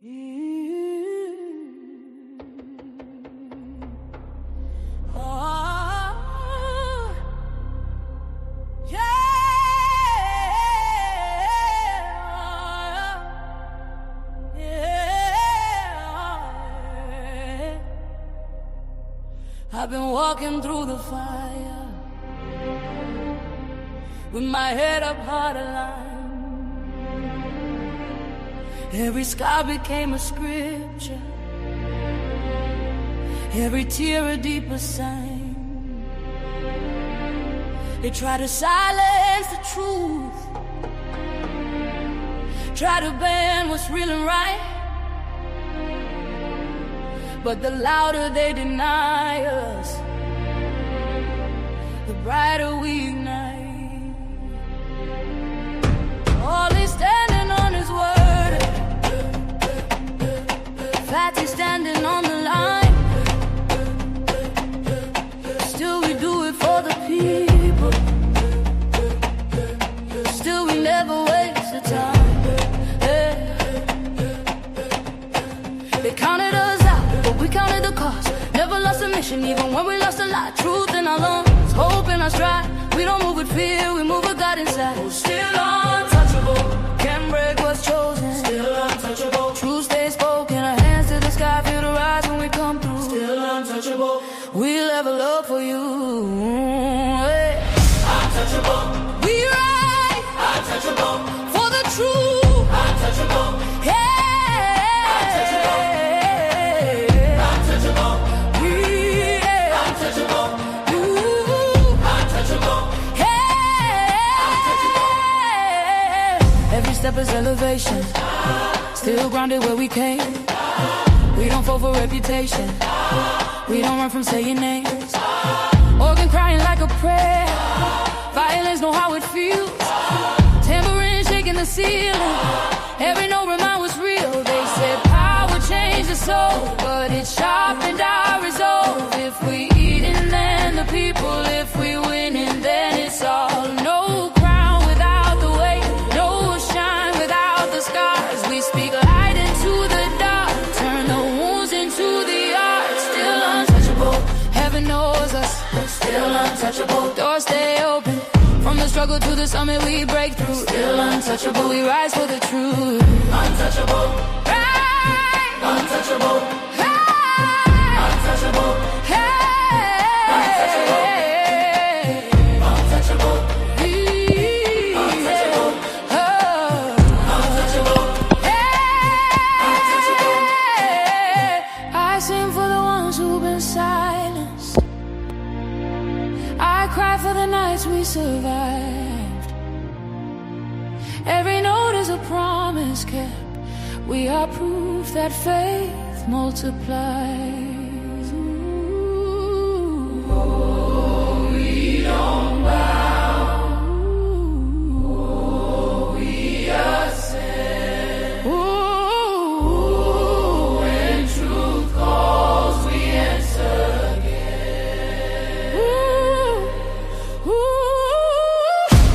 I've been walking through the fire with my head up hard aligned. Every scar became a scripture, every tear a deeper sign. They try to silence the truth, try to ban what's real and right, but the louder they deny us, the brighter we ignite. All is standing on his word, Fatty standing on the line. Still we do it for the people, still we never waste the time. They counted us out, but we counted the cost. Never lost a mission, even when we lost a lot. Truth in our lungs, hope in our stride. We don't move with fear, we move with God inside. Still untouchable, can't break what's chosen. Still untouchable, truth stays spoken. Our hands to the sky, feel the rise when we come through. Still untouchable, we level up for you. Hey. Untouchable, we ride. Untouchable, for the truth. Untouchable, hey. Step is elevation, still grounded where we came. We don't fall for reputation, we don't run from saying names. Organ crying like a prayer, violence know how it feels. Tambourine shaking the ceiling, every note remind what's real. They said power changed the soul, but it sharpened our resolve. If we eating, then the people. If we winning, then it's all. No crown without the weight, no shine without the scars. We speak light into the dark, turn the wounds into the art. Still untouchable, heaven knows us. Still untouchable, doors stay open. From the struggle to the summit we break through. Still untouchable, we rise for the truth. Untouchable, right. Untouchable, right. Untouchable, hey. Untouchable, untouchable, untouchable, untouchable, hey. I sing for the ones who've been silenced. I cry for the nights we survived. Every note is a promise kept. We are proof that faith multiplies. Oh, we don't bow. Oh, we ascend. Oh, when truth calls, we answer again.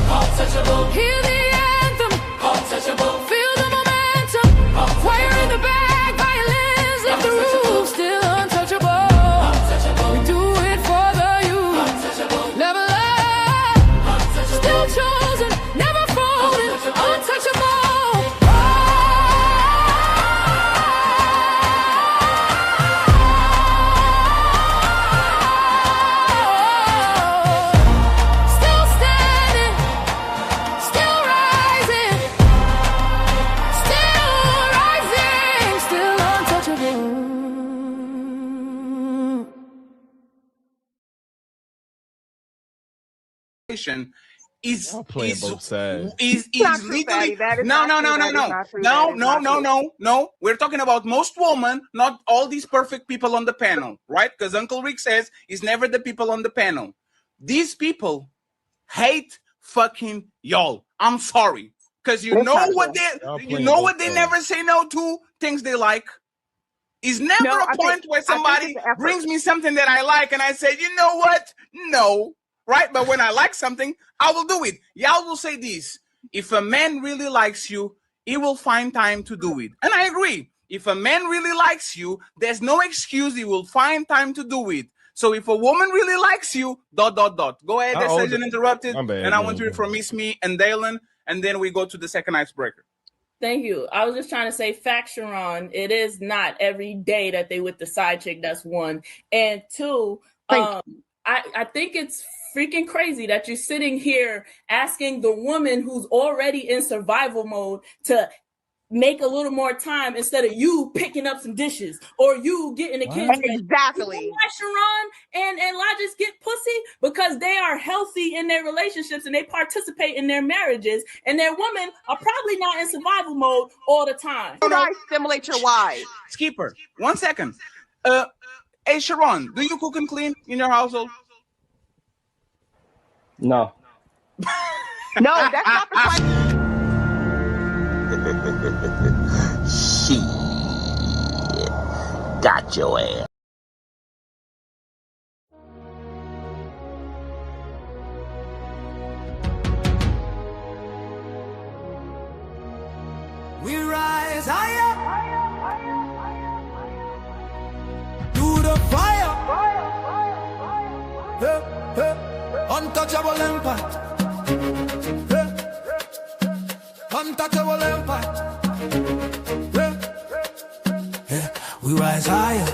Untouchable. Hear the anthem. Untouchable. Feel the momentum. Choir in the back, violins lift the roof. Still untouchable. Untouchable. We do it for the youth. Untouchable. Level up. Untouchable. Still chosen, never folding. Untouchable. Still standing, still rising, still untouchable. Is Y'all playing both sides. is Not true, legally Fatty. That is no not no true. no no That is no not true. no That is no not no true. no. We're talking about most women, not all these perfect people on the panel, right? Because Uncle Rick says it's never the people on the panel. These people hate fucking y'all. I'm sorry, because you That's know not what true. Y'all you playing know both what they sides. never say no to, things they like. Is never No, a I point think where somebody it's the effort. brings me something that I like and I say, you know what? No. Right? But when I like something, I will do it. Y'all will say this. If a man really likes you, he will find time to do it. And I agree. If a man really likes you, there's no excuse. He will find time to do it. So if a woman really likes you, ... Go ahead, the session interrupted. And I want to hear from Miss Me and Dalen, and then we go to the second icebreaker. Thank you. I was just trying to say, fact, Sharon, it is not every day that they with the side chick. That's one. And two, I think it's freaking crazy that you're sitting here asking the woman who's already in survival mode to make a little more time instead of you picking up some dishes or you getting the kids ready. Exactly. Why Sharon and Elijah get pussy? Because they are healthy in their relationships and they participate in their marriages, and their women are probably not in survival mode all the time. You guys simulate your wives. Skipper, 1 second. Hey Sharon, do you cook and clean in your household? No. No, that's not the question. Shit. Got your ass. We rise higher through the fire. Untouchable empire. Untouchable empire. We rise higher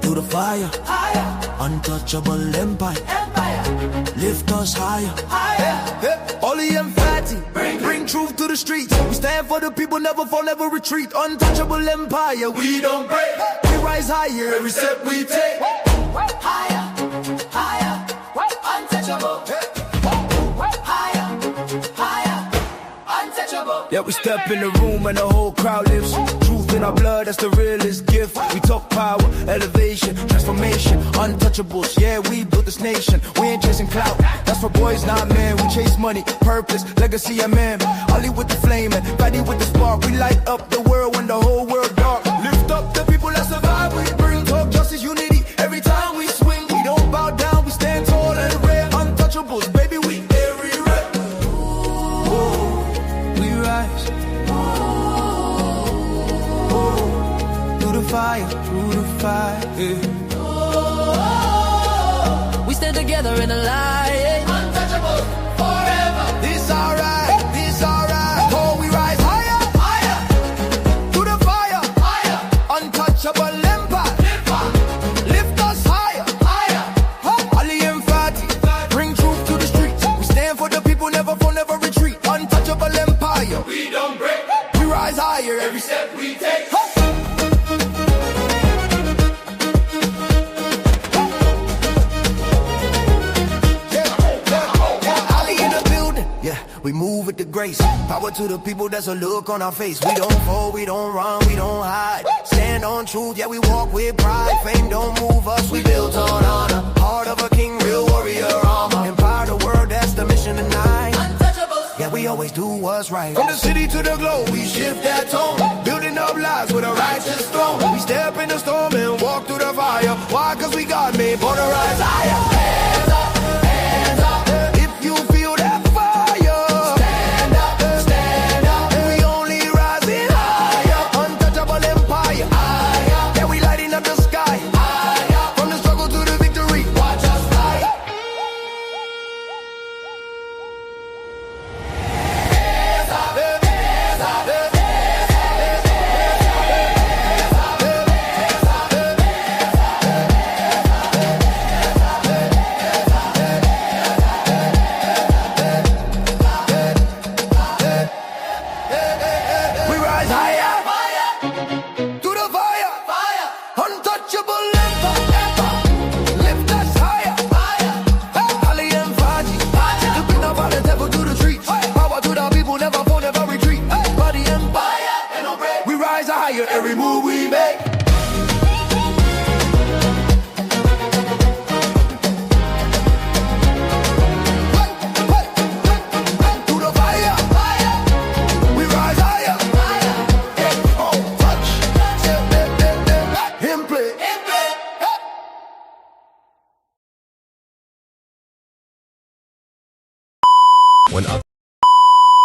through the fire. Untouchable empire. Lift us higher. Ollie and Fatty, bring truth to the streets. We stand for the people, never fall, never retreat. Untouchable empire, we don't break. We rise higher every step we take. Higher, higher, untouchable. Higher, higher, untouchable. Yeah, we step in the room and the whole crowd lifts. Truth in our blood, that's the realest gift. We talk power, elevation, transformation, untouchables. Yeah, we built this nation. We ain't chasing clout. That's for boys, not men. We chase money, purpose, legacy, and man. Ollie with the flame and Fatty with the spark. We light up the world when the whole world dark. Lift up the people that survive. We bring talk, justice, unity. Every time we swing, we don't bow down. We stand tall and rare. Untouchables, baby, we everywhere. We rise. Through the fire, through the fire. Yeah. We stand together in the light. Untouchable forever. This alright, this alright. Oh, we rise higher, higher. Through the fire, higher. Untouchable empire. Lift us higher, higher. Ali and Fatty, bring truth to the streets. We stand for the people, never fall, never retreat. Untouchable empire. We don't break. We rise higher every step we take. We move with the grace. Power to the people, that's a look on our face. We don't fall, we don't run, we don't hide. Stand on truth, yeah, we walk with pride. Fame don't move us, we built on honor. Heart of a king, real warrior armor. Empower the world, that's the mission tonight. Yeah, we always do what's right. From the city to the globe, we shift that tone. Building up lives with a righteous throne. We step in the storm and walk through the fire. Why? Cause we got made for the rise higher. Hands up, hands up. If you feel that every move we make. Through the fire, we rise higher. Oh, touch, him play.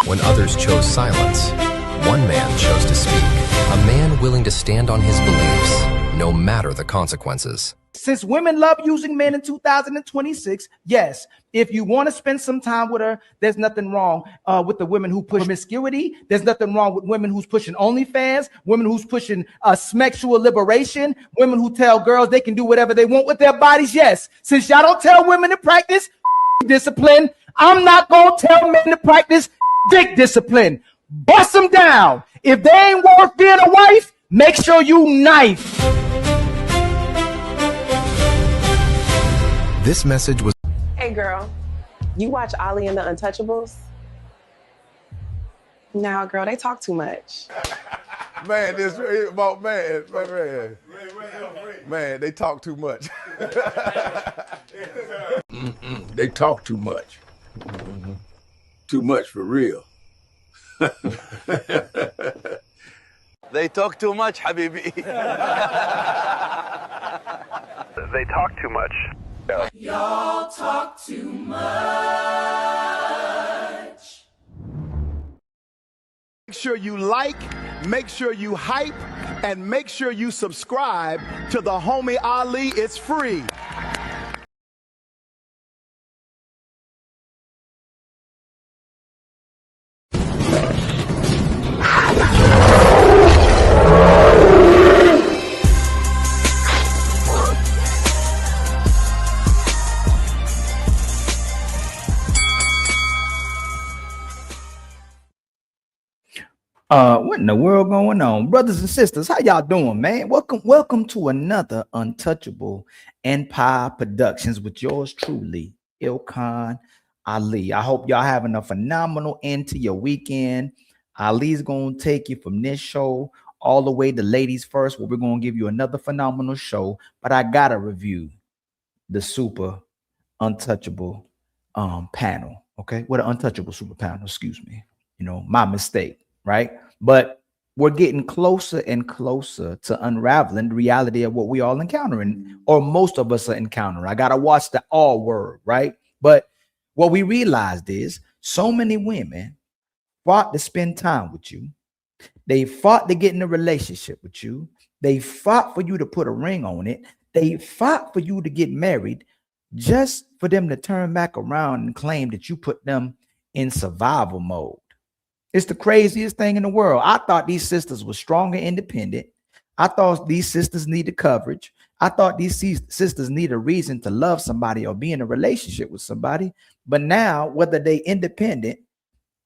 When others chose silence, one man chose to speak. A man willing to stand on his beliefs, no matter the consequences. Since women love using men in 2026, yes, if you want to spend some time with her, there's nothing wrong with the women who push promiscuity. There's nothing wrong with women who's pushing OnlyFans, women who's pushing sexual liberation, women who tell girls they can do whatever they want with their bodies. Yes, since y'all don't tell women to practice discipline, I'm not going to tell men to practice dick discipline. Bust them down. If they ain't worth being a wife, make sure you knife. This message was... Hey girl, you watch Ali and the Untouchables? Nah, girl, they talk too much. Man, this about man, they talk too much. They talk too much. Too much for real. They talk too much, Habibi. They talk too much. Y'all talk too much. Make sure you like, make sure you hype, and make sure you subscribe to the homie Ali. It's free. What in the world going on, brothers and sisters? How y'all doing, man? Welcome to another Untouchable Empire Productions with yours truly, Ilkan Ali. I hope y'all having a phenomenal end to your weekend. Ali's gonna take you from this show all the way to Ladies First, where we're gonna give you another phenomenal show. But I gotta review the super untouchable panel. Okay, what an untouchable super panel. Excuse me. You know, my mistake. Right? But we're getting closer and closer to unraveling the reality of what we all encountering, or most of us are encountering. I gotta watch the all word, right? But what we realized is so many women fought to spend time with you. They fought to get in a relationship with you. They fought for you to put a ring on it. They fought for you to get married, just for them to turn back around and claim that you put them in survival mode. It's the craziest thing in the world. I thought these sisters were strong and independent. I thought these sisters needed coverage. I thought these sisters need a reason to love somebody or be in a relationship with somebody. But now, whether they independent,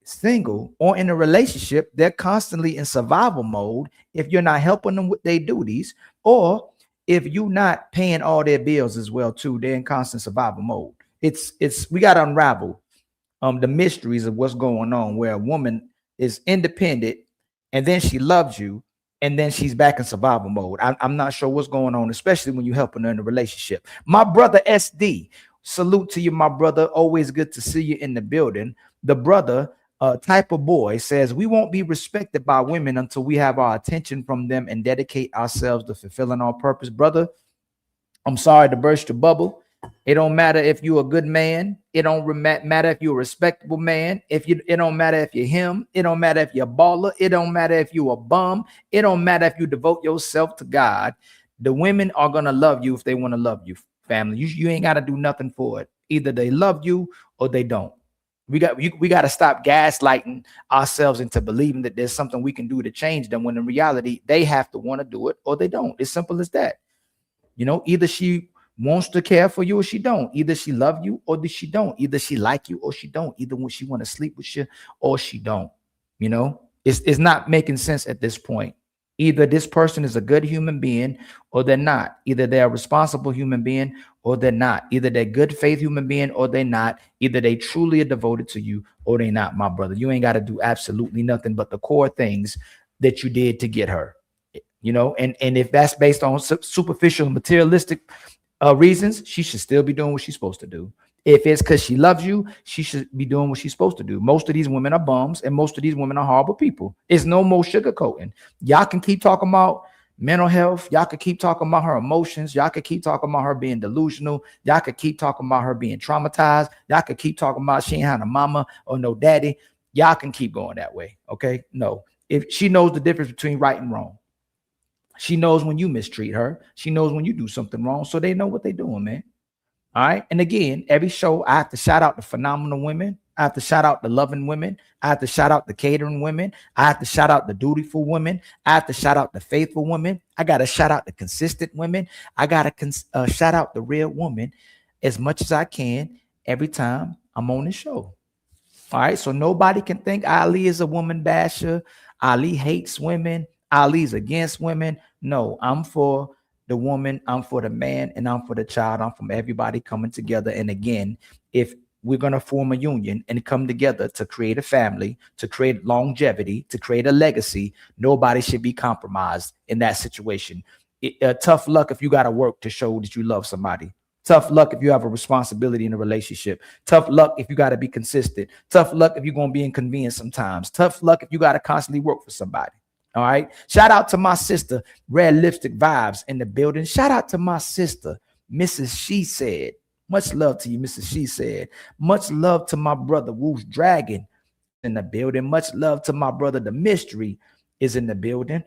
single, or in a relationship, they're constantly in survival mode if you're not helping them with their duties, or if you're not paying all their bills as well, too. They're in constant survival mode. We got to unravel the mysteries of what's going on, where a woman is independent and then she loves you and then she's back in survival mode. I'm not sure what's going on, especially when you're helping her in a relationship. My brother SD, salute to you, my brother. Always good to see you in the building. The brother type of boy says, we won't be respected by women until we have our attention from them and dedicate ourselves to fulfilling our purpose. Brother, I'm sorry to burst your bubble. It don't matter if you're a good man. It don't matter if you're a respectable man. It don't matter if you're him. It don't matter if you're a baller. It don't matter if you're a bum. It don't matter if you devote yourself to God. The women are gonna love you if they want to love you, family. You ain't gotta do nothing for it. Either they love you or they don't. We got to stop gaslighting ourselves into believing that there's something we can do to change them, when in reality they have to want to do it or they don't. It's simple as that. You know, either she wants to care for you or she don't. Either she love you or she don't. Either she like you or she don't. Either when she want to sleep with you or she don't. You know, it's not making sense at this point. Either this person is a good human being or they're not. Either they're a responsible human being or they're not. Either they're good faith human being or they're not. Either they truly are devoted to you or they not, my brother. You ain't got to do absolutely nothing but the core things that you did to get her. You know, and if that's based on superficial materialistic reasons, she should still be doing what she's supposed to do. If it's because she loves you, she should be doing what she's supposed to do. Most of these women are bums and most of these women are horrible people. It's no more sugarcoating. Y'all can keep talking about mental health. Y'all could keep talking about her emotions. Y'all could keep talking about her being delusional. Y'all could keep talking about her being traumatized. Y'all could keep talking about she ain't had a mama or no daddy. Y'all can keep going that way. Okay? No. If she knows the difference between right and wrong. She knows when you mistreat her. She knows when you do something wrong. So they know what they're doing, man. All right. And again, every show, I have to shout out the phenomenal women. I have to shout out the loving women. I have to shout out the catering women. I have to shout out the dutiful women. I have to shout out the faithful women. I got to shout out the consistent women. I got to shout out the real woman as much as I can every time I'm on the show. All right. So nobody can think Ali is a woman basher. Ali hates women. Ali's against women. No, I'm for the woman, I'm for the man, and I'm for the child. I'm from everybody coming together. And again, if we're going to form a union and come together to create a family, to create longevity, to create a legacy, nobody should be compromised in that situation. Tough luck if you got to work to show that you love somebody. Tough luck if you have a responsibility in a relationship. Tough luck if you got to be consistent. Tough luck if you're going to be inconvenienced sometimes. Tough luck if you got to constantly work for somebody. All right. Shout out to my sister, Red Lipstick Vibes in the building. Shout out to my sister, Mrs. She Said. Much love to you, Mrs. She Said. Much love to my brother, Woo's Dragon in the building. Much love to my brother, The Mystery is in the building.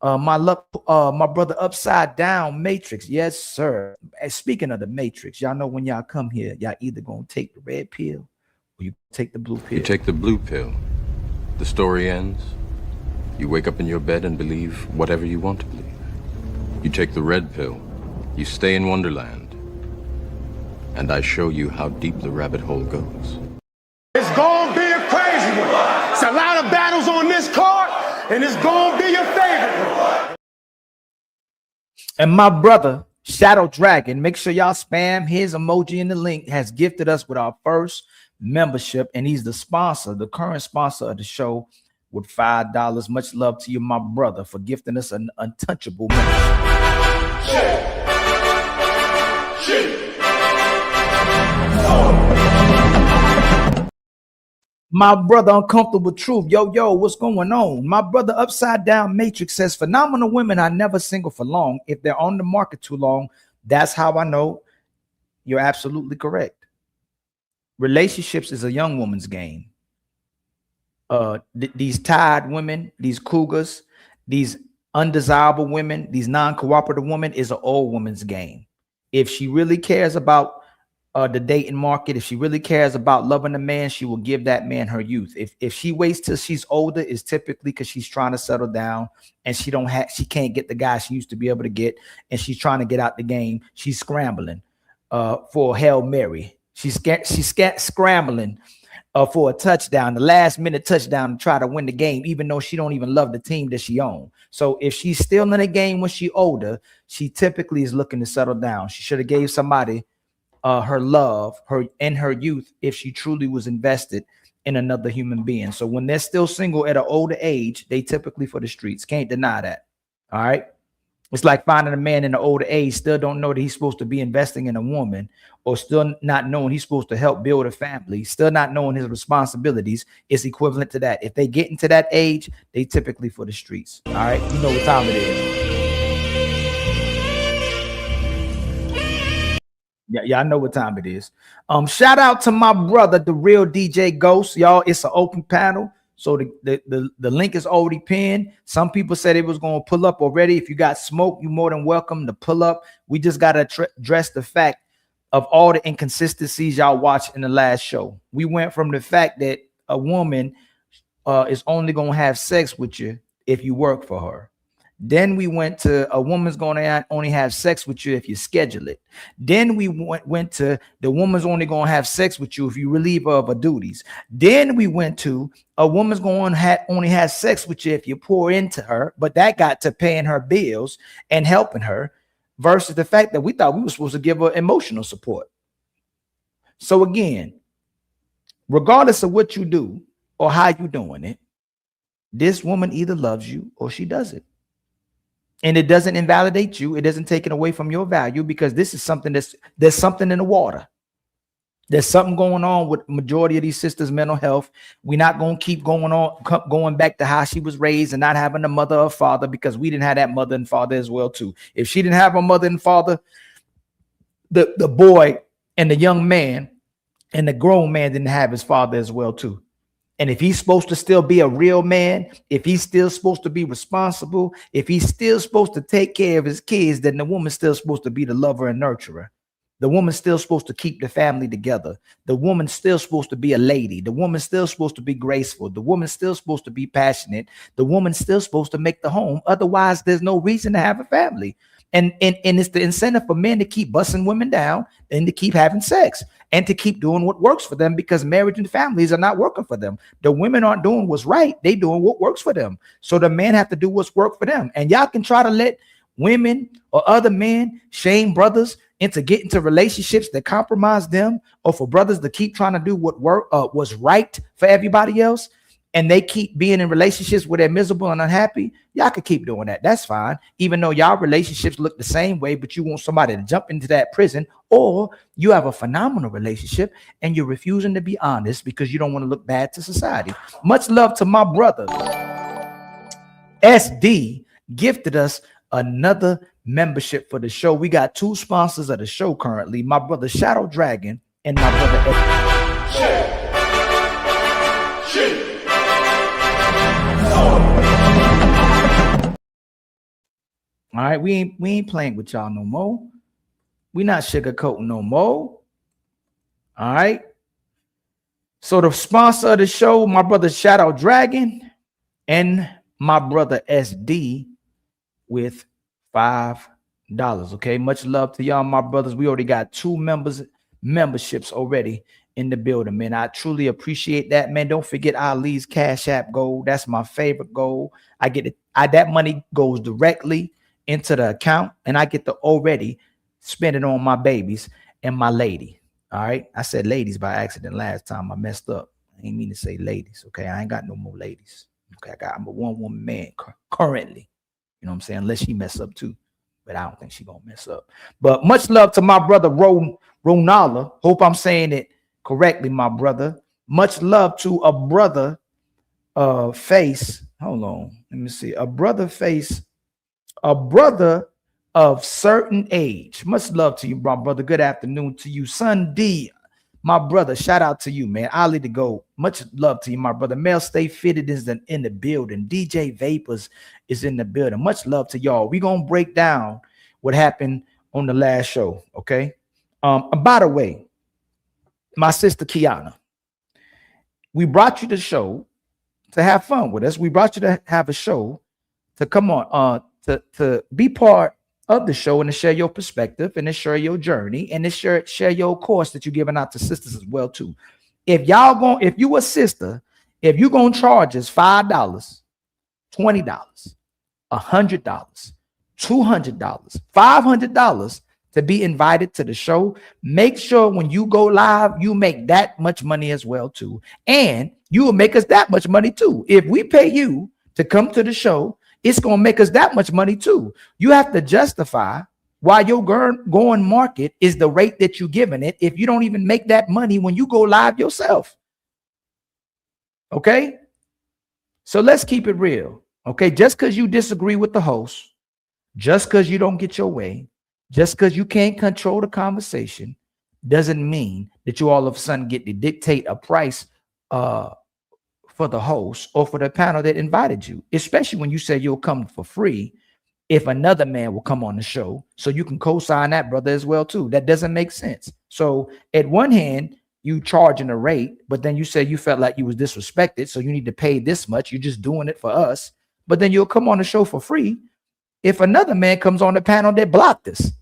My brother Upside Down Matrix. Yes, sir. And speaking of the Matrix, y'all know when y'all come here, y'all either gonna take the red pill or you take the blue pill. You take the blue pill. The story ends. You wake up in your bed and believe whatever you want to believe. You take the red pill. You stay in Wonderland. And I show you how deep the rabbit hole goes. It's gonna be a crazy one. It's a lot of battles on this card, and it's gonna be your favorite one. And my brother, Shadow Dragon, make sure y'all spam his emoji in the link, has gifted us with our first membership, and he's the sponsor, the current sponsor of the show, with $5. Much love to you, my brother, for gifting us an untouchable membership. My brother, Uncomfortable Truth. Yo, what's going on? My brother, Upside Down Matrix says, phenomenal women are never single for long. If they're on the market too long, that's how I know. You're absolutely correct. Relationships is a young woman's game. These tired women, these cougars, these undesirable women, these non-cooperative women is an old woman's game. If she really cares about the dating market, if she really cares about loving a man, she will give that man her youth. If she waits till she's older, it's typically because she's trying to settle down and she can't get the guy she used to be able to get, and she's trying to get out the game. She's scrambling for a Hail Mary. She's scrambling for a touchdown, the last minute touchdown to try to win the game, even though she don't even love the team that she owns. So if she's still in the game when she's older, she typically is looking to settle down. She should have gave somebody her love, her youth, if she truly was invested in another human being. So when they're still single at an older age, they typically for the streets. Can't deny that. All right. It's like finding a man in an older age, still don't know that he's supposed to be investing in a woman, or still not knowing he's supposed to help build a family, still not knowing his responsibilities. Is equivalent to that. If they get into that age, they typically for the streets. All right. You know what time it is. Yeah, I know what time it is. Shout out to my brother, the real DJ Ghost. Y'all, it's an open panel. So the link is already pinned. Some people said it was going to pull up already. If you got smoke, you're more than welcome to pull up. We just got to address the fact of all the inconsistencies y'all watched in the last show. We went from the fact that a woman is only going to have sex with you if you work for her. Then we went to a woman's going to only have sex with you if you schedule it. Then we went to the woman's only going to have sex with you if you relieve her of her duties. Then we went to a woman's going to only have sex with you if you pour into her, but that got to paying her bills and helping her, versus the fact that we thought we were supposed to give her emotional support. So again, regardless of what you do or how you doing it, this woman either loves you or she doesn't. And it doesn't invalidate you. It doesn't take it away from your value, because this is something there's something in the water. There's something going on with majority of these sisters' mental health. We're not going to keep going back to how she was raised and not having a mother or father, because we didn't have that mother and father as well too. If she didn't have a mother and father, the boy and the young man and the grown man didn't have his father as well too. And if he's supposed to still be a real man, if he's still supposed to be responsible, if he's still supposed to take care of his kids, then the woman's still supposed to be the lover and nurturer. The woman's still supposed to keep the family together. The woman's still supposed to be a lady. The woman's still supposed to be graceful. The woman's still supposed to be passionate. The woman's still supposed to make the home. Otherwise, there's no reason to have a family. And it's the incentive for men to keep busting women down and to keep having sex and to keep doing what works for them, because marriage and families are not working for them. The women aren't doing what's right. They doing what works for them. So the men have to do what's work for them. And y'all can try to let women or other men shame brothers into getting into relationships that compromise them, or for brothers to keep trying to do what was right for everybody else, and they keep being in relationships where they're miserable and unhappy. Y'all can keep doing that. That's fine. Even though y'all relationships look the same way, but you want somebody to jump into that prison, or you have a phenomenal relationship and you're refusing to be honest because you don't want to look bad to society. Much love to my brother. SD gifted us another membership for the show. We got 2 sponsors of the show currently, my brother Shadow Dragon and my brother All right, we ain't playing with y'all no more. We not sugarcoating no more. All right. So the sponsor of the show, my brother Shadow Dragon and my brother SD with $5. Okay, much love to y'all, my brothers. We already got 2 memberships already in the building, man. I truly appreciate that, man. Don't forget Ali's Cash App goal. That's my favorite goal. I get it. That money goes directly into the account, and I get to already spend it on my babies and my lady. All right, I said ladies by accident last time. I messed up. I didn't mean to say ladies. Okay, I ain't got no more ladies. Okay, I'm a 1-woman man currently. You know what I'm saying? Unless she mess up too, but I don't think she gonna mess up. But much love to my brother Ronala. Hope I'm saying it correctly, my brother. Much love to a brother face. Hold on, let me see. A brother of certain age. Much love to you, my brother. Good afternoon to you, son D. My brother, shout out to you, man. Ali to go. Much love to you, my brother. Mel Stay Fitted is in the building. DJ Vapors is in the building. Much love to y'all. We're gonna break down what happened on the last show. Okay. By the way, my sister Kiana, we brought you the show to have fun with us. We brought you to have a show to come on, to be part of the show and to share your perspective and to share your journey and to share your course that you're giving out to sisters as well too. If you a sister, if you're gonna charge us $5, $20, $100, $200, $500 to be invited to the show, make sure when you go live, you make that much money as well too. And you will make us that much money too. If we pay you to come to the show, it's going to make us that much money too. You have to justify why your going market is the rate that you're giving it if you don't even make that money when you go live yourself. Okay? So let's keep it real. Okay? Just because you disagree with the host, just because you don't get your way, just because you can't control the conversation, doesn't mean that you all of a sudden get to dictate a price for the host or for the panel that invited you, especially when you say you'll come for free if another man will come on the show, so you can co-sign that brother as well too. That doesn't make sense. So at one hand, you charging a rate, but then you say you felt like you was disrespected, so you need to pay this much. You're just doing it for us, but then you'll come on the show for free if another man comes on the panel that blocked us.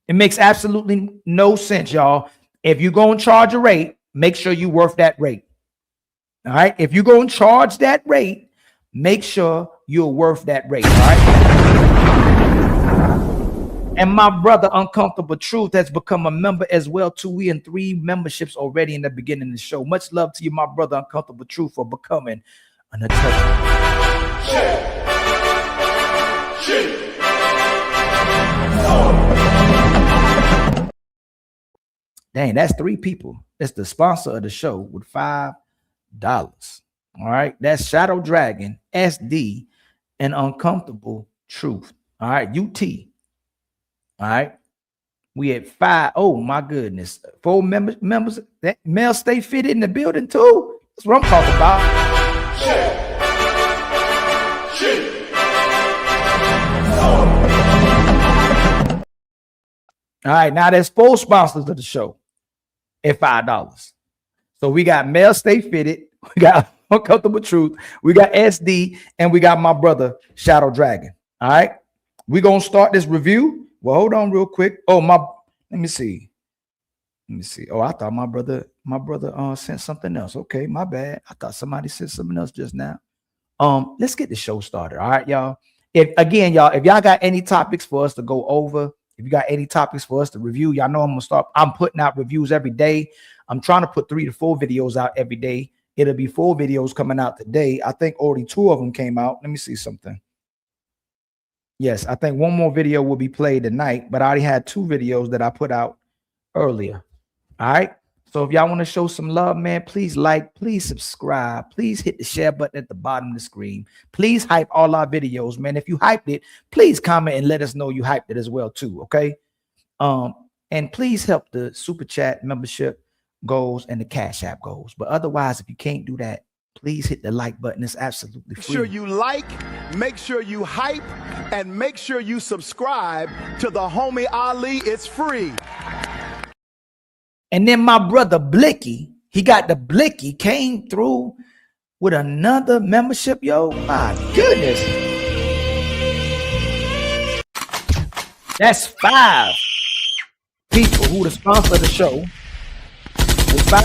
It makes absolutely no sense, y'all. If you're going to charge a rate, make sure you're worth that rate. All right. If you're going to charge that rate, make sure you're worth that rate. All right. And my brother, Uncomfortable Truth, has become a member as well too. We in 3 memberships already in the beginning of the show. Much love to you, my brother, Uncomfortable Truth, for becoming an untouchable. Dang, that's 3 people. That's the sponsor of the show with $5. All right, that's Shadow Dragon, SD, and Uncomfortable Truth. All right, UT. All right, we at 5. Oh my goodness, 4 members. That Mel Stay Fitted in the building too. That's what I'm talking about. All right, now there's 4 sponsors of the show at $5. So we got Mel Stay Fitted, we got Uncomfortable Truth, we got SD, and we got my brother Shadow Dragon. All right, we're gonna start this review. Well, hold on real quick. Oh, let me see. Oh, I thought my brother sent something else. Okay, my bad. I thought somebody sent something else just now. Let's get the show started. All right, y'all. If y'all got any topics for us to go over, if you got any topics for us to review, y'all know I'm putting out reviews every day. I'm trying to put 3 to 4 videos out every day. It'll be 4 videos coming out today. I think already 2 of them came out. Let me see something. Yes, I think 1 more video will be played tonight, but I already had 2 videos that I put out earlier. All right. So if y'all want to show some love, man, please like, please subscribe, please hit the share button at the bottom of the screen. Please hype all our videos, man. If you hyped it, please comment and let us know you hyped it as well too. Okay. And please help the super chat membership goals and the Cash App goals. But otherwise, if you can't do that, please hit the like button. It's absolutely free. Make sure you like, make sure you hype, and make sure you subscribe to the homie Ali. It's free. And then my brother Blicky, he got the Blicky, came through with another membership. Yo, my goodness. That's 5 people who the sponsor of the show with $5.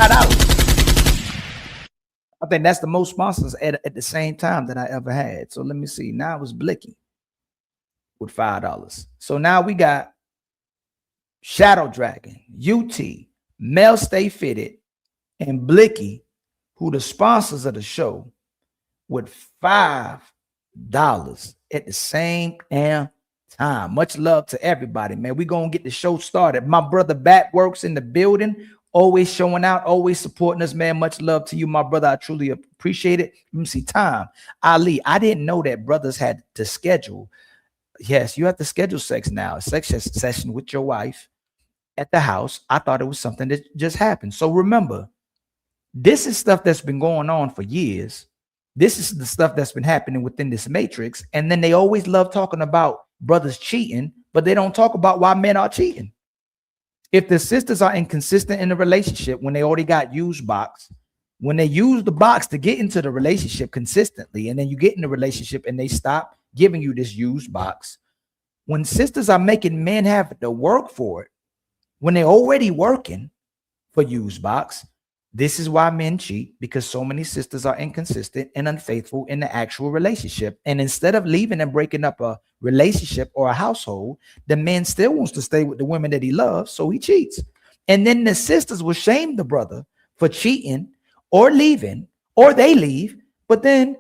I think that's the most sponsors at the same time that I ever had. So let me see. Now it was Blicky with $5. So now we got Shadow Dragon, UT, Mel Stay Fitted, and Blicky, who the sponsors of the show, with $5 at the same damn time. Much love to everybody, man. We're going to get the show started. My brother Bat Works in the building, always showing out, always supporting us, man. Much love to you, my brother. I truly appreciate it. Let me see. Time. Ali, I didn't know that brothers had to schedule. Yes, you have to schedule sex now. A sex session with your wife at the house. I thought it was something that just happened. So remember, this is stuff that's been going on for years. This is the stuff that's been happening within this matrix. And then they always love talking about brothers cheating, but they don't talk about why men are cheating. If the sisters are inconsistent in the relationship, when they already got used box, when they use the box to get into the relationship consistently, and then you get in the relationship and they stop giving you this used box, when sisters are making men have to work for it, when they're already working for used box, this is why men cheat, because so many sisters are inconsistent and unfaithful in the actual relationship. And instead of leaving and breaking up a relationship or a household, the man still wants to stay with the women that he loves, so he cheats. And then the sisters will shame the brother for cheating or leaving, or they leave, but then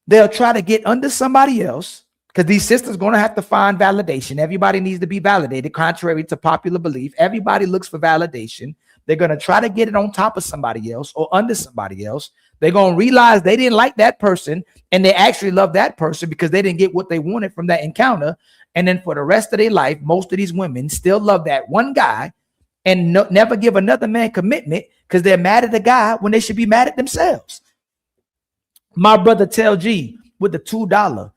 they'll try to get under somebody else, because these sisters are going to have to find validation. Everybody needs to be validated, contrary to popular belief. Everybody looks for validation. They're going to try to get it on top of somebody else or under somebody else. They're going to realize they didn't like that person, and they actually love that person because they didn't get what they wanted from that encounter. And then for the rest of their life, most of these women still love that one guy and never give another man commitment because they're mad at the guy when they should be mad at themselves. My brother Tell G with the $2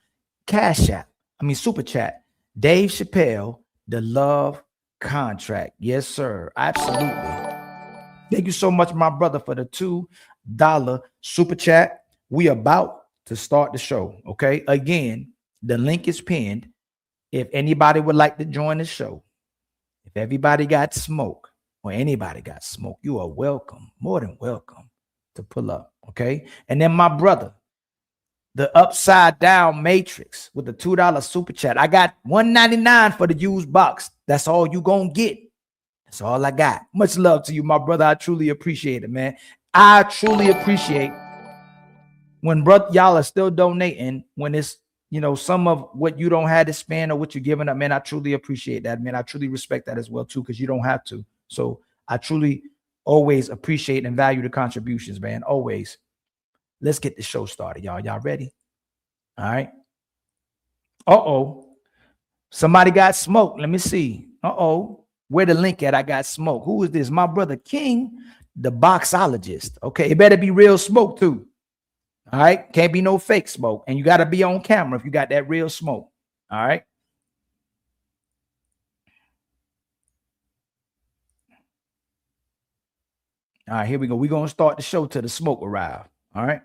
Cash App, super chat. Dave Chappelle, the love contract. Yes, sir. Absolutely. Thank you so much, my brother, for the $2 super chat. We about to start the show. Okay. Again, the link is pinned. If anybody would like to join the show, if everybody got smoke or anybody got smoke, you are welcome, more than welcome to pull up. Okay. And then my brother, the upside down matrix with the $2 super chat. I got $1.99 for the used box. That's all you gonna get. That's all I got. Much love to you, my brother. I truly appreciate it, man. I truly appreciate when y'all are still donating when it's, some of what you don't have to spend or what you're giving up, man. I truly appreciate that, man. I truly respect that as well, too, because you don't have to. So I truly always appreciate and value the contributions, man. Always. Let's get the show started, y'all. Y'all ready? All right. Uh-oh. Somebody got smoked. Let me see. Uh-oh. Where the link at? I got smoke. Who is this? My brother King, the boxologist. Okay, it better be real smoke too. All right, can't be no fake smoke, and you got to be on camera if you got that real smoke. All right. All right, here we go. We're gonna start the show till the smoke arrive. All right.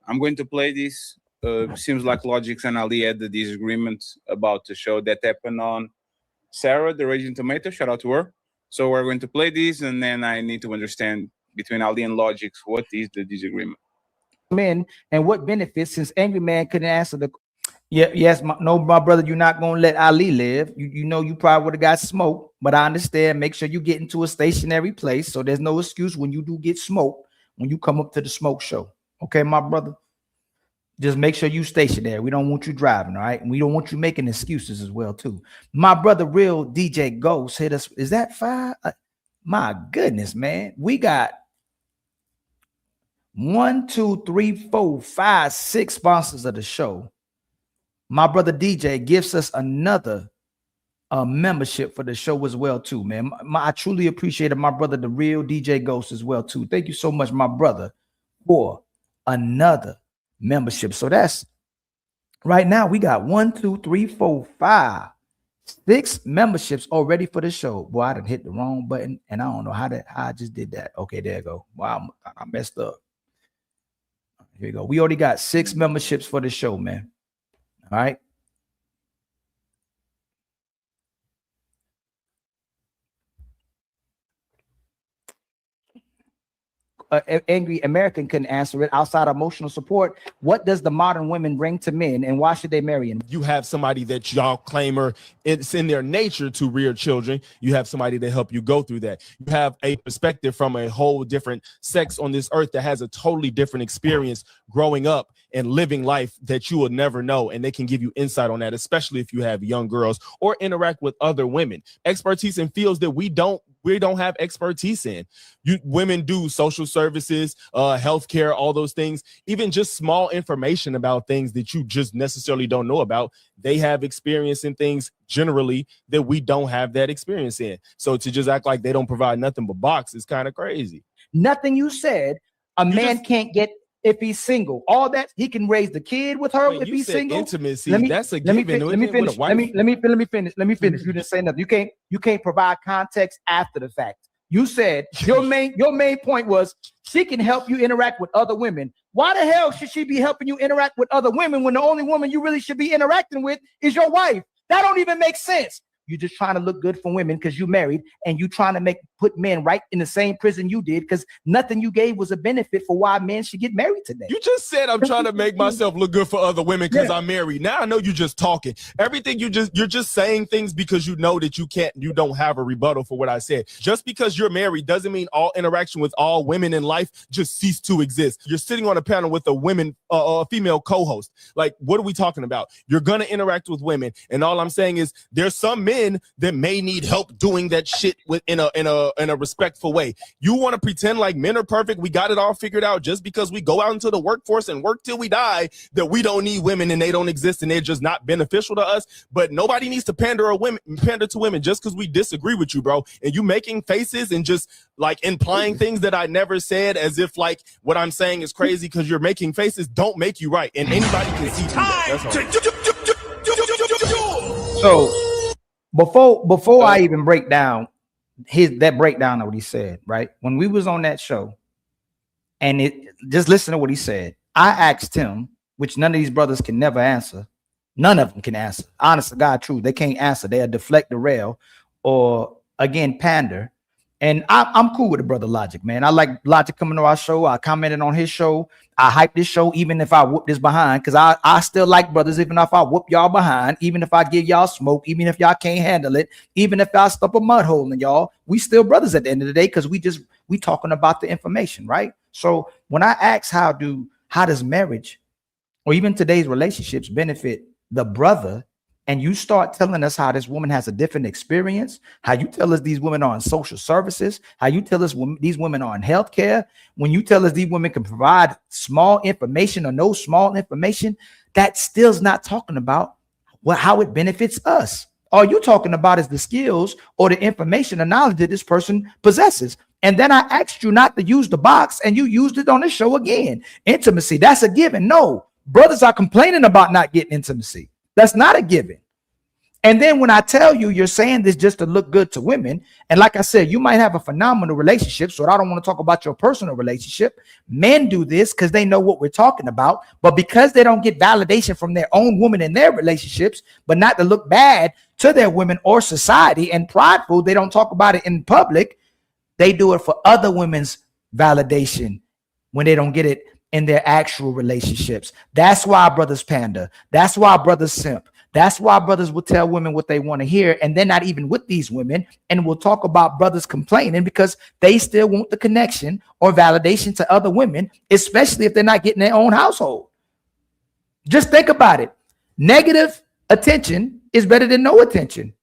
I'm going to play this. Seems like Logics and Ali had the disagreement about the show that happened on Sarah, the Raging Tomato. Shout out to her. So we're going to play this, and then I need to understand between Ali and Logics what is the disagreement. Men and what benefits, since Angry Man couldn't answer the yes, my brother, you're not gonna let Ali live. You know you probably would have got smoked, but I understand. Make sure you get into a stationary place, so there's no excuse when you do get smoked when you come up to the smoke show. Okay, my brother, just make sure you stationary. We don't want you driving, all right? And we don't want you making excuses as well too. My brother, real DJ Ghost, hit us. Is that 5? My goodness, man, we got 1, 2, 3, 4, 5, 6 sponsors of the show. My brother DJ gives us another membership for the show as well too, man. I truly appreciate it, my brother, the real DJ Ghost as well too. Thank you so much, my brother, for another membership. So that's right now we got 1, 2, 3, 4, 5, 6 memberships already for the show. Boy, I done hit the wrong button, and I don't know how I just did that. Okay, there you go. Wow, I messed up. Here we go. We already got 6 memberships for the show, man. All right. Angry American couldn't answer it. Outside emotional support, what does the modern women bring to men, and why should they marry him? You have somebody that y'all claim it's in their nature to rear children. You have somebody to help you go through that. You have a perspective from a whole different sex on this earth that has a totally different experience growing up and living life that you will never know, and they can give you insight on that, especially if you have young girls or interact with other women. Expertise in fields that we don't have expertise in. Women do social services, healthcare, all those things, even just small information about things that you just necessarily don't know about. They have experience in things generally that we don't have that experience in. So to just act like they don't provide nothing but box is kind of crazy. Nothing you said a man can't get if he's single. All that he can raise the kid with her if he's single. Intimacy, that's a given. Let me finish. Let me finish. You didn't say nothing. You can't provide context after the fact. You said your main point was she can help you interact with other women. Why the hell should she be helping you interact with other women when the only woman you really should be interacting with is your wife? That don't even make sense. You're just trying to look good for women because you married, and you trying to put men right in the same prison you did, because nothing you gave was a benefit for why men should get married today. You just said I'm trying to make myself look good for other women because I'm married. Now I know you're just talking. Everything you're just saying things because you know that you don't have a rebuttal for what I said. Just because you're married doesn't mean all interaction with all women in life just cease to exist. You're sitting on a panel with a female co-host. Like, what are we talking about? You're gonna interact with women, and all I'm saying is there's some men that may need help doing that shit in a respectful way. You want to pretend like men are perfect, we got it all figured out, just because we go out into the workforce and work till we die, that we don't need women and they don't exist and they're just not beneficial to us. But nobody needs to pander to women just because we disagree with you, bro. And you making faces and just like implying things that I never said, as if like what I'm saying is crazy because you're making faces, don't make you right. And anybody can see that. That's all. So before I even break down that breakdown of what he said, right? When we was on that show, and just listen to what he said, I asked him, which none of these brothers can never answer. None of them can answer. Honest to God, true. They can't answer. They'll deflect the rail or again pander. And I'm cool with the brother Logic, man. I like Logic coming to our show. I commented on his show. I hype this show, even if I whoop this behind, because I still like brothers, even if I whoop y'all behind, even if I give y'all smoke, even if y'all can't handle it, even if y'all stop a mud hole in y'all, we still brothers at the end of the day, because we talking about the information, right? So when I ask how does marriage or even today's relationships benefit the brother, and you start telling us how this woman has a different experience, how you tell us these women are in social services, how you tell us these women are in healthcare, when you tell us these women can provide small information or no small information, that still's not talking about how it benefits us. All you talking about is the skills or the information and knowledge that this person possesses. And then I asked you not to use the box and you used it on the show again. Intimacy, that's a given. No, brothers are complaining about not getting intimacy. That's not a given. And then when I tell you, you're saying this just to look good to women. And like I said, you might have a phenomenal relationship. So I don't want to talk about your personal relationship. Men do this because they know what we're talking about. But because they don't get validation from their own woman in their relationships, but not to look bad to their women or society and prideful, they don't talk about it in public. They do it for other women's validation when they don't get it in their actual relationships. That's why brothers pander. That's why brothers simp. That's why brothers will tell women what they want to hear, and they're not even with these women. And we'll talk about brothers complaining because they still want the connection or validation to other women, especially if they're not getting their own household. Just think about it. Negative attention is better than no attention.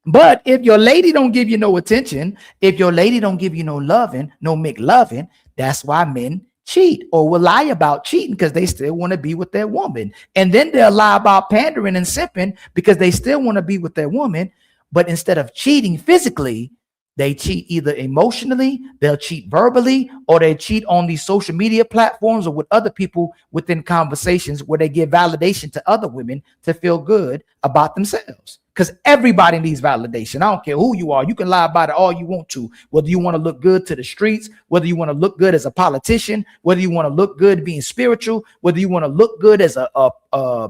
But if your lady don't give you no attention, if your lady don't give you no loving, no McLoving, that's why men cheat or will lie about cheating because they still want to be with their woman. And then they'll lie about pandering and simping because they still want to be with their woman. But instead of cheating physically, they cheat either emotionally, they'll cheat verbally, or they cheat on these social media platforms or with other people within conversations where they give validation to other women to feel good about themselves. Because everybody needs validation. I don't care who you are. You can lie about it all you want to, whether you want to look good to the streets, whether you want to look good as a politician, whether you want to look good being spiritual, whether you want to look good as a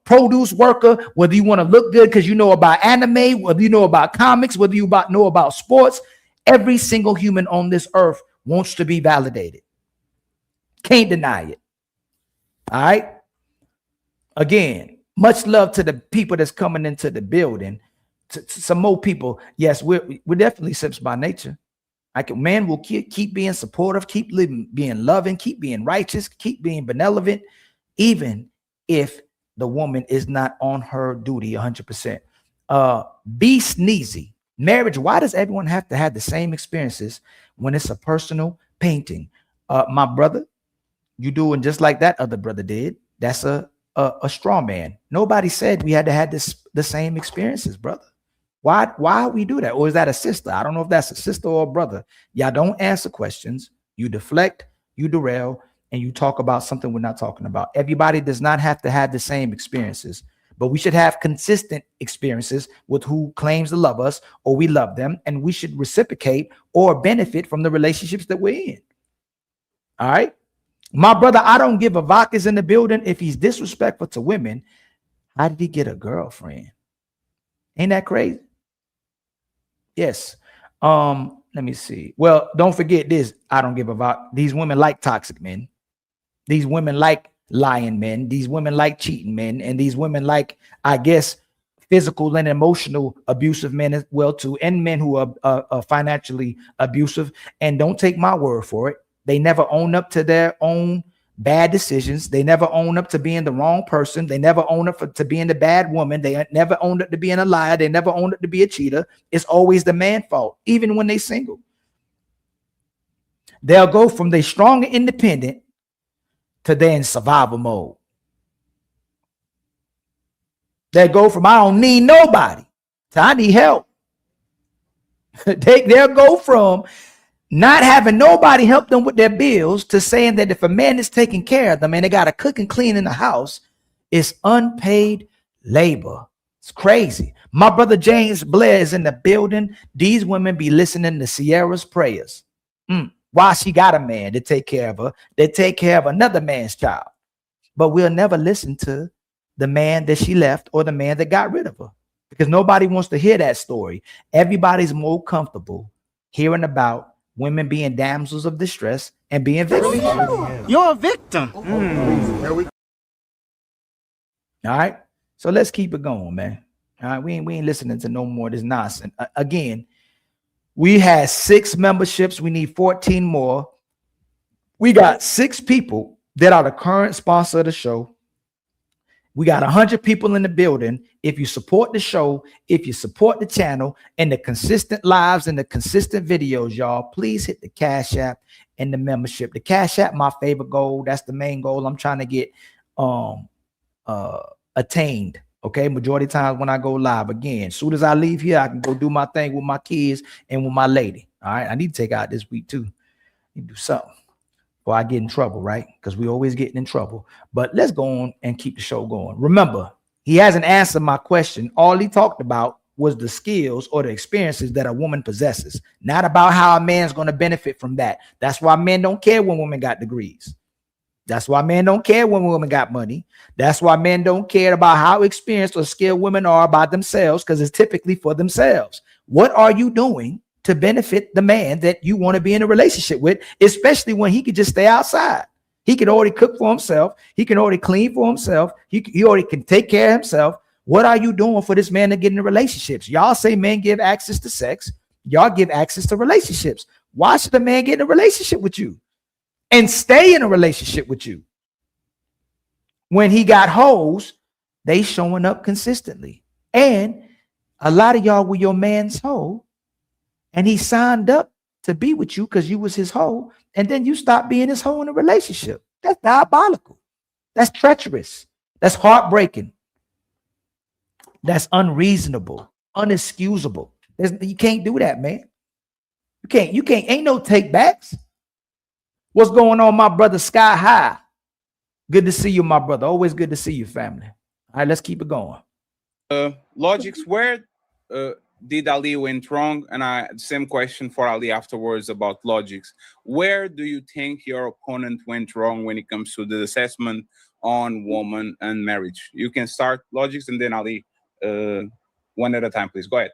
produce worker, whether you want to look good because you know about anime, whether you know about comics, whether you know about sports. Every single human on this earth wants to be validated. Can't deny it. All right. Again, much love to the people that's coming into the building. To some more people. Yes, we're definitely simps by nature. Man will keep being supportive, keep being loving, keep being righteous, keep being benevolent, even if the woman is not on her duty 100%. Be sneezy. Marriage, why does everyone have to have the same experiences when it's a personal painting? My brother, you doing just like that other brother did. That's a straw man. Nobody said we had to have the same experiences, brother. Why we do that? Or is that a sister? I don't know if that's a sister or a brother. Y'all don't answer questions. You deflect, you derail, and you talk about something we're not talking about. Everybody does not have to have the same experiences, but we should have consistent experiences with who claims to love us or we love them, and we should reciprocate or benefit from the relationships that we're in. All right? My brother, I don't give a fuck is in the building. If he's disrespectful to women, how did he get a girlfriend? Ain't that crazy? Yes. Let me see. Well, don't forget this. I don't give a fuck. These women like toxic men. These women like lying men. These women like cheating men. And these women like, I guess, physical and emotional abusive men as well too, and men who are financially abusive. And don't take my word for it. They never own up to their own bad decisions. They never own up to being the wrong person. They never own up to being the bad woman. They never owned up to being a liar. They never owned up to be a cheater. It's always the man's fault, even when they single. They'll go from they strong and independent to they in survival mode. They go from I don't need nobody to I need help. They'll go from not having nobody help them with their bills to saying that if a man is taking care of them and they got to cook and clean in the house, it's unpaid labor. It's crazy. My brother James Blair is in the building. These women be listening to Sierra's prayers. Why she got a man to take care of her, they take care of another man's child. But we'll never listen to the man that she left or the man that got rid of her because nobody wants to hear that story. Everybody's more comfortable hearing about women being damsels of distress and being victims. You're a victim. All right. So let's keep it going, man. All right. We ain't listening to no more of this nonsense. Again, we had 6 memberships. We need 14 more. We got 6 people that are the current sponsor of the show. We got 100 people in the building. If you support the show, if you support the channel and the consistent lives and the consistent videos, y'all, please hit the Cash App and the membership. The Cash App, my favorite goal. That's the main goal I'm trying to get attained Okay, majority of times when I go live, again, as soon as I leave here, I can go do my thing with my kids and with my lady. All right, I need to take out this week too. Need to do something before I get in trouble, right? Because we always getting in trouble. But let's go on and keep the show going. Remember, he hasn't answered my question. All he talked about was the skills or the experiences that a woman possesses, not about how a man's going to benefit from that. That's why men don't care when women got degrees. That's why men don't care when women got money. That's why men don't care about how experienced or skilled women are by themselves, because it's typically for themselves. What are you doing to benefit the man that you want to be in a relationship with, especially when he could just stay outside? He can already cook for himself. He can already clean for himself. He already can take care of himself. What are you doing for this man to get into relationships? Y'all say men give access to sex. Y'all give access to relationships. Why should a man get in a relationship with you and stay in a relationship with you? When he got hoes, they showing up consistently. And a lot of y'all were your man's hoe, and he signed up to be with you because you was his hoe, and then you stopped being his hoe in a relationship. That's diabolical. That's treacherous. That's heartbreaking. That's unreasonable, unexcusable. You can't do that, man. You can't, ain't no take backs. What's going on, my brother Sky High? Good to see you, my brother. Always good to see you, family. All right, let's keep it going. Logics, where did Ali went wrong? And same question for Ali afterwards about Logics. Where do you think your opponent went wrong when it comes to the assessment on woman and marriage? You can start Logics and then Ali, one at a time, please. Go ahead.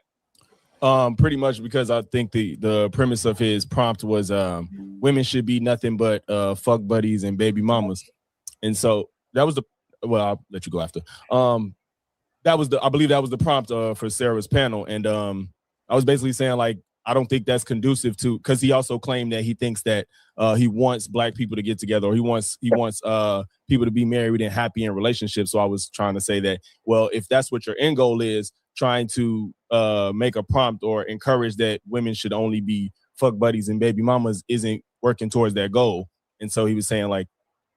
Pretty much because I think the premise of his prompt was women should be nothing but fuck buddies and baby mamas. And so that was I'll let you go after. I believe that was the prompt for Sarah's panel. And I was basically saying, like, I don't think that's conducive to, because he also claimed that he thinks that he wants black people to get together, or he wants people to be married and happy in relationships. So I was trying to say that, well, if that's what your end goal is, trying to make a prompt or encourage that women should only be fuck buddies and baby mamas isn't working towards that goal. And so he was saying, like,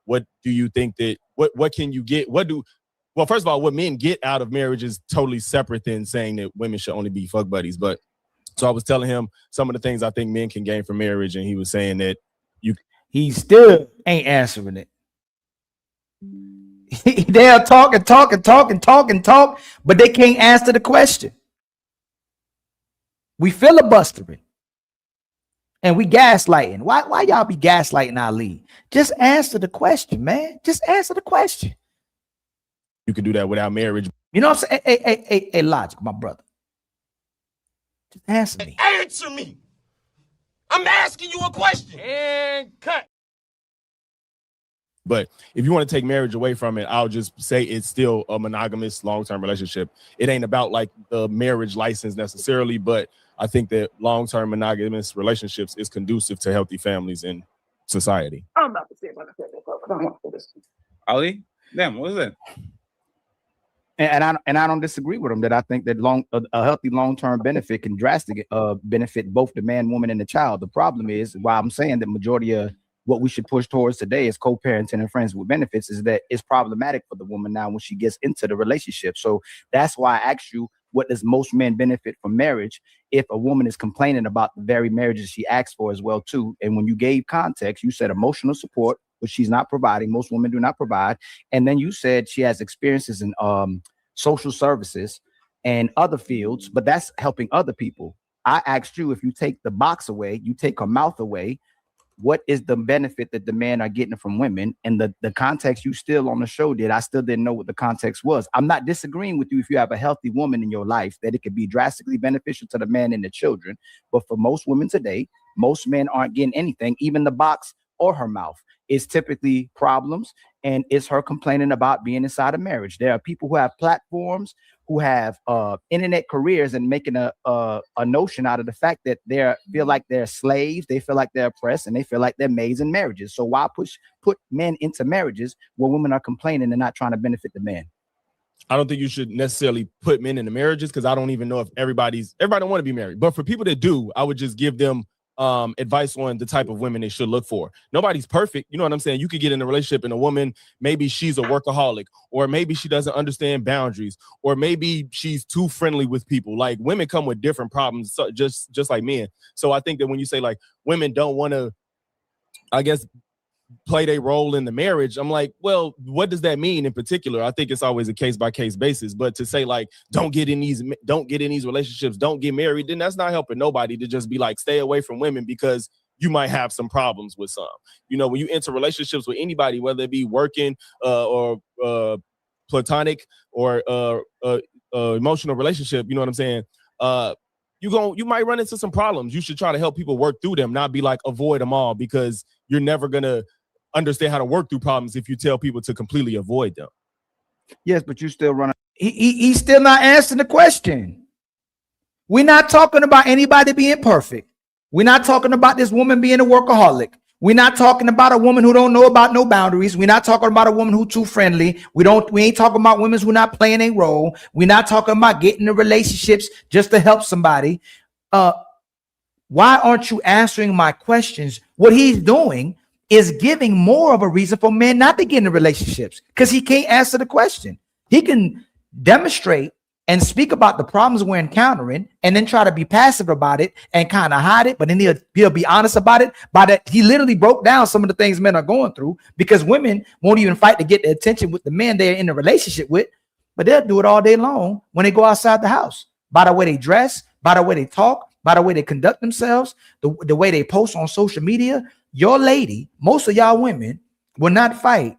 what do you think that, what can you get? Well, first of all, what men get out of marriage is totally separate than saying that women should only be fuck buddies. But so I was telling him some of the things I think men can gain from marriage, and he was saying that he still ain't answering it. They'll talk, but they can't answer the question. We filibustering and we gaslighting. Why y'all be gaslighting Ali? Just answer the question, man. Just answer the question. You could do that without marriage. You know what I'm saying? Hey, Logic, my brother. Just answer me. Answer me. I'm asking you a question. And cut. But if you want to take marriage away from it, I'll just say it's still a monogamous long-term relationship. It ain't about like the marriage license necessarily, but I think that long-term monogamous relationships is conducive to healthy families in society. I'm about to say what I said. Ali, damn, what is that? And I don't disagree with him that I think that a healthy long-term benefit can drastically benefit both the man, woman, and the child. The problem is, why I'm saying that majority of what we should push towards today is co-parenting and friends with benefits, is that it's problematic for the woman now when she gets into the relationship. So that's why I asked you, what does most men benefit from marriage if a woman is complaining about the very marriages she asked for as well too? And when you gave context, you said emotional support, which she's not providing. Most women do not provide. And then you said she has experiences in social services and other fields, but that's helping other people. I asked you, if you take the box away, you take her mouth away, what is the benefit that the men are getting from women? And the context you still on the show did, I still didn't know what the context was. I'm not disagreeing with you if you have a healthy woman in your life, that it could be drastically beneficial to the man and the children. But for most women today, most men aren't getting anything, even the box or her mouth. It's typically problems, and it's her complaining about being inside a marriage. There are people who have platforms, who have internet careers, and making a notion out of the fact that they feel like they're slaves, they feel like they're oppressed, and they feel like they're maids in marriages. So why put men into marriages where women are complaining and not trying to benefit the man? I don't think you should necessarily put men into marriages, because I don't even know if everybody don't want to be married. But for people that do, I would just give them advice on the type of women they should look for. Nobody's perfect. You know what I'm saying? You could get in a relationship and a woman, maybe she's a workaholic, or maybe she doesn't understand boundaries, or maybe she's too friendly with people. Like, women come with different problems, just like men. So I think that when you say like women don't want to, I guess, play their role in the marriage, I'm like, well, what does that mean in particular? I think it's always a case by case basis. But to say like, don't get in these relationships, don't get married, then that's not helping nobody to just be like, stay away from women because you might have some problems with some. You know, when you enter relationships with anybody, whether it be working or platonic or emotional relationship, you know what I'm saying? You might run into some problems. You should try to help people work through them, not be like avoid them all, because you're never gonna understand how to work through problems if you tell people to completely avoid them. Yes, but you still run. He's still not answering the question. We're not talking about anybody being perfect. We're not talking about this woman being a workaholic. We're not talking about a woman who don't know about no boundaries. We're not talking about a woman who too friendly. We ain't talking about women who not playing a role. We're not talking about getting in relationships just to help somebody. Why aren't you answering my questions? What he's doing is giving more of a reason for men not to get into relationships because he can't answer the question. He can demonstrate and speak about the problems we're encountering and then try to be passive about it and kind of hide it, but then he'll be honest about it. By that, he literally broke down some of the things men are going through because women won't even fight to get the attention with the men they're in a relationship with, but they'll do it all day long when they go outside the house. By the way they dress, by the way they talk, by the way they conduct themselves, the way they post on social media. Your lady, most of y'all women will not fight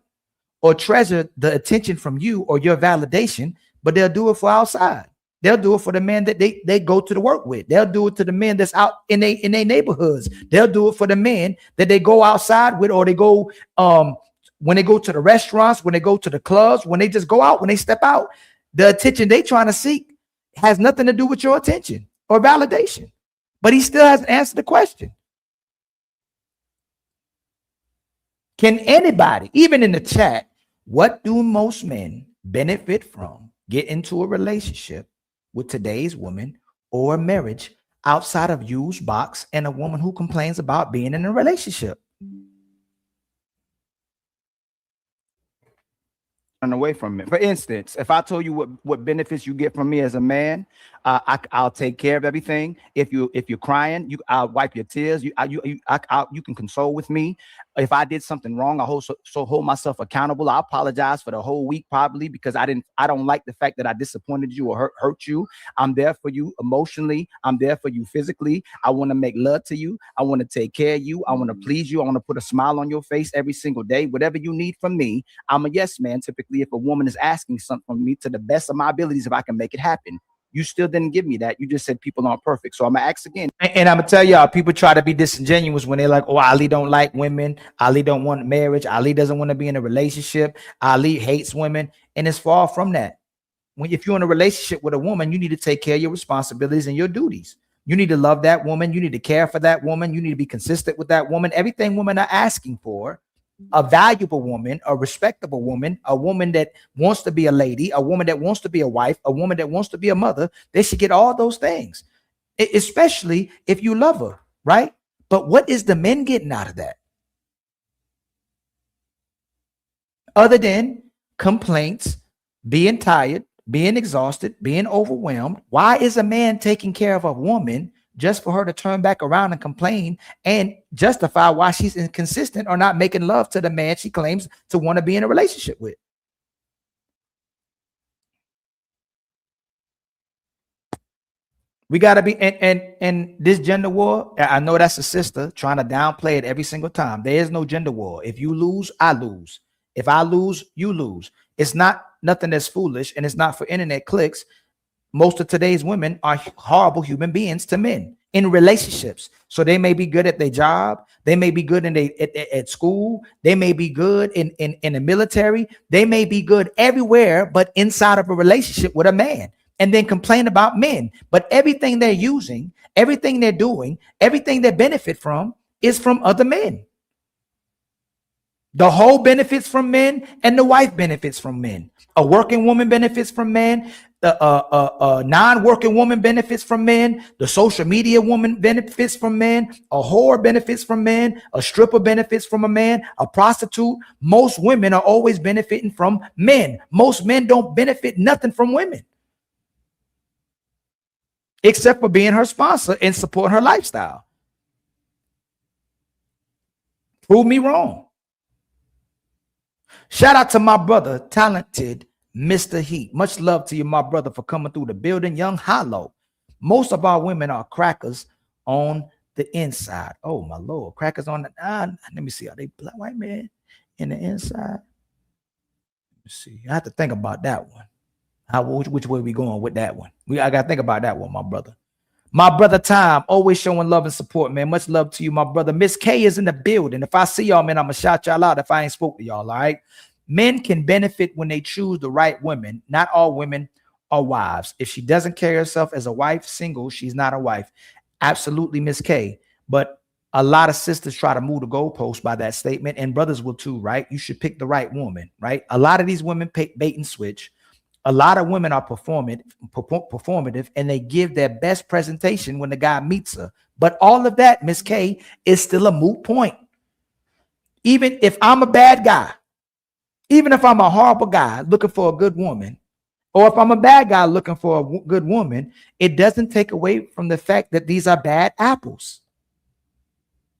or treasure the attention from you or your validation, but they'll do it for outside. They'll do it for the man that they go to the work with. They'll do it to the men that's out in their neighborhoods. They'll do it for the men that they go outside with, or they go when they go to the restaurants, when they go to the clubs, when they just go out, when they step out. The attention they trying to seek has nothing to do with your attention or validation. But he still hasn't answered the question. Can anybody, even in the chat, what do most men benefit from get into a relationship with today's woman or marriage outside of used box and a woman who complains about being in a relationship? Away from it. For instance, if I told you what benefits you get from me as a man, I'll take care of everything. If you're crying, I'll wipe your tears. You can console with me. If I did something wrong, I hold myself accountable. I apologize for the whole week probably because I don't like the fact that I disappointed you or hurt you. I'm there for you emotionally. I'm there for you physically. I want to make love to you. I want to take care of you. I want to please you. I want to put a smile on your face every single day. Whatever you need from me, I'm a yes man. Typically, if a woman is asking something from me, to the best of my abilities, if I can make it happen. You still didn't give me that. You just said people aren't perfect. So I'm gonna ask again. And I'm gonna tell y'all, people try to be disingenuous when they're like, oh, Ali don't like women. Ali don't want marriage. Ali doesn't want to be in a relationship. Ali hates women. And it's far from that. If you're in a relationship with a woman, you need to take care of your responsibilities and your duties. You need to love that woman. You need to care for that woman. You need to be consistent with that woman. Everything women are asking for. A valuable woman, a respectable woman, a woman that wants to be a lady, a woman that wants to be a wife, a woman that wants to be a mother, they should get all those things, especially if you love her, right? But what is the men getting out of that? Other than complaints, being tired, being exhausted, being overwhelmed. Why is a man taking care of a woman just for her to turn back around and complain and justify why she's inconsistent or not making love to the man she claims to want to be in a relationship with? We got to be, and this gender war, I know that's a sister trying to downplay it every single time. There is no gender war. If you lose, I lose. If I lose, you lose. It's not nothing that's foolish, and it's not for internet clicks. Most of today's women are horrible human beings to men in relationships. So they may be good at their job. They may be good at school. They may be good in the military. They may be good everywhere, but inside of a relationship with a man, and then complain about men. But everything they're using, everything they're doing, everything they benefit from is from other men. The whole benefits from men and the wife benefits from men. A working woman benefits from men. The non-working woman benefits from men. The social media woman benefits from men. A whore benefits from men. A stripper benefits from a man. A prostitute. Most women are always benefiting from men. Most men don't benefit nothing from women, except for being her sponsor and support her lifestyle. Prove me wrong. Shout out to my brother, talented Mr. Heat. Much love to you, my brother, for coming through the building. Young Hollow. Most of our women are crackers on the inside. Oh, my Lord. Crackers on the... let me see. Are they black white men in the inside? Let me see. I have to think about that one. Which way we going with that one? I got to think about that one, my brother. My brother Time, always showing love and support, man. Much love to you, my brother. Miss K is in the building. If I see y'all, man, I'm going to shout y'all out if I ain't spoke to y'all, all right? Men can benefit when they choose the right women. Not all women are wives. If she doesn't carry herself as a wife, single, she's not a wife. Absolutely, Miss K. But a lot of sisters try to move the goalpost by that statement, and brothers will too, right? You should pick the right woman, right? A lot of these women pick bait and switch. A lot of women are performative, and they give their best presentation when the guy meets her. But all of that, Miss K, is still a moot point. Even if I'm a bad guy, even if I'm a horrible guy looking for a good woman, or if I'm a bad guy looking for a good woman, it doesn't take away from the fact that these are bad apples.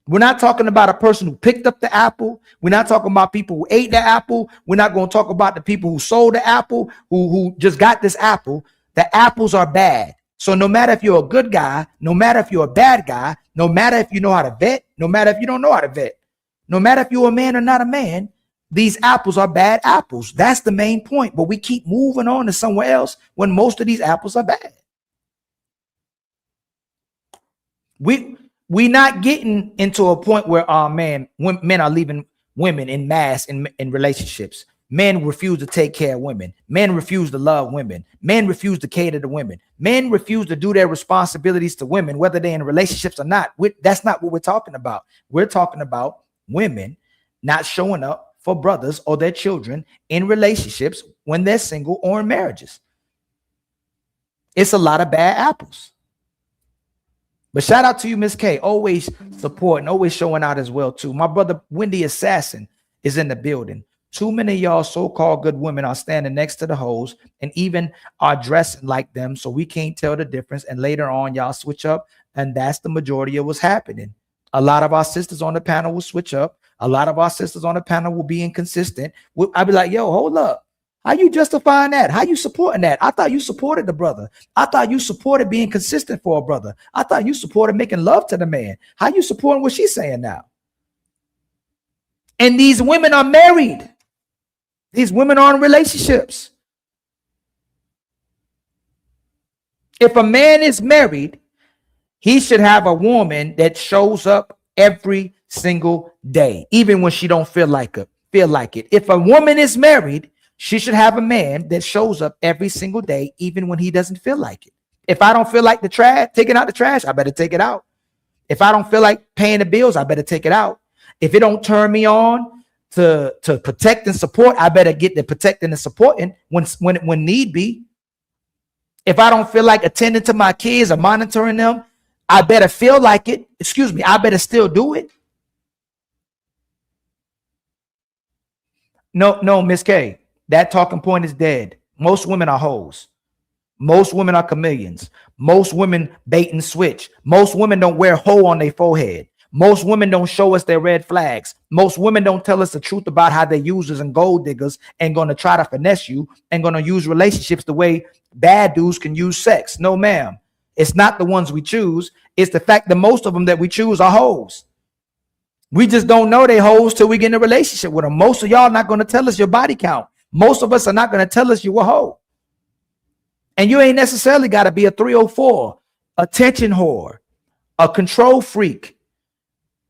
We're not talking about a person who picked up the apple. We're not talking about people who ate the apple. We're not going to talk about the people who sold the apple, who just got this apple. The apples are bad. So no matter if you're a good guy, no matter if you're a bad guy, no matter if you know how to vet, no matter if you don't know how to vet, no matter if you're a man or not a man, these apples are bad apples. That's the main point. But we keep moving on to somewhere else when most of these apples are bad. We're not getting into a point where men are leaving women in mass in relationships. Men refuse to take care of women. Men refuse to love women. Men refuse to cater to women. Men refuse to do their responsibilities to women, whether they're in relationships or not. That's not what we're talking about. We're talking about women not showing up for brothers or their children in relationships when they're single or in marriages. It's a lot of bad apples. But shout out to you, Miss K. Always supporting, always showing out as well, too. My brother, Wendy Assassin, is in the building. Too many of y'all so-called good women are standing next to the hoes and even are dressing like them, so we can't tell the difference. And later on, y'all switch up, and that's the majority of what's happening. A lot of our sisters on the panel will switch up. A lot of our sisters on the panel will be inconsistent. I'll be like, yo, hold up. How you justifying that? How you supporting that? I thought you supported the brother. I thought you supported being consistent for a brother. I thought you supported making love to the man. How you supporting what she's saying now? And these women are married. These women are in relationships. If a man is married, he should have a woman that shows up every single day, even when she don't feel like it. If a woman is married, she should have a man that shows up every single day, even when he doesn't feel like it. If I don't feel like taking out the trash, I better take it out. If I don't feel like paying the bills, I better take it out. If it don't turn me on to protect and support, I better get the protecting and supporting when need be. If I don't feel like attending to my kids or monitoring them, I better feel like it. I better still do it. No, Miss K. That talking point is dead. Most women are hoes. Most women are chameleons. Most women bait and switch. Most women don't wear hoe on their forehead. Most women don't show us their red flags. Most women don't tell us the truth about how they're users and gold diggers and going to try to finesse you and going to use relationships the way bad dudes can use sex. No, ma'am. It's not the ones we choose. It's the fact that most of them that we choose are hoes. We just don't know they hoes till we get in a relationship with them. Most of y'all not going to tell us your body count. Most of us are not going to tell us you a hoe. And you ain't necessarily got to be a 304, attention whore, a control freak,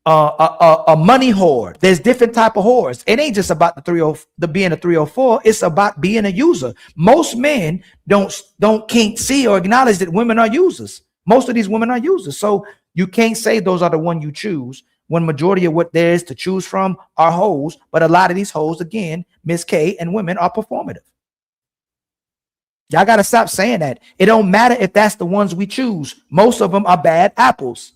a money whore. There's different type of whores. It ain't just about the being a 304. It's about being a user. Most men can't see or acknowledge that women are users. Most of these women are users. So you can't say those are the one you choose when majority of what there is to choose from are hoes. But a lot of these hoes, again, Miss K and women, are performative. Y'all got to stop saying that. It don't matter if that's the ones we choose. Most of them are bad apples.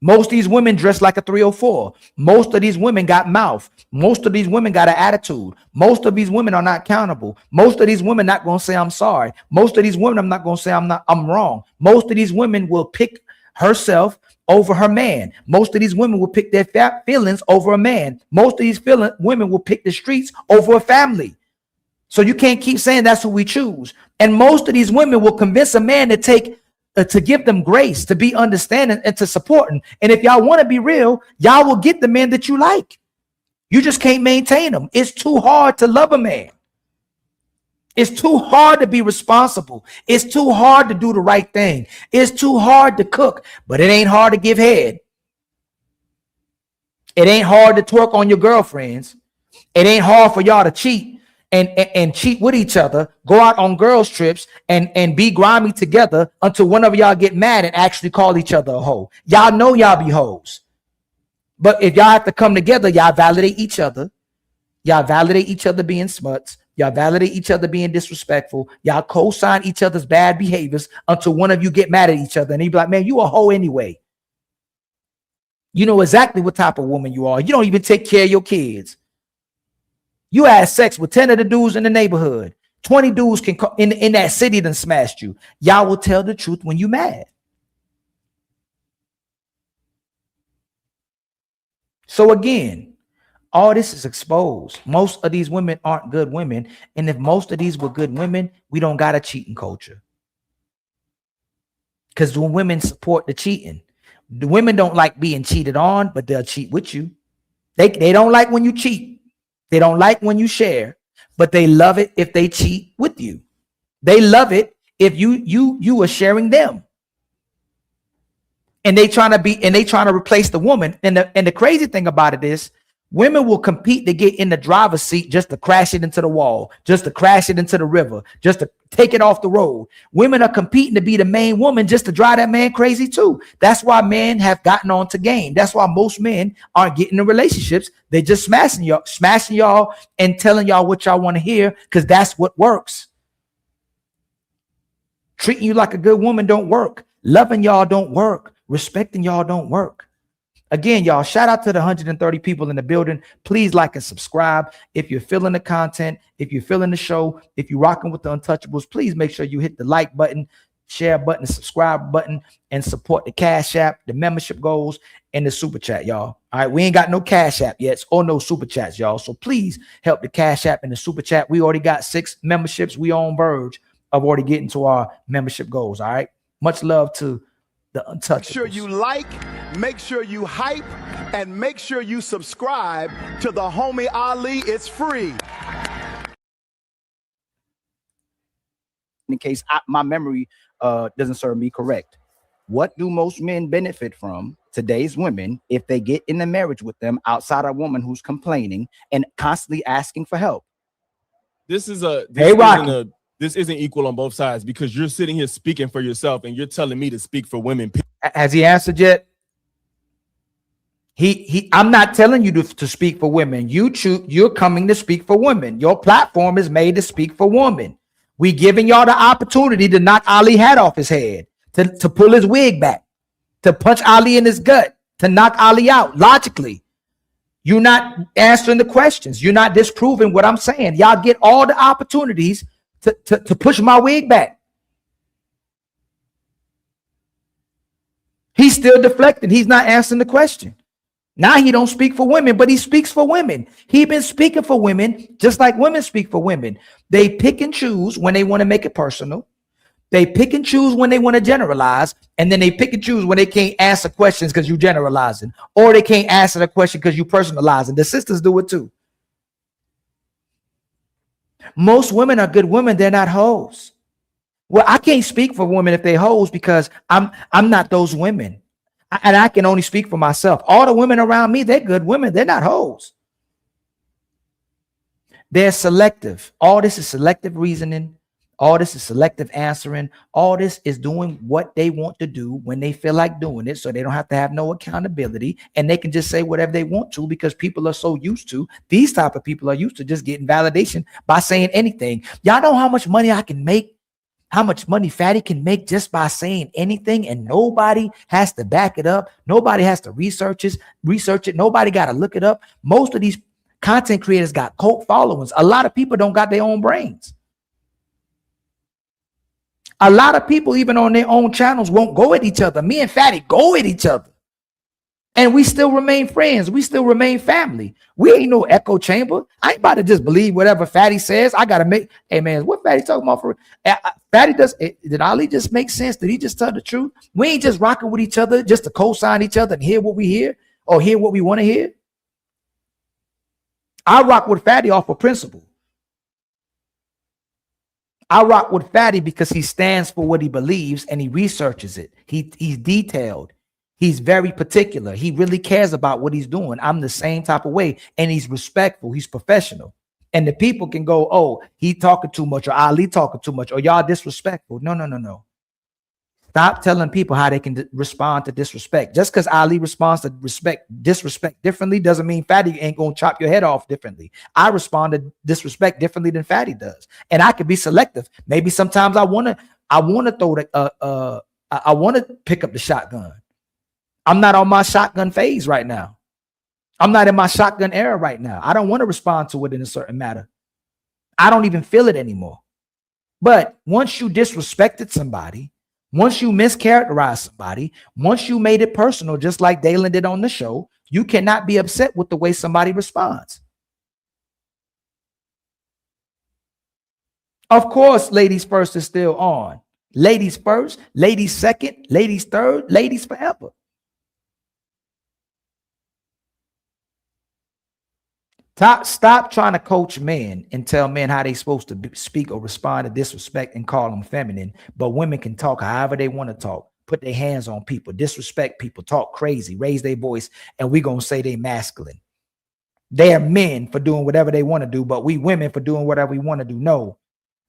Most of these women dress like a 304. Most of these women got mouth. Most of these women got an attitude. Most of these women are not accountable. Most of these women not going to say I'm sorry. Most of these women I'm not going to say I'm wrong. Most of these women will pick herself over her man. Most of these women will pick their feelings over a man. Most of these women will pick the streets over a family. So you can't keep saying that's who we choose. And most of these women will convince a man to take to give them grace, to be understanding, and to support them. And if y'all want to be real, y'all will get the man that you like. You just can't maintain them. It's too hard to love a man. It's too hard to be responsible. It's too hard to do the right thing. It's too hard to cook, but it ain't hard to give head. It ain't hard to twerk on your girlfriends. It ain't hard for y'all to cheat and cheat with each other, go out on girls trips and be grimy together until one of y'all get mad and actually call each other a hoe. Y'all know y'all be hoes. But if y'all have to come together, y'all validate each other. Y'all validate each other being smuts. Y'all validate each other being disrespectful. Y'all co-sign each other's bad behaviors until one of you get mad at each other. And he be like, man, you a hoe anyway. You know exactly what type of woman you are. You don't even take care of your kids. You had sex with 10 of the dudes in the neighborhood. 20 dudes can in that city done smashed you. Y'all will tell the truth when you mad. So again, all this is exposed. Most of these women aren't good women. And if most of these were good women, we don't got a cheating culture. Because when women support the cheating, the women don't like being cheated on, but they'll cheat with you. They don't like when you cheat. They don't like when you share, but they love it if they cheat with you. They love it if you are sharing them. And they trying to replace the woman. And the crazy thing about it is women will compete to get in the driver's seat just to crash it into the wall, just to crash it into the river, just to take it off the road. Women are competing to be the main woman just to drive that man crazy too. That's why men have gotten on to game. That's why most men aren't getting in relationships. They're just smashing y'all and telling y'all what y'all want to hear because that's what works. Treating you like a good woman don't work. Loving y'all don't work. Respecting y'all don't work. Again, y'all, shout out to the 130 people in the building. Please like and subscribe. If you're feeling the content, if you're feeling the show, if you're rocking with the Untouchables, please make sure you hit the like button, share button, subscribe button, and support the Cash App, the membership goals, and the Super Chat, y'all. All right, we ain't got no Cash App yet or no Super Chats, y'all. So please help the Cash App and the Super Chat. We already got 6 memberships. We on verge of already getting to our membership goals, all right? Much love to the Untouchables. Make sure you like, make sure you hype, and make sure you subscribe to the homie Ali. It's free. In case my memory doesn't serve me correct, what do most men benefit from today's women if they get in a marriage with them outside a woman who's complaining and constantly asking for help? This isn't equal on both sides because you're sitting here speaking for yourself and you're telling me to speak for women. Has he answered yet? I'm not telling you to speak for women. You're coming to speak for women. Your platform is made to speak for women. We giving y'all the opportunity to knock Ali hat off his head, to pull his wig back, to punch Ali in his gut, to knock Ali out logically. You're not answering the questions. You're not disproving what I'm saying. Y'all get all the opportunities to push my wig back. He's still deflecting. He's not answering the question. Now he don't speak for women, but he speaks for women. He been speaking for women just like women speak for women. They pick and choose when they want to make it personal. They pick and choose when they want to generalize, and then they pick and choose when they can't answer questions because you generalizing, or they can't answer the question because you personalizing. The sisters do it too. Most women are good women. They're not hoes. Well, I can't speak for women if they hoes because I'm not those women. And I can only speak for myself. All the women around me, they're good women. They're not hoes. They're selective. All this is selective reasoning. All this is selective answering. All this is doing what they want to do when they feel like doing it, so they don't have to have no accountability, and they can just say whatever they want to, because people are so used to, these type of people are used to just getting validation by saying anything. Y'all know how much money I can make, how much money Fatty can make just by saying anything, and nobody has to back it up. Nobody has to research it. Nobody got to look it up. Most of these content creators got cult followings. A lot of people don't got their own brains. A lot of people, even on their own channels, won't go at each other. Me and Fatty go at each other, and we still remain friends. We still remain family. We ain't no echo chamber. I ain't about to just believe whatever Fatty says. I gotta make. Hey man, what Fatty talking about? For Fatty does? Did Ali just make sense? Did he just tell the truth? We ain't just rocking with each other just to co-sign each other and hear what we hear or hear what we want to hear. I rock with Fatty off of principle. I rock with Fatty because he stands for what he believes and he researches it. He's detailed. He's very particular. He really cares about what he's doing. I'm the same type of way, and he's respectful. He's professional. And the people can go, oh, he talking too much, or Ali talking too much, or y'all disrespectful. No. Stop telling people how they can respond to disrespect. Just because Ali responds to disrespect differently doesn't mean Fatty ain't gonna chop your head off differently. I respond to disrespect differently than Fatty does, and I can be selective. Maybe sometimes I wanna throw the I want to pick up the shotgun. I'm not on my shotgun phase right now. I'm not in my shotgun era right now. I don't want to respond to it in a certain matter. I don't even feel it anymore. But once you disrespected somebody, once you mischaracterized somebody, once you made it personal, just like Dalen did on the show, you cannot be upset with the way somebody responds. Of course, ladies first is still on. Ladies first, ladies second, ladies third, ladies forever. Stop trying to coach men and tell men how they supposed to speak or respond to disrespect and call them feminine. But women can talk however they want to talk, put their hands on people, disrespect people, talk crazy, raise their voice, and we gonna say they masculine. They are men for doing whatever they want to do, but we women for doing whatever we want to do. No,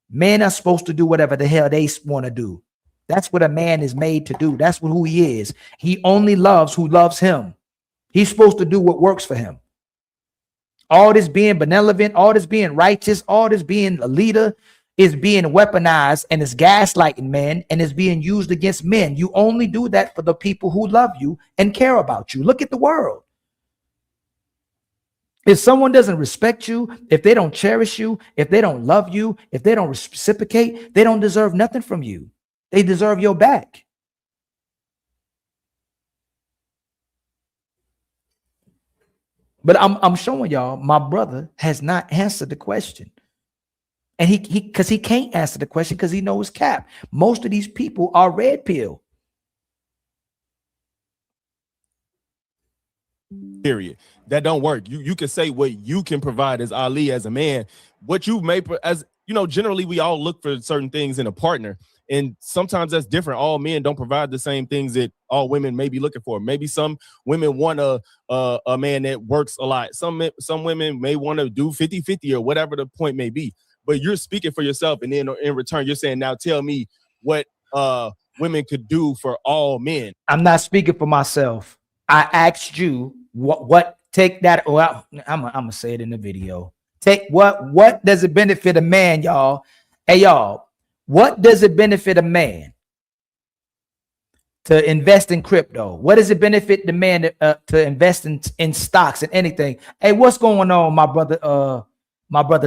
men are supposed to do whatever the hell they want to do. That's what a man is made to do. That's who he is. He only loves who loves him. He's supposed to do what works for him. All this being benevolent, all this being righteous, all this being a leader is being weaponized, and it's gaslighting men, and it's being used against men. You only do that for the people who love you and care about you. Look at the world. If someone doesn't respect you, if they don't cherish you, if they don't love you, if they don't reciprocate, they don't deserve nothing from you. They deserve your back. But I'm showing y'all my brother has not answered the question. And he because he can't answer the question because he knows cap. Most of these people are red pill. Period. That don't work. You can say what you can provide as Ali, as a man. What you may, as you know, generally we all look for certain things in a partner. And sometimes that's different. All men don't provide the same things that all women may be looking for. Maybe some women want a man that works a lot. Some women may want to do 50-50 or whatever the point may be. But you're speaking for yourself, and then in return, you're saying, now tell me what women could do for all men. I'm not speaking for myself. I asked you what take that. Well, I'm gonna say it in the video. Take what does it benefit a man, y'all? Hey, y'all. What does it benefit a man to invest in crypto? What does it benefit the man to invest in stocks and anything? Hey, what's going on, my brother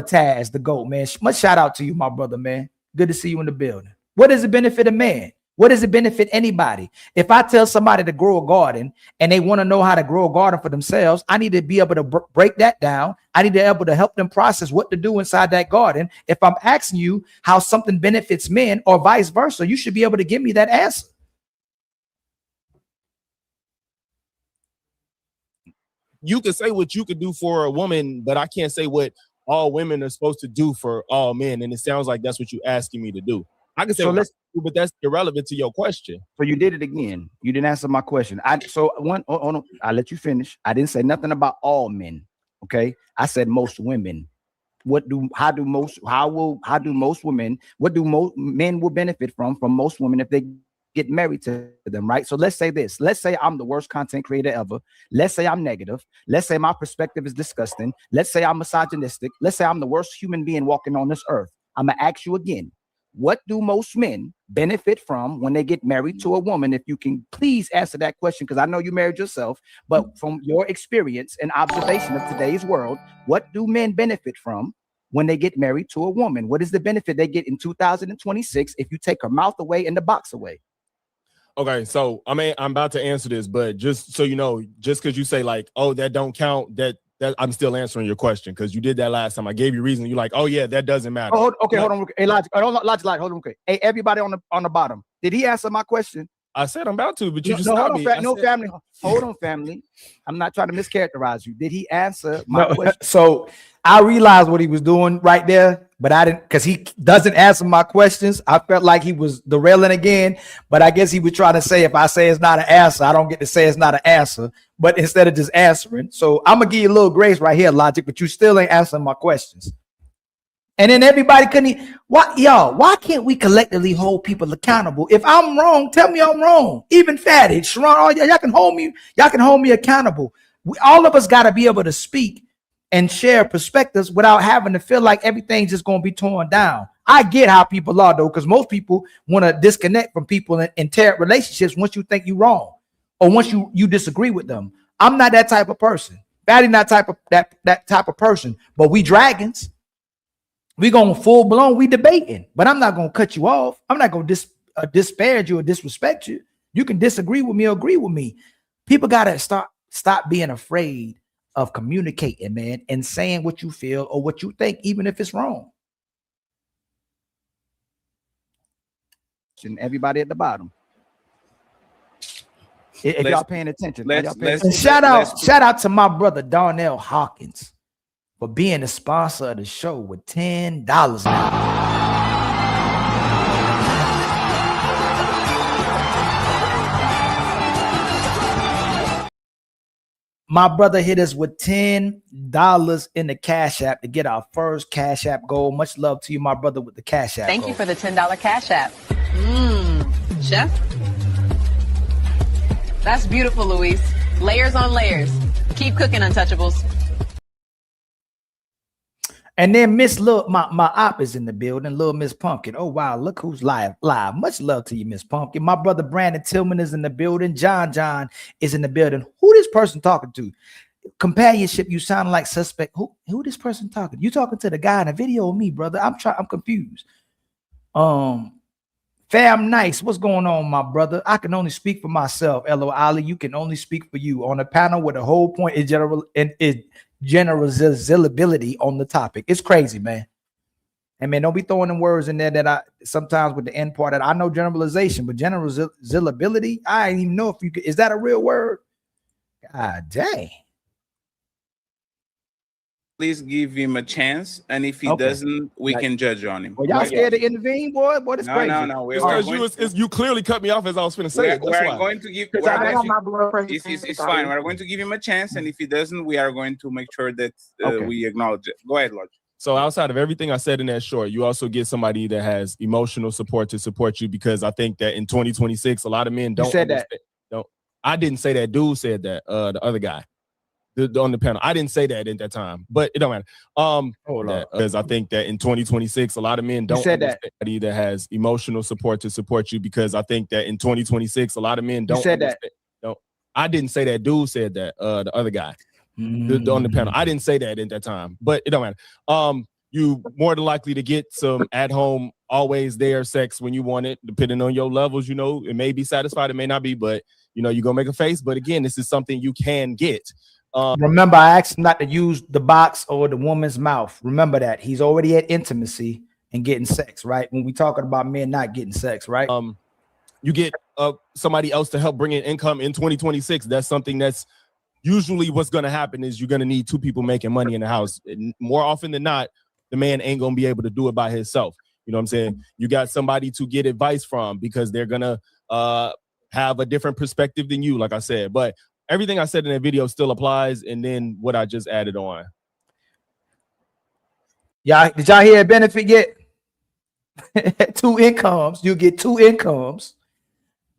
Taz, the GOAT, man? Much shout out to you, my brother, man. Good to see you in the building. What does it benefit a man? What does it benefit anybody? If I tell somebody to grow a garden and they want to know how to grow a garden for themselves, I need to be able to break that down. I need to be able to help them process what to do inside that garden. If I'm asking you how something benefits men or vice versa, you should be able to give me that answer. You can say what you could do for a woman, but I can't say what all women are supposed to do for all men. And it sounds like that's what you're asking me to do. I can say, but that's irrelevant to your question. So you did it again. You didn't answer my question. I'll let you finish. I didn't say nothing about all men. Okay. I said most women. how do most women, what do most men will benefit from most women if they get married to them, right? So let's say this. Let's say I'm the worst content creator ever. Let's say I'm negative. Let's say my perspective is disgusting. Let's say I'm misogynistic. Let's say I'm the worst human being walking on this earth. I'm gonna ask you again. What do most men benefit from when they get married to a woman? If you can please answer that question, because I know you married yourself, but from your experience and observation of today's world, what do men benefit from when they get married to a woman? What is the benefit they get in 2026 if you take her mouth away and the box away? Okay, so I'm about to answer this, but just so you know, just because you say like, oh, that don't count, that I'm still answering your question because you did that last time. I gave you reason. You're like, oh yeah, that doesn't matter. Oh, okay, hold on. Hey, Logic, hold on. Okay. Hey, everybody on the bottom. Did he answer my question? I said I'm about to, but you no, just no, stopped me. Family. Hold on, family. I'm not trying to mischaracterize you. Did he answer my question? So I realized what he was doing right there, but I didn't, because he doesn't answer my questions. I felt like he was derailing again, but I guess he was trying to say if I say it's not an answer, I don't get to say it's not an answer, but instead of just answering. So I'm gonna give you a little grace right here, Logic, but you still ain't answering my questions. And then everybody couldn't. Why can't we collectively hold people accountable? If I'm wrong, tell me I'm wrong. Even Fatty, Sharon, y'all can hold me. Y'all can hold me accountable. All of us got to be able to speak and share perspectives without having to feel like everything's just going to be torn down. I get how people are though, because most people want to disconnect from people and tear up relationships once you think you're wrong or once you disagree with them. I'm not that type of person. Fatty not that type of person. But we dragons. We going full blown, we debating, but I'm not going to cut you off. I'm not going to disparage you or disrespect you. You can disagree with me or agree with me. People got to stop being afraid of communicating, man, and saying what you feel or what you think, even if it's wrong. And everybody at the bottom. If y'all paying attention. Shout out to my brother, Darnell Hawkins, for being the sponsor of the show with $10 now. My brother hit us with $10 in the Cash App to get our first Cash App goal. Much love to you, my brother, with the Cash App. Thank you for the $10 Cash App. Chef. That's beautiful, Luis. Layers on layers. Keep cooking, Untouchables. And then Miss Lil, my op is in the building, Little Miss Pumpkin. Oh wow, look who's live. Much love to you, Miss Pumpkin. My brother Brandon Tillman is in the building. John is in the building. Who this person talking to? Companionship, you sound like suspect. Who this person talking? You talking to the guy in the video or me, brother? I'm confused. Fam Nice, what's going on, my brother? I can only speak for myself. Elo Ali, you can only speak for you. On a panel where the whole point is generalizability on the topic. It's crazy, man. And man, don't be throwing them words in there that I sometimes with the end part that I know generalization, but generalizability, I didn't even know if you could. Is that a real word? God dang. Please give him a chance, and if he doesn't, we can judge on him. Well, y'all scared to intervene, boy? Boy, that's crazy. No. You clearly cut me off as I was going to say it. We're going to give. It's fine. We're going to give him a chance, and if he doesn't, we are going to make sure that we acknowledge it. Go ahead, Lodge. So outside of everything I said in that short, you also get somebody that has emotional support to support you, because I think that in 2026, a lot of men don't. You said that. I didn't say that. Dude said that. The other guy. On the panel, I didn't say that at that time, but it don't matter. Because I think that in 2026, a lot of men don't understand somebody that has emotional support to support you. Because I think that in 2026, a lot of men don't. You said that. No, I didn't say that. Dude said that. The other guy, on the panel, I didn't say that at that time, but it don't matter. You more than likely to get some at home, always there sex when you want it, depending on your levels. You know, it may be satisfied, it may not be, but you know, you're gonna make a face. But again, this is something you can get. Remember, I asked him not to use the box or the woman's mouth. Remember that. He's already at intimacy and getting sex, right? When we talking about men not getting sex, right? You get somebody else to help bring in income in 2026. That's something that's usually what's going to happen is you're going to need two people making money in the house. And more often than not, the man ain't going to be able to do it by himself. You know what I'm saying? You got somebody to get advice from because they're going to have a different perspective than you, like I said. But everything I said in that video still applies, and then what I just added on. Y'all, did y'all hear a benefit yet? 2 incomes. You get 2 incomes.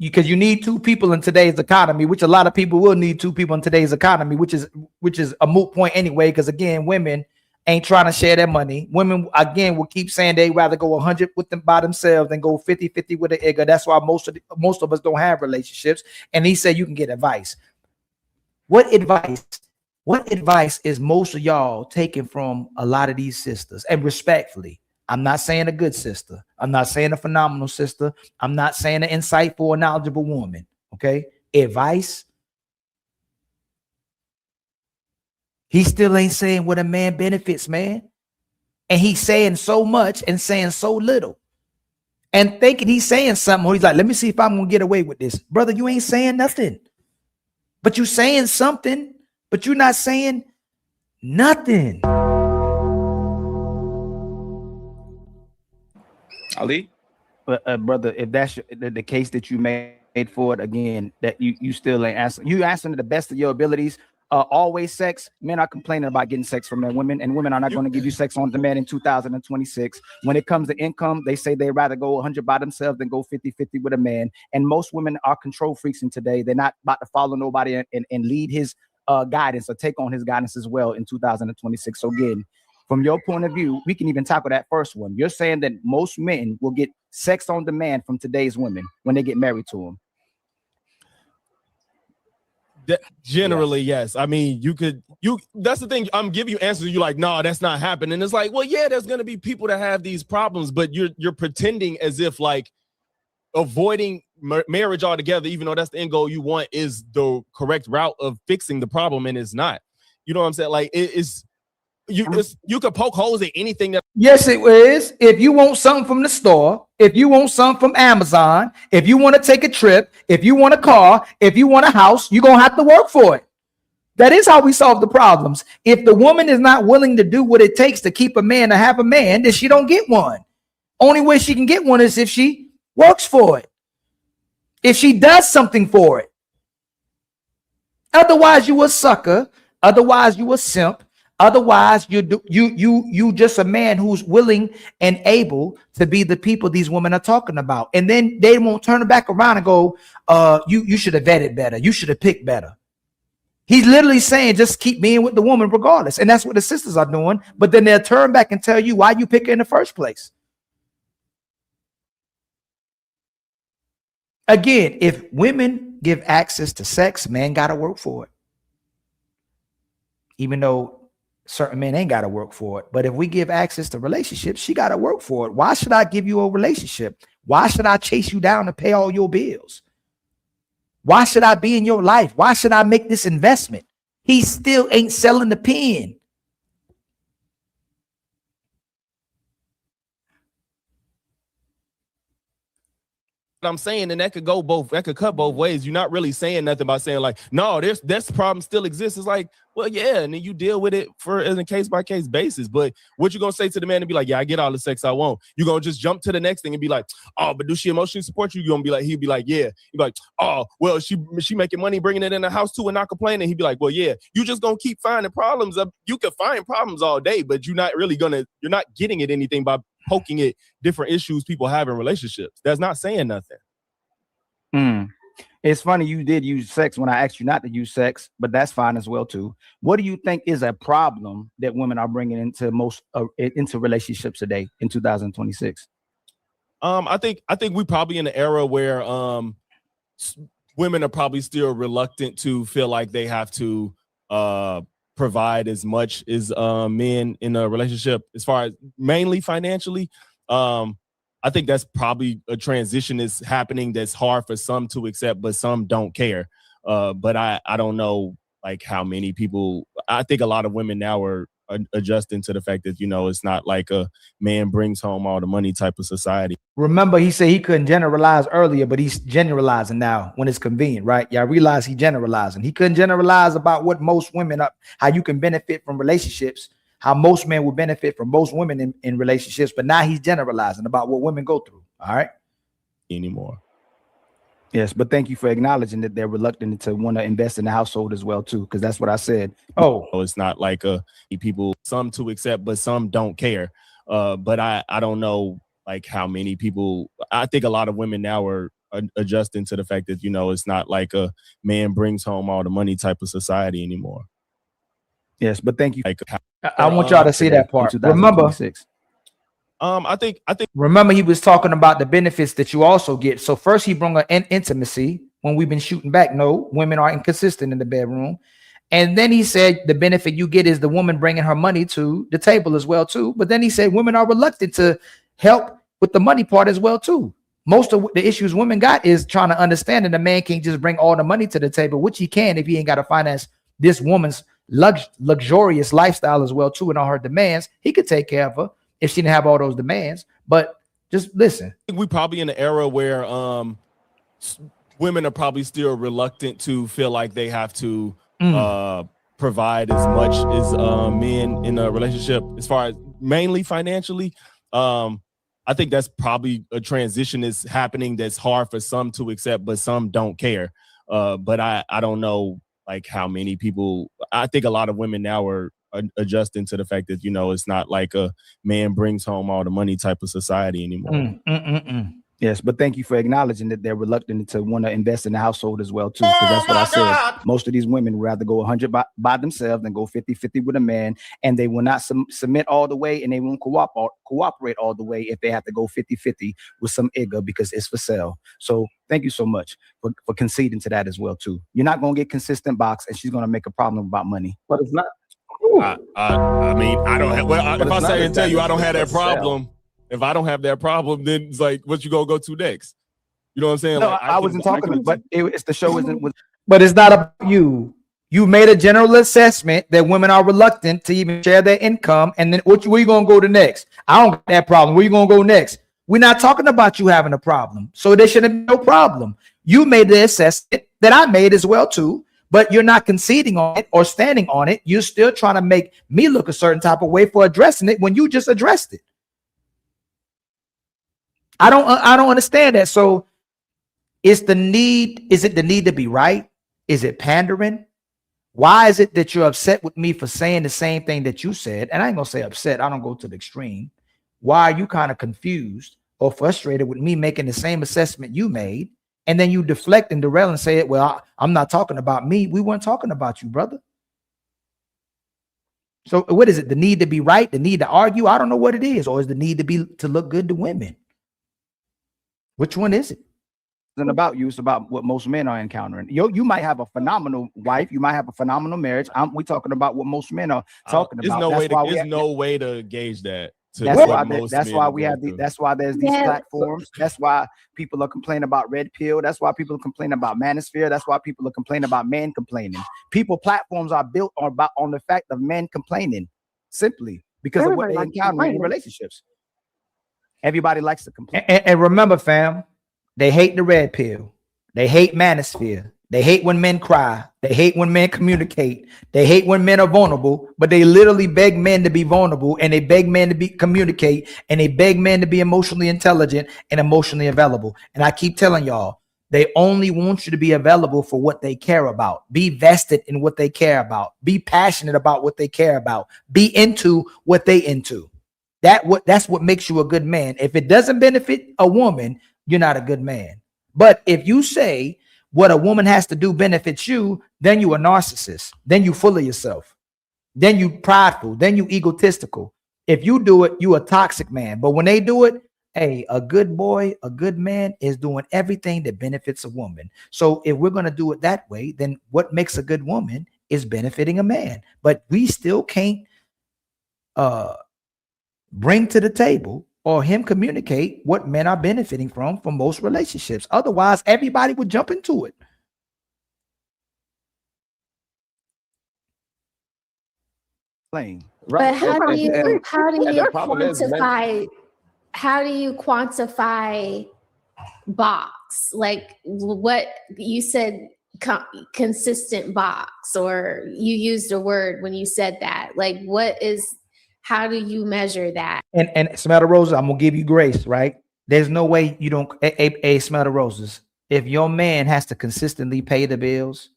Because you need 2 people in today's economy, which a lot of people will need 2 people in today's economy, which is a moot point anyway. Because again, women ain't trying to share their money. Women again will keep saying they rather go 100 with them by themselves than go 50-50 with an nigga. That's why most of us don't have relationships. And he said you can get advice. What advice is most of y'all taking from a lot of these sisters? And respectfully, I'm not saying a good sister. I'm not saying a phenomenal sister. I'm not saying an insightful or knowledgeable woman. Okay. Advice. He still ain't saying what a man benefits, man. And he's saying so much and saying so little. And thinking he's saying something. Or he's like, let me see if I'm going to get away with this. Brother, you ain't saying nothing. But you saying something. But you're not saying nothing. Ali? Brother, if that's the case that you made for it, again, that you still ain't answering. You answering to the best of your abilities. Always sex. Men are complaining about getting sex from their women, and women are not going to give you sex on demand in 2026. When it comes to income, they say they'd rather go 100 by themselves than go 50-50 with a man. And most women are control freaks in today. They're not about to follow nobody and lead his guidance or take on his guidance as well in 2026. So again, from your point of view, we can even tackle that first one. You're saying that most men will get sex on demand from today's women when they get married to them. Generally, yes. I mean, that's the thing. I'm giving you answers. You're like, no, that's not happening. It's like, well, yeah, there's going to be people that have these problems, but you're pretending as if like avoiding marriage altogether, even though that's the end goal you want, is the correct route of fixing the problem, and it's not. You know what I'm saying? Like you could poke holes at anything that. Yes, it is. If you want something from the store, if you want something from Amazon, if you want to take a trip, if you want a car, if you want a house, you're going to have to work for it. That is how we solve the problems. If the woman is not willing to do what it takes to keep a man to have a man, then she don't get one. Only way she can get one is if she works for it. If she does something for it. Otherwise, you a sucker. Otherwise, you a simp. Otherwise, you just a man who's willing and able to be the people these women are talking about. And then they won't turn it back around and go, you should have vetted better. You should have picked better. He's literally saying, just keep being with the woman regardless. And that's what the sisters are doing. But then they'll turn back and tell you why you pick her in the first place. Again, if women give access to sex, men got to work for it. Even though certain men ain't got to work for it. But if we give access to relationships, she got to work for it. Why should I give you a relationship? Why should I chase you down to pay all your bills? Why should I be in your life? Why should I make this investment? He still ain't selling the pen. I'm saying, and that could cut both ways. You're not really saying nothing by saying like, no, this problem still exists. It's like, well, yeah, and then you deal with it as a case-by-case basis. But what you gonna say to the man and be like, yeah, I get all the sex I want? You gonna just jump to the next thing and be like, oh, but do she emotionally support you? You gonna be like, he'd be like, yeah. You'd be like, oh, well, she making money, bringing it in the house too, and not complaining. He'd be like, well, yeah. You just gonna keep finding problems. You can find problems all day, but you're not getting at anything by poking at different issues people have in relationships. That's not saying nothing. It's funny you did use sex when I asked you not to use sex, but that's fine as well too. What do you think is a problem that women are bringing into relationships today in 2026? I think we probably in an era where women are probably still reluctant to feel like they have to provide as much as men in a relationship, as far as mainly financially. I think that's probably a transition that's happening that's hard for some to accept, but some don't care. But I don't know like how many people. I think a lot of women now are adjusting to the fact that, it's not like a man brings home all the money type of society. Remember, he said he couldn't generalize earlier, but he's generalizing now when it's convenient, right? Y'all realize he generalizing. He couldn't generalize about what most women are, how you can benefit from relationships, how most men will benefit from most women in relationships, but now he's generalizing about what women go through. All right. Anymore. Yes, but thank you for acknowledging that they're reluctant to want to invest in the household as well too, because that's what I said. Oh, It's not like people, some to accept, but some don't care. But I don't know like how many people. I think a lot of women now are adjusting to the fact that it's not like a man brings home all the money type of society anymore. Yes, but thank you. Like, I want y'all to see that part. Remember, I think remember he was talking about the benefits that you also get. So first he brought an intimacy when we've been shooting back. No, women are inconsistent in the bedroom. And then he said the benefit you get is the woman bringing her money to the table as well too. But then he said women are reluctant to help with the money part as well too. Most of the issues women got is trying to understand that a man can't just bring all the money to the table, which he can if he ain't got to finance this woman's luxurious lifestyle as well too, and all her demands. He could take care of her if she didn't have all those demands. But just listen, I think we probably in an era where women are probably still reluctant to feel like they have to provide as much as men in a relationship, as far as mainly financially. I think that's probably a transition is happening that's hard for some to accept, but some don't care. But I don't know like how many people. I think a lot of women now are adjusting to the fact that it's not like a man brings home all the money type of society anymore. Yes, but thank you for acknowledging that they're reluctant to want to invest in the household as well too, because that's what I said. Most of these women would rather go 100 by themselves than go 50-50 with a man, and they will not submit all the way, and they won't cooperate all the way if they have to go 50-50 with some igga because it's for sale. So thank you so much for conceding to that as well too. You're not going to get consistent box, and she's going to make a problem about money. But it's not. I mean, I don't have. Well, if I say and tell you I don't have that problem. If I don't have that problem, then it's like, what you gonna go to next? You know what I'm saying? No, like, I wasn't talking, but it's the show isn't. But it's not about you. You made a general assessment that women are reluctant to even share their income, and then where you gonna go to next? I don't got that problem. Where you gonna go next? We're not talking about you having a problem, so there should have been no problem. You made the assessment that I made as well too, but you're not conceding on it or standing on it. You're still trying to make me look a certain type of way for addressing it when you just addressed it. I don't understand that. So is it the need to be right? Is it pandering? Why is it that you're upset with me for saying the same thing that you said? And I ain't gonna say upset. I don't go to the extreme. Why are you kind of confused or frustrated with me making the same assessment you made? And then you deflect and derail and say, well, I'm not talking about me. We weren't talking about you, brother. So what is it? The need to be right? The need to argue? I don't know what it is. Or is the need to look good to women? Which one is it? It isn't about you. It's about what most men are encountering. You might have a phenomenal wife. You might have a phenomenal marriage. We're talking about what most men are talking about. There's no way to gauge that. That's why there's these platforms. That's why people are complaining about red pill. That's why people are complaining about manosphere. That's why people are complaining about men complaining. Platforms are built on the fact of men complaining, simply because of what they encounter in relationships. Everybody likes to complain. And remember, fam, they hate the red pill. They hate manosphere. They hate when men cry. They hate when men communicate. They hate when men are vulnerable, but they literally beg men to be vulnerable, and they beg men to communicate, and they beg men to be emotionally intelligent and emotionally available. And I keep telling y'all, they only want you to be available for what they care about. Be vested in what they care about. Be passionate about what they care about. Be into what they into. That's what makes you a good man. If it doesn't benefit a woman, you're not a good man. But if you say what a woman has to do benefits you, then you a narcissist. Then you full of yourself. Then you prideful. Then you egotistical. If you do it, you a toxic man. But when they do it, hey, a good boy, a good man is doing everything that benefits a woman. So if we're going to do it that way, then what makes a good woman is benefiting a man. But we still can't bring to the table or him communicate what men are benefiting from most relationships. Otherwise, everybody would jump into it. Plain. But how do you quantify box? Like what you said, consistent box, or you used a word when you said that. Like how do you measure that? And Smell the Roses, I'm gonna give you grace, right? There's no way you don't. Smell the Roses. if your man has to consistently pay the bills,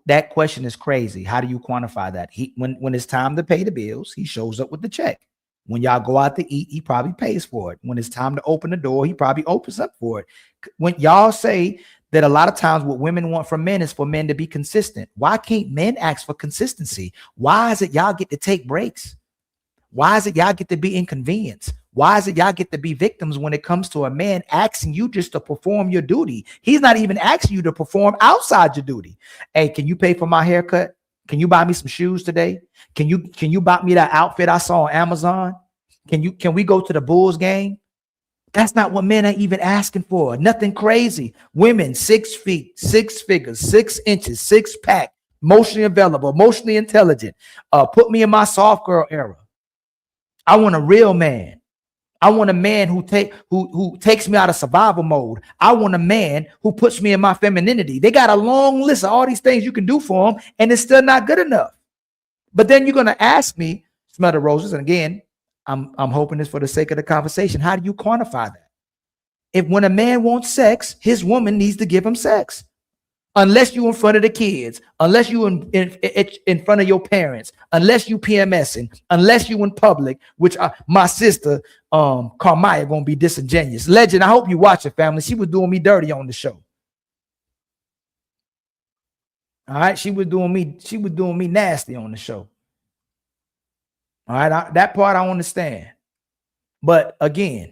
that question is crazy. How do you quantify that? When it's time to pay the bills, he shows up with the check. When y'all go out to eat, he probably pays for it. When it's time to open the door, he probably opens up for it. When y'all say that a lot of times what women want from men is for men to be consistent, why can't men ask for consistency? Why is it y'all get to take breaks? Why is it y'all get to be inconvenienced? Why is it y'all get to be victims when it comes to a man asking you just to perform your duty? He's not even asking you to perform outside your duty. Hey, can you pay for my haircut? Can you buy me some shoes today? Can you buy me that outfit I saw on Amazon? Can we go to the Bulls game? That's not what men are even asking for. Nothing crazy. Women, 6 feet, 6 figures, 6 inches, 6 pack, emotionally available, emotionally intelligent. Put me in my soft girl era. I want a real man. I want a man who takes me out of survival mode. I want a man who puts me in my femininity. They got a long list of all these things you can do for them, and it's still not good enough. But then you're gonna ask me, smell the roses, and again, I'm hoping this for the sake of the conversation. How do you quantify that? If when a man wants sex, his woman needs to give him sex. Unless you in front of the kids, unless you in front of your parents, unless you PMSing, unless you in public, which my sister Carmaya gonna be disingenuous. Legend, I hope you watch it, family. She was doing me dirty on the show. All right, she was doing me nasty on the show. All right, that part I understand. But again,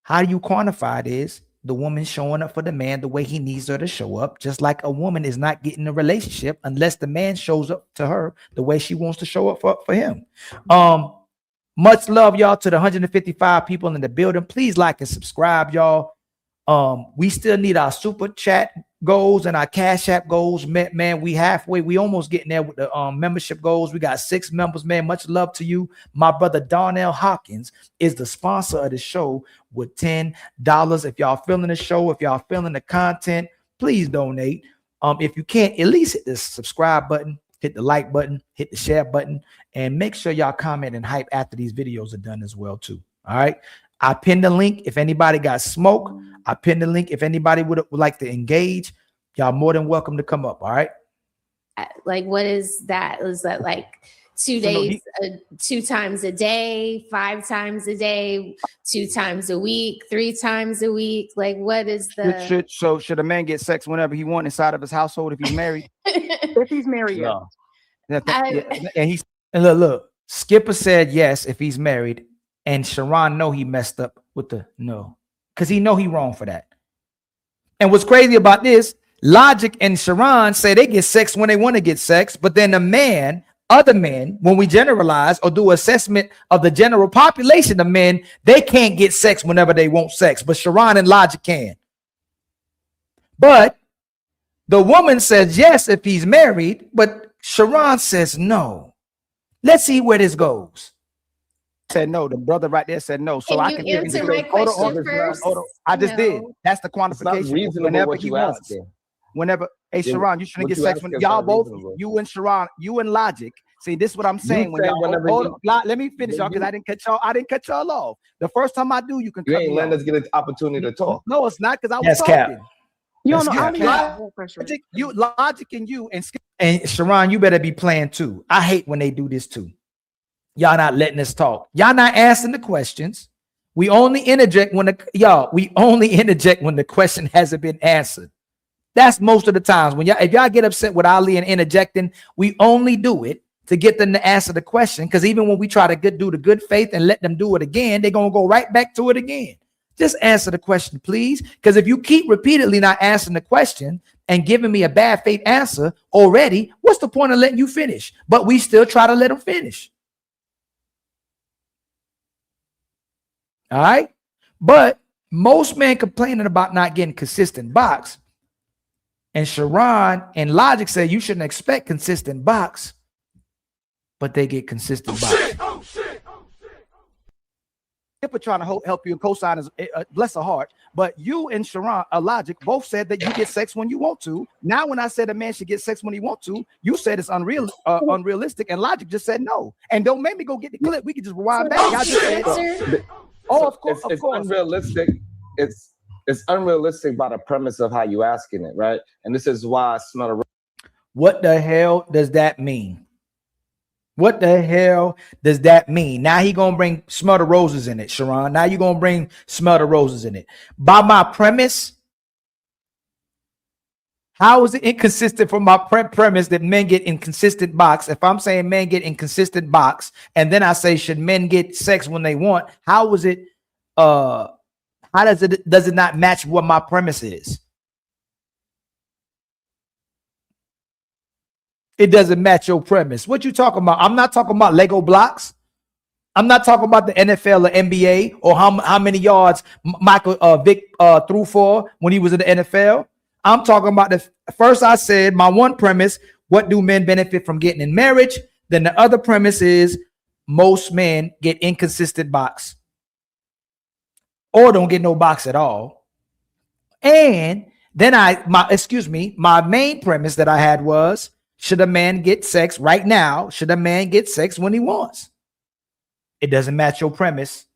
how do you quantify this? The woman showing up for the man the way he needs her to show up, just like a woman is not getting a relationship unless the man shows up to her the way she wants to show up for him. Much love, y'all, to the 155 people in the building. Please like and subscribe, y'all. We still need our super chat goals and our Cash App goals. Man, we halfway. We almost getting there with the membership goals. We got 6 members, man. Much love to you. My brother Darnell Hawkins is the sponsor of the show with $10. If y'all feeling the show, if y'all feeling the content, please donate. If you can't, at least hit the subscribe button, hit the like button, hit the share button, and make sure y'all comment and hype after these videos are done as well too. All right. I pinned the link. If anybody got smoke, I pinned the link. If anybody would like to engage, y'all more than welcome to come up. All right. Like, what is that? Is that like 2 days, 2 times a day, 5 times a day, 2 times a week, 3 times a week? Like, what is the? Should a man get sex whenever he wants inside of his household if he's married? If he's married, yeah. And look, Skipper said yes if he's married. And Sharon know he messed up with the no, because he know he wrong for that. And what's crazy about this, Logic and Sharon say they get sex when they want to get sex, but then other men, when we generalize or do assessment of the general population of men, they can't get sex whenever they want sex, but Sharon and Logic can. But the woman says yes if he's married, but Sharon says no. Let's see where this goes. Said no. The brother right there said no. So can you answer my question first? I just did. That's the quantification. Whenever he wants. Whenever, hey Sharon, you shouldn't get sex when y'all both, you and Sharon, you and Logic. See, this is what I'm saying. When y'all, let me finish, y'all, because I didn't cut y'all off. The first time I do, you can. You ain't letting us get an opportunity to talk. No, it's not, because I was talking. You Logic and you and Sharon, you better be playing too. I hate when they do this too. Y'all not letting us talk. Y'all not answering the questions. We only interject when the question hasn't been answered. That's most of the times when if y'all get upset with Ali and interjecting, we only do it to get them to answer the question. Because even when we try to do the good faith and let them do it again, they're gonna go right back to it again. Just answer the question, please. Because if you keep repeatedly not answering the question and giving me a bad faith answer already, what's the point of letting you finish? But we still try to let them finish. All right. But most men complaining about not getting consistent box. And Sharon and Logic say you shouldn't expect consistent box, but they get consistent box. Skipper trying to help you and co-signers, bless her heart. But you and Sharon, Logic, both said that you get sex when you want to. Now, when I said a man should get sex when he want to, you said it's unrealistic, and Logic just said no. And don't make me go get the clip. We can just rewind back. Y'all just said, of course. It's unrealistic. It's unrealistic by the premise of how you asking it, right? And this is why I smell a. What the hell does that mean? What the hell does that mean? Now he gonna bring smell the roses in it, Sharon. Now you gonna bring smell the roses in it. By my premise, how is it inconsistent from my premise that men get inconsistent box? If I'm saying men get inconsistent box, and then I say should men get sex when they want, how is it? How does it not match what my premise is? It doesn't match your premise. What you talking about? I'm not talking about Lego blocks. I'm not talking about the NFL or NBA or how many yards Michael Vick threw for when he was in the NFL. I'm talking about the first. I said my one premise: what do men benefit from getting in marriage? Then the other premise is most men get inconsistent box or don't get no box at all. And then my main premise that I had was, should a man get sex right now? Should a man get sex when he wants? It doesn't match your premise.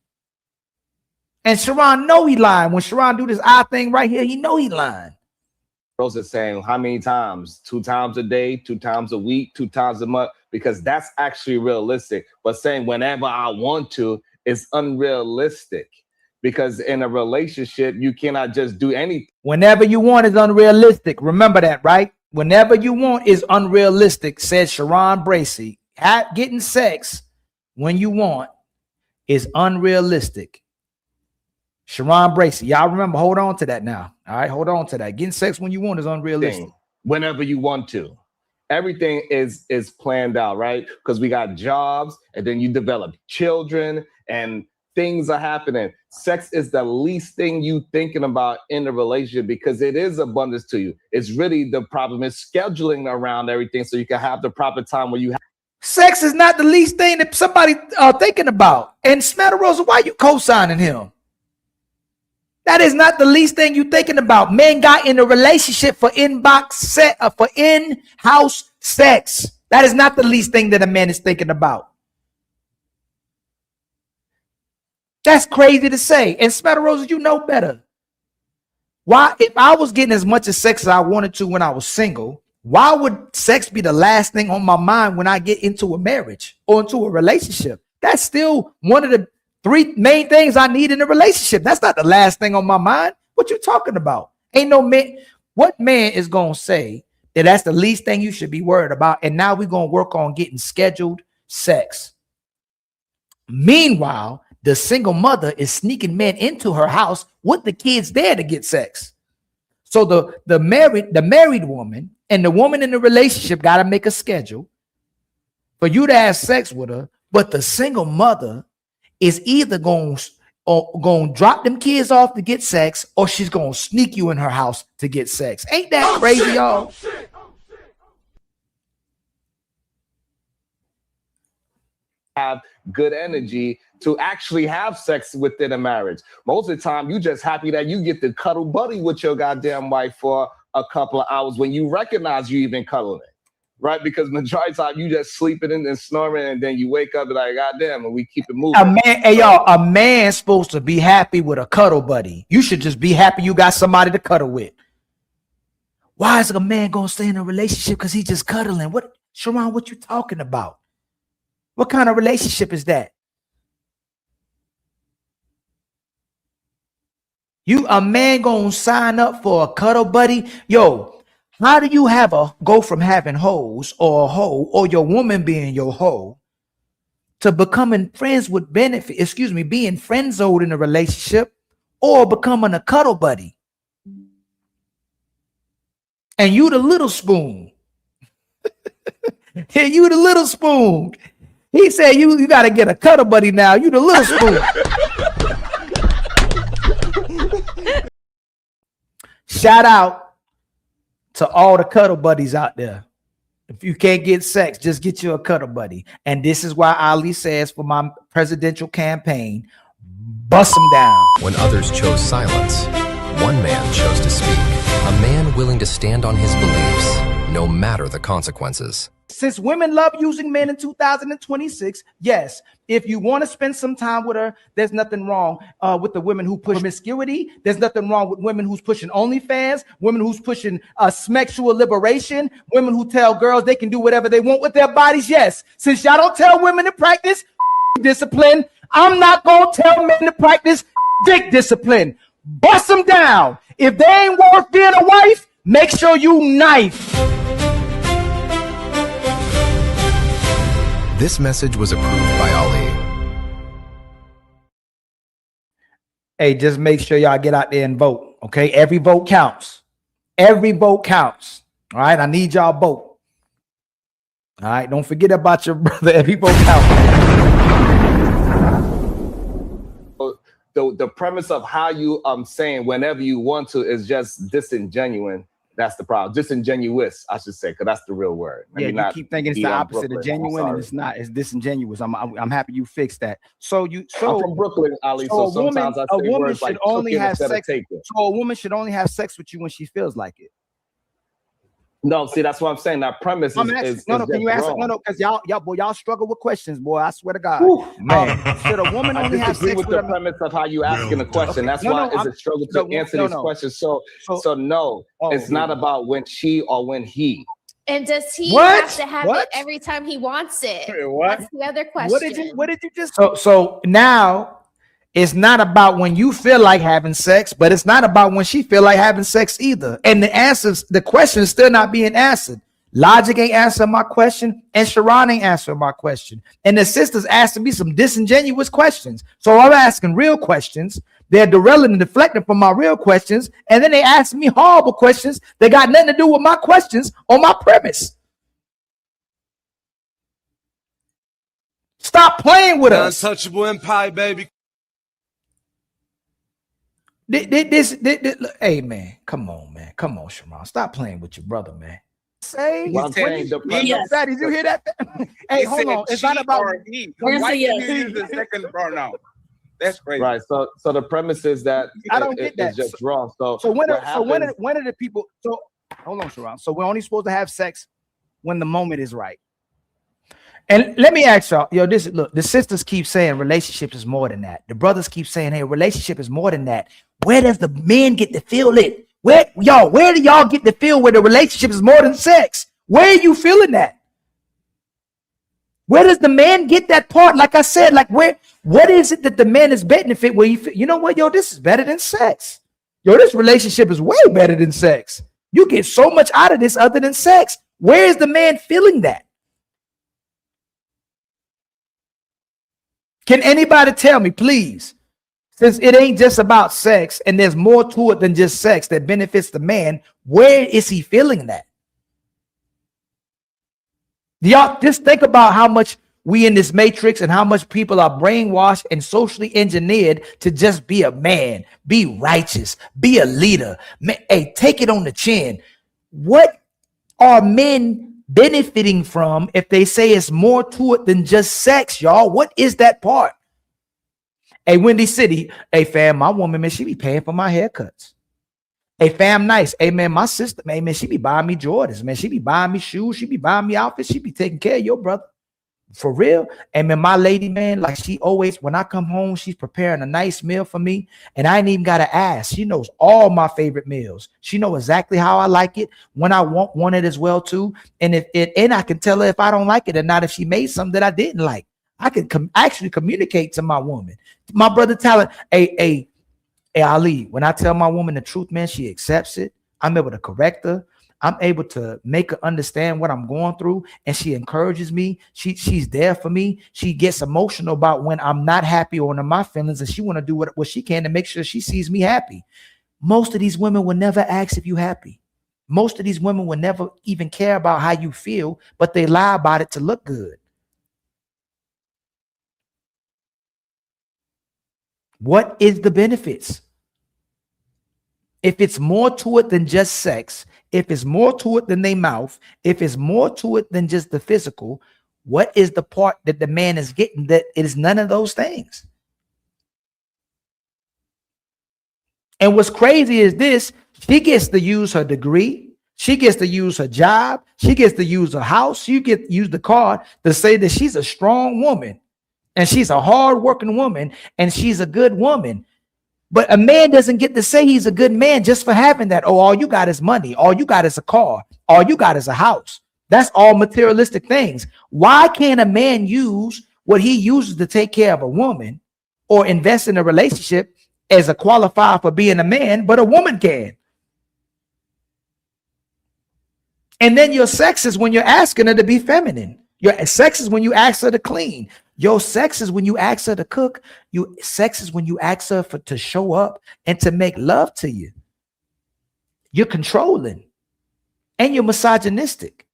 And Sharon know he lying. When Sharon do this eye thing right here, he know he lying. Rose is saying how many times? 2 times a day, 2 times a week, 2 times a month, because that's actually realistic. But saying whenever I want to is unrealistic, because in a relationship, you cannot just do anything. Whenever you want is unrealistic. Remember that, right? Whenever you want is unrealistic, said Sharon Bracey. Getting sex when you want is unrealistic. Sharon Bracey. Y'all remember, hold on to that now. All right, hold on to that. Getting sex when you want is unrealistic. Whenever you want to. Everything is planned out, right? Because we got jobs, and then you develop children, and things are happening. Sex is the least thing you thinking about in the relationship, because it is abundance to you. It's really the problem is scheduling around everything so you can have the proper time where you have. Sex is not the least thing that somebody thinking about. And Smatter Rosa, why you co-signing him? That is not the least thing you thinking about. Men got in a relationship for for in-house sex. That is not the least thing that a man is thinking about. That's crazy to say. And Smatter Rosa, you know better. Why, if I was getting as much as sex as I wanted to when I was single, why would sex be the last thing on my mind when I get into a marriage or into a relationship? That's still one of the 3 main things I need in a relationship. That's not the last thing on my mind. What you talking about? Ain't no man. What man is going to say that that's the least thing you should be worried about? And now we're going to work on getting scheduled sex. Meanwhile, the single mother is sneaking men into her house with the kids there to get sex. So the married woman and the woman in the relationship got to make a schedule for you to have sex with her. But the single mother is either going to drop them kids off to get sex, or she's going to sneak you in her house to get sex. Ain't that crazy, y'all? Have good energy to actually have sex within a marriage. Most of the time, you just happy that you get to cuddle buddy with your goddamn wife for a couple of hours when you recognize you even cuddling it, right? Because majority of the time you just sleeping and snoring, and then you wake up and like, goddamn, and we keep it moving. A man's supposed to be happy with a cuddle buddy. You should just be happy you got somebody to cuddle with. Why is a man gonna stay in a relationship because he just cuddling? What, Sharon, what you talking about? What kind of relationship is that? A man gonna sign up for a cuddle buddy? Yo, how do you go from having hoes or a hoe or your woman being your hoe to becoming friends with benefit, being friend zoned in a relationship or becoming a cuddle buddy? And you the little spoon. Hey, you the little spoon. He said you got to get a cuddle buddy now. You the little spoon. Shout out to all the cuddle buddies out there. If you can't get sex, just get you a cuddle buddy. And this is why Ali says for my presidential campaign, bust them down. When others chose silence, one man chose to speak. A man willing to stand on his beliefs, no matter the consequences. since women love using men in 2026, yes, if you want to spend some time with her, there's nothing wrong with the women who push promiscuity. There's nothing wrong with women who's pushing OnlyFans, women who's pushing sexual liberation, women who tell girls they can do whatever they want with their bodies. Yes, since y'all don't tell women to practice discipline, I'm not going to tell men to practice dick discipline. Bust them down. If they ain't worth being a wife, make sure you knife. This message was approved by Ali. Hey, just make sure y'all get out there and vote, okay? Every vote counts. Every vote counts. All right, I need y'all vote. All right, don't forget about your brother. Every vote counts. The premise of how you saying whenever you want to is just disingenuous. That's the problem. Disingenuous, I should say, because that's the real word. Yeah, you keep thinking it's the opposite of genuine, and it's not. It's disingenuous. I'm happy you fixed that. So I'm from Brooklyn, Ali. So sometimes I say words like only have sex. So a woman should only have sex with you when she feels like it. No, see, that's what I'm saying. That premise is no. Can you answer? No, because y'all struggle with questions, boy. I swear to God. Ooh, man, should a woman only have sex with the premise of how you asking the question? That's why it's a struggle to answer these questions. So no, it's not about when she or when he. And does he have to have it every time he wants it? That's the other question. What did you just? So now. It's not about when you feel like having sex, but it's not about when she feel like having sex either. And the question is still not being answered. Logic ain't answering my question, and Sharon ain't answering my question. And the sisters asking me some disingenuous questions. So I'm asking real questions. They're derailing and deflecting from my real questions, and then they ask me horrible questions that got nothing to do with my questions or my premise. Stop playing with us. Untouchable empire, baby. Hey man, come on, Sharon. Stop playing with your brother, man. Say, did you hear that? Hey, hold on. It's not about he. Why did you use the second pronoun? That's crazy. Right. So the premise is that I don't get that. It's just wrong. So when are the people? So hold on, Sharon. So we're only supposed to have sex when the moment is right. And let me ask y'all, look, the sisters keep saying relationships is more than that. The brothers keep saying, hey, relationship is more than that. Where does the man get to feel it? Where do y'all get to feel where the relationship is more than sex? Where are you feeling that? Where does the man get that part? Like I said, what is it that the man is benefit where you feel, you know what, this is better than sex. This relationship is way better than sex. You get so much out of this other than sex. Where is the man feeling that? Can anybody tell me, please, since it ain't just about sex and there's more to it than just sex that benefits the man, where is he feeling that? Y'all just think about how much we in this matrix and how much people are brainwashed and socially engineered to just be a man, be righteous, be a leader. Hey, take it on the chin. What are men benefiting from if they say it's more to it than just sex, y'all? What is that part? Hey, Windy City, hey fam, my woman, man, she be paying for my haircuts. Hey fam, nice. Hey man, my sister, man, she be buying me Jordans, man. She be buying me shoes, she be buying me outfits, she be taking care of your brother. For real. And man, my lady, man, like she always, when I come home, she's preparing a nice meal for me. And I ain't even got to ask. She knows all my favorite meals. She knows exactly how I like it, when I want it as well too. And I can tell her if I don't like it or not, if she made something that I didn't like. I can actually communicate to my woman. My brother Talent, hey, Ali, when I tell my woman the truth, man, she accepts it. I'm able to correct her. I'm able to make her understand what I'm going through, and she encourages me. She's there for me. She gets emotional about when I'm not happy or in my feelings, and she want to do what she can to make sure she sees me happy. Most of these women will never ask if you're happy. Most of these women will never even care about how you feel, but they lie about it to look good. What is the benefits? If it's more to it than just sex, if it's more to it than they mouth, if it's more to it than just the physical, what is the part that the man is getting that it is none of those things? And what's crazy is this, she gets to use her degree. She gets to use her job. She gets to use her house. She get to use the card to say that she's a strong woman and she's a hardworking woman and she's a good woman. But a man doesn't get to say he's a good man just for having that. Oh, all you got is money. All you got is a car. All you got is a house. That's all materialistic things. Why can't a man use what he uses to take care of a woman or invest in a relationship as a qualifier for being a man, but a woman can? And then your sex is when you're asking her to be feminine. Your sex is when you ask her to clean. Your sex is when you ask her to cook. Your sex is when you ask her to show up and to make love to you. You're controlling and you're misogynistic.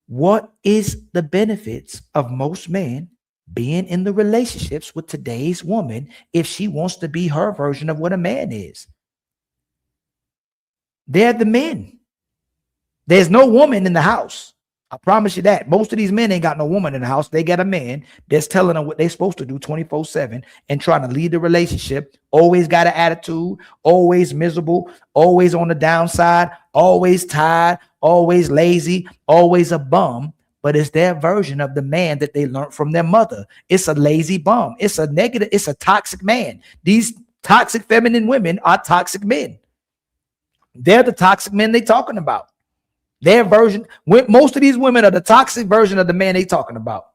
What is the benefits of most men being in the relationships with today's woman if she wants to be her version of what a man is? They're the men. There's no woman in the house. I promise you that. Most of these men ain't got no woman in the house. They got a man that's telling them what they're supposed to do 24/7 and trying to lead the relationship. Always got an attitude, always miserable, always on the downside, always tired, always lazy, always a bum. But it's their version of the man that they learned from their mother. It's a lazy bum. It's a negative, it's a toxic man. These toxic feminine women are toxic men. They're the toxic men they talking about. Their version, most of these women are the toxic version of the man they talking about.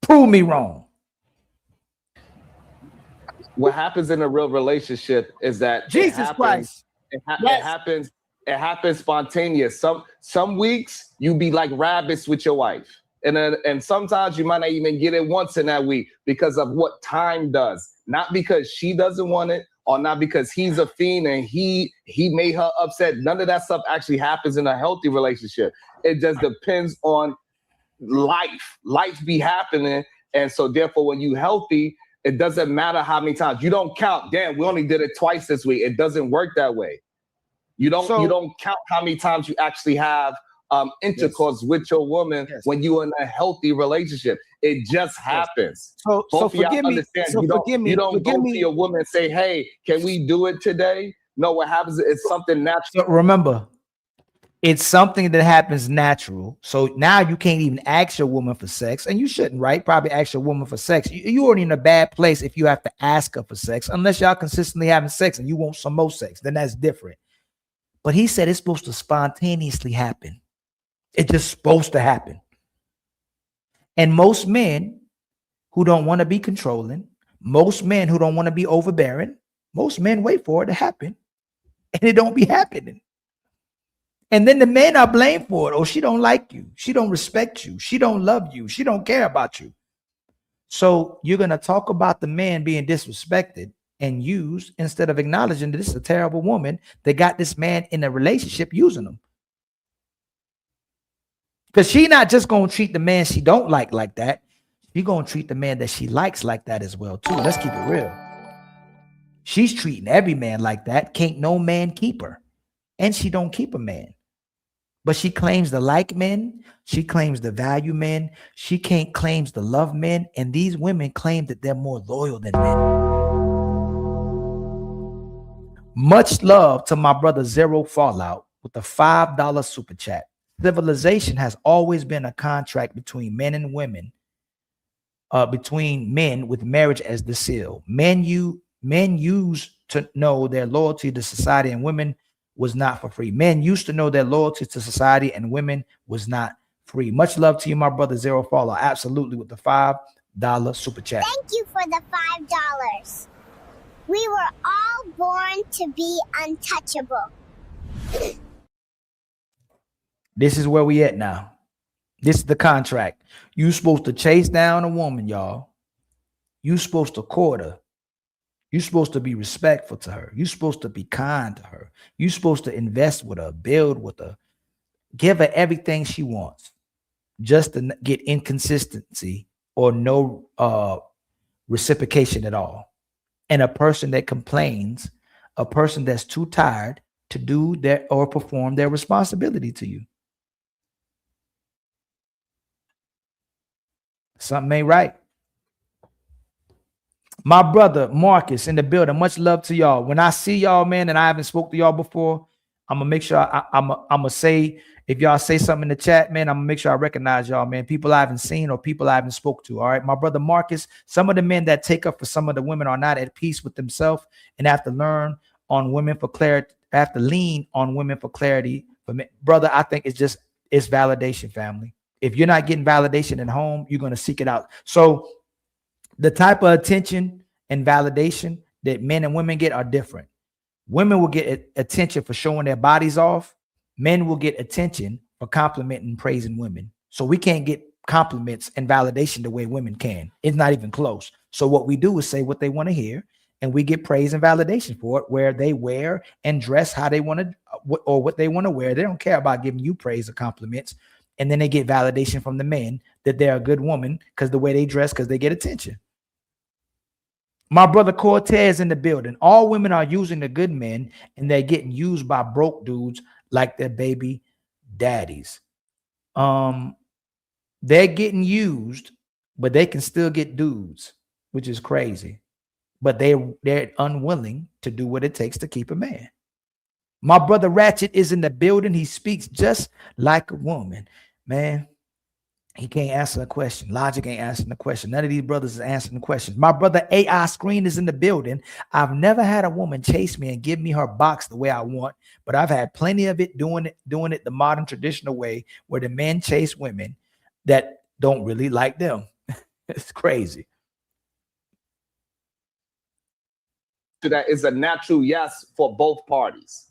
Prove me wrong. What happens in a real relationship is that Jesus Christ. It happens spontaneous. Some weeks you be like rabbits with your wife. And sometimes you might not even get it once in that week because of what time does. Not because she doesn't want it, or not because he's a fiend and he made her upset. None of that stuff actually happens in a healthy relationship. It just depends on life. Life be happening. And so therefore, when you healthy, it doesn't matter how many times. You don't count. Damn, we only did it twice this week. It doesn't work that way. You don't count how many times you actually have intercourse with your woman when you're in a healthy relationship. It just happens. So forgive me. You don't go to your woman and say, "Hey, can we do it today?" No, what happens is it's something natural. So remember, it's something that happens natural. So now you can't even ask your woman for sex, and you shouldn't, right? Probably ask your woman for sex. You're already in a bad place if you have to ask her for sex, unless y'all consistently having sex and you want some more sex. Then that's different. But he said it's supposed to spontaneously happen. It's just supposed to happen. And most men who don't want to be controlling, most men who don't want to be overbearing, most men wait for it to happen and it don't be happening. And then the men are blamed for it. Oh, she don't like you. She don't respect you. She don't love you. She don't care about you. So you're going to talk about the man being disrespected and used instead of acknowledging that this is a terrible woman that got this man in a relationship using him. Because she not just going to treat the man she don't like that. She going to treat the man that she likes like that as well, too. Let's keep it real. She's treating every man like that. Can't no man keep her. And she don't keep a man. But she claims to like men. She claims to value men. She claims to love men. And these women claim that they're more loyal than men. Much love to my brother Zero Fallout with the $5 super chat. Civilization has always been a contract between men and women, between men with marriage as the seal. Men used to know their loyalty to society and women was not for free. Men used to know their loyalty to society and women was not free. Much love to you, my brother Zero Fallout. Absolutely, with the $5 super chat. Thank you for the $5. We were all born to be untouchable. This is where we at now. This is the contract. You supposed to chase down a woman, y'all. You supposed to court her. You supposed to be respectful to her. You supposed to be kind to her. You supposed to invest with her, build with her, give her everything she wants, just to get inconsistency or no reciprocation at all. And a person that complains, a person that's too tired to do their or perform their responsibility to you. Something ain't right. My brother Marcus in the building. Much love to y'all. When I see y'all, man, and I haven't spoke to y'all before, I'm gonna make sure I'm gonna say, if y'all say something in the chat, man, I'm gonna make sure I recognize y'all, man. People I haven't seen or people I haven't spoke to. All right, my brother Marcus. Some of the men that take up for some of the women are not at peace with themselves and have to learn on women for clarity. Have to lean on women for clarity. For men. Brother, I think it's validation, family. If you're not getting validation at home, you're gonna seek it out. So the type of attention and validation that men and women get are different. Women will get attention for showing their bodies off. Men will get attention for complimenting and praising women. So we can't get compliments and validation the way women can. It's not even close. So what we do is say what they want to hear, and we get praise and validation for it, where they wear and dress how they want to, or what they want to wear. They don't care about giving you praise or compliments. And then they get validation from the men that they're a good woman because the way they dress, because they get attention. My brother Cortez in the building. All women are using the good men, and they're getting used by broke dudes like their baby daddies. They're getting used, but they can still get dudes, which is crazy. But they're unwilling to do what it takes to keep a man. My brother Ratchet is in the building. He speaks just like a woman, man. He can't answer a question. Logic ain't answering the question. None of these brothers is answering the questions. My brother AI Screen is in the building. I've never had a woman chase me and give me her box the way I want, but I've had plenty of it doing it the modern traditional way, where the men chase women that don't really like them. It's crazy. So that is a natural yes for both parties.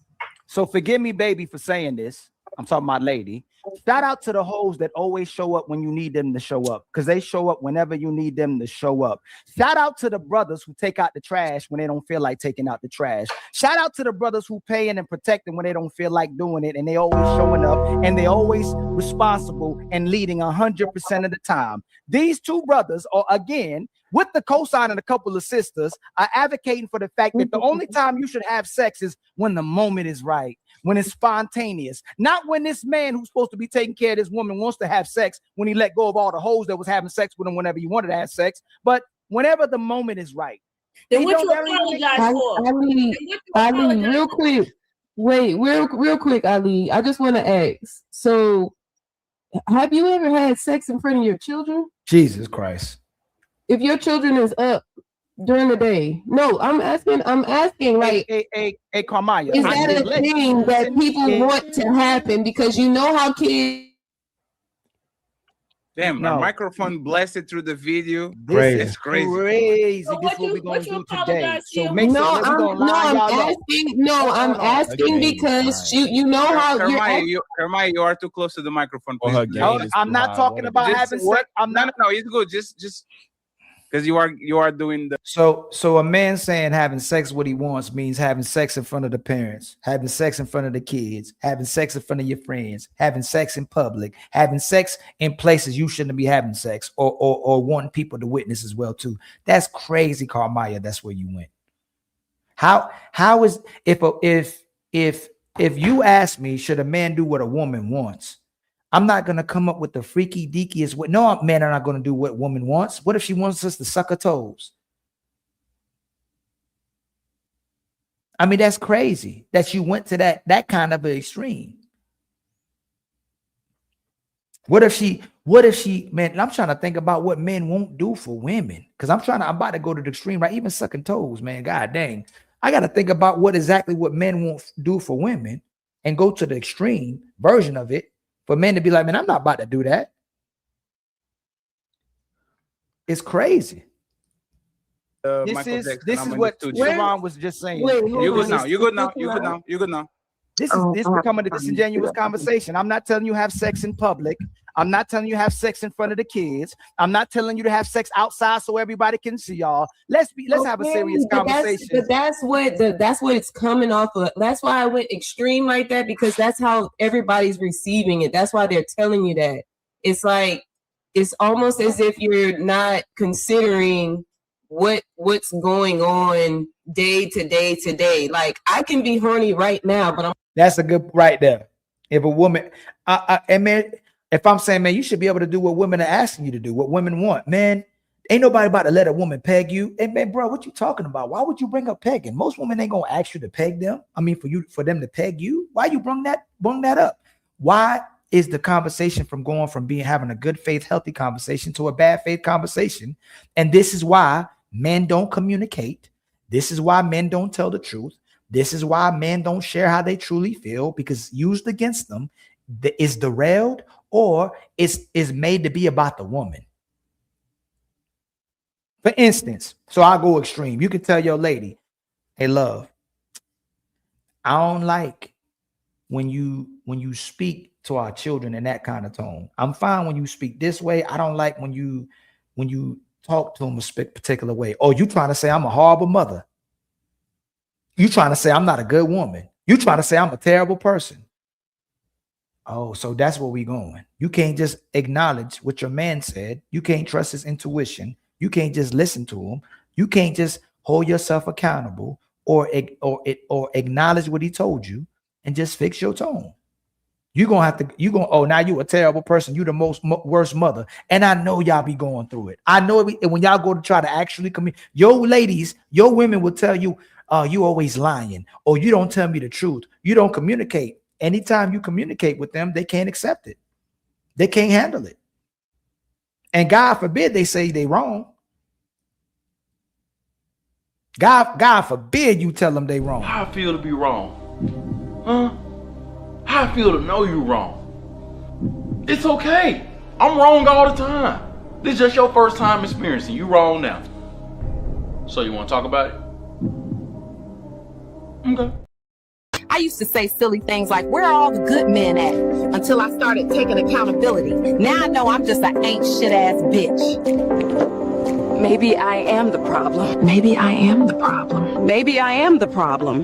So forgive me, baby, for saying this. I'm talking about lady. Shout out to the hoes that always show up when you need them to show up, because they show up whenever you need them to show up. Shout out to the brothers who take out the trash when they don't feel like taking out the trash. Shout out to the brothers who pay in and protecting when they don't feel like doing it, and they always showing up, and they always responsible and leading 100% of the time. These two brothers are, again, with the cosign and a couple of sisters, are advocating for the fact that the only time you should have sex is when the moment is right, when it's spontaneous, not when this man who's supposed to be taking care of this woman wants to have sex, when he let go of all the hoes that was having sex with him whenever he wanted to have sex, but whenever the moment is right. Then what you apologize for? Ali, real quick. Wait, real quick, Ali. I just want to ask. So, have you ever had sex in front of your children? Jesus Christ. If your children is up during the day. No, I'm asking like, hey, Carmaya, is that a thing that people want to happen? Because you know how kids. Damn, my microphone blasted through the video. Crazy. This is crazy. Crazy. So This is what we're going to do today. So I'm asking because you know how Hermione, you are too close to the microphone. I'm not talking about having sex. No, it's good. Just because you are doing the. So a man saying having sex what he wants means having sex in front of the parents, having sex in front of the kids, having sex in front of your friends, having sex in public, having sex in places you shouldn't be having sex, or wanting people to witness as well too. That's crazy, Carmaya. That's where you went. How is if you ask me, should a man do what a woman wants? I'm not going to come up with the freaky deakiest way. No, men are not going to do what woman wants. What if she wants us to suck her toes? I mean, that's crazy that you went to that kind of an extreme. What if she, man, I'm trying to think about what men won't do for women. Because I'm about to go to the extreme, right? Even sucking toes, man. God dang. I got to think about what men won't do for women and go to the extreme version of it. For men to be like, man, I'm not about to do that. It's crazy. This is what Sharon was just saying. You good now. This is becoming a disingenuous conversation. I'm not telling you have sex in public. I'm not telling you have sex in front of the kids. I'm not telling you to have sex outside so everybody can see y'all. Let's have a serious conversation. But that's what it's coming off of. That's why I went extreme like that, because that's how everybody's receiving it. That's why they're telling you that. It's like, it's almost as if you're not considering what's going on day to day. Like, I can be horny right now, but that's a good right there. If a woman, and man, if I'm saying, man, you should be able to do what women are asking you to do, what women want, man, Ain't nobody about to let a woman peg you. Hey man, bro, what you talking about? Why would you bring up pegging? Most women ain't gonna ask you to peg them. I mean, for them to peg you. Why you bring that up? Why is the conversation from going from having a good faith, healthy conversation to a bad faith conversation? And this is why men don't communicate. This is why men don't tell the truth. This is why men don't share how they truly feel, because used against them is derailed or is made to be about the woman. For instance, so I'll go extreme. You can tell your lady, hey, love, I don't like when you speak to our children in that kind of tone. I'm fine when you speak this way. I don't like when you talk to them a particular way. Or you trying to say I'm a horrible mother. You trying to say I'm not a good woman. You trying to say I'm a terrible person. Oh, so that's where we going. You can't just acknowledge what your man said. You can't trust his intuition. You can't just listen to him. You can't just hold yourself accountable or acknowledge what he told you and just fix your tone. You're going to have to, oh, now you a terrible person. You the worst mother. And I know y'all be going through it. I know it, when y'all go to try to actually your ladies, your women will tell you, you always lying, or you don't tell me the truth. You don't communicate. Anytime you communicate with them, they can't accept it. They can't handle it. And God forbid they say they wrong. God forbid you tell them they wrong. How I feel to be wrong? Huh? How I feel to know you wrong? It's okay. I'm wrong all the time. This is just your first time experiencing. You wrong now. So you want to talk about it? Okay. I used to say silly things like, where are all the good men at? Until I started taking accountability. Now I know I'm just an ain't shit ass bitch. Maybe I am the problem. Maybe I am the problem. Maybe I am the problem.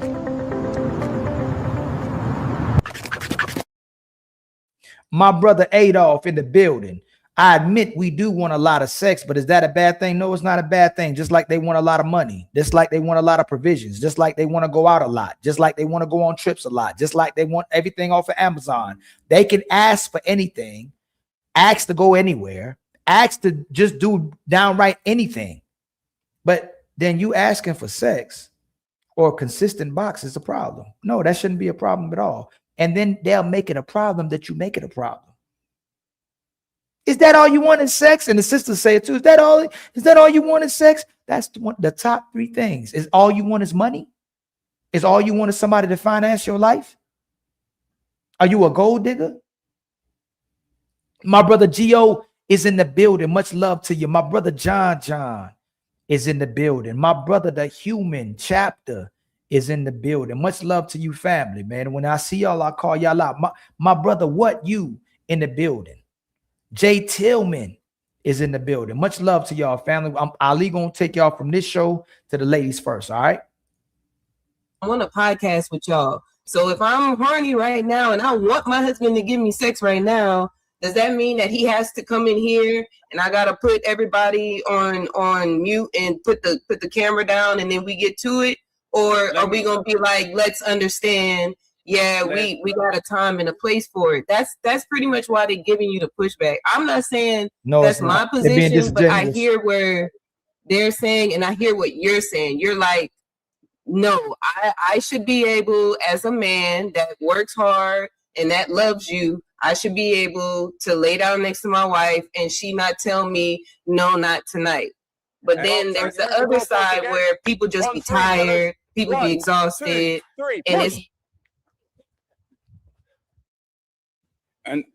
My brother Adolf in the building. I admit we do want a lot of sex, but is that a bad thing? No, it's not a bad thing. Just like they want a lot of money, just like they want a lot of provisions, just like they want to go out a lot, just like they want to go on trips a lot, just like they want everything off of Amazon. They can ask for anything, ask to go anywhere, ask to just do downright anything. But then you asking for sex or consistent box is a problem. No, that shouldn't be a problem at all. And then they'll make it a problem that you make it a problem. Is that all you want is sex? And the sisters say it too. Is that all you want is sex? That's the top three things. Is all you want is money? Is all you want is somebody to finance your life? Are you a gold digger? My brother Gio is in the building. Much love to you. My brother John is in the building. My brother, the human chapter, is in the building. Much love to you, family, man. When I see y'all, I call y'all out. My brother, what you in the building? Jay Tillman is in the building. Much love to y'all, family. Ali gonna take y'all from this show to the ladies first. All right. I want a podcast with y'all. So if I'm horny right now and I want my husband to give me sex right now, does that mean that he has to come in here and I gotta put everybody on mute and put the camera down and then we get to it? Or are we gonna be like, let's understand? Yeah, we got a time and a place for it. That's pretty much why they're giving you the pushback. I'm not saying that's my position, but I hear where they're saying and I hear what you're saying. You're like, no, I should be able, as a man that works hard and that loves you, I should be able to lay down next to my wife and she not tell me, no, not tonight. But then there's the other side where people just be tired, people be exhausted, and it's and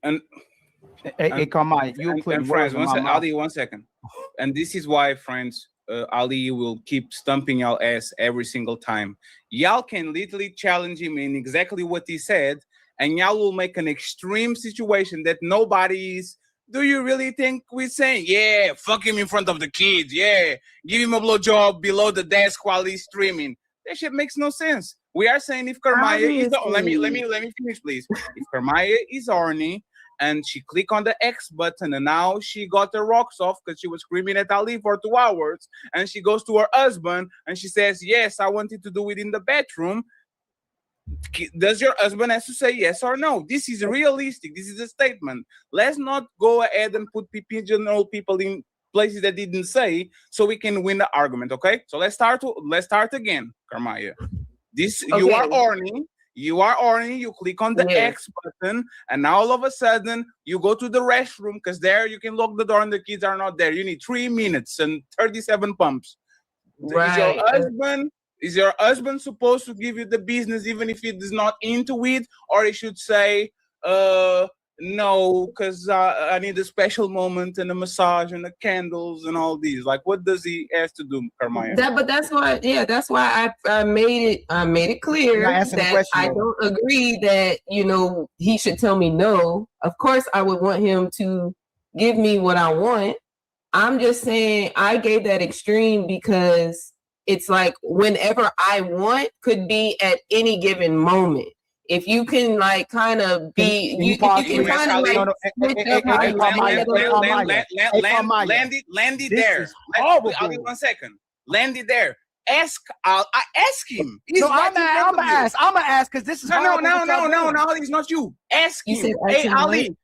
come on, you put friends. Ali, 1 second. And this is why, friends, Ali will keep stumping y'all ass every single time. Y'all can literally challenge him in exactly what he said, and y'all will make an extreme situation that nobody is. Do you really think we're saying, yeah, fuck him in front of the kids, yeah, give him a blowjob below the desk while he's streaming? That shit makes no sense. We are saying if Kermaya is let me finish, please. If Kermaya is horny and she click on the X button and now she got her rocks off because she was screaming at Ali for 2 hours, and she goes to her husband and she says, yes, I wanted to do it in the bedroom. Does your husband have to say yes or no? This is realistic. This is a statement. Let's not go ahead and put pigeonhole people in places that didn't say, so we can win the argument. Okay, so let's start again, Carmaya. You are horny. You are horny. You click on the X button, and now all of a sudden you go to the restroom because there you can lock the door and the kids are not there. You need 3 minutes and 37 pumps. Right. Is your husband supposed to give you the business even if he is not into it, or he should say, no, because I need a special moment and a massage and the candles and all these? Like, what does he have to do, Carmaya? That's why I made it clear that I don't agree that, you know, he should tell me no. Of course, I would want him to give me what I want. I'm just saying I gave that extreme because it's like whenever I want could be at any given moment. If you can like kind of be, you can kind of like land it there. I'll be 1 second. Land it there. Ask him. I'm gonna ask because this is no. It's not you. Ask him. Hey, Ali,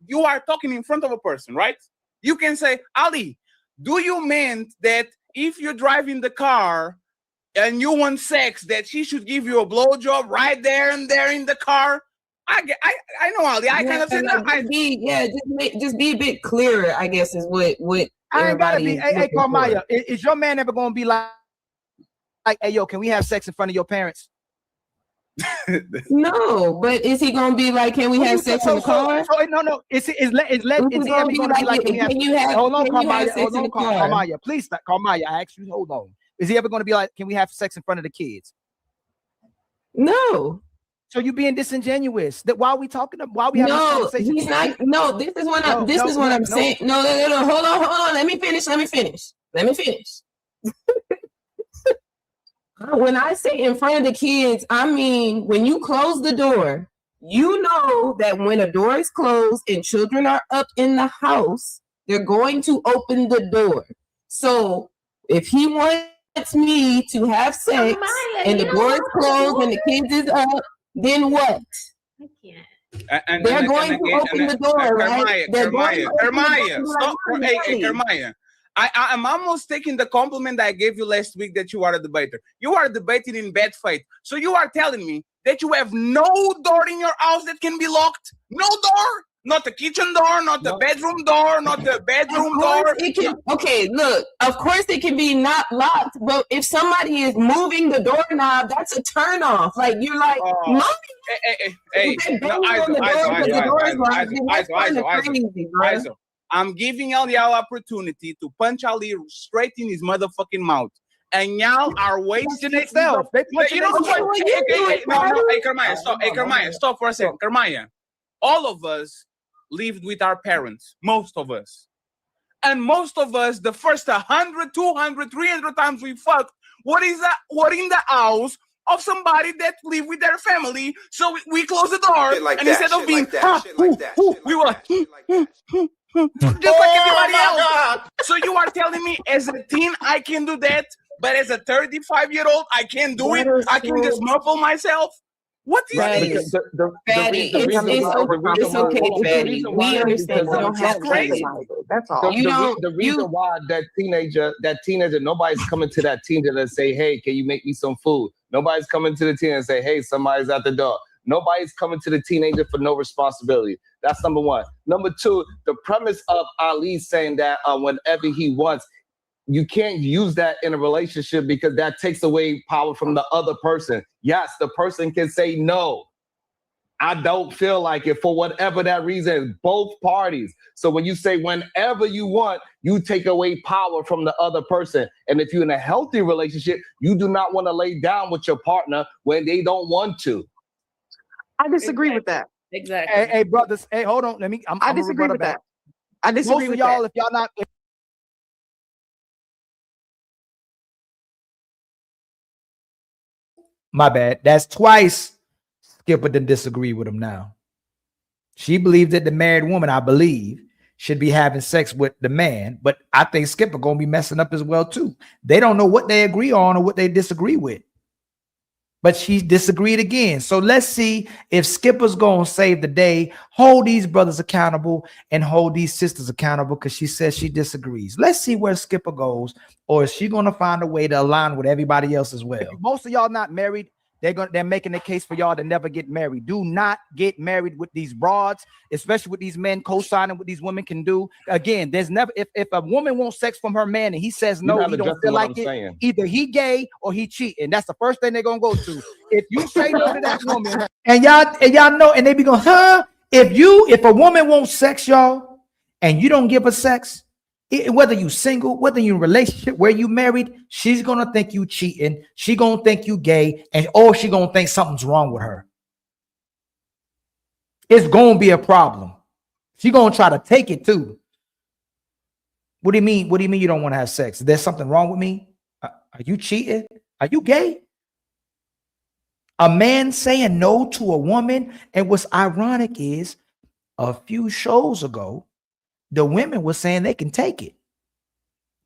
you are talking in front of a person, right? You can say, Ali, do you mean that if you're driving the car and you want sex, that she should give you a blowjob right there and there in the car? I know, Ali. I kind of said that. Just be a bit clearer, I guess, is what I ain't gotta be. Hey, Carmaya, is your man ever gonna be like, hey, yo, can we have sex in front of your parents? No, but is he gonna be like, can we have sex in the car? No. Is he ever gonna be like, can you have? Hold on, Carmaya, please stop. Carmaya, I asked you, hold on. Is he ever gonna be like, can we have sex in front of the kids? No. So you being disingenuous. That why are we talking? Why are we having this conversation? He's not. No, this is what I'm saying. No. Hold on. Let me finish. When I say in front of the kids, I mean when you close the door, you know that when a door is closed and children are up in the house, they're going to open the door. So if he wants me to have sex and the door is closed and the kids is up, then what? I can't. They're going to open the door, right? Carmaya, stop. Hey, Carmaya. I'm almost taking the compliment that I gave you last week that you are a debater. You are debating in bad faith. So you are telling me that you have no door in your house that can be locked? No door? Not the kitchen door, not the bedroom door, not the bedroom door. Okay, look, of course it can be not locked, but if somebody is moving the doorknob, that's a turn off. Like you're like, I'm giving y'all the opportunity to punch Ali straight in his motherfucking mouth. And y'all are wasting it. You know what? Hey, Carmaya, stop for a second. Carmaya, all of us lived with our parents, most of us. And most of us, the first 100, 200, 300 times we fucked, what in the house of somebody that live with their family. So we close the door, and instead of being, we were like, just like everybody else. So you are telling me as a teen I can do that, but as a 35-year-old I can't do it? I can just muffle myself? What is this? Fatty, it's okay, Fatty. We understand we don't have crazy. That's all. The reason why that teenager, nobody's coming to that teenager and say, hey, can you make me some food? Nobody's coming to the teenager and say, hey, somebody's at the door. Nobody's coming to the teenager for no responsibility. That's number one. Number two, the premise of Ali saying that whenever he wants, you can't use that in a relationship because that takes away power from the other person. Yes, the person can say no. I don't feel like it for whatever that reason, both parties. So when you say whenever you want, you take away power from the other person. And if you're in a healthy relationship, you do not want to lay down with your partner when they don't want to. I disagree with that. Exactly. Hey, brothers. Hey, hold on. I disagree with that. I disagree with y'all. That. If y'all not. My bad. That's twice Skipper didn't disagree with him now. She believes that the married woman, I believe, should be having sex with the man, but I think Skipper gonna be messing up as well too. They don't know what they agree on or what they disagree with. But she disagreed again. So let's see if Skipper's going to save the day, hold these brothers accountable, and hold these sisters accountable because she says she disagrees. Let's see where Skipper goes, or is she going to find a way to align with everybody else as well? Most of y'all not married. They're making the case for y'all to never get married. Do not get married with these broads, especially with these men co-signing what these women can do. Again, there's never if a woman wants sex from her man and he says no, he don't feel like it. Either he gay or he cheating. That's the first thing they're gonna go to. If you say no to that woman, and y'all know, and they be going, huh? If a woman wants sex, y'all, and you don't give her sex, whether you single, whether you in a relationship, where you married, she's gonna think you cheating. She gonna think you gay, or she gonna think something's wrong with her. It's gonna be a problem. She gonna try to take it too. What do you mean? What do you mean you don't want to have sex? Is there something wrong with me? Are you cheating? Are you gay? A man saying no to a woman, and what's ironic is, a few shows ago, the women were saying they can take it.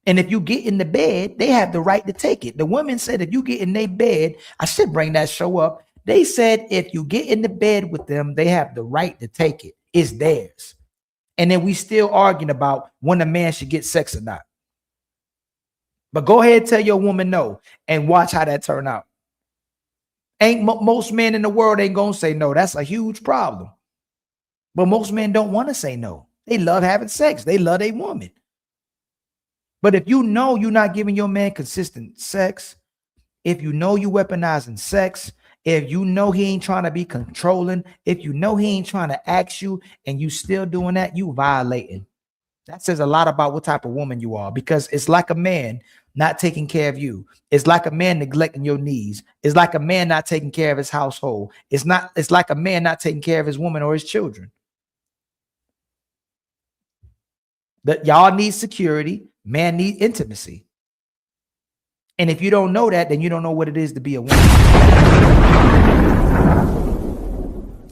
And if you get in the bed, they have the right to take it. The women said if you get in their bed, I should bring that show up. They said if you get in the bed with them, they have the right to take it. It's theirs. And then we still arguing about when a man should get sex or not. But go ahead and tell your woman no and watch how that turn out. Most men in the world ain't gonna say no. That's a huge problem. But most men don't want to say no. They love having sex. They love a woman. But if you know you're not giving your man consistent sex, if you know you weaponizing sex, if you know he ain't trying to be controlling, if you know he ain't trying to ask you and you still doing that, you violating. That says a lot about what type of woman you are, because it's like a man not taking care of you. It's like a man neglecting your needs. It's like a man not taking care of his household. It's like a man not taking care of his woman or his children. That y'all need security, man need intimacy. And if you don't know that, then you don't know what it is to be a woman.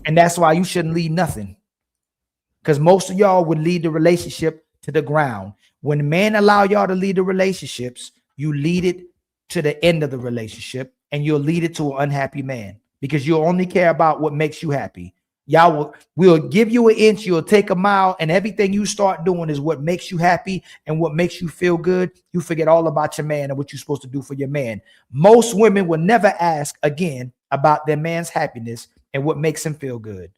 And that's why you shouldn't lead nothing. Because most of y'all would lead the relationship to the ground. When men allow y'all to lead the relationships, you lead it to the end of the relationship, and you'll lead it to an unhappy man, because you'll only care about what makes you happy. Y'all will give you an inch, you'll take a mile, and everything you start doing is what makes you happy and what makes you feel good. You forget all about your man and what you're supposed to do for your man. Most women will never ask again about their man's happiness and what makes him feel good.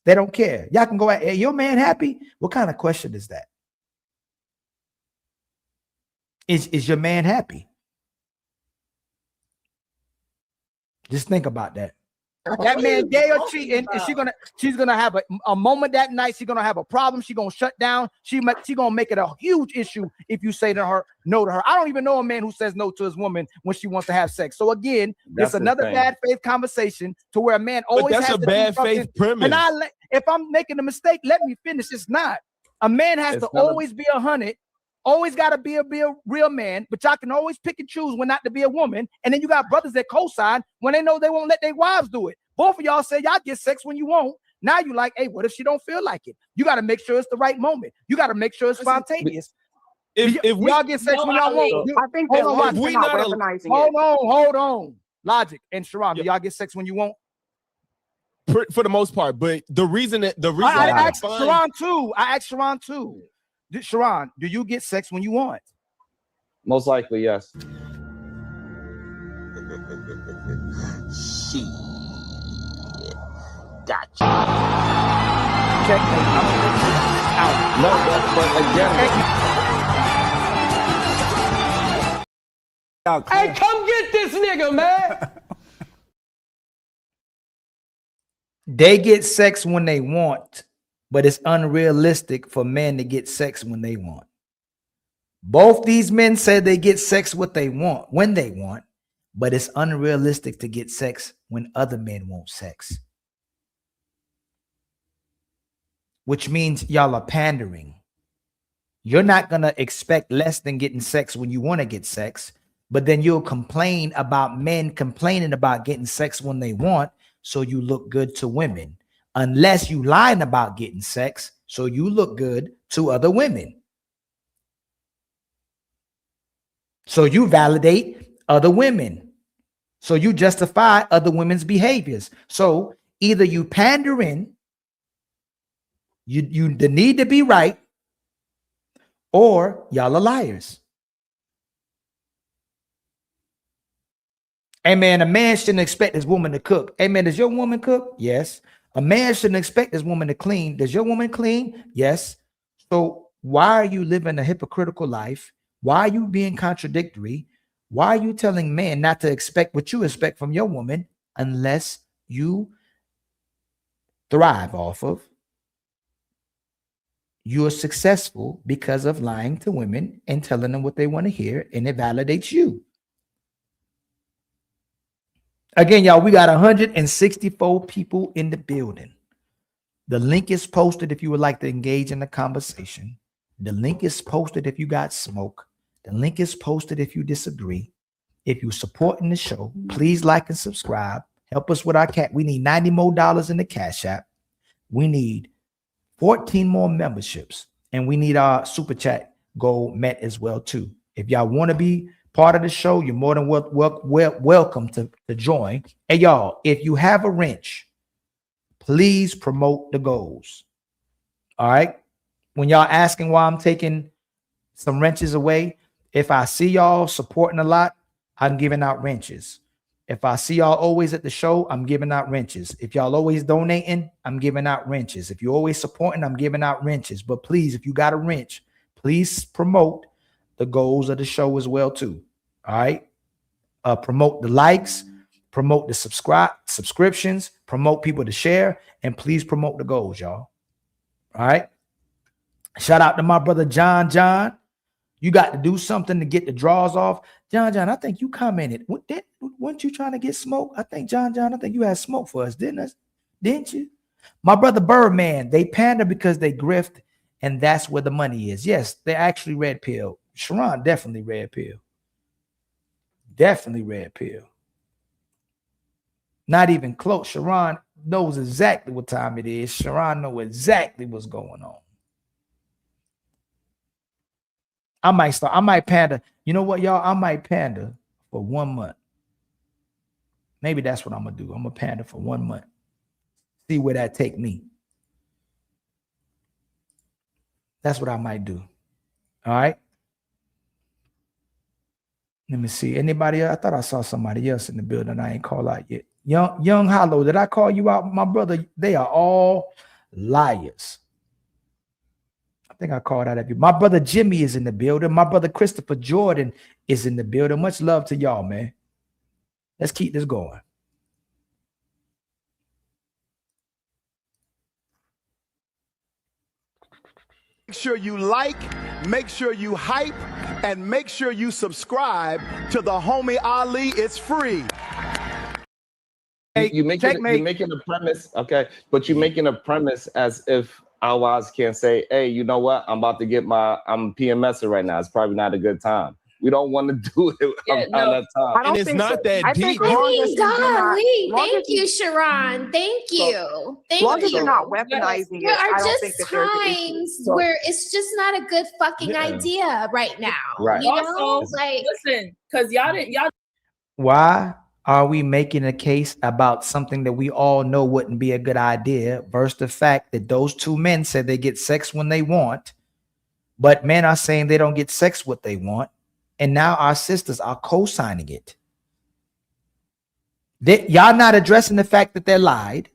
They don't care. Y'all can go out, hey, your man happy? What kind of question is that? Is your man happy? Just think about that. That man gay or cheating, and she's gonna have a moment that night. She's gonna have a problem. She's gonna shut down. She gonna make it a huge issue if you say to her no to her. I don't even know a man who says no to his woman when she wants to have sex. So again, it's another bad faith conversation to where a man always has a bad faith premise. And if I'm making a mistake, let me finish. It's not. A man has to always be 100. Always got to be a real man, but y'all can always pick and choose when not to be a woman. And then you got brothers that co-sign when they know they won't let their wives do it. Both of y'all say y'all get sex when you won't. Now you like, hey, what if she don't feel like it? You got to make sure it's the right moment. You got to make sure it's spontaneous. If y'all get sex when y'all won't, I think they're not recognizing it. Hold on. Logic and Sharon, do y'all get sex when you won't? For the most part, but the reason I asked Sharon too. Sharon, do you get sex when you want? Most likely, yes. She gotcha. Checkmate. No, but again. Hey, come get this nigga, man. They get sex when they want, but it's unrealistic for men to get sex when they want. Both these men said they get sex when they want, but it's unrealistic to get sex when other men want sex. Which means y'all are pandering. You're not going to expect less than getting sex when you want to get sex, but then you'll complain about men complaining about getting sex when they want, so you look good to women. Unless you lying about getting sex, so you look good to other women. So you validate other women. So you justify other women's behaviors. So either you pandering, you the need to be right, or y'all are liars. Hey man, a man shouldn't expect his woman to cook. Hey man, does your woman cook? Yes. A man shouldn't expect his woman to clean. Does your woman clean? Yes. So why are you living a hypocritical life? Why are you being contradictory? Why are you telling men not to expect what you expect from your woman unless you thrive off of? You are successful because of lying to women and telling them what they want to hear, and it validates you. Again, y'all, we got 164 people in the building. The link is posted if you would like to engage in the conversation. The link is posted if you got smoke. The link is posted if you disagree. If you're supporting the show, please like and subscribe. Help us with our cat. We need $90 more in the Cash App. We need 14 more memberships. And we need our super chat goal met as well, too. If y'all want to be part of the show, you're more than welcome to join. Hey, y'all, if you have a wrench, please promote the goals. All right. When y'all asking why I'm taking some wrenches away, if I see y'all supporting a lot, I'm giving out wrenches. If I see y'all always at the show, I'm giving out wrenches. If y'all always donating, I'm giving out wrenches. If you're always supporting, I'm giving out wrenches. But please, if you got a wrench, please promote the goals of the show as well, too. All right. Promote the likes, promote the subscriptions, promote people to share, and please promote the goals, y'all. All right. Shout out to my brother John. You got to do something to get the draws off. John, I think you commented. Weren't you trying to get smoke? I think, John, I think you had smoke for us, didn't you? My brother Birdman, they pander because they grift, and that's where the money is. Yes, they're actually red pill. Sharon, definitely red pill. Definitely red pill. Not even close. Sharon knows exactly what time it is. Sharon knows exactly what's going on. I might panda. You know what, y'all? I might panda for 1 month. Maybe that's what I'm going to do. I'm going to panda for 1 month. See where that take me. That's what I might do. All right. Let me see. Anybody else? I thought I saw somebody else in the building. I ain't called out yet. Young Hollow, did I call you out? My brother, they are all liars. I think I called out of you. My brother Jimmy is in the building. My brother Christopher Jordan is in the building. Much love to y'all, man. Let's keep this going. Make sure you like, make sure you hype, and make sure you subscribe to the homie Ali. It's free. You're making a premise, okay, but you're making a premise as if Awaz can't say, hey, you know what? I'm PMSing right now. It's probably not a good time. We don't want to do it on that time. And it's not that deep. Golly, thank you, Sharon. Thank you. Thank you. Long as you're not weaponizing it, There are I don't just think that there's an issue. times where it's just not a good fucking idea right now. Right. You know, like listen, because y'all. Why are we making a case about something that we all know wouldn't be a good idea versus the fact that those two men said they get sex when they want, but men are saying they don't get sex what they want, and now our sisters are co-signing it. Y'all not addressing the fact that they lied.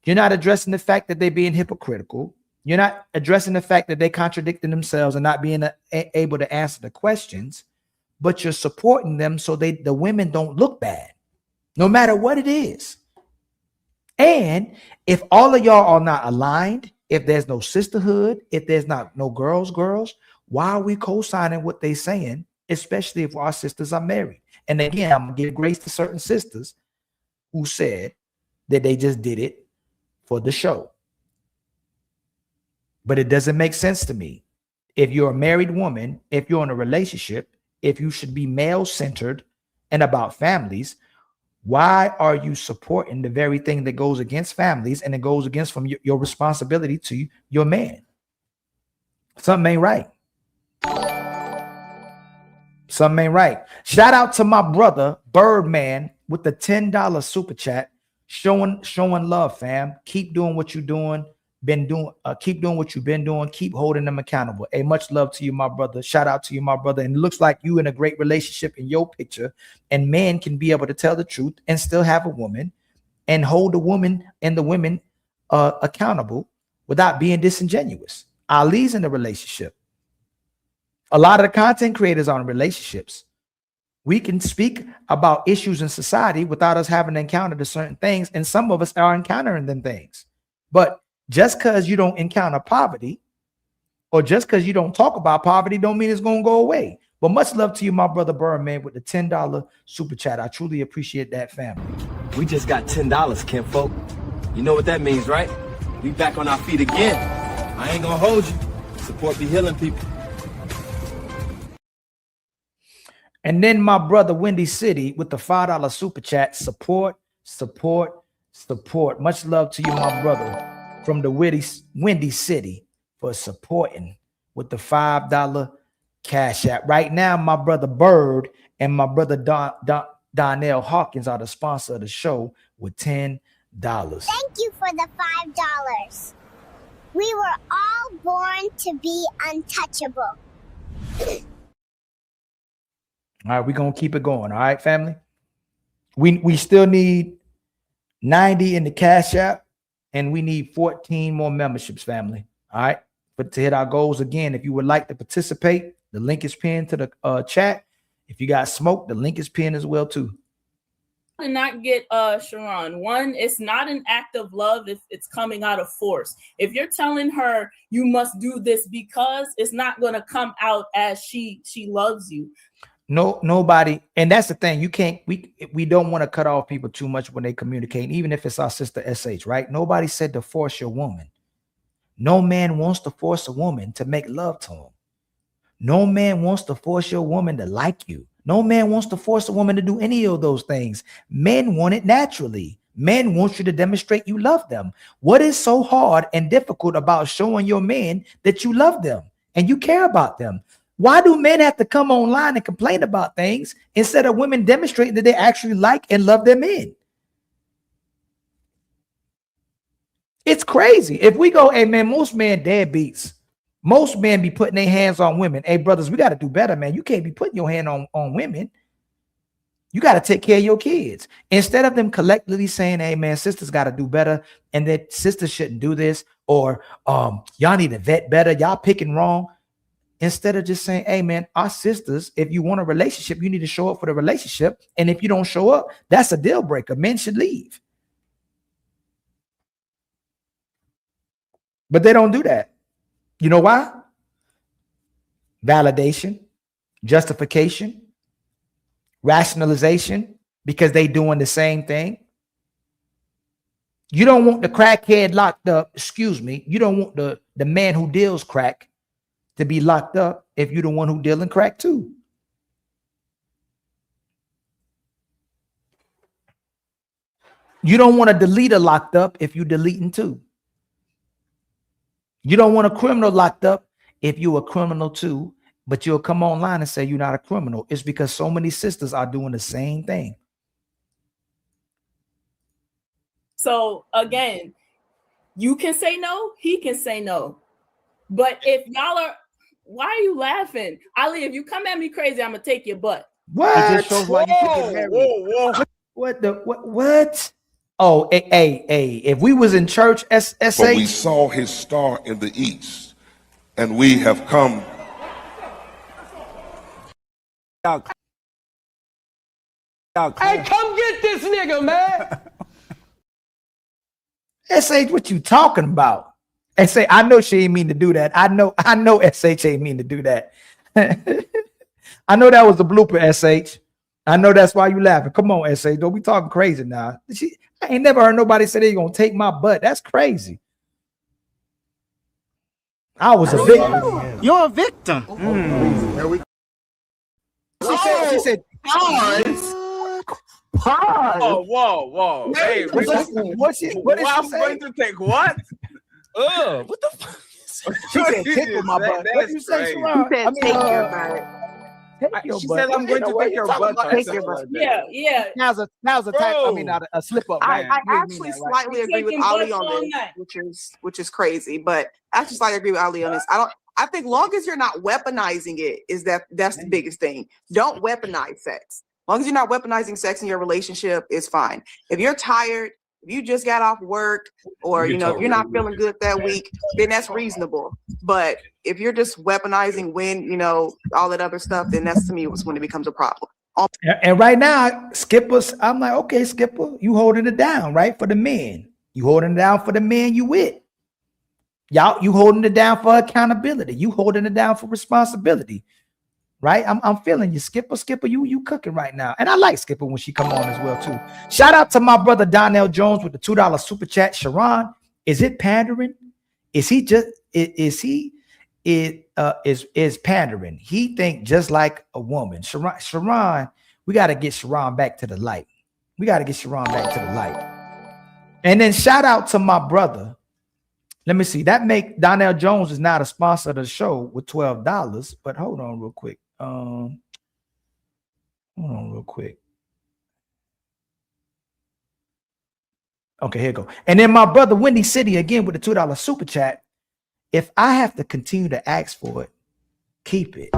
You're not addressing the fact that they're being hypocritical. You're not addressing the fact that they're contradicting themselves and not being able to answer the questions, but you're supporting them so the women don't look bad, no matter what it is. And if all of y'all are not aligned, if there's no sisterhood, if there's no girls, why are we co-signing what they're saying, especially if our sisters are married? And again, I'm going to give grace to certain sisters who said that they just did it for the show. But it doesn't make sense to me. If you're a married woman, if you're in a relationship, if you should be male-centered and about families, why are you supporting the very thing that goes against families and it goes against from your responsibility to your man? Something ain't right. Something ain't right. Shout out to my brother Birdman with the $10 super chat, showing love, fam. Keep doing what you're doing. Keep doing what you've been doing. Keep holding them accountable. Hey, much love to you, my brother. Shout out to you, my brother. And it looks like you in a great relationship in your picture. And men can be able to tell the truth and still have a woman and hold the woman and the women accountable without being disingenuous. Ali's in a relationship. A lot of the content creators are in relationships. We can speak about issues in society without us having encountered certain things, and some of us are encountering them things. But just because you don't encounter poverty, or just because you don't talk about poverty, don't mean it's going to go away. But much love to you, my brother Birdman, with the $10 super chat. I truly appreciate that, family. We just got $10, kinfolk. You know what that means, right? We back on our feet again. I ain't gonna hold you. Support be healing people. And then my brother Windy City with the $5 super chat. Support. Much love to you, my brother, from the Windy City for supporting with the $5 cash app. Right now, my brother Bird and my brother Donnell Hawkins are the sponsor of the show with $10. Thank you for the $5. We were all born to be untouchable. All right, we're going to keep it going. All right, family. We still need 90 in the cash app, and we need 14 more memberships, family. All right. But to hit our goals again, if you would like to participate, the link is pinned to the chat. If you got smoke, the link is pinned as well, too. Did not get Sharon. One, it's not an act of love if it's coming out of force. If you're telling her you must do this because, it's not going to come out as she loves you. No, nobody, and that's the thing. You can't. We don't want to cut off people too much when they communicate, even if it's our sister SH, right? Nobody said to force your woman. No man wants to force a woman to make love to him. No man wants to force your woman to like you. No man wants to force a woman to do any of those things. Men want it naturally. Men want you to demonstrate you love them. What is so hard and difficult about showing your men that you love them and you care about them? Why do men have to come online and complain about things instead of women demonstrating that they actually like and love their men? It's crazy. If we go, hey man, most men deadbeats. Most men be putting their hands on women. Hey brothers, we got to do better, man. You can't be putting your hand on women. You got to take care of your kids. Instead of them collectively saying, hey man, sisters got to do better, and that sisters shouldn't do this, or y'all need to vet better, y'all picking wrong. Instead of just saying, hey man, our sisters, if you want a relationship, you need to show up for the relationship. And if you don't show up, that's a deal breaker. Men should leave. But they don't do that. You know why? Validation, justification, rationalization, because they doing the same thing. You don't want the crackhead locked up. Excuse me. You don't want the man who deals crack to be locked up if you're the one who dealing crack too. You don't want a deleter locked up if you deleting too. You don't want a criminal locked up if you're a criminal too, but you'll come online and say you're not a criminal. It's because so many sisters are doing the same thing. So again, you can say no, he can say no. But if y'all are, why are you laughing? Ali, if you come at me crazy, I'm gonna take your butt. What? It just shows why you should get married. What? Oh, hey, if we was in church, But we saw his star in the east, and we have come. Hey, come get this nigga, man. SH, what you talking about? SH, I know she ain't mean to do that. I know SH ain't mean to do that. I know that was a blooper, SH. I know that's why you laughing. Come on, SH. Don't be talking crazy now. I ain't never heard nobody say they gonna take my butt. That's crazy. I was a victim. You're a victim. There we go. She said, pause. Oh, whoa. Hey, what is she going to take what? What the fuck? She said tickle my butt. What did you say, Sharon? She said take your butt. your She butt. said, "I'm going to take your butt." Take your butt. Yeah. Now's a type. I mean, not a slip up. I, Right? I You ain't mean actually that, right? slightly agree with Taking Ali butts on all this, night. which is crazy. But I actually slightly agree with Ali on this. I think long as you're not weaponizing it, that's the biggest thing. Don't weaponize sex. As long as you're not weaponizing sex in your relationship, it's fine. If you're tired, if you just got off work, or if you're not feeling good that week, then that's reasonable. But if you're just weaponizing when all that other stuff, then that's to me was when it becomes a problem. And right now, Skipper's, I'm like, okay, Skipper, you holding it down, right? For the men. You holding it down for the men you with. Y'all, you holding it down for accountability. You holding it down for responsibility. Right? I'm feeling you, Skipper. Skipper, you cooking right now. And I like Skipper when she come on as well, too. Shout out to my brother Donnell Jones with the $2 super chat. Sharon, is it pandering? Is he just is pandering? He think just like a woman. Sharon, we got to get Sharon back to the light. We got to get Sharon back to the light. And then shout out to my brother. Let me see. That make Donnell Jones is not a sponsor of the show with $12. But hold on real quick. Hold on real quick. Okay, here you go. And then my brother Windy City again with the $2 super chat. If I have to continue to ask for it, keep it.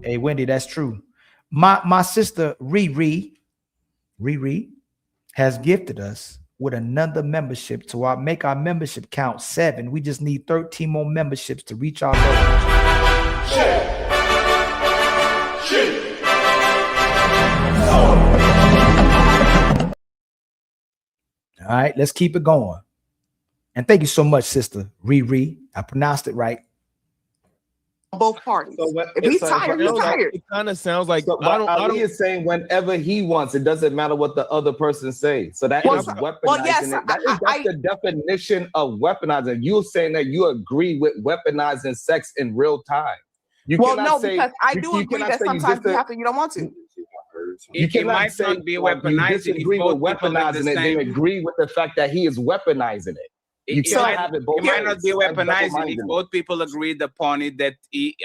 Hey, Wendy, that's true. My sister Riri has gifted us with another membership to make our membership count 7. We just need 13 more memberships to reach our goal. Shit. All right, let's keep it going. And thank you so much, sister Riri. I pronounced it right. Both parties. So if he's tired, he's tired. It kind of sounds like Ali is saying whenever he wants, it doesn't matter what the other person says. So that is weaponizing it. That's the definition of weaponizing. You're saying that you agree with weaponizing sex in real time. Because I do agree that sometimes you have to, you don't want to. You might not be weaponizing. You disagree with weaponizing it, then agree with the fact that he is weaponizing it. You can't have it both ways. It might not be weaponizing if both people agreed upon it that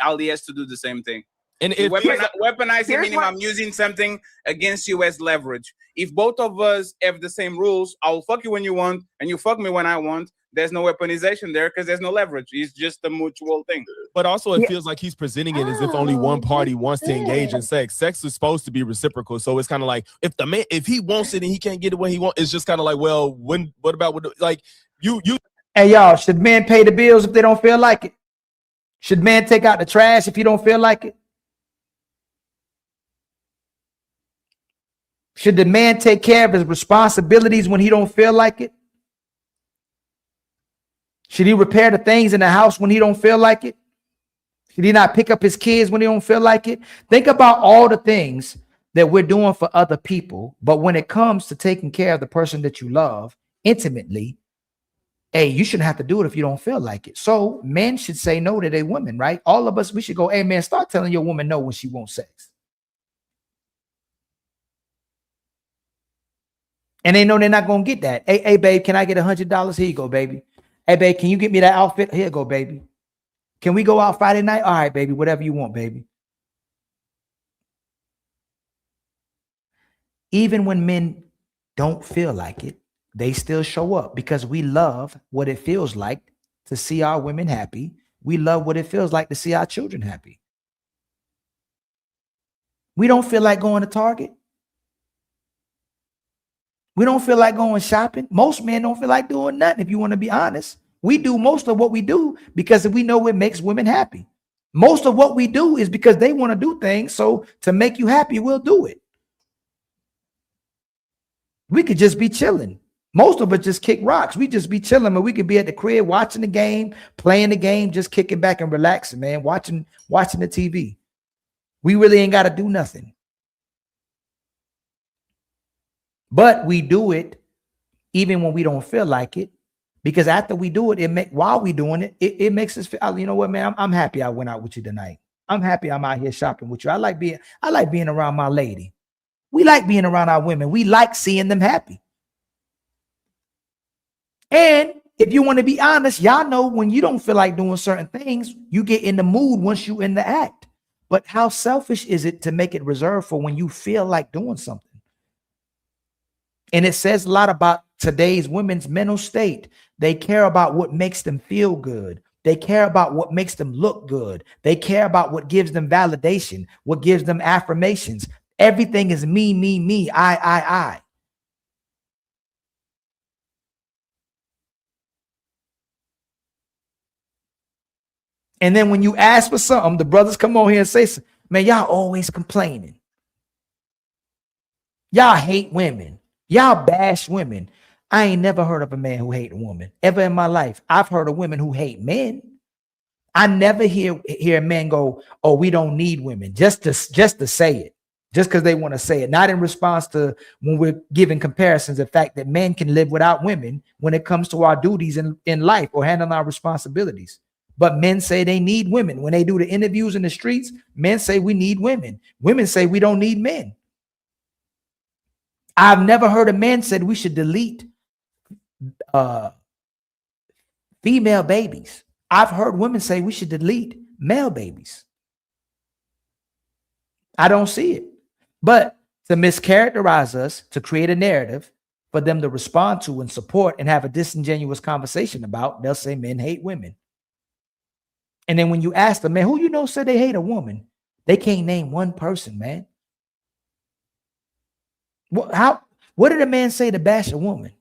Ali has to do the same thing. And if weaponizing meaning I'm using something against you as leverage. If both of us have the same rules, I'll fuck you when you want and you fuck me when I want. There's no weaponization there because there's no leverage. It's just a mutual thing. But also it feels like he's presenting it as if only one party wants to engage in sex. Sex is supposed to be reciprocal. So it's kind of like if he wants it and he can't get it when he wants, it's just kind of like, well, what about you? Hey, y'all, should men pay the bills if they don't feel like it? Should men take out the trash if you don't feel like it? Should the man take care of his responsibilities when he don't feel like it? Should he repair the things in the house when he don't feel like it? Should he not pick up his kids when he don't feel like it? Think about all the things that we're doing for other people, but when it comes to taking care of the person that you love intimately, hey, you shouldn't have to do it if you don't feel like it. So men should say no to their women, right? All of us, we should go, hey, man, start telling your woman no when she wants sex. And they know they're not going to get that. Hey, babe, can I get $100? Here you go, baby. Hey, babe, can you get me that outfit? Here you go, baby. Can we go out Friday night? All right, baby, whatever you want, baby. Even when men don't feel like it, they still show up because we love what it feels like to see our women happy. We love what it feels like to see our children happy. We don't feel like going to Target. We don't feel like going shopping. Most men don't feel like doing nothing, if you want to be honest. We do most of what we do because we know it makes women happy. Most of what we do is because they want to do things. So to make you happy, we'll do it. We could just be chilling. Most of us just kick rocks. We just be chilling, but we could be at the crib watching the game, playing the game, just kicking back and relaxing, man, watching the TV. We really ain't got to do nothing. But we do it even when we don't feel like it, because after we do it, while we doing it, it makes us feel, you know what, man, I'm happy I went out with you tonight. I'm happy I'm out here shopping with you. I like being around my lady. We like being around our women. We like seeing them happy. And if you want to be honest, y'all know when you don't feel like doing certain things, you get in the mood once you in the act. But how selfish is it to make it reserved for when you feel like doing something? And it says a lot about today's women's mental state. They care about what makes them feel good. They care about what makes them look good. They care about what gives them validation, what gives them affirmations. Everything is me, me, me, I. And then when you ask for something, the brothers come on here and say, man, y'all always complaining. Y'all hate women. Y'all bash women. I ain't never heard of a man who hate a woman ever in my life. I've heard of women who hate men. I never hear men go, oh, we don't need women, just to say it, just because they want to say it, not in response to when we're giving comparisons, the fact that men can live without women when it comes to our duties in life or handling our responsibilities. But men say they need women. When they do the interviews in the streets, men say we need women. Women say we don't need men. I've never heard a man said we should delete female babies. I've heard women say we should delete male babies. I don't see it. But to mischaracterize us, to create a narrative for them to respond to and support and have a disingenuous conversation about, they'll say men hate women. And then when you ask them, man, who you know said they hate a woman, they can't name one person, man. What did a man say to bash a woman?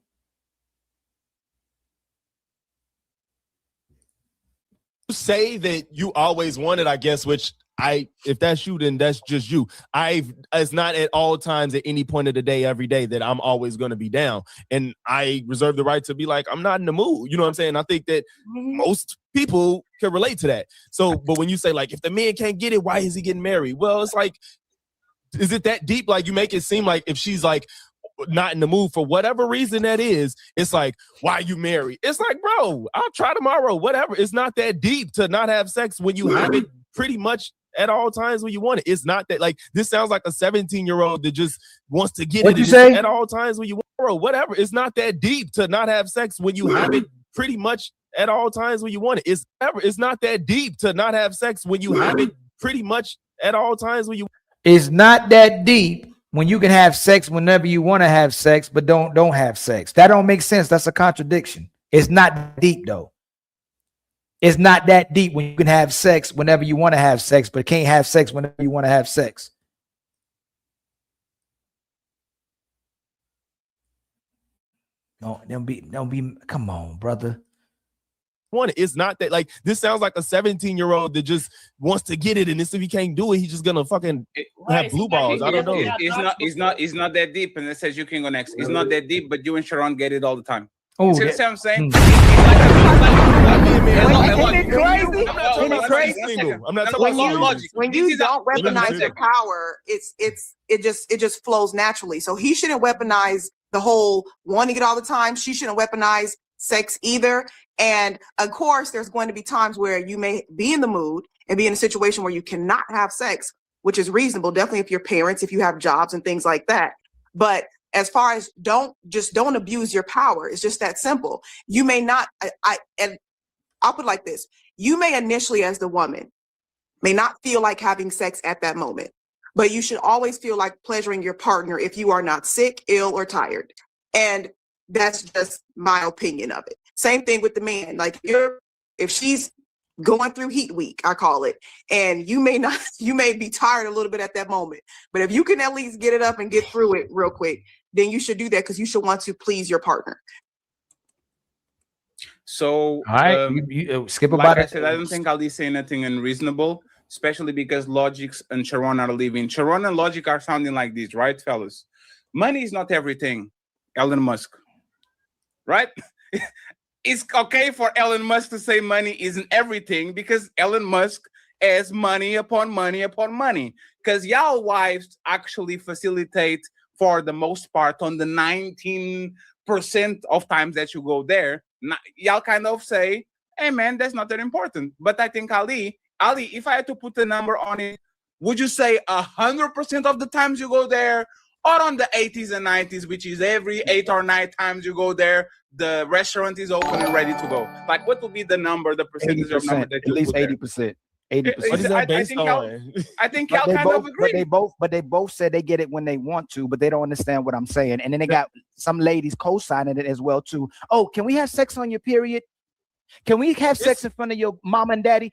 Say that you always wanted, I guess, which if that's you, then that's just you. It's not at all times at any point of the day, every day, that I'm always going to be down. And I reserve the right to be like, I'm not in the mood. You know what I'm saying? I think that most people can relate to that. So, but when you say like, if the man can't get it, why is he getting married? Well, it's like, is it that deep? Like, you make it seem like if she's like not in the mood for whatever reason that is, it's like, why you married? It's like, bro, I'll try tomorrow, whatever. It's not that deep to not have sex when you have it pretty much at all times when you want it. It's not that, like, this sounds like a 17-year-old that just wants to get What'd it you say? at all times when you want, bro, whatever. It's not that deep to not have sex when you have it pretty much at all times when you want it. It's not that deep to not have sex when you have it pretty much at all times when you. It's not that deep when you can have sex whenever you want to have sex, but don't have sex. That don't make sense. That's a contradiction. It's not deep though. It's not that deep when you can have sex whenever you want to have sex, but can't have sex whenever you want to have sex. Don't be. Come on, brother. It's not that, like, this sounds like a 17-year-old that just wants to get it, and if he can't do it, he's just gonna fucking have blue balls. I don't know. It's not that deep, and it says you can go next. It's not that deep, but you and Sharon get it all the time. Oh, see what I'm saying? Ain't it crazy? I'm not talking about logic. When you don't weaponize your power, it just flows naturally. So he shouldn't weaponize the whole wanting it all the time. She shouldn't weaponize sex either. And of course, there's going to be times where you may be in the mood and be in a situation where you cannot have sex, which is reasonable. Definitely if you're parents, if you have jobs and things like that. But as far as don't abuse your power. It's just that simple. You may not, and I'll put it like this. You may initially, as the woman, may not feel like having sex at that moment, but you should always feel like pleasuring your partner if you are not sick, ill, or tired. And that's just my opinion of it. Same thing with the man. Like if she's going through heat week, I call it, and you may be tired a little bit at that moment, but if you can at least get it up and get through it real quick, then you should do that because you should want to please your partner. So, all right, you skip like about I it. said, I don't think Ali's saying anything unreasonable, especially because Logic and Sharon are leaving. Sharon and Logic are sounding like this, right, fellas? Money is not everything, Elon Musk, right? It's okay for Elon Musk to say money isn't everything because Elon Musk has money upon money upon money. Because y'all wives actually facilitate, for the most part, on the 19% of times that you go there, y'all kind of say, hey man, that's not that important. But I think Ali, if I had to put a number on it, would you say 100% of the times you go there, or on the 80s and 90s, which is every 8 or 9 times you go there, the restaurant is open and ready to go? Like, what would be the number, the percentage of number 80%, that at you least put there? 80%. 80%. What is that based I think But Cal they kind both, of agree. but they both said they get it when they want to, but they don't understand what I'm saying. And then they got some ladies co-signing it as well too. Oh, can we have sex on your period? Can we have sex in front of your mom and daddy?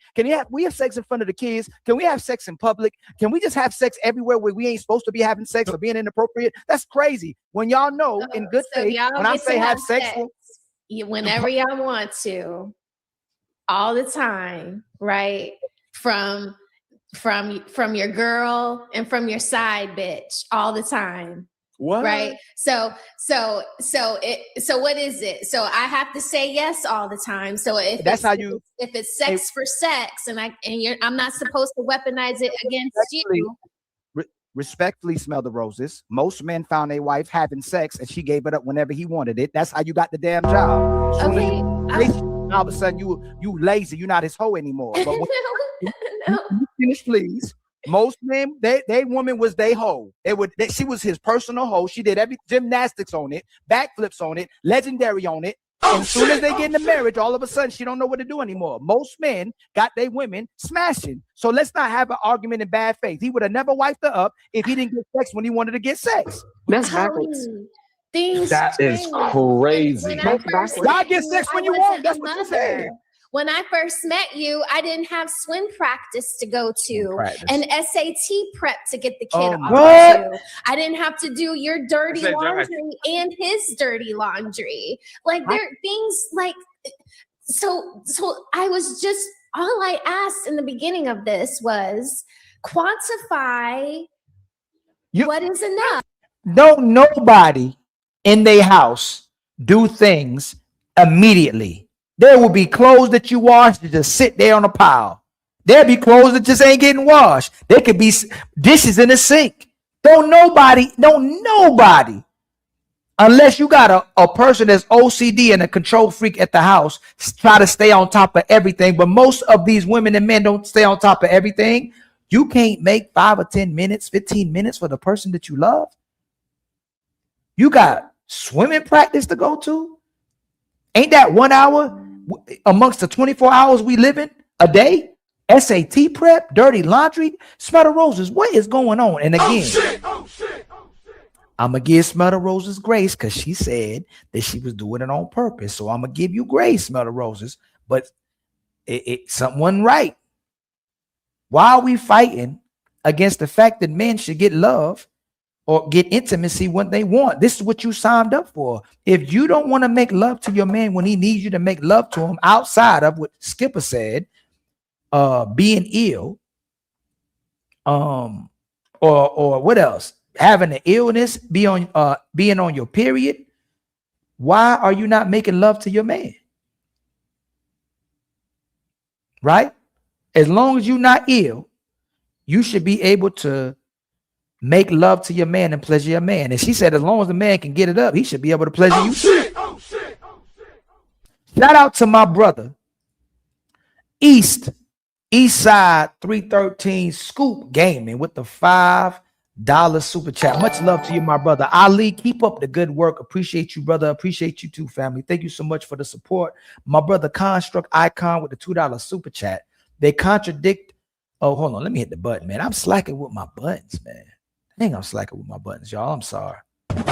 We have sex in front of the kids? Can we have sex in public? Can we just have sex everywhere where we ain't supposed to be having sex or being inappropriate? That's crazy. When y'all know in good So faith, y'all when I get say to have sex, whenever y'all want to, all the time, right? From your girl and from your side bitch, all the time. What? Right. So what is it? So I have to say yes all the time. So if it's sex for sex, and I'm not supposed to weaponize it against you. Respectfully, smell the roses. Most men found a wife having sex and she gave it up whenever he wanted it. That's how you got the damn job. Okay. All of a sudden you lazy. You're not his hoe anymore. But when you finish, please. Most men, they woman was they hoe. She was his personal hoe. She did every gymnastics on it, backflips on it, legendary on it. And as soon as they get into marriage, all of a sudden she don't know what to do anymore. Most men got their women smashing. So let's not have an argument in bad faith. He would have never wiped her up if he didn't get sex when he wanted to get sex. That's backwards. That is crazy. Y'all get sex when you want. That's what you said. When I first met you, I didn't have swim practice to go to and SAT prep to get the kid off to. I didn't have to do your dirty laundry and his dirty laundry. Like there are things like so I was just all I asked in the beginning of this was quantify what is enough. Don't nobody in their house do things immediately. There will be clothes that you wash that just sit there on a pile. There'll be clothes that just ain't getting washed. There could be dishes in the sink. Don't nobody, unless you got a person that's OCD and a control freak at the house, try to stay on top of everything. But most of these women and men don't stay on top of everything. You can't make 5 or 10 minutes, 15 minutes for the person that you love. You got swimming practice to go to. Ain't that 1 hour amongst the 24 hours we live in a day? SAT prep, dirty laundry, smell the roses. What is going on? And again, I'm going to give Smell the Roses grace because she said that she was doing it on purpose. So I'm going to give you grace, Smell the Roses. But something wasn't right. Why are we fighting against the fact that men should get love or get intimacy when they want? This is what you signed up for. If you don't want to make love to your man when he needs you to make love to him outside of what Skipper said, being ill, or what else? Having an illness, being on your period. Why are you not making love to your man? Right? As long as you're not ill, you should be able to make love to your man and pleasure your man. And she said, as long as the man can get it up, he should be able to pleasure you too. Shout out to my brother, East Side 313 Scoop Gaming with the $5 super chat. Much love to you, my brother. Ali, keep up the good work. Appreciate you, brother. Appreciate you too, family. Thank you so much for the support. My brother Construct Icon with the $2 super chat. They contradict. Oh, hold on. Let me hit the button, man. I'm slacking with my buttons, man. I think I'm slacking with my buttons, y'all. I'm sorry. Hey,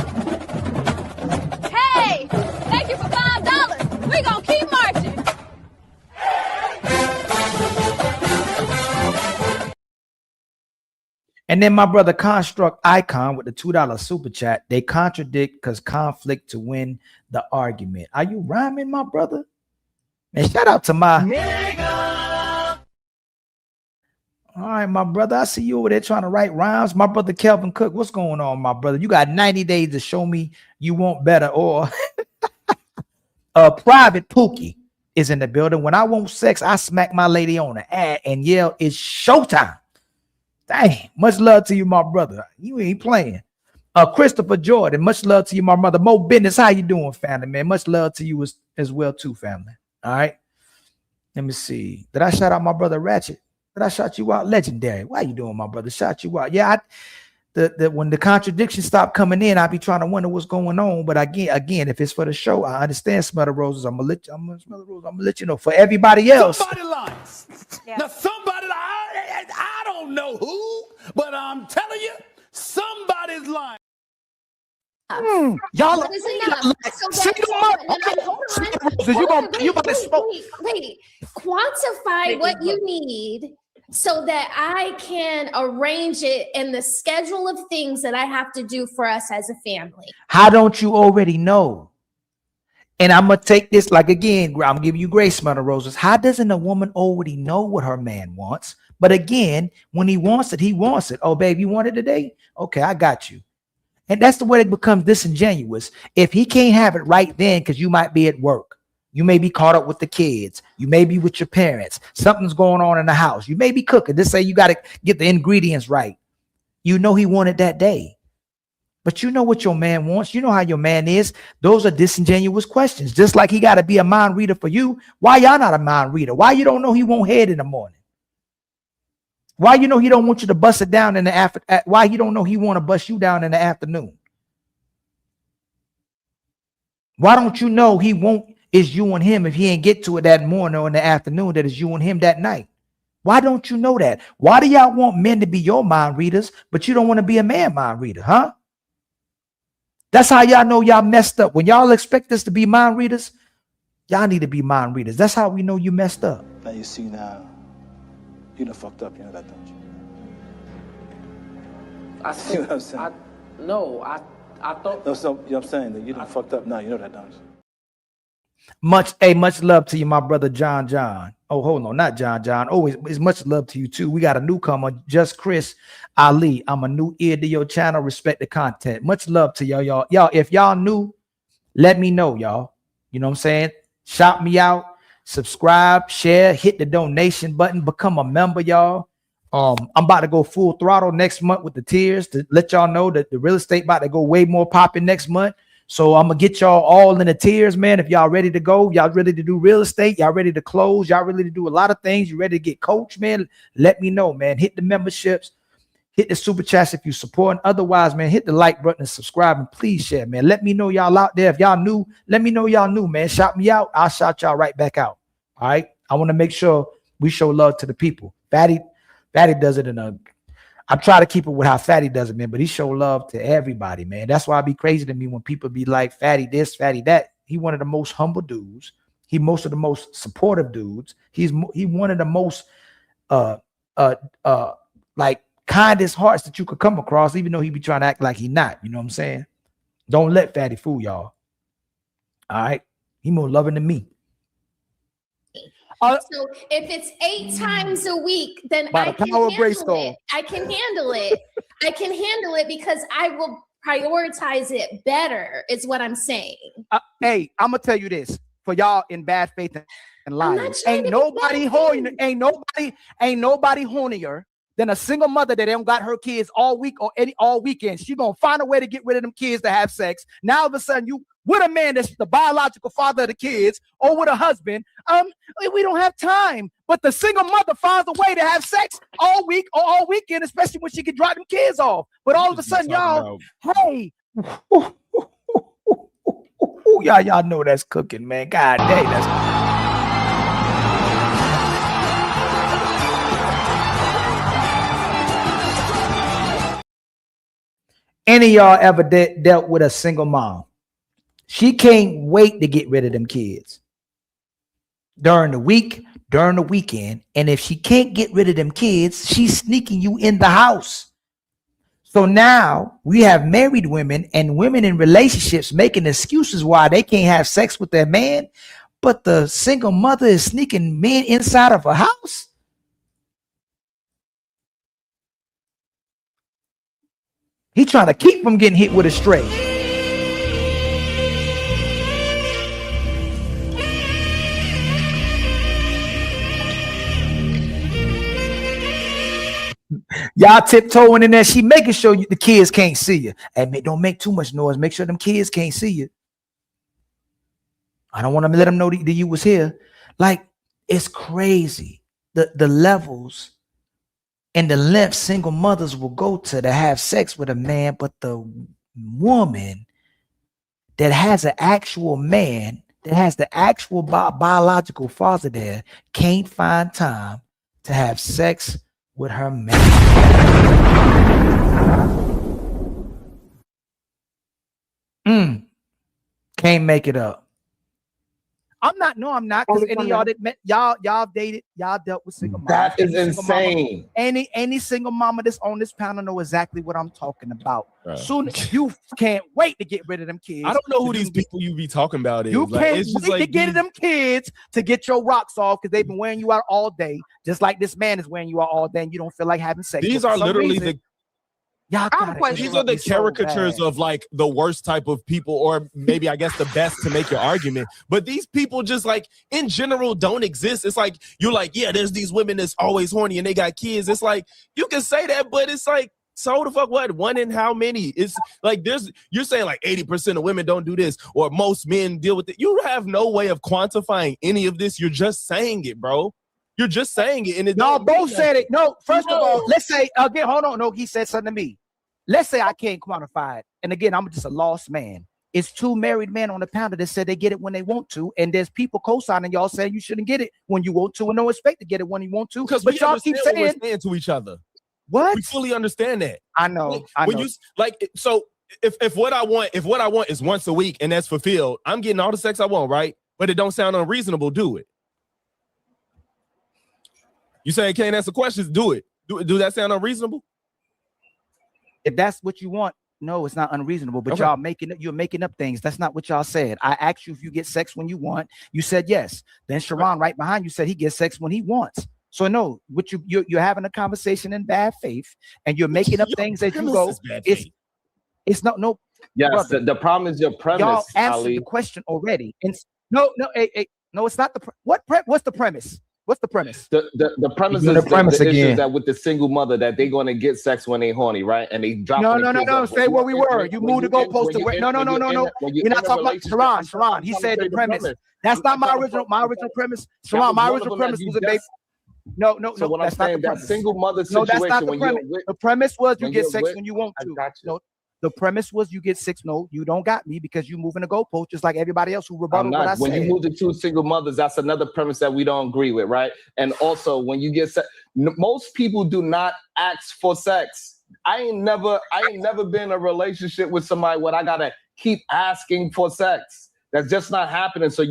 thank you for $5. We gonna keep marching. And then my brother Construct Icon with the $2 super chat. They contradict because conflict to win the argument. Are you rhyming, my brother? And shout out to my nigga. All right, my brother. I see you over there trying to write rhymes. My brother Kelvin Cook, what's going on, my brother? You got 90 days to show me you want better. Or Private Pookie is in the building. When I want sex, I smack my lady on the ad and yell, it's showtime. Dang, much love to you, my brother. You ain't playing. Christopher Jordan, much love to you, my brother. Mo Business, how you doing, family, man? Much love to you as well, too, family. All right. Let me see. Did I shout out my brother Ratchet? Did I shout you out? Legendary. Why you doing, my brother? Shout you out. Yeah, when the contradictions stop coming in, I be trying to wonder what's going on. But again, if it's for the show, I understand. Smell the roses. I'm gonna let you know. For everybody else, Somebody lying. Now somebody, I don't know who, but I'm telling you, somebody's lying. Y'all What is enough? So wait. Quantify what you need so that I can arrange it in the schedule of things that I have to do for us as a family. how don't you already know? And I'm gonna take this like again. I'm giving you grace, Smell the Roses. How doesn't a woman already know what her man wants? But again, when he wants it, he wants it. Oh, babe, you want it today? Okay, I got you. And that's the way it becomes disingenuous. If he can't have it right then, because you might be at work, you may be caught up with the kids, you may be with your parents, something's going on in the house, you may be cooking. Just say you got to get the ingredients right. You know he wanted that day. But you know what your man wants. You know how your man is. Those are disingenuous questions. Just like he got to be a mind reader for you. Why y'all not a mind reader? Why you don't know he won't head in the morning? Why you know he don't want you to bust it down in the after? Why you don't know he want to bust you down in the afternoon? Why don't you know he won't is you and him if he ain't get to it that morning or in the afternoon that is you and him that night? Why don't you know that? Why do y'all want men to be your mind readers, but you don't want to be a man mind reader, huh? That's how y'all know y'all messed up. When y'all expect us to be mind readers, y'all need to be mind readers. That's how we know you messed up. Now you see now, you done fucked up, you know that, don't you? I See what I'm saying? I thought. No, so, you know what I'm saying? That you done fucked up now, you know that, don't you? Much love to you, my brother John. Oh, hold on, not John. Oh, it's much love to you too. We got a newcomer, Just Chris Ali. I'm a new ear to your channel. Respect the content. Much love to y'all. If y'all new, let me know, y'all. You know what I'm saying? Shout me out, subscribe, share, hit the donation button, become a member, y'all. I'm about to go full throttle next month with the tiers to let y'all know that the real estate about to go way more popping next month. So I'm gonna get y'all all in the tiers, man. If y'all ready to go, y'all ready to do real estate, y'all ready to close, y'all ready to do a lot of things, you ready to get coached, man, let me know, man. Hit the memberships, hit the super chats if you support. Otherwise, man, hit the like button and subscribe, and please share, man. Let me know y'all out there. If y'all new, let me know y'all new, man. Shout me out, I'll shout y'all right back out. All right, I want to make sure we show love to the people. Fatty does it in a I try to keep it with how Fatty does it, man, but he show love to everybody, man. That's why it be crazy to me when people be like, Fatty this, Fatty that. He one of the most humble dudes. He most of the most supportive dudes. He one of the most like kindest hearts that you could come across, even though he be trying to act like he not. You know what I'm saying? Don't let Fatty fool y'all. All right, he more loving than me. So if it's 8 times a week, then I can handle it. I can handle it. I can handle it because I will prioritize it better, is what I'm saying. Hey, I'm gonna tell you this for y'all in bad faith and lying. Ain't nobody hornier than a single mother that don't got her kids all week or all weekend. She gonna find a way to get rid of them kids to have sex. Now all of a sudden you with a man that's the biological father of the kids or with a husband, we don't have time. But the single mother finds a way to have sex all week or all weekend, especially when she can drop them kids off. But all of a sudden, y'all, hey, y'all know that's cooking, man. God dang, that's any of y'all ever dealt with a single mom? She can't wait to get rid of them kids during the week, during the weekend. And if she can't get rid of them kids, she's sneaking you in the house. So now we have married women and women in relationships making excuses why they can't have sex with their man, but the single mother is sneaking men inside of a house. He trying to keep from getting hit with a stray. Y'all tiptoeing in there. She making sure the kids can't see you. And don't make too much noise. Make sure them kids can't see you. I don't want to let them know that you was here. Like, it's crazy. The levels and the length single mothers will go to have sex with a man, but the woman that has an actual man, that has the actual biological father there, can't find time to have sex with her man. Can't make it up. I'm not, because any of y'all that met y'all dated, y'all dealt with single moms. That is insane. Any single mama that's on this panel know exactly what I'm talking about. Right. Soon you can't wait to get rid of them kids. I don't know who these people you be talking about is. You Like, can't it's just wait like to get them kids to get your rocks off because they've been wearing you out all day, just like this man is wearing you out all day, and you don't feel like having sex. These are literally the These are the caricatures of like the worst type of people, or maybe I guess the best to make your argument. But these people just like in general don't exist. It's like you're like, yeah, there's these women that's always horny and they got kids. It's like you can say that, but it's like, so the fuck what? One in how many? It's like you're saying like 80% of women don't do this, or most men deal with it. You have no way of quantifying any of this. You're just saying it, bro. You're just saying it, and y'all both said it. No, first of all, let's say again. Hold on. No, he said something to me. Let's say I can't quantify it, and again, I'm just a lost man. It's two married men on the panel that said they get it when they want to, and there's people co-signing y'all saying you shouldn't get it when you want to, and don't expect to get it when you want to. Because but y'all keep saying we're saying to each other. What? We fully understand that. I know. When you like, so if what I want is once a week and that's fulfilled, I'm getting all the sex I want, right? But it don't sound unreasonable. Do it. You saying can't answer questions? Do it. Do that sound unreasonable? If that's what you want, no, it's not unreasonable. But Okay. you're making up things. That's not what y'all said. I asked you if you get sex when you want. You said yes. Then Sharon right behind you said he gets sex when he wants. So no, what you're having a conversation in bad faith, and you're making up things as you go. It's not no. Yes, brother, the problem is your premise. y'all answered Ali. the question already. And no, it's not what's the premise? What's the premise? The premise You're is doing the premise the issue again. is that with the single mother that they're going to get sex when they horny, right? And they drop. No. Stay where we were. You moved the goalpost to where. No. We're not talking about Sharon. He said the premise. That's not my original premise. Sharon, my original premise was a baby. No. So what I'm that's not saying, the that premise. single mother No, that's not situation the when you're premise. with, The premise was you when get you're sex with- when you want to. I got you. No, the premise was you get sex. No, you don't got me because you moving the goalpost just like everybody else who I'm rebutted what I not. When said. you move to two single mothers, that's another premise that we don't agree with, right? And also, when you get sex, most people do not ask for sex. I ain't never been in a relationship with somebody where I gotta keep asking for sex. That's just not happening. So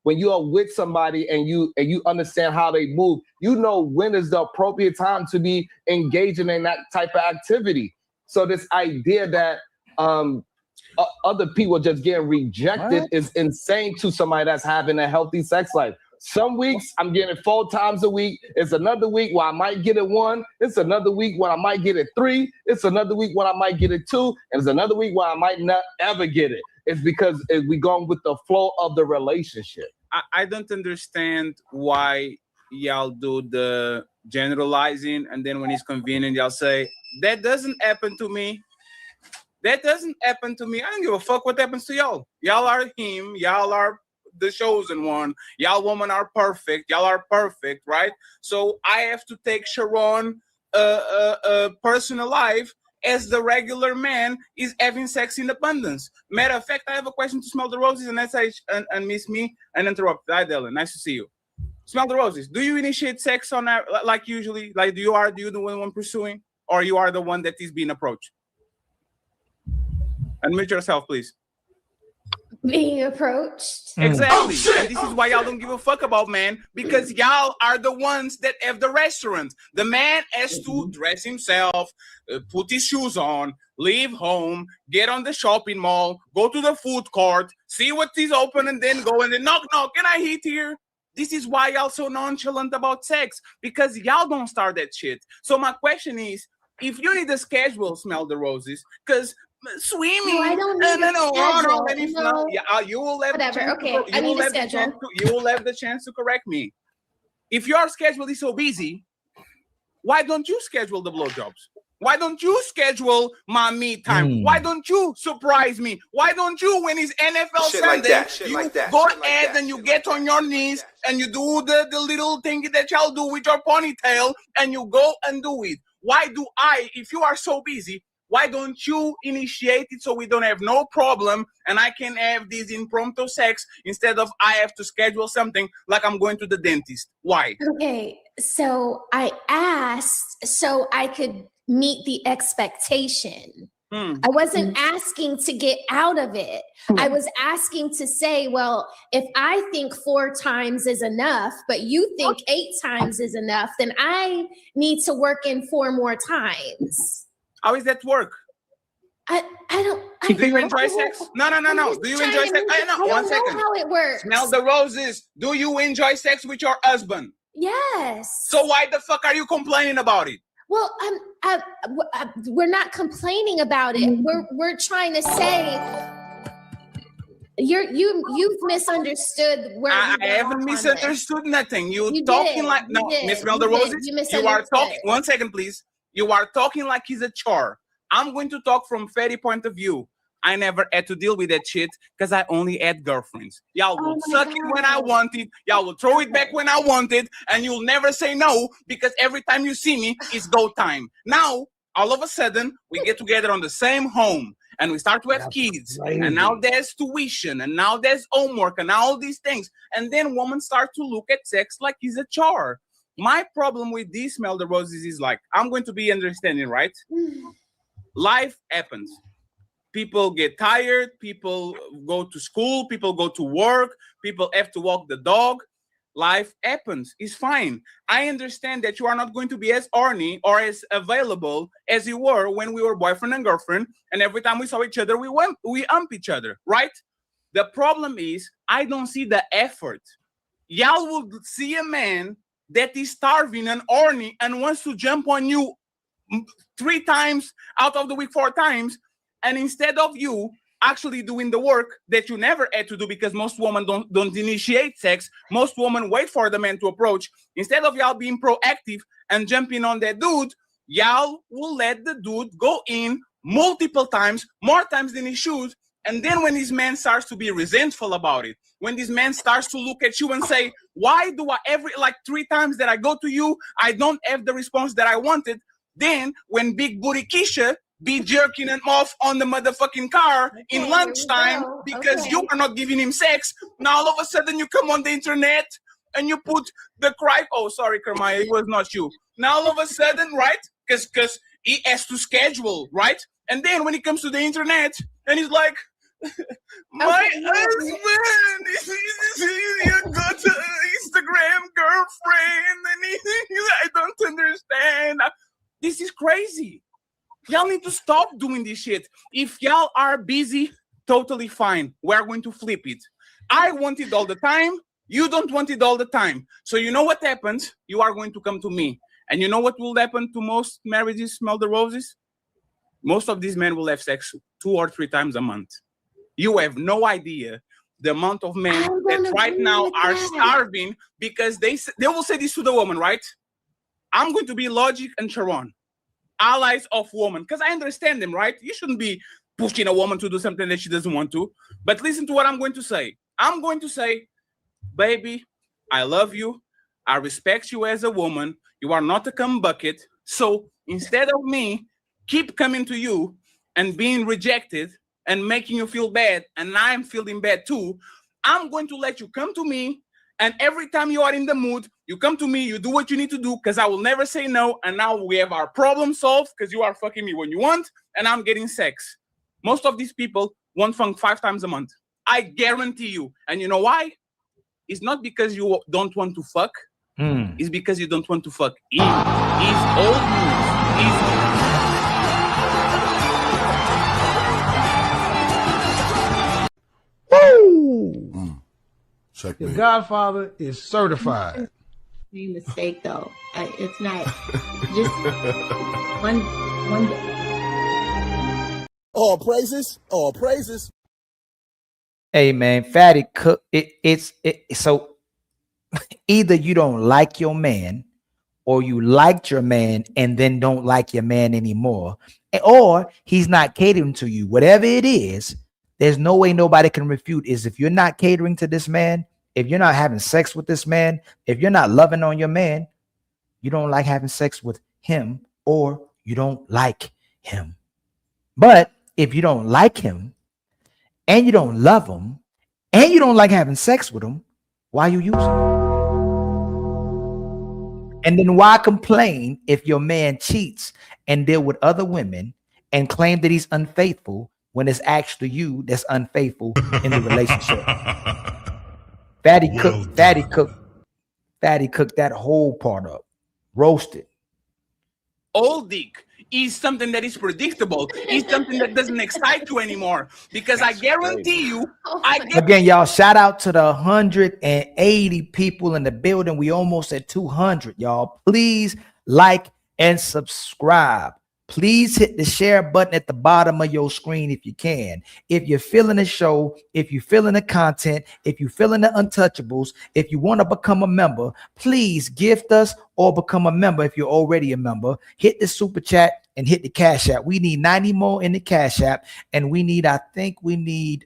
when you are with somebody and you understand how they move, you know when is the appropriate time to be engaging in that type of activity. So this idea that other people just getting rejected is insane to somebody that's having a healthy sex life. Some weeks I'm getting it 4 times a week. It's another week where I might get it 1. It's another week when I might get it 3. It's another week when I might get it 2. And it's another week where I might not ever get it. It's because we going with the flow of the relationship. I don't understand why y'all do the generalizing, and then when it's convenient, y'all say, that doesn't happen to me. That doesn't happen to me. I don't give a fuck what happens to y'all. Y'all are him. Y'all are the chosen one. Y'all women are perfect. Y'all are perfect, right? So I have to take Sharon personal life as the regular man is having sex in abundance. Matter of fact, I have a question to Smell the Roses, and that's and Miss Me and interrupt. Hi, Dylan. Nice to see you. Smell the Roses. Do you initiate sex on that like usually? Like do you the one pursuing, or you are the one that is being approached? Admit yourself, please. Being approached. Exactly. And this is why y'all don't give a fuck about men, because y'all are the ones that have the restaurant. The man has to dress himself, put his shoes on, leave home, get on the shopping mall, go to the food court, see what is open, and then go and then knock, can I eat here? This is why y'all so nonchalant about sex, because y'all don't start that shit. So my question is, if you need a schedule, Smell the Roses, because swimming. No, I don't need a schedule. Yeah, you will have Whatever. Okay, I need a schedule. You will have the chance to correct me. If your schedule is so busy, why don't you schedule the blowjobs? Why don't you schedule my me time? Why don't you surprise me? Why don't you, when it's NFL Shit like Sunday, that, shit you like that, go shit like ahead that, and you get on your knees and you do the little thing that y'all do with your ponytail and you go and do it? Why do I, if you are so busy, why don't you initiate it so we don't have no problem and I can have this impromptu sex instead of I have to schedule something like I'm going to the dentist? Why? Okay, so I asked so I could meet the expectation. I wasn't asking to get out of it. I was asking to say, well, if I think 4 times is enough, but you think 8 times is enough, then I need to work in 4 more times. How is that work? I don't. Do you enjoy sex? No. Do you enjoy sex? I don't know how it works. Smell the roses. Do you enjoy sex with your husband? Yes. So why the fuck are you complaining about it? Well, we're not complaining about it. We're trying to say you've misunderstood where I haven't misunderstood nothing. You talking did. like You no, did. Miss Smell You the did. Roses. You You are misunderstood. talking. 1 second, please. You are talking like he's a chore. I'm going to talk from Fetty point of view. I never had to deal with that shit because I only had girlfriends. Y'all will suck it when I want it. Y'all will throw it back when I want it. And you'll never say no because every time you see me, it's go time. Now, all of a sudden, we get together on the same home and we start to have kids. And now there's tuition and now there's homework and all these things. And then women start to look at sex like it's a chore. My problem with this, Smell the Roses, is like, I'm going to be understanding, right? Life happens. People get tired, people go to school, people go to work, people have to walk the dog. Life happens. It's fine. I understand that you are not going to be as horny or as available as you were when we were boyfriend and girlfriend, and every time we saw each other, we ump each other, right? The problem is, I don't see the effort. Y'all will see a man that is starving and horny and wants to jump on you 3 times out of the week, 4 times, and instead of you actually doing the work that you never had to do because most women don't initiate sex, most women wait for the man to approach. Instead of y'all being proactive and jumping on that dude, y'all will let the dude go in multiple times, more times than he should. And then when this man starts to be resentful about it, when this man starts to look at you and say, why do I every 3 times that I go to you, I don't have the response that I wanted? Then when Big Booty Keisha be jerking him off on the motherfucking car in lunchtime because you are not giving him sex, now all of a sudden you come on the internet and you put the cry. Oh, sorry, Kermaya, it was not you. Now all of a sudden, right? Because he has to schedule, right? And then when he comes to the internet and he's like, my husband, you go to Instagram girlfriend, and I don't understand. This is crazy. Y'all need to stop doing this shit. If y'all are busy, totally fine. We're going to flip it. I want it all the time. You don't want it all the time. So you know what happens? You are going to come to me. And you know what will happen to most marriages, Smell the Roses? Most of these men will have sex 2 or 3 times a month. You have no idea the amount of men that right now are starving because they will say this to the woman, right? I'm going to be Logic and Sharon, allies of women, because I understand them, right? You shouldn't be pushing a woman to do something that she doesn't want to. But listen to what I'm going to say. I'm going to say, baby, I love you. I respect you as a woman. You are not a cum bucket. So instead of me keep coming to you and being rejected and making you feel bad, and I'm feeling bad too, I'm going to let you come to me. And every time you are in the mood, you come to me, you do what you need to do, because I will never say no. And now we have our problem solved because you are fucking me when you want, and I'm getting sex. Most of these people want funk 5 times a month. I guarantee you. And you know why? It's not because you don't want to fuck. It's because you don't want to fuck him. He's old news. Woo! The Godfather is certified. Made mistake though. It's not just one. All praises. All praises. Hey man, Fatty cook. It's so either you don't like your man or you liked your man and then don't like your man anymore, or he's not catering to you, whatever it is, there's no way nobody can refute is if you're not catering to this man, if you're not having sex with this man, if you're not loving on your man, you don't like having sex with him or you don't like him. But if you don't like him and you don't love him and you don't like having sex with him, why you using him? And then why complain if your man cheats and deal with other women and claim that he's unfaithful when it's actually you that's unfaithful in the relationship? Fatty cooked that whole part up, roasted. Old dick is something that is predictable. It's something that doesn't excite you anymore. Because I guarantee you, Again, y'all, shout out to the 180 people in the building. We almost at 200, y'all. Please like and subscribe. Please hit the share button at the bottom of your screen if you can. If you're feeling the show, if you're feeling the content, if you're feeling the untouchables, if you want to become a member, please gift us or become a member if you're already a member. Hit the super chat and hit the cash app. We need 90 more in the cash app, and we need, I think we need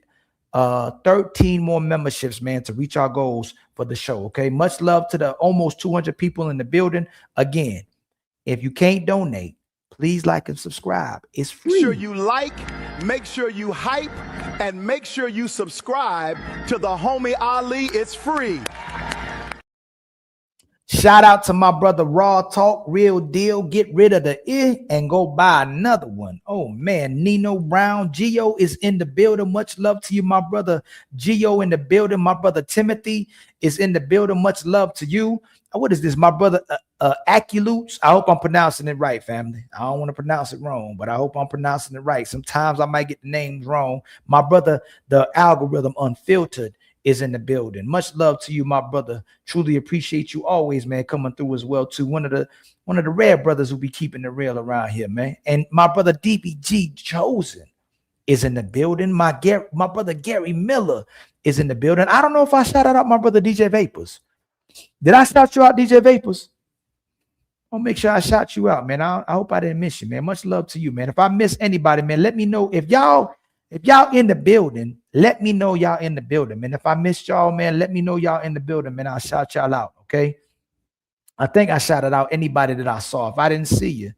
13 more memberships, man, to reach our goals for the show. Okay, much love to the almost 200 people in the building. Again, if you can't donate, please like and subscribe. It's free. Make sure you like, make sure you hype, and make sure you subscribe to the homie Ali. It's free. Shout out to my brother Raw Talk, Real Deal. Get rid of the and go buy another one. Oh man, Nino Brown, Gio is in the building. Much love to you, my brother Gio in the building. My brother Timothy is in the building. Much love to you. What is this? My brother Aculutes. I hope I'm pronouncing it right, family. I don't want to pronounce it wrong, but I hope I'm pronouncing it right. Sometimes I might get the names wrong. My brother, the algorithm unfiltered, is in the building. Much love to you, my brother. Truly appreciate you always, man, coming through as well too. One of the rare brothers who be keeping it real around here, man. And my brother DBG Chosen is in the building. My brother Gary Miller is in the building. I don't know if I shouted out my brother DJ Vapors. Did I shout you out, DJ Vapors? I'll make sure I shout you out, man. I hope I didn't miss you, man. Much love to you, man. If I miss anybody, man, let me know. If y'all in the building, let me know y'all in the building, man. If I missed y'all, man, let me know y'all in the building, man. I'll shout y'all out, okay? I think I shouted out anybody that I saw. If I didn't see you,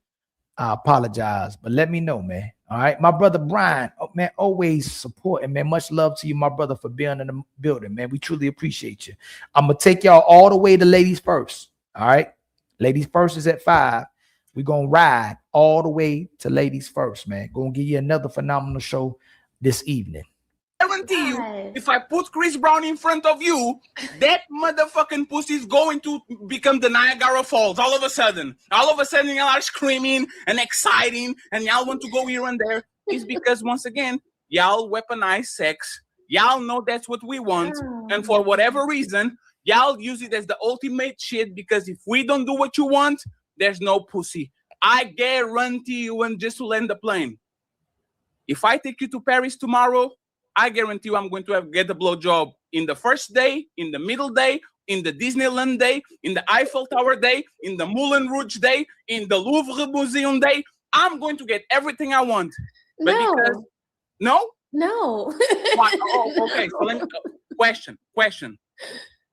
I apologize, but let me know, man. All right, my brother Brian, man, always supporting, man. Much love to you, my brother, for being in the building, man. We truly appreciate you. I'm gonna take y'all all the way to ladies first. All right, ladies first is at 5. We're gonna ride all the way to ladies first, man. Gonna give you another phenomenal show this evening. I guarantee you, if I put Chris Brown in front of you, that motherfucking pussy is going to become the Niagara Falls all of a sudden. All of a sudden, y'all are screaming and exciting, and y'all want to go here and there. It's because, once again, y'all weaponize sex. Y'all know that's what we want, and for whatever reason, y'all use it as the ultimate shit, because if we don't do what you want, there's no pussy. I guarantee you, and just to land the plane, if I take you to Paris tomorrow, I guarantee you I'm going to get a blowjob in the first day, in the middle day, in the Disneyland day, in the Eiffel Tower day, in the Moulin Rouge day, in the Louvre Museum day. I'm going to get everything I want. But because, no? No. Oh, okay. So let me question.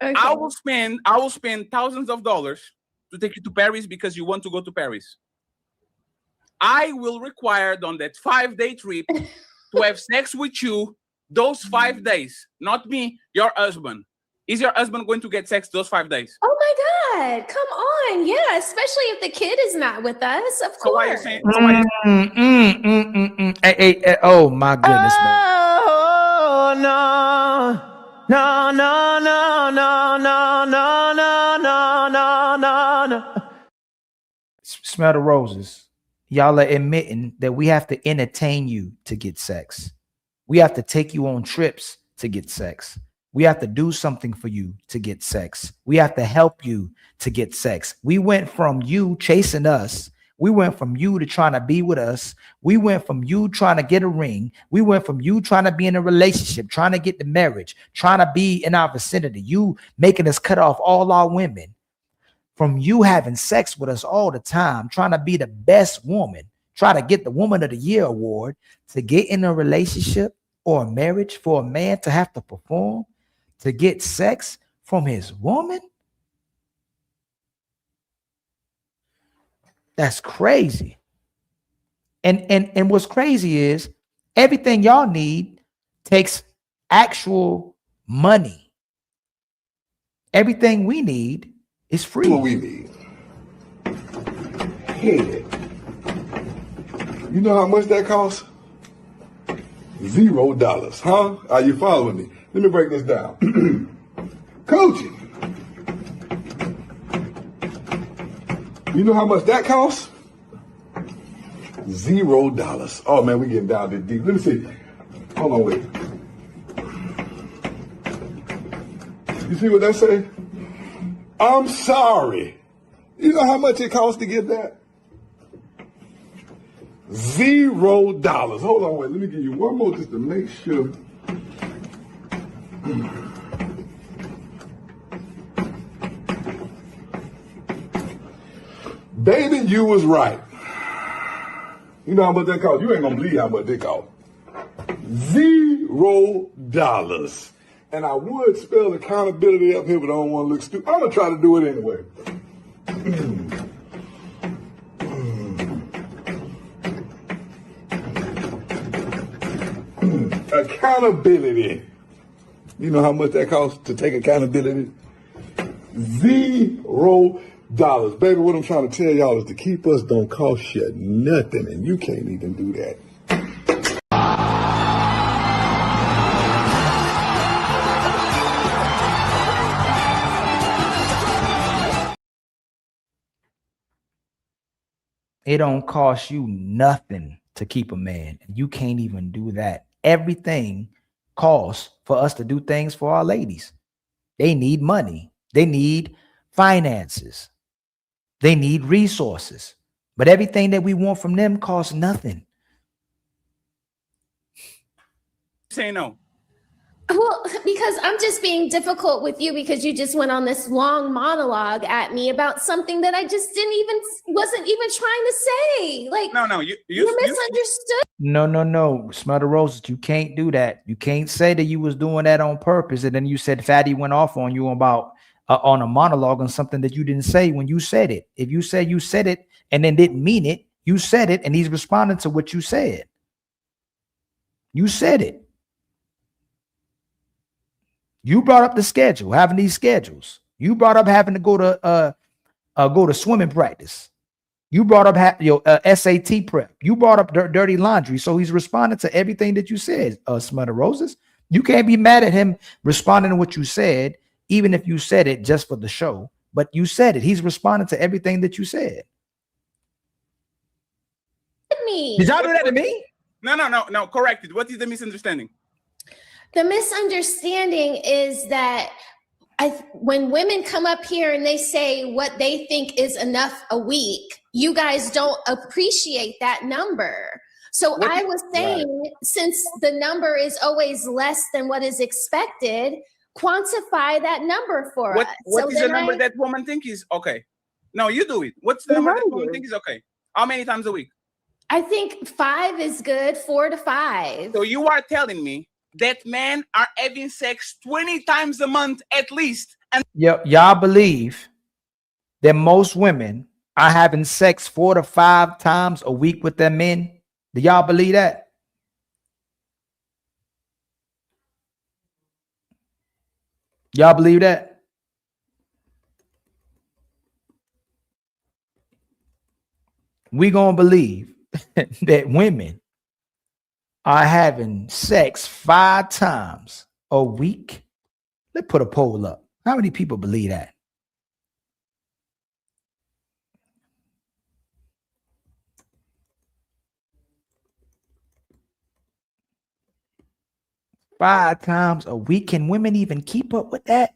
Okay. I will spend thousands of dollars to take you to Paris because you want to go to Paris. I will require on that 5-day trip to have sex with you those 5 days, not me, your husband. Is your husband going to get sex those 5 days? Oh my God, come on. Yeah, especially if the kid is not with us, of course. So why are you saying? Hey, oh my goodness, man. Oh, no. No, no, no, no, no, no, no, no, no, no. Smell the roses. Y'all are admitting that we have to entertain you to get sex. We have to take you on trips to get sex. We have to do something for you to get sex. We have to help you to get sex. We went from you chasing us. We went from you to trying to be with us. We went from you trying to get a ring. We went from you trying to be in a relationship, trying to get the marriage, trying to be in our vicinity. You making us cut off all our women from you having sex with us all the time, trying to be the best woman, try to get the Woman of the Year award, to get in a relationship or a marriage for a man to have to perform, to get sex from his woman? That's crazy. And what's crazy is everything y'all need takes actual money. Everything we need is free. What we need. Head. You know how much that costs? $0, huh? Are you following me? Let me break this down. Coaching. You know how much that costs? $0. Oh man, we getting down this deep. Let me see. Hold on, wait. You see what that say? I'm sorry. You know how much it costs to get that? $0. Hold on, wait. Let me give you one more just to make sure. Baby, you was right. You know how much that cost? You ain't gonna believe how much it cost. $0. And I would spell accountability up here, but I don't want to look stupid. I'm gonna try to do it anyway. Accountability. You know how much that costs to take accountability? $0. Baby, what I'm trying to tell y'all is to keep us don't cost you nothing, and you can't even do that. It don't cost you nothing to keep a man. You can't even do that. Everything costs for us to do things for our ladies. They need money. They need finances. They need resources. But everything that we want from them costs nothing. Say no. Well, because I'm just being difficult with you because you just went on this long monologue at me about something that I just wasn't even trying to say. Like, no, you misunderstood. No. Smell the roses. You can't do that. You can't say that you was doing that on purpose. And then you said Fatty went off on you about on a monologue on something that you didn't say when you said it. If you say you said it and then didn't mean it, you said it and he's responding to what you said. You said it. You brought up the schedule, having these schedules. You brought up having to go to swimming practice. You brought up your SAT prep. You brought up dirty laundry. So he's responding to everything that you said, Smell the Roses. You can't be mad at him responding to what you said, even if you said it just for the show. But you said it. He's responding to everything that you said. Did y'all do that to me? No. Correct it. What is the misunderstanding? The misunderstanding is that when women come up here and they say what they think is enough a week, you guys don't appreciate that number. So I was saying, since the number is always less than what is expected, quantify that number for us. What is the number that woman think is okay? No, you do it. What's the number that woman think is okay? How many times a week? I think 5 is good, 4 to 5. So you are telling me that men are having sex 20 times a month at least. And y'all believe that most women are having sex 4 to 5 times a week with their men? Do y'all believe that? Y'all believe that? We gonna believe that women are having sex 5 times a week? Let's put a poll up. How many people believe that? Five times a week? Can women even keep up with that?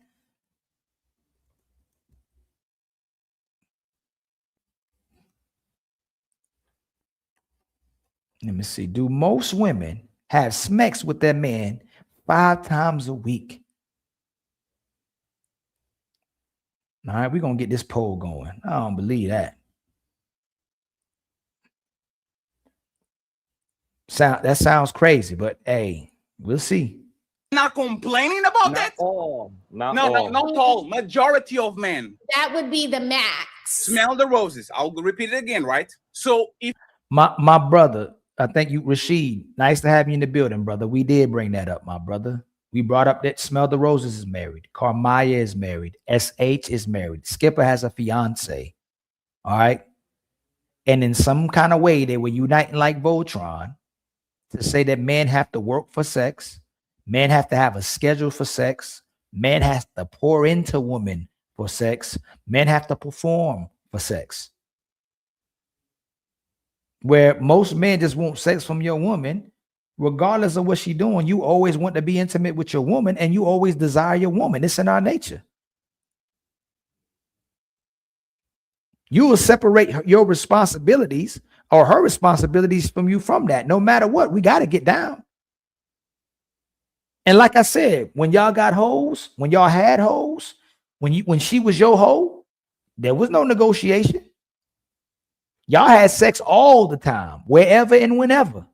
Let me see. Do most women have sex with their man 5 times a week? All right, we're gonna get this poll going. I don't believe that. That sounds crazy, but hey, we'll see. Not complaining about Not that? all. Not No, all. not all. Majority of men. That would be the max. Smell the roses. I'll repeat it again, right? So if My brother, I thank you, Rashid. Nice to have you in the building, brother. We did bring that up, my brother. We brought up that Smell the Roses is married. Carmaya is married. SH is married. Skipper has a fiance. All right. And in some kind of way, they were uniting like Voltron to say that men have to work for sex. Men have to have a schedule for sex. Men has to pour into women for sex. Men have to perform for sex. Where most men just want sex from your woman, regardless of what she's doing, you always want to be intimate with your woman and you always desire your woman. It's in our nature. You will separate your responsibilities or her responsibilities from you from that. No matter what, we got to get down. And like I said, when y'all got hoes, when y'all had hoes, when she was your hoe, there was no negotiation. Y'all had sex all the time, wherever and whenever.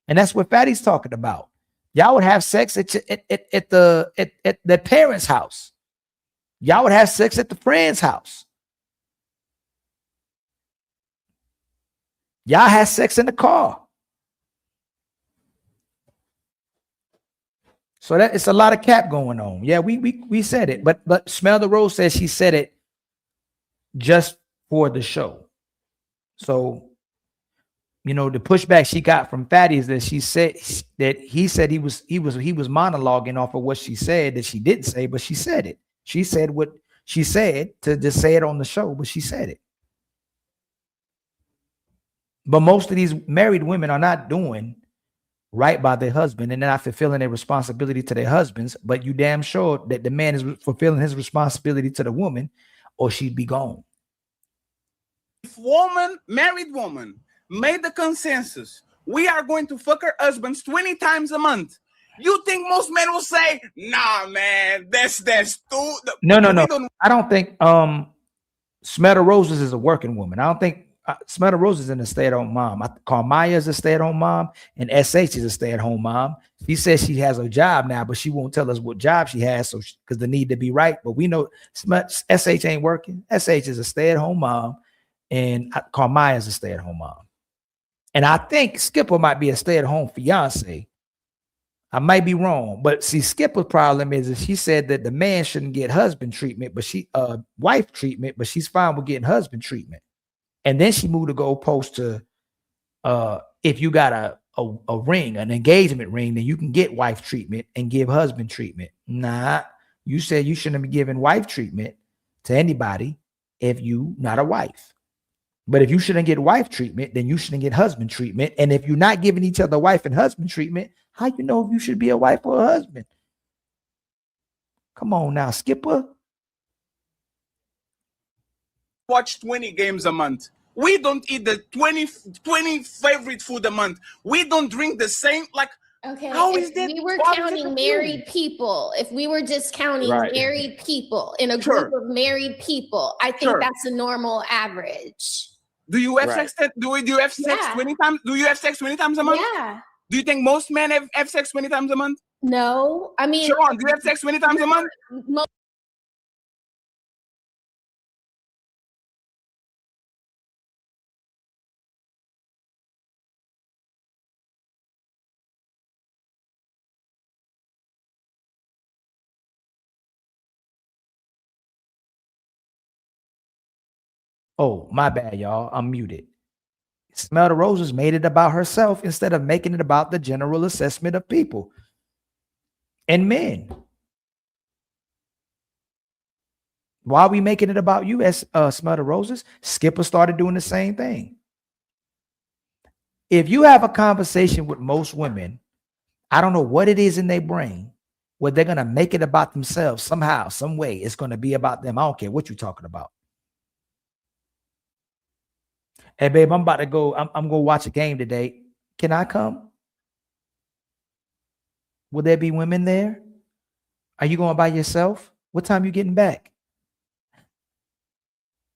And that's what Fatty's talking about. Y'all would have sex at the parents' house. Y'all would have sex at the friend's house. Y'all had sex in the car. So that it's a lot of cap going on. Yeah, we said it, but Smell the Rose says she said it just for the show. So, you know, the pushback she got from Fatty is that she said that he said he was monologuing off of what she said that she didn't say, but she said it. She said what she said to just say it on the show, but she said it. But most of these married women are not doing right by their husband and they're not fulfilling their responsibility to their husbands, but you damn sure that the man is fulfilling his responsibility to the woman or she'd be gone. If married woman, made the consensus, we are going to fuck our husbands 20 times a month. You think most men will say, nah, man, that's too... No. I don't think Smell the Roses is a working woman. I don't think Smell the Roses is a stay-at-home mom. Carmaya is a stay-at-home mom, and SH is a stay-at-home mom. She says she has a job now, but she won't tell us what job she has, so because the need to be right. But we know SH ain't working. SH is a stay-at-home mom, and Carmaya is a stay-at-home mom. And I think Skipper might be a stay-at-home fiance. I might be wrong, but see, Skipper's problem is she said that the man shouldn't get husband treatment, but wife treatment, but she's fine with getting husband treatment. And then she moved the goalpost to if you got a ring, an engagement ring, then you can get wife treatment and give husband treatment. Nah, you said you shouldn't be giving wife treatment to anybody if you not a wife. But if you shouldn't get wife treatment, then you shouldn't get husband treatment. And if you're not giving each other wife and husband treatment, how you know if you should be a wife or a husband? Come on now, Skipper. Watch 20 games a month. We don't eat the 20 favorite food a month. We don't drink the same, like, okay, how if is that? we were counting married people, if we were just counting married people in a group of married people, I think that's a normal average. Do you have sex? Do you have sex 20 times? Do you have sex 20 times a month? Yeah. Do you think most men have sex 20 times a month? No, I mean, Sharon, do you have sex 20 times a month? Oh, my bad, y'all. I'm muted. Smell the Roses made it about herself instead of making it about the general assessment of people and men. Why are we making it about you as Smell the Roses? Skipper started doing the same thing. If you have a conversation with most women, I don't know what it is in their brain, where they're going to make it about themselves somehow, some way. It's going to be about them. I don't care what you're talking about. Hey, babe, I'm about to go. I'm going to watch a game today. Can I come? Will there be women there? Are you going by yourself? What time are you getting back?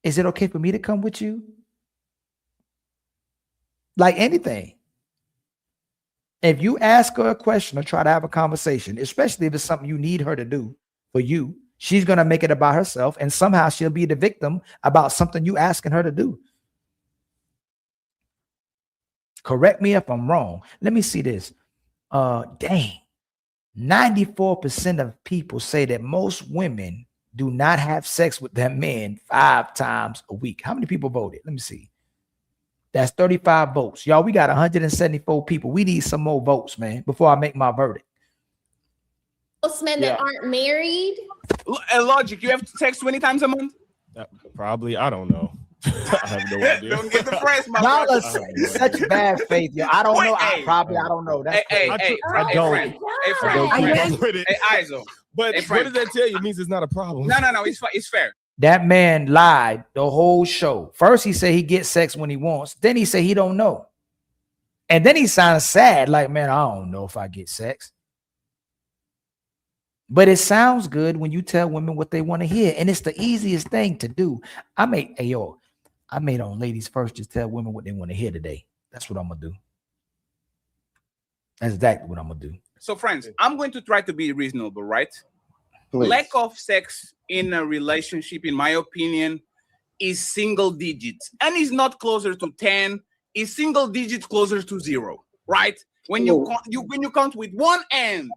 Is it okay for me to come with you? Like anything. If you ask her a question or try to have a conversation, especially if it's something you need her to do for you, she's going to make it about herself, and somehow she'll be the victim about something you asking her to do. Correct me if I'm wrong. Let me see this. Dang. 94% of people say that most women do not have sex with their men 5 times a week. How many people voted? Let me see. That's 35 votes. Y'all, we got 174 people. We need some more votes, man, before I make my verdict. Most men that aren't married. Logic, you have to text 20 times a month? Probably. I don't know. I have no idea. Don't get depressed, my Y'all brother. are such bad faith, yo. I don't know. I don't know. That's Hey, don't. Iso. But what does that tell you? It means it's not a problem. No. It's fair. That man lied the whole show. First, he said he gets sex when he wants. Then he said he don't know. And then he sounds sad, like, man, I don't know if I get sex. But it sounds good when you tell women what they want to hear. And it's the easiest thing to do. I made on Ladies First just tell women what they want to hear today. That's what I'm going to do. That's exactly what I'm going to do. So, friends, I'm going to try to be reasonable, right? Please. Lack of sex in a relationship, in my opinion, is single digits. And it's not closer to 10. It's single digits closer to 0, right? When you count with one end,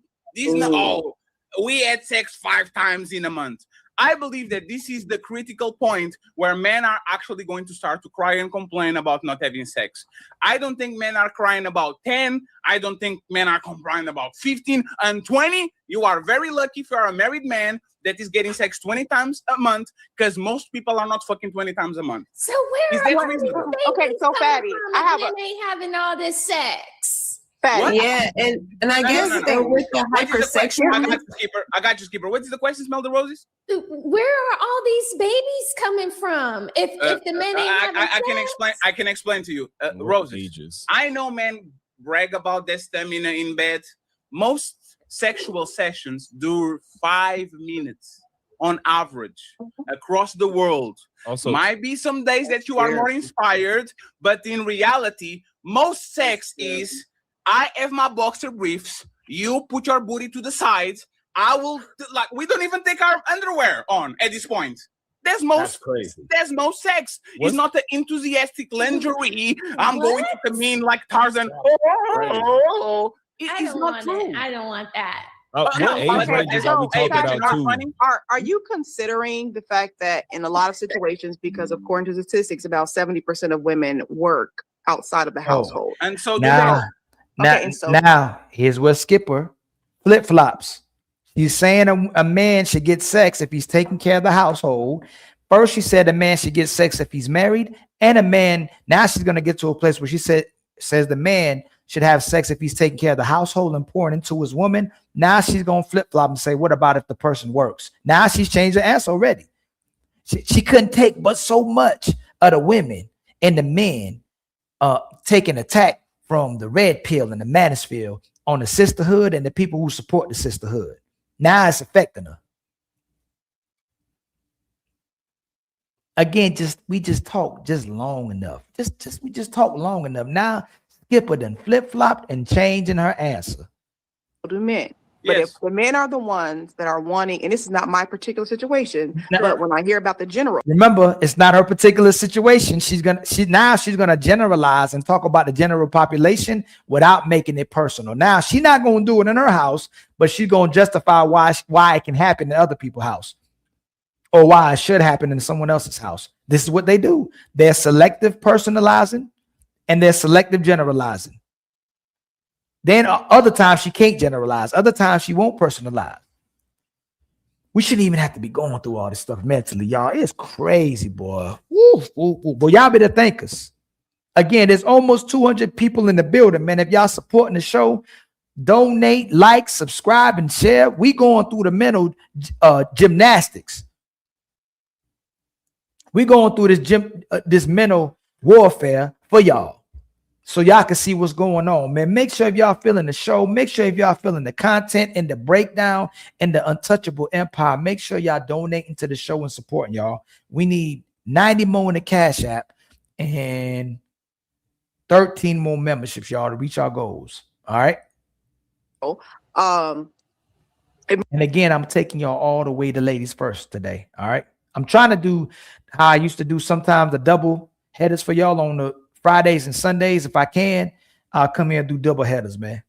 we had sex 5 times in a month. I believe that this is the critical point where men are actually going to start to cry and complain about not having sex. I don't think men are crying about 10. I don't think men are complaining about 15 and 20. You are very lucky if you are a married man that is getting sex 20 times a month, because most people are not fucking 20 times a month. So where are all these babies Okay, so Fatty, I have ain't having all this sex. Fatty. Yeah, and I guess with the hypersexual. I got you, Skipper. What is the question? Smell the roses? Where are all these babies coming from? If the men ain't having sex? I can explain to you. Roses. I know men brag about their stamina in bed. Most sexual sessions do 5 minutes on average across the world. Also, might be some days that you are more inspired, but in reality, most sex is I have my boxer briefs, you put your booty to the side, I will, like, we don't even take our underwear on at this point. That's crazy. There's most sex. It's not the enthusiastic lingerie. I'm going to the mean like Tarzan. It's not true. I don't want that. Are you considering the fact that in a lot of situations, because according to statistics, about 70% of women work outside of the household, and so now here's where Skipper flip-flops. He's saying a man should get sex if he's taking care of the household. First, she said a man should get sex if he's married, and a man. Now she's going to get to a place where she says the man should have sex if he's taking care of the household and pouring into his woman. Now she's going to flip-flop and say, what about if the person works? Now she's changed her answer already. She couldn't take but so much of the women and the men taking attack from the red pill and the manosphere on the sisterhood and the people who support the sisterhood. Now it's affecting her. Again, we just talk just long enough. We just talk long enough. Now Skipper done flip-flopped and changing her answer. To men. But if the men are the ones that are wanting, and this is not my particular situation, but when I hear about the general. Remember, it's not her particular situation. She's gonna generalize and talk about the general population without making it personal. Now she's not gonna do it in her house, but she's gonna justify why it can happen in other people's house, or why it should happen in someone else's house. This is what they do. They're selective personalizing and they're selective generalizing. Then other times she can't generalize. Other times she won't personalize. We shouldn't even have to be going through all this stuff mentally, y'all. It's crazy, boy. Woo, woo, woo. Boy, y'all better thank us. Again, there's almost 200 people in the building, man. If y'all supporting the show, donate, like, subscribe, and share. We going through the mental gymnastics. We going through this mental warfare for y'all. So y'all can see what's going on, man. Make sure if y'all feeling the show, make sure if y'all feeling the content and the breakdown and the untouchable empire, make sure y'all donating to the show and supporting y'all. We need 90 more in the Cash App, and 13 more memberships, y'all, to reach our goals. All right. And again, I'm taking y'all all the way to ladies first today. All right. I'm trying to do how I used to do sometimes, the double headers for y'all on the Fridays and Sundays. If I can, I'll come here and do double headers, man.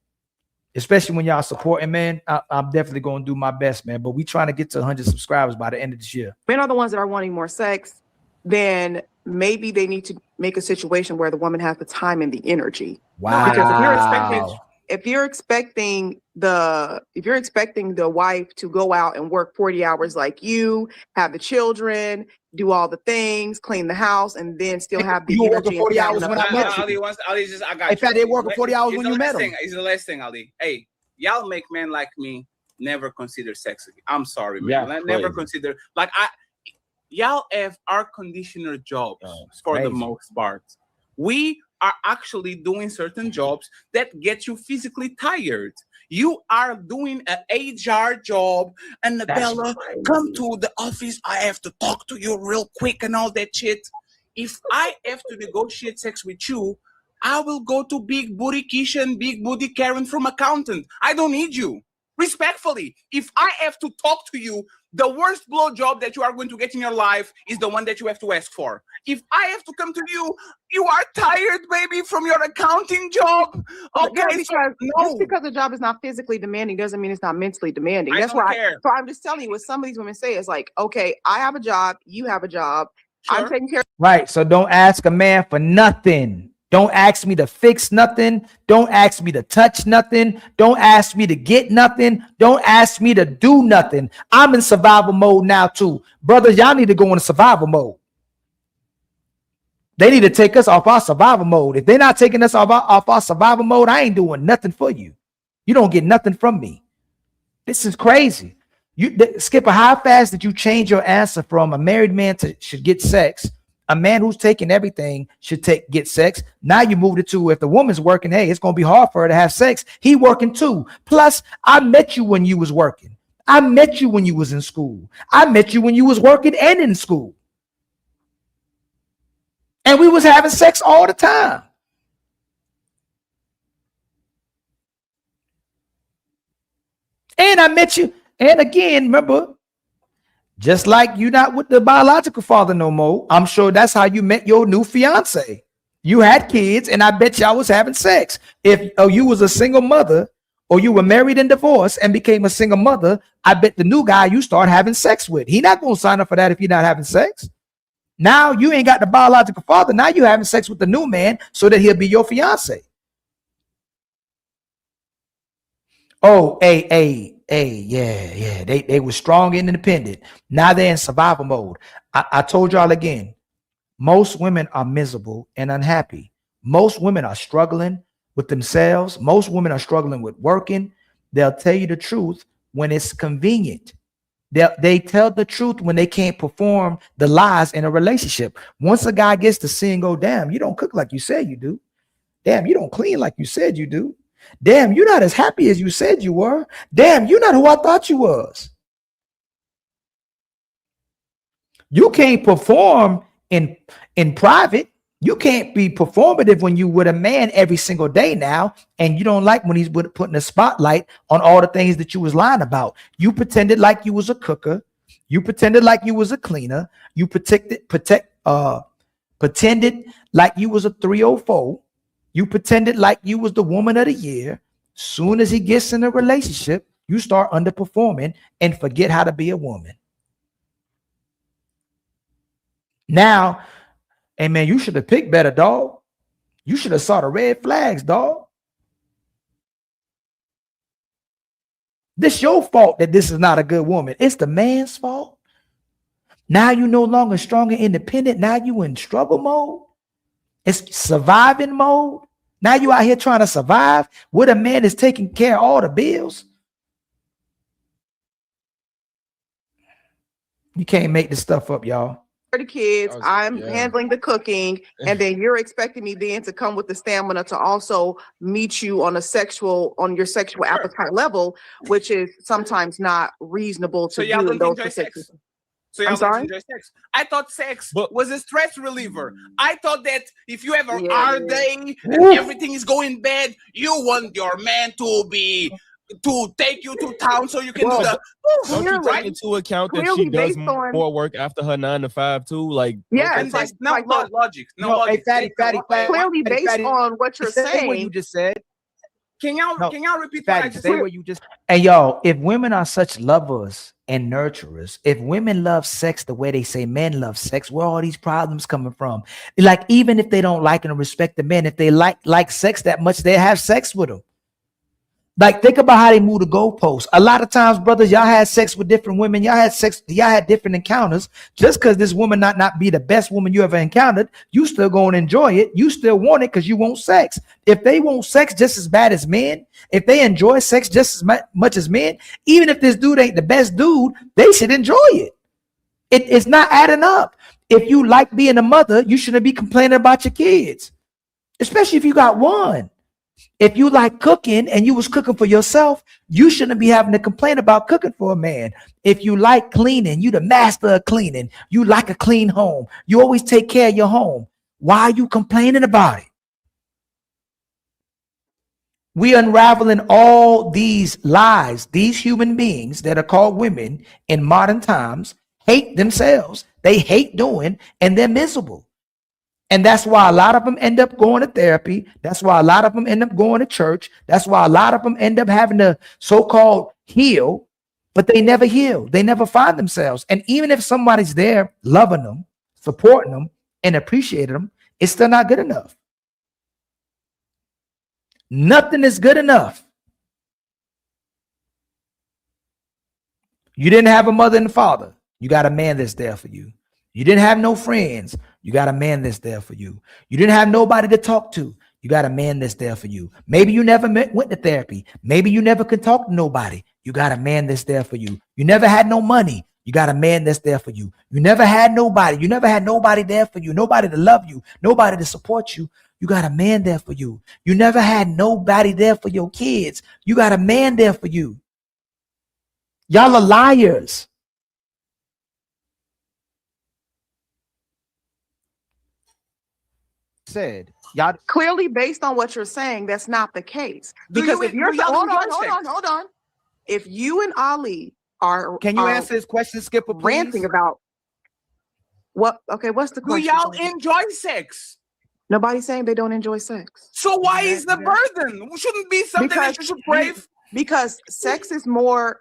Especially when y'all supporting, man. I'm definitely going to do my best, man. But we trying to get to 100 subscribers by the end of this year. Men are the ones that are wanting more sex. Then maybe they need to make a situation where the woman has the time and the energy. Wow. Because if you're expecting the wife to go out and work 40 hours like you, have the children, do all the things, clean the house, and then still have the energy. 40 hours when I met you. Ali, I got In fact, they working 40 hours when you met them. It's the last thing, Ali. Hey, y'all make men like me never consider sex again. I'm sorry, man. Yeah, never consider, like, y'all have air conditioner jobs for the most part. We are actually doing certain jobs that get you physically tired. You are doing an HR job, and Bella, come to the office. I have to talk to you real quick and all that shit. If I have to negotiate sex with you, I will go to Big Booty Keisha and Big Booty Karen from accountant. I don't need you. Respectfully, if I have to talk to you, the worst blowjob that you are going to get in your life is the one that you have to ask for. If I have to come to you, you are tired, baby, from your accounting job. Okay, just because the job is not physically demanding doesn't mean it's not mentally demanding. That's why. So I'm just telling you what some of these women say is like, okay, I have a job, you have a job, I'm taking care. Right. So don't ask a man for nothing. Don't ask me to fix nothing. Don't ask me to touch nothing. Don't ask me to get nothing. Don't ask me to do nothing. I'm in survival mode now too. Brothers, y'all need to go into survival mode. They need to take us off our survival mode. If they're not taking us off our survival mode, I ain't doing nothing for you. You don't get nothing from me. This is crazy. Skipper, how fast did you change your answer from a married man to should get sex? A man who's taking everything should get sex. Now you moved it to if the woman's working, hey, it's going to be hard for her to have sex. He working too. Plus, I met you when you was working. I met you when you was in school. I met you when you was working and in school. And we was having sex all the time. And I met you. And again, remember, just like you're not with the biological father no more, I'm sure that's how you met your new fiance. You had kids, and I bet y'all was having sex. If you was a single mother, or you were married and divorced and became a single mother, I bet the new guy you start having sex with, he not going to sign up for that if you're not having sex. Now you ain't got the biological father. Now you having sex with the new man so that he'll be your fiance. Oh, yeah. They were strong and independent. Now they're in survival mode. I told y'all again, most women are miserable and unhappy. Most women are struggling with themselves. Most women are struggling with working. They'll tell you the truth when it's convenient. They tell the truth when they can't perform the lies in a relationship. Once a guy gets to see and go, damn, you don't cook like you said you do. Damn, you don't clean like you said you do. Damn, you're not as happy as you said you were. Damn, you're not who I thought you was. You can't perform in private. You can't be performative when you with a man every single day now, and you don't like when he's putting a spotlight on all the things that you was lying about. You pretended like you was a cooker. You pretended like you was a cleaner. You pretended like you was a 304. You pretended like you was the woman of the year. Soon as he gets in a relationship, you start underperforming and forget how to be a woman. Now, hey man, you should have picked better, dog. You should have saw the red flags, dog. This your fault that this is not a good woman. It's the man's fault. Now you no longer strong and independent. Now you in struggle mode. It's surviving mode. Now you out here trying to survive with a man that's taking care of all the bills. You can't make this stuff up, y'all. The kids, I'm handling the cooking, and then you're expecting me then to come with the stamina to also meet you on your sexual appetite level, which is sometimes not reasonable to do in those situations. So y'all don't enjoy sex. I thought sex was a stress reliever. I thought that if you have a hard day and everything is going bad, you want your man to take you to town so you can do the don't you take into account that she does more work after her 9 to 5 too? Like, and that's no logic. No logic. Hey, Fatty, clearly based on what you're saying. What you just said. Can y'all repeat what I just said? What you just. Hey, y'all, if women are such lovers and nurturers, if women love sex the way they say men love sex, where are all these problems coming from? Like, even if they don't like and respect the men, if they like sex that much, they have sex with them. Like, think about how they move the goalposts. A lot of times, brothers, y'all had sex with different women. Y'all had different encounters. Just because this woman not be the best woman you ever encountered, you still going to enjoy it. You still want it because you want sex. If they want sex just as bad as men, if they enjoy sex just as much as men, even if this dude ain't the best dude, they should enjoy it. It's not adding up. If you like being a mother, you shouldn't be complaining about your kids, especially if you got one. If you like cooking and you was cooking for yourself, you shouldn't be having to complain about cooking for a man. If you like cleaning, you the master of cleaning. You like a clean home. You always take care of your home. Why are you complaining about it? We unraveling all these lies. These human beings that are called women in modern times hate themselves. They hate doing, and they're miserable. And that's why a lot of them end up going to therapy. That's why a lot of them end up going to church. That's why a lot of them end up having to so-called heal, but they never heal. They never find themselves. And even if somebody's there loving them, supporting them, and appreciating them, it's still not good enough. Nothing is good enough. You didn't have a mother and father. You got a man that's there for you. You didn't have no friends. You got a man that's there for you. You didn't have nobody to talk to. You got a man that's there for you. Maybe you never went to therapy. Maybe you never could talk to nobody. You got a man that's there for you. You never had no money. You got a man that's there for you. You never had nobody. You never had nobody there for you. Nobody to love you. Nobody to support you. You got a man there for you. You never had nobody there for your kids. You got a man there for you. Y'all are liars. Said y'all clearly based on what you're saying, that's not the case. Because if you're hold on. If you and Ali are, can you answer this question, Skipper, please? Ranting about what? Okay, what's the question? Do y'all enjoy sex? Nobody's saying they don't enjoy sex. So why is the burden? Shouldn't be something that you should crave? Because sex is more.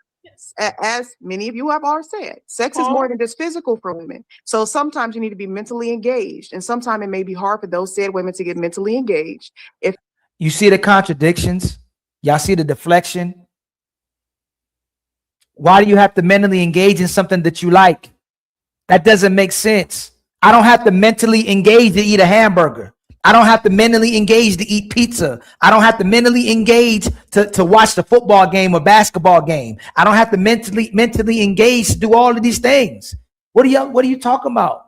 As many of you have already said, sex is more than just physical for women. So sometimes you need to be mentally engaged, and sometimes it may be hard for those said women to get mentally engaged. If you see the contradictions, y'all see the deflection. Why do you have to mentally engage in something that you like? That doesn't make sense. I don't have to mentally engage to eat a hamburger. I don't have to mentally engage to eat pizza. I don't have to mentally engage to watch the football game or basketball game. I don't have to mentally engage to do all of these things. What are you talking about?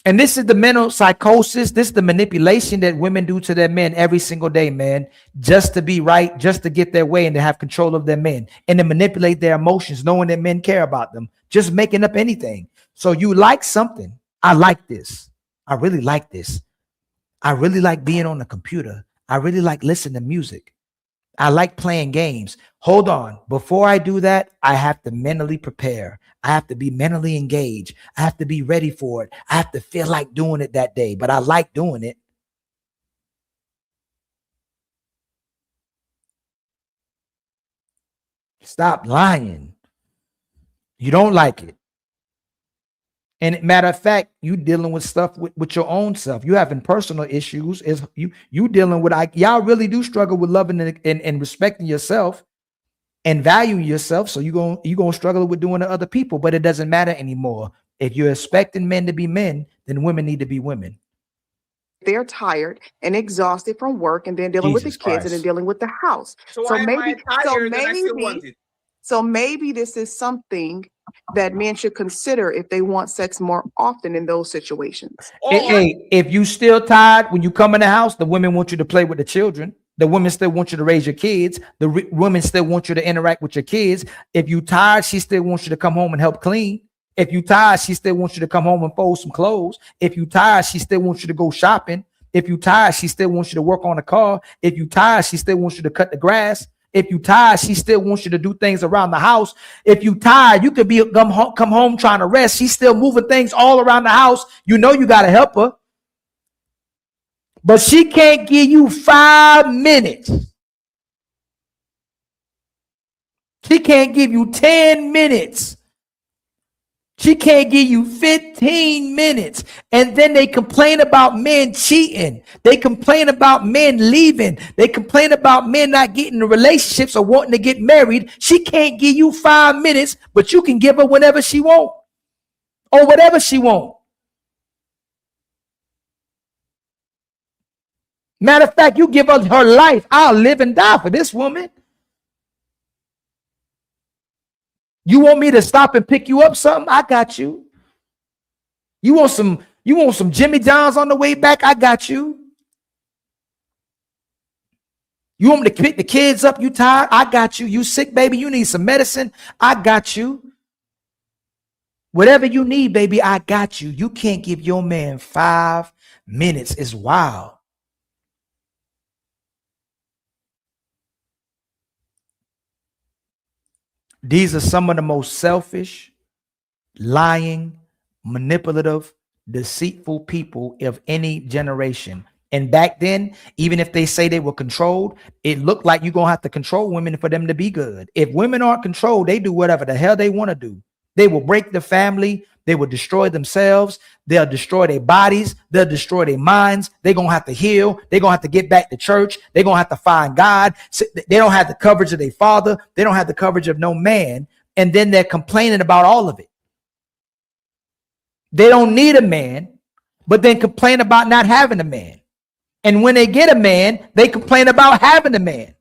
And this is the mental psychosis. This is the manipulation that women do to their men every single day, man, just to be right, just to get their way and to have control of their men and to manipulate their emotions, knowing that men care about them, just making up anything. So you like something. I like this. I really like this. I really like being on the computer. I really like listening to music. I like playing games. Hold on. Before I do that, I have to mentally prepare. I have to be mentally engaged. I have to be ready for it. I have to feel like doing it that day, but I like doing it. Stop lying. You don't like it. And matter of fact, you dealing with stuff with your own self. You having personal issues. Is you dealing with y'all really do struggle with loving and respecting yourself and valuing yourself. So you gonna struggle with doing to other people, but it doesn't matter anymore. If you're expecting men to be men, then women need to be women. They're tired and exhausted from work and then dealing with the kids and then dealing with the house. So maybe this is something that men should consider if they want sex more often in those situations. Hey, if you still tired when you come in the house, the women want you to play with the children. The women still want you to raise your kids. The women still want you to interact with your kids. If you tired, she still wants you to come home and help clean. If you tired, she still wants you to come home and fold some clothes. If you tired, she still wants you to go shopping. If you tired, she still wants you to work on the car. If you tired, she still wants you to cut the grass. If you tired, she still wants you to do things around the house. If you tired, you could be come home trying to rest. She's still moving things all around the house. You know you got to help her. But she can't give you 5 minutes. She can't give you 10 minutes. She can't give you 15 minutes. And then they complain about men cheating. They complain about men leaving. They complain about men not getting in relationships or wanting to get married. She can't give you 5 minutes, but you can give her whenever she wants or whatever she wants. Matter of fact, you give her life. I'll live and die for this woman. You want me to stop and pick you up something? I got you. You want some Jimmy John's on the way back? I got you. You want me to pick the kids up? You tired? I got you. You sick, baby? You need some medicine? I got you. Whatever you need, baby, I got you. You can't give your man 5 minutes. It's wild. These are some of the most selfish, lying, manipulative, deceitful people of any generation. And back then, even if they say they were controlled, it looked like you're going to have to control women for them to be good. If women aren't controlled, they do whatever the hell they want to do. They will break the family. They will destroy themselves. They'll destroy their bodies. They'll destroy their minds. They're going to have to heal. They're going to have to get back to church. They're going to have to find God. They don't have the coverage of their father. They don't have the coverage of no man. And then they're complaining about all of it. They don't need a man, but then complain about not having a man. And when they get a man, they complain about having a man.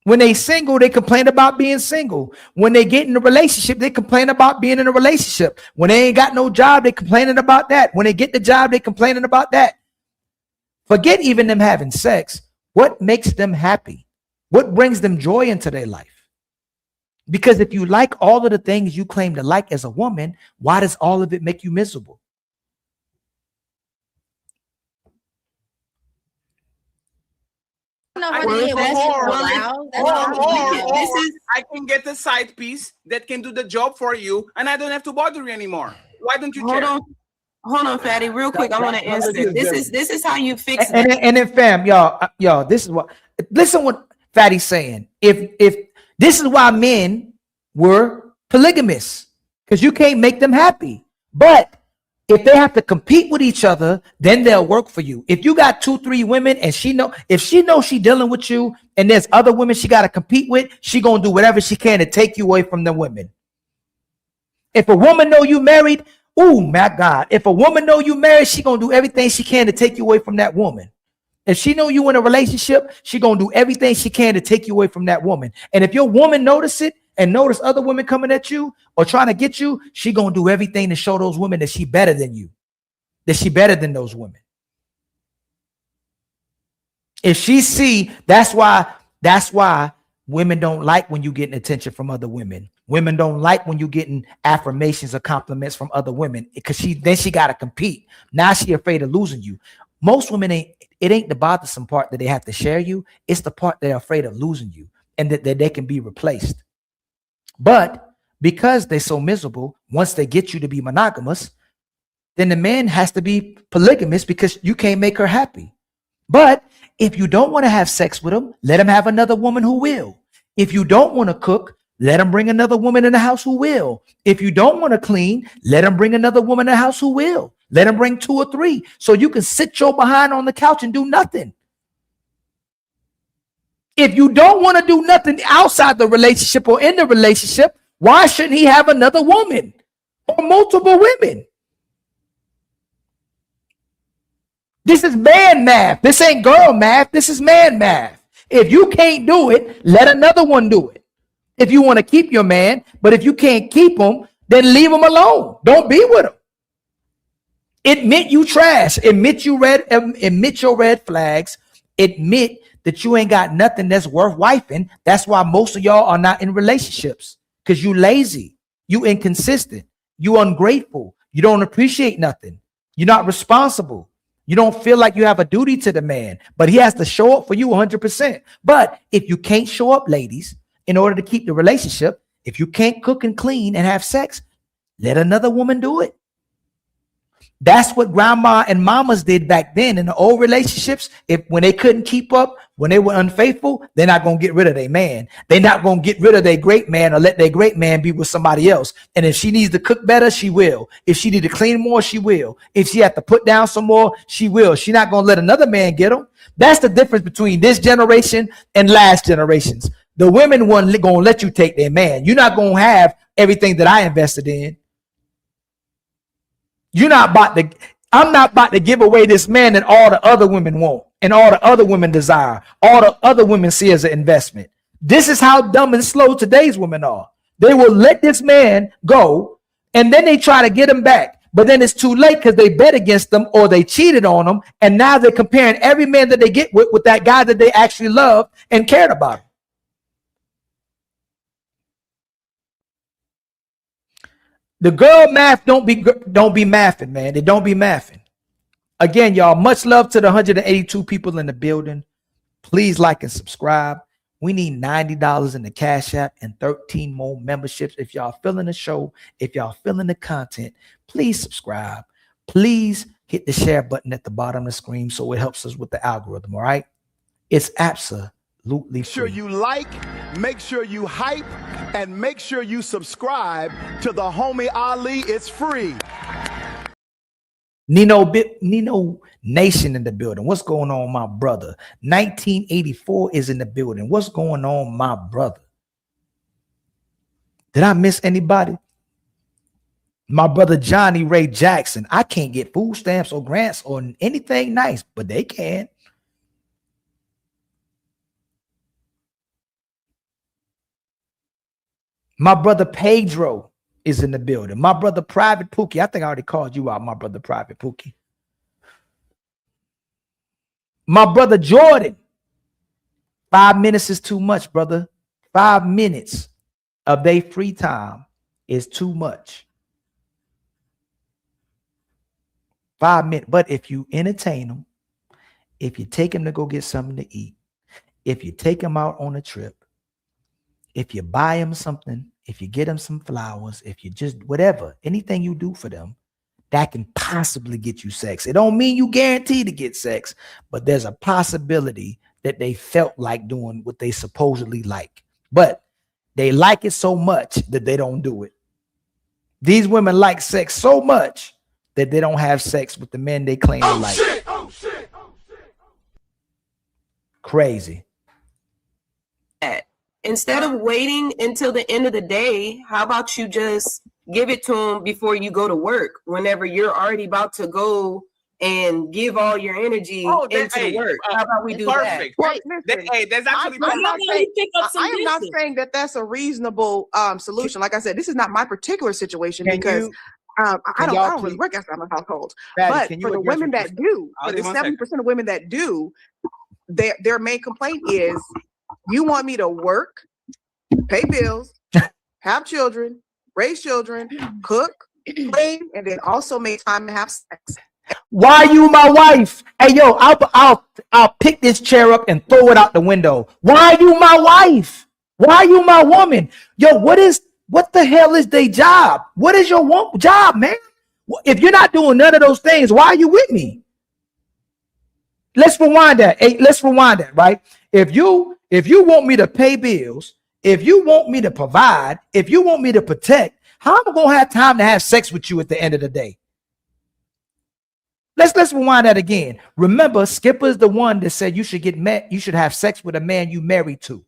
When they single, they complain about being single. When they get in a relationship, they complain about being in a relationship. When they ain't got no job, they complaining about that. When they get the job, they complaining about that. Forget even them having sex. What makes them happy? What brings them joy into their life? Because if you like all of the things you claim to like as a woman, why does all of it make you miserable? I can get a side piece that can do the job for you, and I don't have to bother you anymore. Why don't you care? Hold on, Fatty, real quick. I want to answer this. This is how you fix it. And then, fam, y'all, this is what. Listen, what Fatty's saying. If this is why men were polygamous, because you can't make them happy. But if they have to compete with each other, then they'll work for you. If you got 2-3 women and she knows she dealing with you and there's other women she got to compete with, she going to do whatever she can to take you away from the women. If a woman know you married, oh my God. If a woman know you married, she going to do everything she can to take you away from that woman. If she know you in a relationship, she going to do everything she can to take you away from that woman. And if your woman notice it, and notice other women coming at you or trying to get you, she gonna do everything to show those women that she better than you, that she better than those women. If she see, that's why women don't like when you getting attention from other women. Women don't like when you getting affirmations or compliments from other women, because she got to compete. Now she afraid of losing you. Most women it ain't the bothersome part that they have to share you. It's the part they're afraid of losing you and that they can be replaced. But because they're so miserable, once they get you to be monogamous, then the man has to be polygamous because you can't make her happy. But if you don't want to have sex with him, let him have another woman who will. If you don't want to cook, let him bring another woman in the house who will. If you don't want to clean, let him bring another woman in the house who will. Let him bring 2 or 3 so you can sit your behind on the couch and do nothing. If you don't want to do nothing outside the relationship or in the relationship, why shouldn't he have another woman or multiple women? This is man math. This ain't girl math. This is man math. If you can't do it, let another one do it. If you want to keep your man, but if you can't keep him, then leave him alone. Don't be with him. Admit you trash. Admit your red flags. Admit that you ain't got nothing that's worth wifing. That's why most of y'all are not in relationships, because you lazy, you inconsistent, you ungrateful, you don't appreciate nothing, you're not responsible, you don't feel like you have a duty to the man, but he has to show up for you 100%. But if you can't show up, ladies, in order to keep the relationship, if you can't cook and clean and have sex, let another woman do it. That's what grandma and mamas did back then in the old relationships. When they couldn't keep up, when they were unfaithful, they're not going to get rid of their man. They're not going to get rid of their great man or let their great man be with somebody else. And if she needs to cook better, she will. If she needs to clean more, she will. If she has to put down some more, she will. She's not going to let another man get them. That's the difference between this generation and last generations. The women weren't going to let you take their man. You're not going to have everything that I invested in. I'm not about to give away this man that all the other women want and all the other women desire, all the other women see as an investment. This is how dumb and slow today's women are. They will let this man go and then they try to get him back. But then it's too late because they bet against them or they cheated on them. And now they're comparing every man that they get with that guy that they actually loved and cared about. The girl math don't be mathing, man. They don't be mathing. Again, y'all, much love to the 182 people in the building. Please like and subscribe. We need $90 in the Cash App and 13 more memberships. If y'all feeling the show, if y'all feeling the content, please subscribe. Please hit the share button at the bottom of the screen so it helps us with the algorithm, all right? It's absolutely free. Make sure you like, make sure you hype, and make sure you subscribe to the homie Ali. It's free. Nino Nation in the building. What's going on, my brother? 1984 is in the building. What's going on, my brother? Did I miss anybody? My brother Johnny Ray Jackson. I can't get food stamps or grants or anything nice, but they can. My brother Pedro is in the building. My brother Private Pookie. I think I already called you out, my brother Private Pookie. My brother Jordan. 5 minutes is too much, brother. 5 minutes of their free time is too much. 5 minutes. But if you entertain them, if you take them to go get something to eat, if you take them out on a trip, if you buy them something, if you get them some flowers, if you just whatever, anything you do for them, that can possibly get you sex. It don't mean you guaranteed to get sex, but there's a possibility that they felt like doing what they supposedly like. But they like it so much that they don't do it. These women like sex so much that they don't have sex with the men they claim to like. Crazy. Instead of waiting until the end of the day, how about you just give it to them before you go to work, whenever you're already about to go and give all your energy into work? How about we do perfect. Well, that? Hey, that's actually I am not saying that that's a reasonable solution. Like I said, this is not my particular situation because I don't really work outside my household. But for the women that do, for the 70% of women that do, their main complaint is, you want me to work, pay bills, have children, raise children, cook, clean, and then also make time to have sex. Why you my wife? Hey, yo, I'll pick this chair up and throw it out the window. Why you my wife? Why you my woman? Yo, what the hell is their job? What is your job, man? If you're not doing none of those things, why are you with me? Let's rewind that. Hey, let's rewind that, right? If you want me to pay bills, if you want me to provide, if you want me to protect, how am I gonna have time to have sex with you at the end of the day? Let's rewind that again. Remember, Skipper's the one that said you should have sex with a man you married to.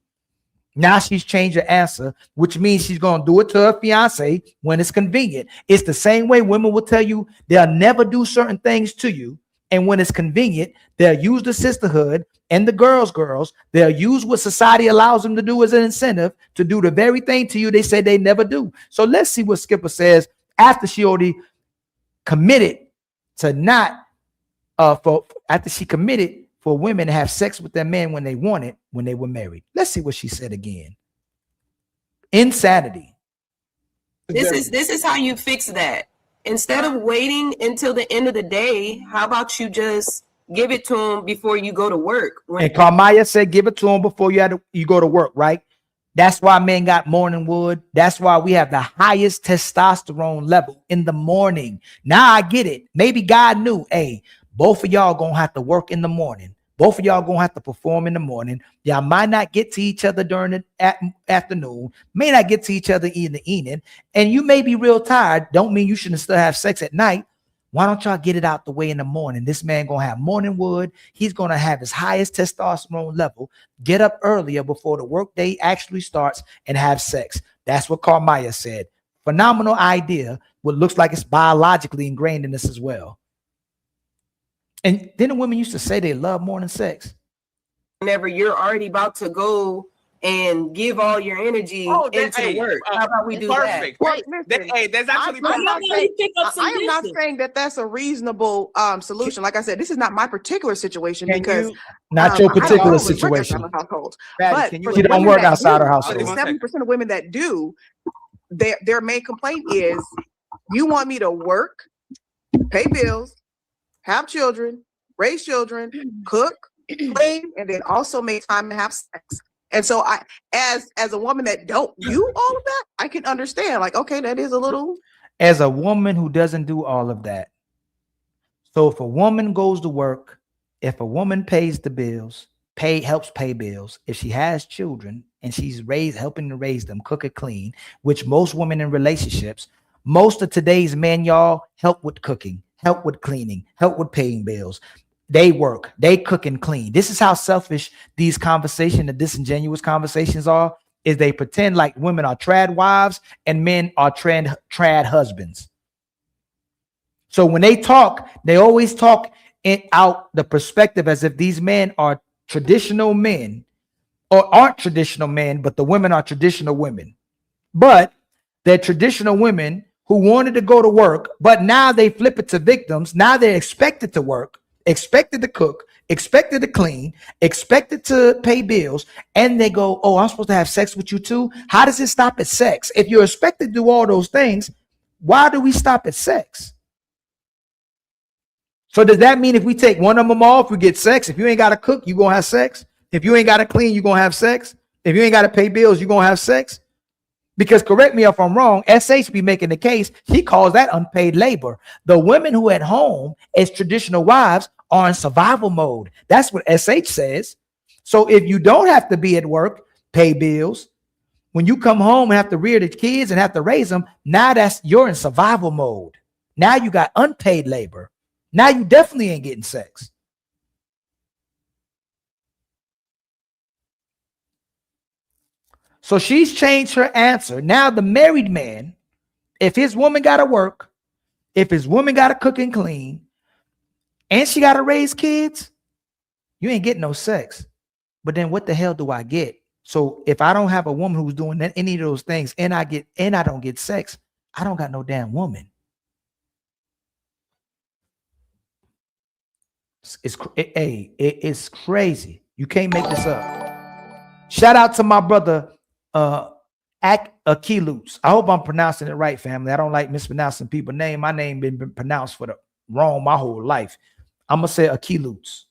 Now she's changed her answer, which means she's gonna do it to her fiance when it's convenient. It's the same way women will tell you they'll never do certain things to you, and when it's convenient, they'll use the sisterhood and the girls. They'll use what society allows them to do as an incentive to do the very thing to you they say they never do. So let's see what Skipper says after she already committed to not after she committed for women to have sex with their men when they wanted, when they were married. Let's see what she said again. Insanity. This is how you fix that. Instead of waiting until the end of the day, how about you just give it to him before you go to work? And Carmaya said, give it to him before you go to work, right? That's why men got morning wood. That's why we have the highest testosterone level in the morning. Now I get it. Maybe God knew, hey, both of y'all gonna have to work in the morning. Both of y'all gonna have to perform in the morning. Y'all might not get to each other during the afternoon, may not get to each other in the evening, and you may be real tired. Don't mean you shouldn't still have sex at night. Why don't y'all get it out the way in the morning? This man gonna have morning wood. He's gonna have his highest testosterone level. Get up earlier before the workday actually starts and have sex. That's what Carmaya said. Phenomenal idea. What looks like it's biologically ingrained in us as well. And then the women used to say they love morning sex. Whenever you're already about to go and give all your energy into work, how about we do perfect. that? Well, listen, Hey, there's actually I am not saying that that's a reasonable solution. Like I said, this is not my particular situation because not your I don't particular work situation. outside my household. Patty, But for she the don't women work that outside do, her household. 70% of women that do, their main complaint is, you want me to work, pay bills, have children, raise children, cook, clean, and then also make time to have sex. And so I, as a woman that don't do all of that, I can understand, like, okay, that is a little. As a woman who doesn't do all of that. So if a woman goes to work, if a woman pays the bills, helps pay bills, if she has children and she's helping to raise them, cook and clean, which most women in relationships, most of today's men, y'all, help with cooking, help with cleaning, help with paying bills. They work, they cook and clean. This is how selfish these conversations, the disingenuous conversations are, is they pretend like women are trad wives and men are trad husbands. So when they talk, they always talk out the perspective as if these men are traditional men or aren't traditional men, but the women are traditional women. But they're traditional women who wanted to go to work, but now they flip it to victims. Now they're expected to work, expected to cook, expected to clean, expected to pay bills, and they go, oh, I'm supposed to have sex with you too? How does it stop at sex? If you're expected to do all those things, why do we stop at sex? So does that mean if we take one of them off, we get sex? If you ain't got to cook, you going to have sex? If you ain't got to clean, you going to have sex? If you ain't got to pay bills, you going to have sex? Because correct me if I'm wrong, SH be making the case, he calls that unpaid labor. The women who at home as traditional wives are in survival mode. That's what SH says. So if you don't have to be at work, pay bills, when you come home and have to rear the kids and have to raise them, now you're in survival mode. Now you got unpaid labor. Now you definitely ain't getting sex. So she's changed her answer. Now the married man, if his woman got to work, if his woman got to cook and clean, and she got to raise kids, you ain't getting no sex. But then what the hell do I get? So if I don't have a woman who's doing any of those things and I don't get sex, I don't got no damn woman. It's crazy. You can't make this up. Shout out to my brother Akiluz. I hope I'm pronouncing it right, family. I don't like mispronouncing people's name. My name been pronounced for the wrong my whole life. I'm gonna say Akiluz.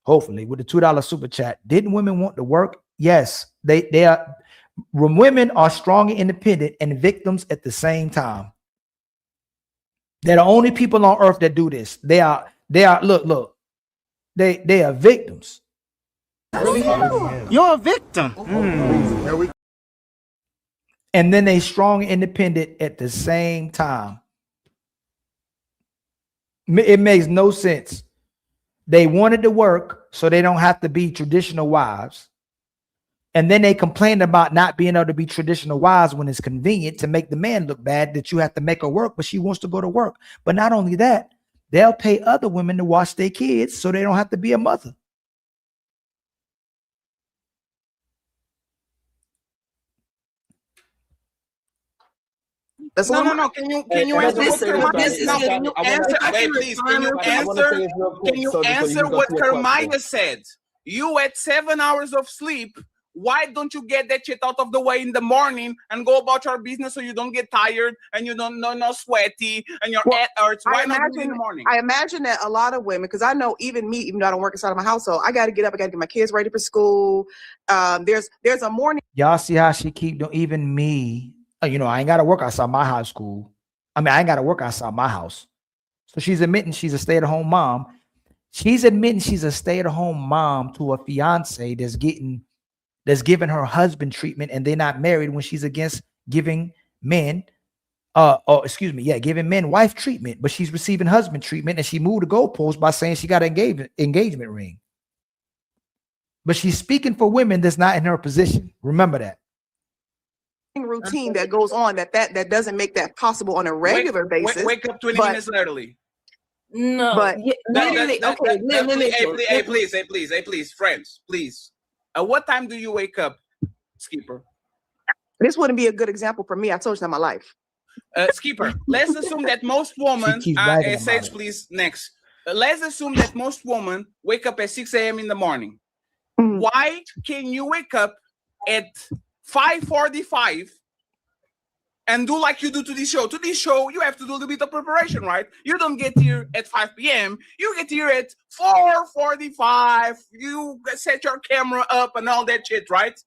Hopefully, with the $2 super chat. Didn't women want to work? Yes, they are. Women are strong and independent and victims at the same time. They're the only people on earth that do this. They are. Look. They are victims. You're a victim. And then they strong and independent at the same time. It makes no sense. They wanted to work so they don't have to be traditional wives. And then they complain about not being able to be traditional wives when it's convenient to make the man look bad that you have to make her work, but she wants to go to work. But not only that, they'll pay other women to watch their kids so they don't have to be a mother. That's a No, little no, no. Can you And I answer want what to say this, Kermaya brother. said? If Can you I answer? want Wait, please. Can you I want to say answer? this real quick, Can you soldier, so you answer can go what to your question. Kermaya said? You had 7 hours of sleep. Why don't you get that shit out of the way in the morning and go about your business so you don't get tired and you don't no sweaty and your head hurts? Why not do it in the morning? I imagine that a lot of women, because I know even me, even though I don't work inside of my household, I got to get up. I got to get my kids ready for school. There's a morning. Y'all see how she keep doing? Even me, you know, I ain't got to work outside my high school. I mean, I ain't got to work outside my house. So she's admitting she's a stay-at-home mom. She's admitting she's a stay-at-home mom to a fiance that's giving her husband treatment, and they're not married, when she's against giving men, giving men wife treatment, but she's receiving husband treatment, and she moved the goalpost by saying she got an engagement ring. But she's speaking for women that's not in her position. Remember that. Routine that goes on that doesn't make that possible on a regular basis. Wake up 20 minutes early. No, but please, friends, please. At what time do you wake up, Skipper? This wouldn't be a good example for me. I told you that in my life. Skipper, let's assume that most women, Sage, please, next. Let's assume that most women wake up at 6 a.m. in the morning. Why can you wake up at 5:45 and do like you do to this show? To this show, you have to do a little bit of preparation, right? You don't get here at 5 p.m. You get here at 4:45. You set your camera up and all that shit, right?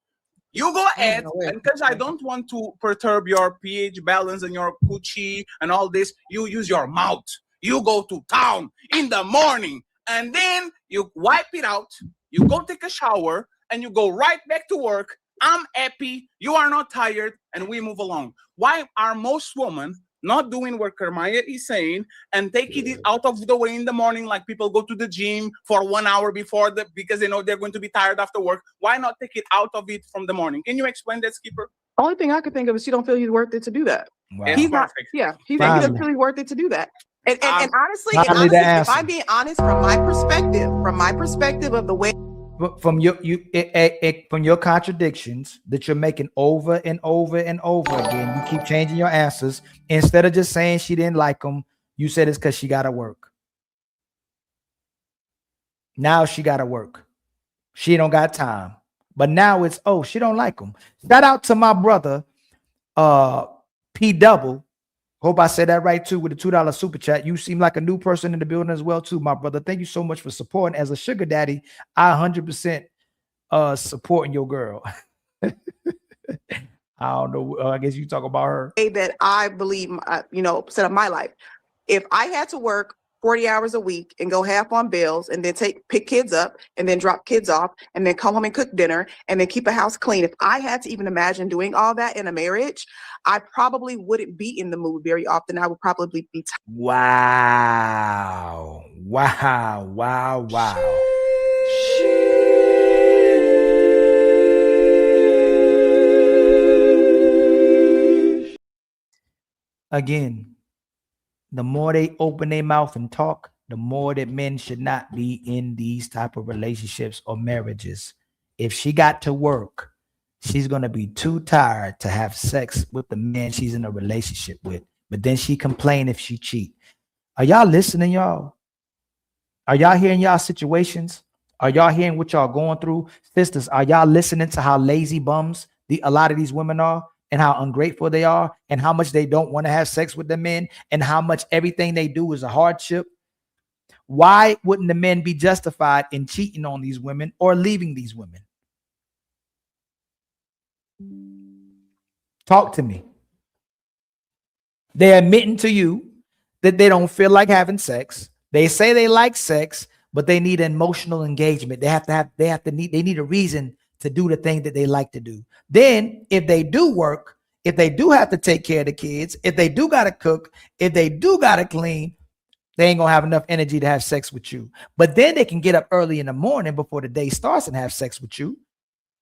You go ahead, and because I don't want to perturb your pH balance and your coochie and all this, you use your mouth. You go to town in the morning, and then you wipe it out. You go take a shower, and you go right back to work. I'm happy. You are not tired, and we move along. Why are most women not doing what Kermaya is saying and taking it out of the way in the morning, like people go to the gym for 1 hour before because they know they're going to be tired after work? Why not take it out of it from the morning? Can you explain that, Skipper? Only thing I could think of is she don't feel he's worth it to do that. Wow. He's not. Yeah, he doesn't feel he's worth it to do that. And honestly, if I'm being honest, from my perspective of the way. From your contradictions that you're making over and over and over again, you keep changing your answers. Instead of just saying she didn't like him, you said it's because she got to work. Now she got to work. She don't got time. But now it's, oh, she don't like him. Shout out to my brother, P Double. Hope I said that right too, with the $2 super chat. You seem like a new person in the building as well too, my brother. Thank you so much for supporting. As a sugar daddy, I 100% supporting your girl. I don't know. I guess you talk about her. That I believe, set up my life. If I had to work 40 hours a week and go half on bills and then pick kids up and then drop kids off and then come home and cook dinner and then keep a house clean. If I had to even imagine doing all that in a marriage, I probably wouldn't be in the mood very often. I would probably be tired. Wow. Again, the more they open their mouth and talk, the more that men should not be in these type of relationships or marriages. If she got to work, she's going to be too tired to have sex with the man she's in a relationship with. But then she complain if she cheat. Are y'all listening, y'all? Are y'all hearing y'all situations? Are y'all hearing what y'all going through? Sisters, are y'all listening to how lazy bums a lot of these women are? And how ungrateful they are, and how much they don't want to have sex with the men, and how much everything they do is a hardship? Why wouldn't the men be justified in cheating on these women or leaving these women? Talk to me. They're admitting to you that they don't feel like having sex. They say they like sex, but they need emotional engagement. They need a reason to do the thing that they like to do. Then if they do work, if they do have to take care of the kids, if they do got to cook, if they do got to clean, they ain't gonna have enough energy to have sex with you. But then they can get up early in the morning before the day starts and have sex with you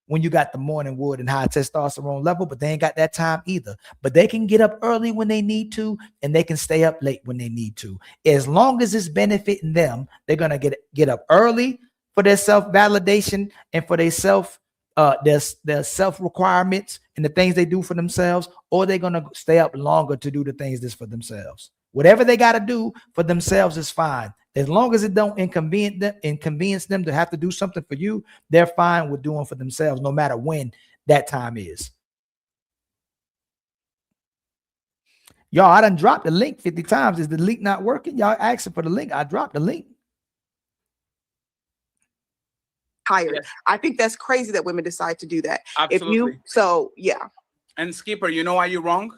when you got the morning wood and high testosterone level, but they ain't got that time either. But they can get up early when they need to, and they can stay up late when they need to. As long as it's benefiting them, they're gonna get up early for their self-validation and for their self their self requirements and the things they do for themselves, or they're gonna stay up longer to do the things that's for themselves. Whatever they got to do for themselves is fine. As long as it don't inconvenience them to have to do something for you, they're fine with doing for themselves, no matter when that time is. Y'all, I done dropped the link 50 times. Is the link not working? Y'all asking for the link. I dropped the link. Higher. Yes. I think that's crazy that women decide to do that. Absolutely. Yeah. And Skipper, you know why you're wrong?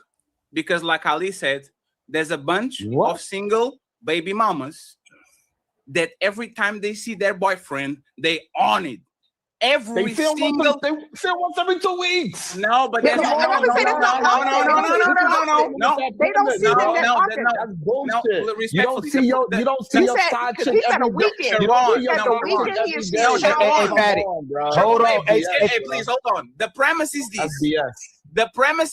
Because like Ali said, there's a bunch of single baby mamas that every time they see their boyfriend, they on it. Every single they film once every 2 weeks. No, but that's no. They don't see them that often. That's bullshit. You don't see your side chick every weekend. Hey, Patty, hold on. Hey, please hold on. The premise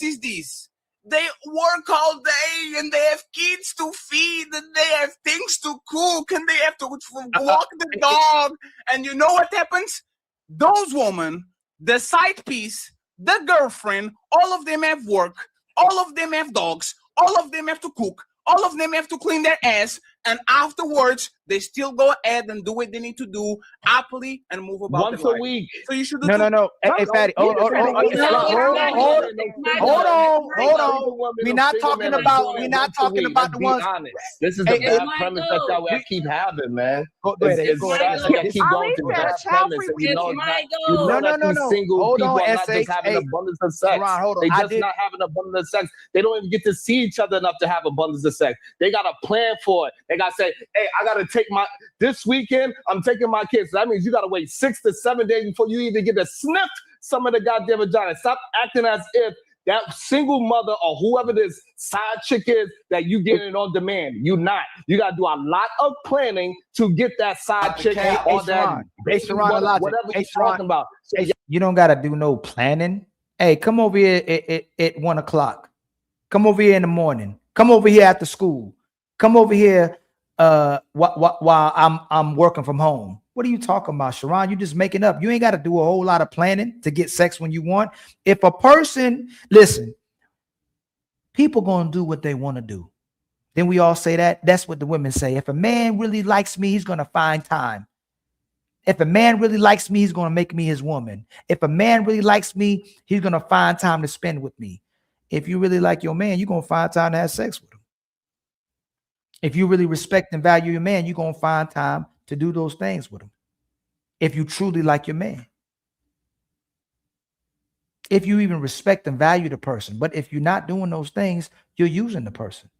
is this. They work all day and they have kids to feed and they have things to cook and they have to walk the dog. And you know what happens? Those women, the side piece, the girlfriend, all of them have work, all of them have dogs, all of them have to cook, all of them have to clean their ass, and afterwards they still go ahead and do what they need to do happily and move about once a week. So you should do no. Hey, Patty, hold on. We're not talking about the ones. This is the bad premise that y'all keep having, man. It's that keep going to that premise, and you know that these single people are not just having abundance of sex. They just not having abundance of sex. They don't even get to see each other enough to have abundance of sex. They got a plan for it. They got to say, hey, I got to take this weekend, I'm taking my kids. So that means you got to wait 6 to 7 days before you even get to sniff some of the goddamn vagina. Stop acting as if that single mother or whoever this side chick is that you getting on demand. You not. You got to do a lot of planning to get that side chick or that whatever you're talking about. So, you don't got to do no planning. Hey, come over here at 1 o'clock. Come over here in the morning. Come over here after school. Come over here while I'm working from home. What are you talking about, Sharon? You just making up. You ain't got to do a whole lot of planning to get sex when you want. If a person, listen, people gonna do what they want to do. Then we all say that. That's what the women say. If a man really likes me, he's gonna find time. If a man really likes me, he's gonna make me his woman. If a man really likes me, he's gonna find time to spend with me. If you really like your man, you're gonna find time to have sex with him. If you really respect and value your man, you're going to find time to do those things with him. If you truly like your man. If you even respect and value the person. But if you're not doing those things, you're using the person.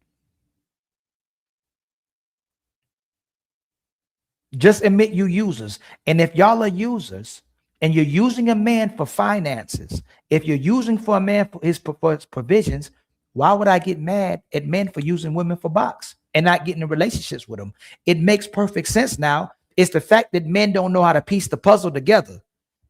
Just admit you users. And if y'all are users and you're using a man for finances, if you're using for a man for his provisions, why would I get mad at men for using women for box and not getting in relationships with them? It makes perfect sense now. It's the fact that men don't know how to piece the puzzle together.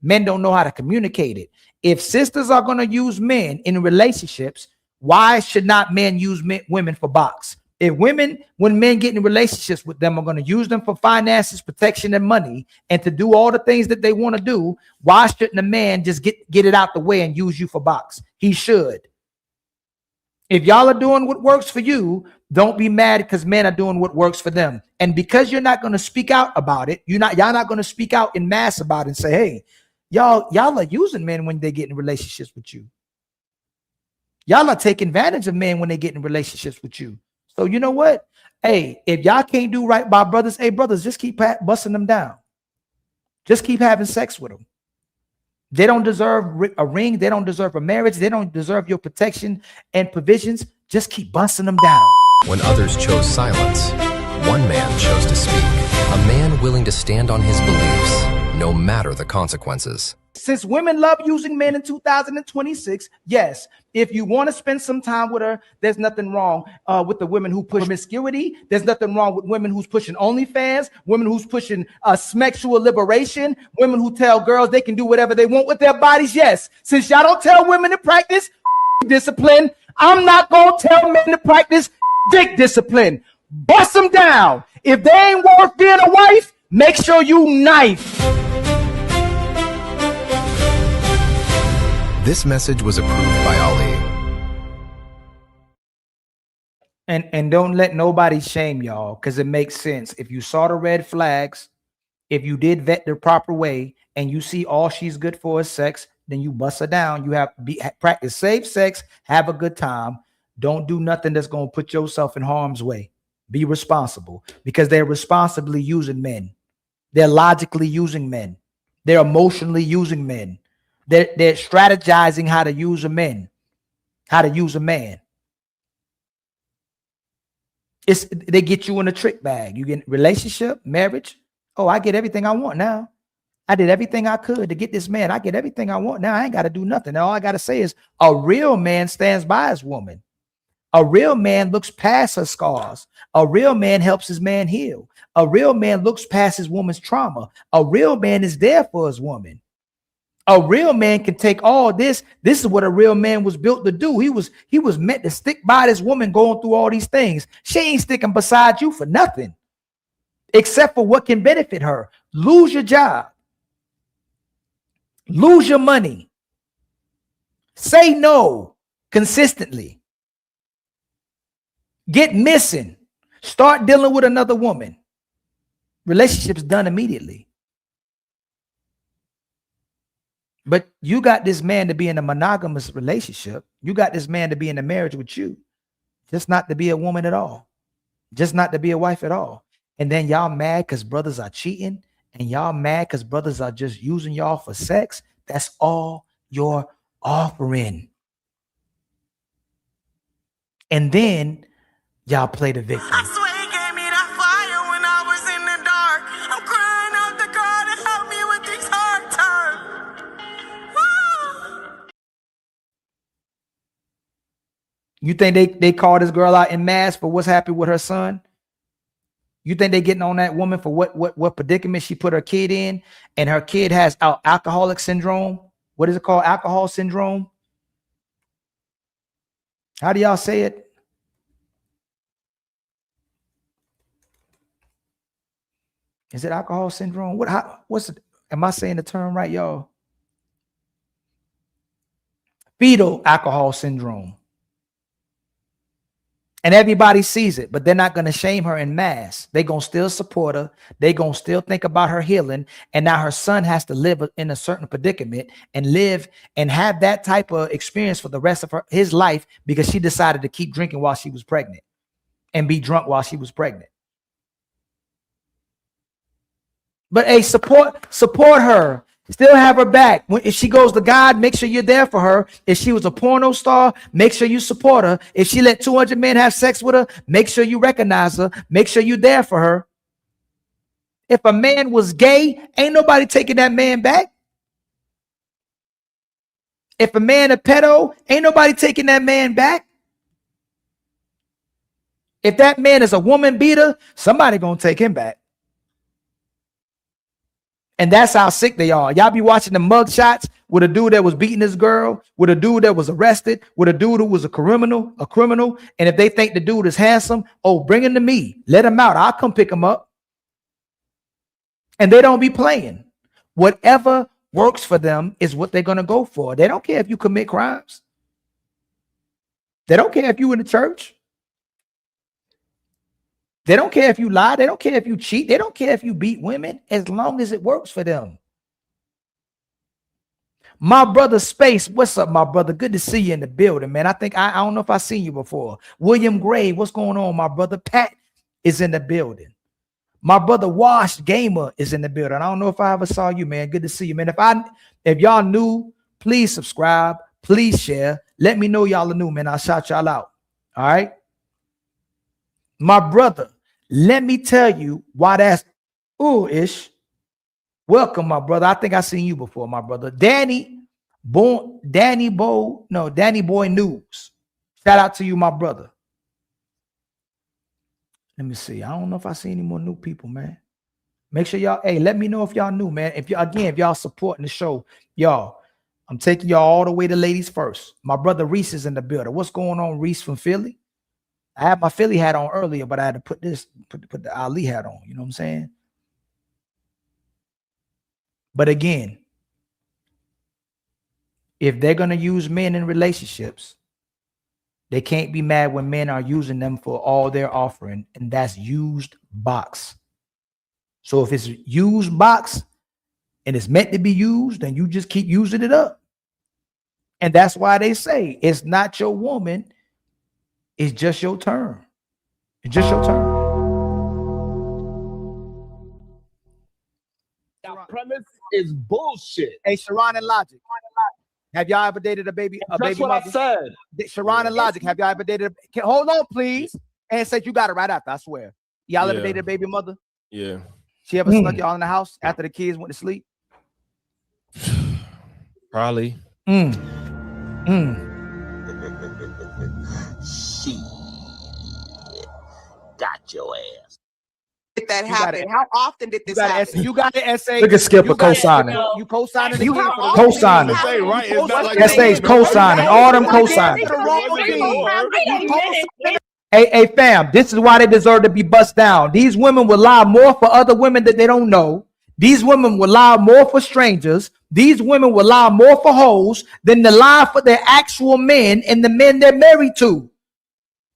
Men don't know how to communicate it. If sisters are going to use men in relationships, why should not men use women for box? If women, when men get in relationships with them, are going to use them for finances, protection, and money, and to do all the things that they want to do, why shouldn't a man just get it out the way and use you for box? He should. If y'all are doing what works for you, don't be mad because men are doing what works for them. And because you're not going to speak out about it, y'all not going to speak out in mass about it and say, hey, y'all are using men when they get in relationships with you. Y'all are taking advantage of men when they get in relationships with you. So you know what? Hey, if y'all can't do right by brothers, hey, brothers, just keep busting them down. Just keep having sex with them. They don't deserve a ring. They don't deserve a marriage. They don't deserve your protection and provisions. Just keep busting them down. When others chose silence, one man chose to speak. A man willing to stand on his beliefs, no matter the consequences. Since women love using men in 2026, yes, if you want to spend some time with her, there's nothing wrong with the women who push promiscuity. There's nothing wrong with women who's pushing OnlyFans, women who's pushing sexual liberation, women who tell girls they can do whatever they want with their bodies. Yes, since y'all don't tell women to practice discipline, I'm not going to tell men to practice dick discipline. Bust them down. If they ain't worth being a wife, make sure you knife. This message was approved by Ali. And don't let nobody shame y'all, because it makes sense. If you saw the red flags, if you did vet the proper way, and you see all she's good for is sex, then you bust her down. You have practice safe sex, have a good time. Don't do nothing that's going to put yourself in harm's way. Be responsible, because they're responsibly using men. They're logically using men. They're emotionally using men. They're strategizing how to use a man, how to use a man. They get you in a trick bag. You get relationship, marriage. Oh, I get everything I want now. I did everything I could to get this man. I get everything I want now. I ain't got to do nothing. All I got to say is a real man stands by his woman. A real man looks past her scars. A real man helps his man heal. A real man looks past his woman's trauma. A real man is there for his woman. A real man can take all this. This is what a real man was built to do. He was meant to stick by this woman going through all these things. She ain't sticking beside you for nothing, except for what can benefit her. Lose your job. Lose your money. Say no consistently. Get missing. Start dealing with another woman. Relationship's done immediately. But you got this man to be in a monogamous relationship. You got this man to be in a marriage with you, just not to be a woman at all, just not to be a wife at all. And then y'all mad because brothers are cheating, and y'all mad because brothers are just using y'all for sex. That's all you're offering. And then y'all play the victim. I swear he gave me that fire when I was in the dark. I'm crying out to God to help me with these hard times. You think they call this girl out in mass for what's happening with her son? You think they getting on that woman for what predicament she put her kid in, and her kid has alcoholic syndrome? What is it called? Alcohol syndrome? How do y'all say it? Is it alcohol syndrome? What's it? Am I saying the term right, y'all? Fetal alcohol syndrome. And everybody sees it, but they're not going to shame her in mass. They're going to still support her. They're going to still think about her healing. And now her son has to live in a certain predicament and live and have that type of experience for the rest of his life, because she decided to keep drinking while she was pregnant and be drunk while she was pregnant. But hey, support her. Still have her back. If she goes to God, make sure you're there for her. If she was a porno star, make sure you support her. If she let 200 men have sex with her, make sure you recognize her. Make sure you're there for her. If a man was gay, ain't nobody taking that man back. If a man a pedo, ain't nobody taking that man back. If that man is a woman beater, somebody gonna take him back. And that's how sick they are. Y'all be watching the mug shots with a dude that was beating this girl, with a dude that was arrested, with a dude who was a criminal. And if they think the dude is handsome, oh, bring him to me. Let him out. I'll come pick him up. And they don't be playing. Whatever works for them is what they're going to go for. They don't care if you commit crimes. They don't care if you in the church. They don't care if you lie. They don't care if you cheat. They don't care if you beat women, as long as it works for them. My brother Space, what's up, my brother? Good to see you in the building, man. I think I don't know if I've seen you before. William Gray, what's going on, my brother? Pat is in the building. My brother Wash Gamer is in the building. I don't know if I ever saw you, man. Good to see you, man. If y'all new, please subscribe, please share. Let me know y'all are new, man. I'll shout y'all out. All right. My brother, let me tell you why that's ooh-ish. Welcome, my brother. I think I seen you before, my brother. Danny Boy News. Shout out to you, my brother. Let me see. I don't know if I see any more new people, man. Make sure y'all, hey, let me know if y'all new, man. If y'all supporting the show, y'all, I'm taking y'all all the way to ladies first. My brother Reese is in the building. What's going on, Reese from Philly? I had my Philly hat on earlier, but I had to put the Ali hat on. You know what I'm saying? But again, if they're going to use men in relationships, they can't be mad when men are using them for all their offering, and that's used box. So if it's used box and it's meant to be used, then you just keep using it up. And that's why they say it's not your woman, it's just your turn. It's just your turn. That premise is bullshit. Hey, Sharon and Logic. Have y'all ever dated a baby That's what mother? I said. Sharon and Logic, have y'all ever dated hold on, please. And said you got it right after, I swear. Y'all ever dated a baby mother? Yeah. She ever snuck y'all in the house after the kids went to sleep? Probably. She got your ass. Did that happen? How often did this happen? You got an essay. Look at Skipper co-signing. You co-signing You again. how for the often wrong Co-signing. thing. Say, right? It's not like SA's co-signing. All them co-signing. For the wrong thing. You co-signing. Hey, fam, this is why they deserve to be bust down. These women will lie more for other women that they don't know. These women will lie more for strangers. These women will lie more for hoes than to lie for their actual men and the men they're married to.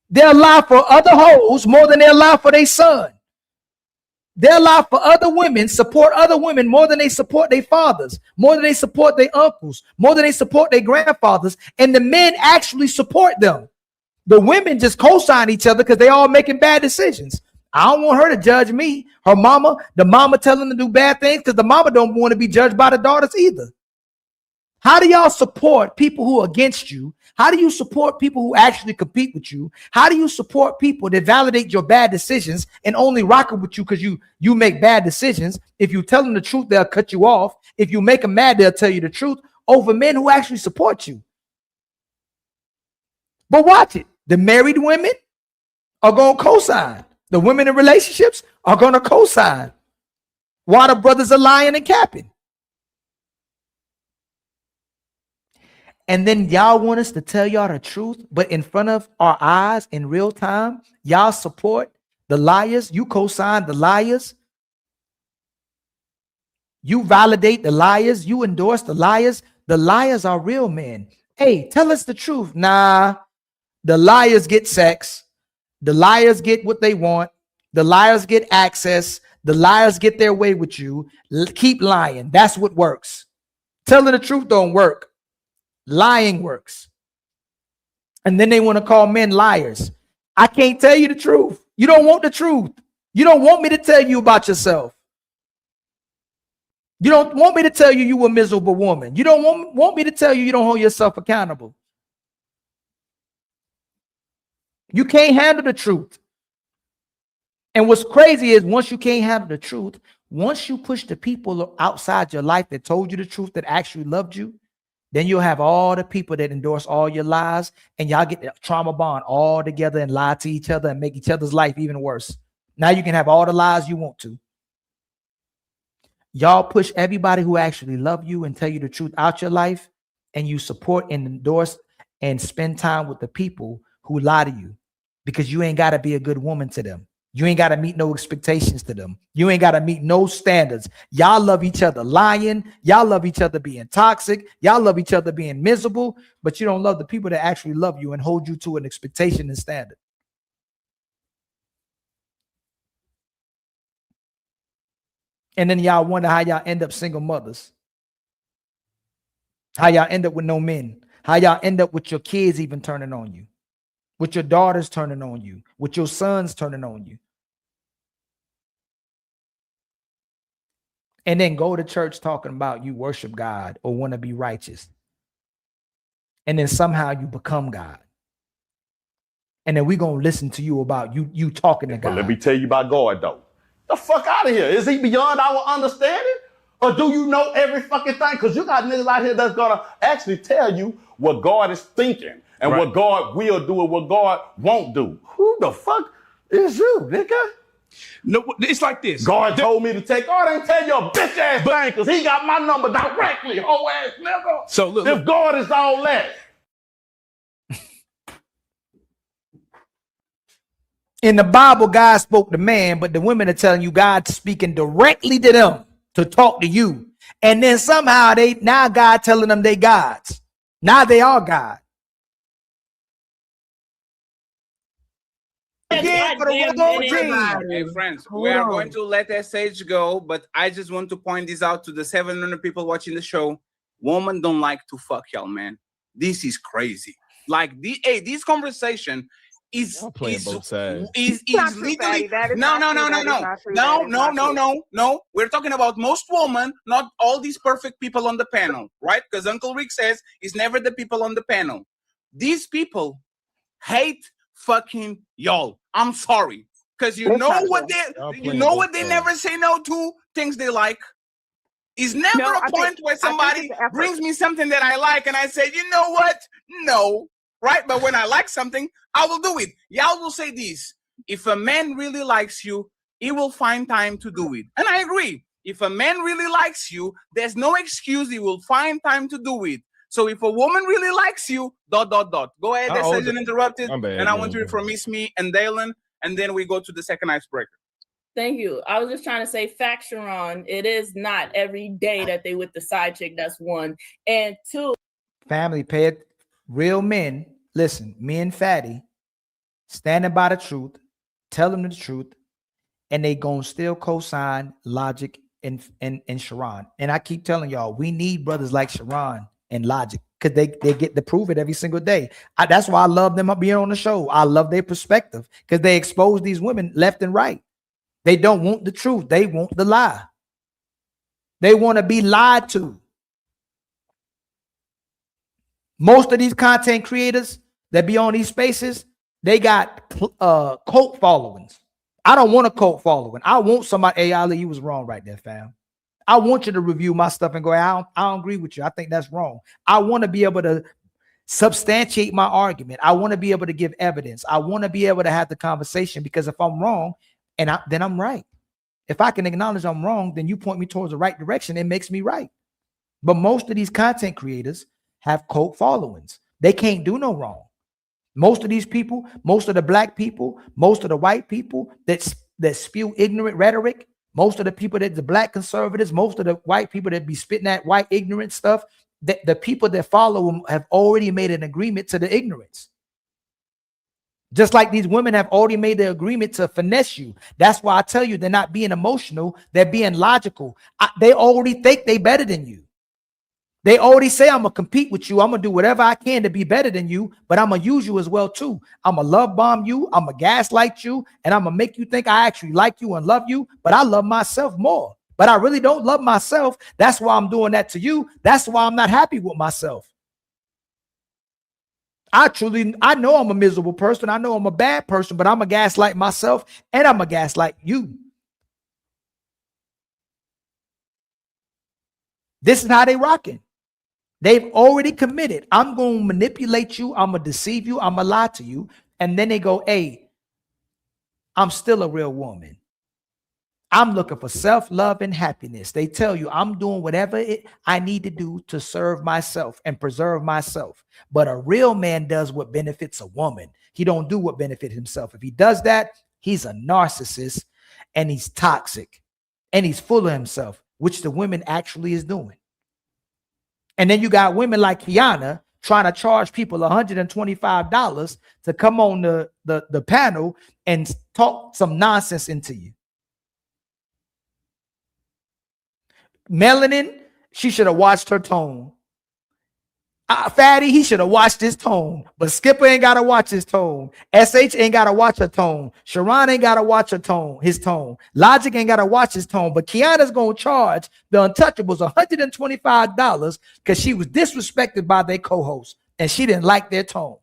They'll lie for other hoes more than they'll lie for their son. They'll lie for other women, support other women more than they support their fathers, more than they support their uncles, more than they support their grandfathers, and the men actually support them. The women just co-sign each other because they all making bad decisions. I don't want her to judge me. Her mama, the mama telling them to do bad things because the mama don't want to be judged by the daughters either. How do y'all support people who are against you? How do you support people who actually compete with you? How do you support people that validate your bad decisions and only rock with you because you make bad decisions? If you tell them the truth, they'll cut you off. If you make them mad, they'll tell you the truth over men who actually support you. But watch it. The married women are going to co-sign. The women in relationships are going to co-sign. While the brothers are lying and capping. And then y'all want us to tell y'all the truth, but in front of our eyes in real time, y'all support the liars. You co-sign the liars. You validate the liars. You endorse the liars. The liars are real men. Hey, tell us the truth. Nah, the liars get sex. The liars get what they want. The liars get access. The liars get their way with you. Keep lying. That's what works. Telling the truth don't work. Lying works. And then they want to call men liars. I can't tell you the truth. You don't want the truth. You don't want me to tell you about yourself. You don't want me to tell you you a miserable woman. You don't want me to tell you don't hold yourself accountable. You can't handle the truth. And what's crazy is once you can't handle the truth, once you push the people outside your life that told you the truth, that actually loved you, then you'll have all the people that endorse all your lies, and y'all get the trauma bond all together and lie to each other and make each other's life even worse. Now you can have all the lies you want to. Y'all push everybody who actually love you and tell you the truth out your life, and you support and endorse and spend time with the people who lie to you because you ain't got to be a good woman to them. You ain't got to meet no expectations to them. You ain't got to meet no standards. Y'all love each other lying. Y'all love each other being toxic. Y'all love each other being miserable, but you don't love the people that actually love you and hold you to an expectation and standard. And then y'all wonder how y'all end up single mothers. How y'all end up with no men. How y'all end up with your kids even turning on you. With your daughters turning on you. With your sons turning on you. And then go to church talking about you worship God or want to be righteous. And then somehow you become God. And then we're going to listen to you about you talking to God. But let me tell you about God, though. The fuck out of here. Is he beyond our understanding? Or do you know every fucking thing? Because you got niggas out here that's going to actually tell you what God is thinking and what God will do and what God won't do. Who the fuck is you, nigga? No, it's like this. God told me to take. God ain't tell you a bitch ass thing because he got my number directly, whole ass nigga. So look, if God is all that. In the Bible, God spoke to man, but the women are telling you God's speaking directly to them to talk to you. And then somehow now God telling them they gods. Now they all God. Again, for the goddamn women. Hey, friends, Hold we are on. going to let SH go, but I just want to point this out to the 700 people watching the show. Women don't like to fuck y'all, man. This is crazy. Like, this conversation is playing both sides. is Not true, legally Fatty. That is no. not true. That is not true. That is not true. No. We're talking about most women, not all these perfect people on the panel, right? Because Uncle Rick says it's never the people on the panel. These people hate fucking y'all. I'm sorry, because you know what they never say no to, things they like. Is never a point where somebody brings me something that I like and I say, you know what? No, right? But when I like something, I will do it. Y'all will say this: if a man really likes you, he will find time to do it. And I agree. If a man really likes you, there's no excuse. He will find time to do it. So if a woman really likes you, ... Go ahead, that session interrupted. And I want to hear from Miss Me and Dalen, and then we go to the second icebreaker. Thank you. I was just trying to say, fact, Sharon, it is not every day that they with the side chick. That's one. And two, Family, pay it. Real men, listen, me and Fatty, standing by the truth, tell them the truth, and they gonna still co-sign Logic and Sharon. And I keep telling y'all, we need brothers like Sharon and Logic, because they get to prove it every single day. That's why I love them being on the show. I love their perspective, because they expose these women left and right. They don't want the truth. They want the lie. They want to be lied to. Most of these content creators that be on these spaces, they got cult followings. I don't want a cult following. I want somebody, hey, Ali, you was wrong right there, fam. I want you to review my stuff and go, I don't agree with you. I think that's wrong. I want to be able to substantiate my argument. I want to be able to give evidence. I want to be able to have the conversation, because if I'm wrong, then I'm right. If I can acknowledge I'm wrong, then you point me towards the right direction. It makes me right. But most of these content creators have cult followings. They can't do no wrong. Most of these people, most of the black people, most of the white people that spew ignorant rhetoric, most of the people that the black conservatives, most of the white people that be spitting that white ignorant stuff, the people that follow them have already made an agreement to the ignorance. Just like these women have already made the agreement to finesse you. That's why I tell you, they're not being emotional. They're being logical. They already think they better than you. They already say, I'm going to compete with you. I'm going to do whatever I can to be better than you, but I'm going to use you as well too. I'm going to love bomb you. I'm going to gaslight you, and I'm going to make you think I actually like you and love you, but I love myself more. But I really don't love myself. That's why I'm doing that to you. That's why I'm not happy with myself. I know I'm a miserable person. I know I'm a bad person, but I'm going to gaslight myself, and I'm going to gaslight you. This is how they rocking. They've already committed. I'm going to manipulate you. I'm going to deceive you. I'm going to lie to you. And then they go, hey, I'm still a real woman. I'm looking for self-love and happiness. They tell you I'm doing whatever I need to do to serve myself and preserve myself. But a real man does what benefits a woman. He don't do what benefits himself. If he does that, he's a narcissist, and he's toxic, and he's full of himself, which the women actually is doing. And then you got women like Kiana trying to charge people $125 to come on the panel and talk some nonsense into you. Melanin, she should have watched her tone. Fatty, he should have watched his tone. But Skipper ain't got to watch his tone. SH ain't got to watch her tone. Sharon ain't got to watch her tone, his tone. Logic ain't got to watch his tone. But Kiana's going to charge the Untouchables $125 because she was disrespected by their co-host, and she didn't like their tone.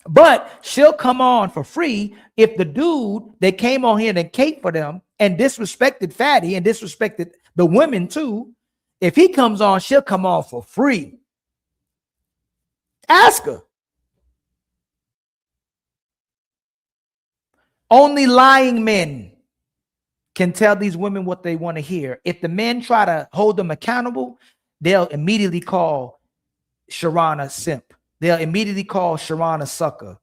But she'll come on for free if the dude that came on here and caped for them and disrespected Fatty and disrespected the women too, if he comes on, she'll come on for free. Ask her. Only lying men can tell these women what they want to hear. If the men try to hold them accountable, they'll immediately call Sharon a simp. They'll immediately call Sharon a sucker.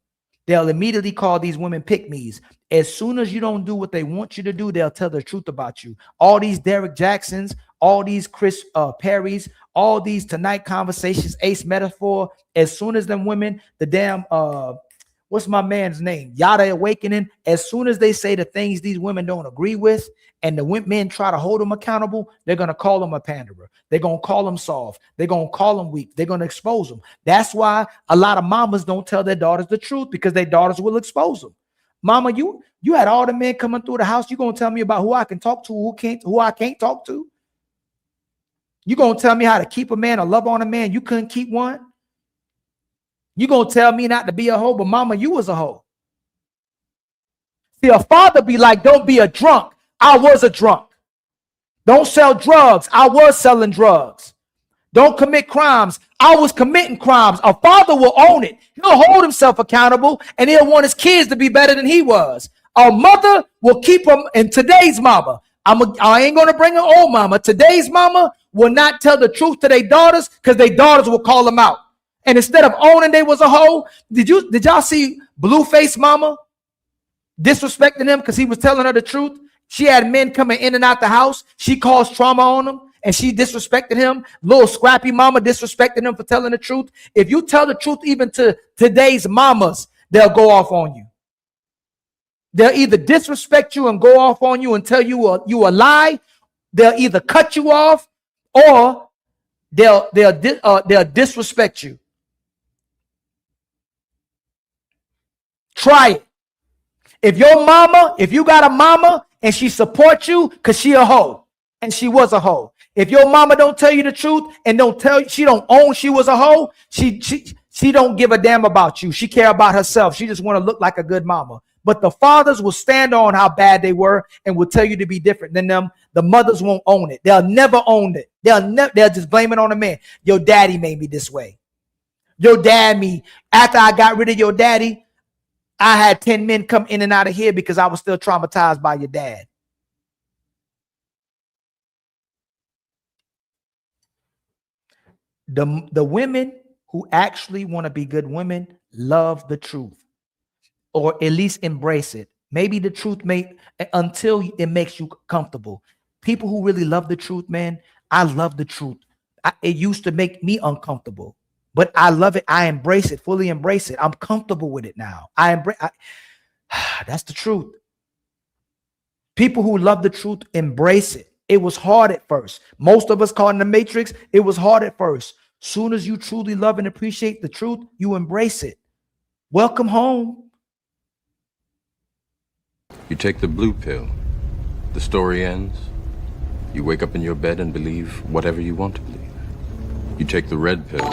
They'll immediately call these women pick-me's. As soon as you don't do what they want you to do, they'll tell the truth about you. All these Derek Jacksons, all these Chris Perry's, all these Tonight Conversations, Ace Metaphor. As soon as them women, the damn what's my man's name? Yada Awakening. As soon as they say the things these women don't agree with, and the men try to hold them accountable, they're gonna call them a panderer. They're gonna call them soft. They're gonna call them weak. They're gonna expose them. That's why a lot of mamas don't tell their daughters the truth, because their daughters will expose them. Mama, you had all the men coming through the house. You gonna tell me about who I can talk to, who I can't talk to? You gonna tell me how to keep a man or love on a man? You couldn't keep one. You gonna tell me not to be a hoe, but mama, you was a hoe. See, a father be like, don't be a drunk. I was a drunk. Don't sell drugs. I was selling drugs. Don't commit crimes. I was committing crimes. A father will own it. He'll hold himself accountable, and he'll want his kids to be better than he was. A mother will keep him. And today's mama, I ain't gonna bring an old mama. Today's mama will not tell the truth to their daughters, because their daughters will call them out. And instead of owning they was a hoe, did y'all see Blueface mama disrespecting him because he was telling her the truth? She had men coming in and out the house. She caused trauma on him, and she disrespected him. Little scrappy mama disrespected him for telling the truth. If you tell the truth even to today's mamas, they'll go off on you. They'll either disrespect you and go off on you and tell you a lie. They'll either cut you off, or they'll disrespect you. Try it. If you got a mama and she supports you because she a hoe, and she was a hoe. If your mama don't tell you the truth and don't tell you, she don't own she was a hoe, she don't give a damn about you. She care about herself. She just want to look like a good mama. But the fathers will stand on how bad they were and will tell you to be different than them. The mothers won't own it. They'll never own it. They'll just blame it on the man. Your daddy made me this way. Your dad me. After I got rid of your daddy, I had 10 men come in and out of here because I was still traumatized by your dad. The women who actually want to be good women love the truth, or at least embrace it. Maybe the truth until it makes you comfortable. People who really love the truth, man, I love the truth. It used to make me uncomfortable, but I love it. I embrace it, fully embrace it. I'm comfortable with it now. That's the truth. People who love the truth embrace it. It was hard at first. Most of us caught in the matrix. It was hard at first. Soon as you truly love and appreciate the truth, you embrace it. Welcome home. You take the blue pill. The story ends. You wake up in your bed and believe whatever you want to believe. You take the red pill.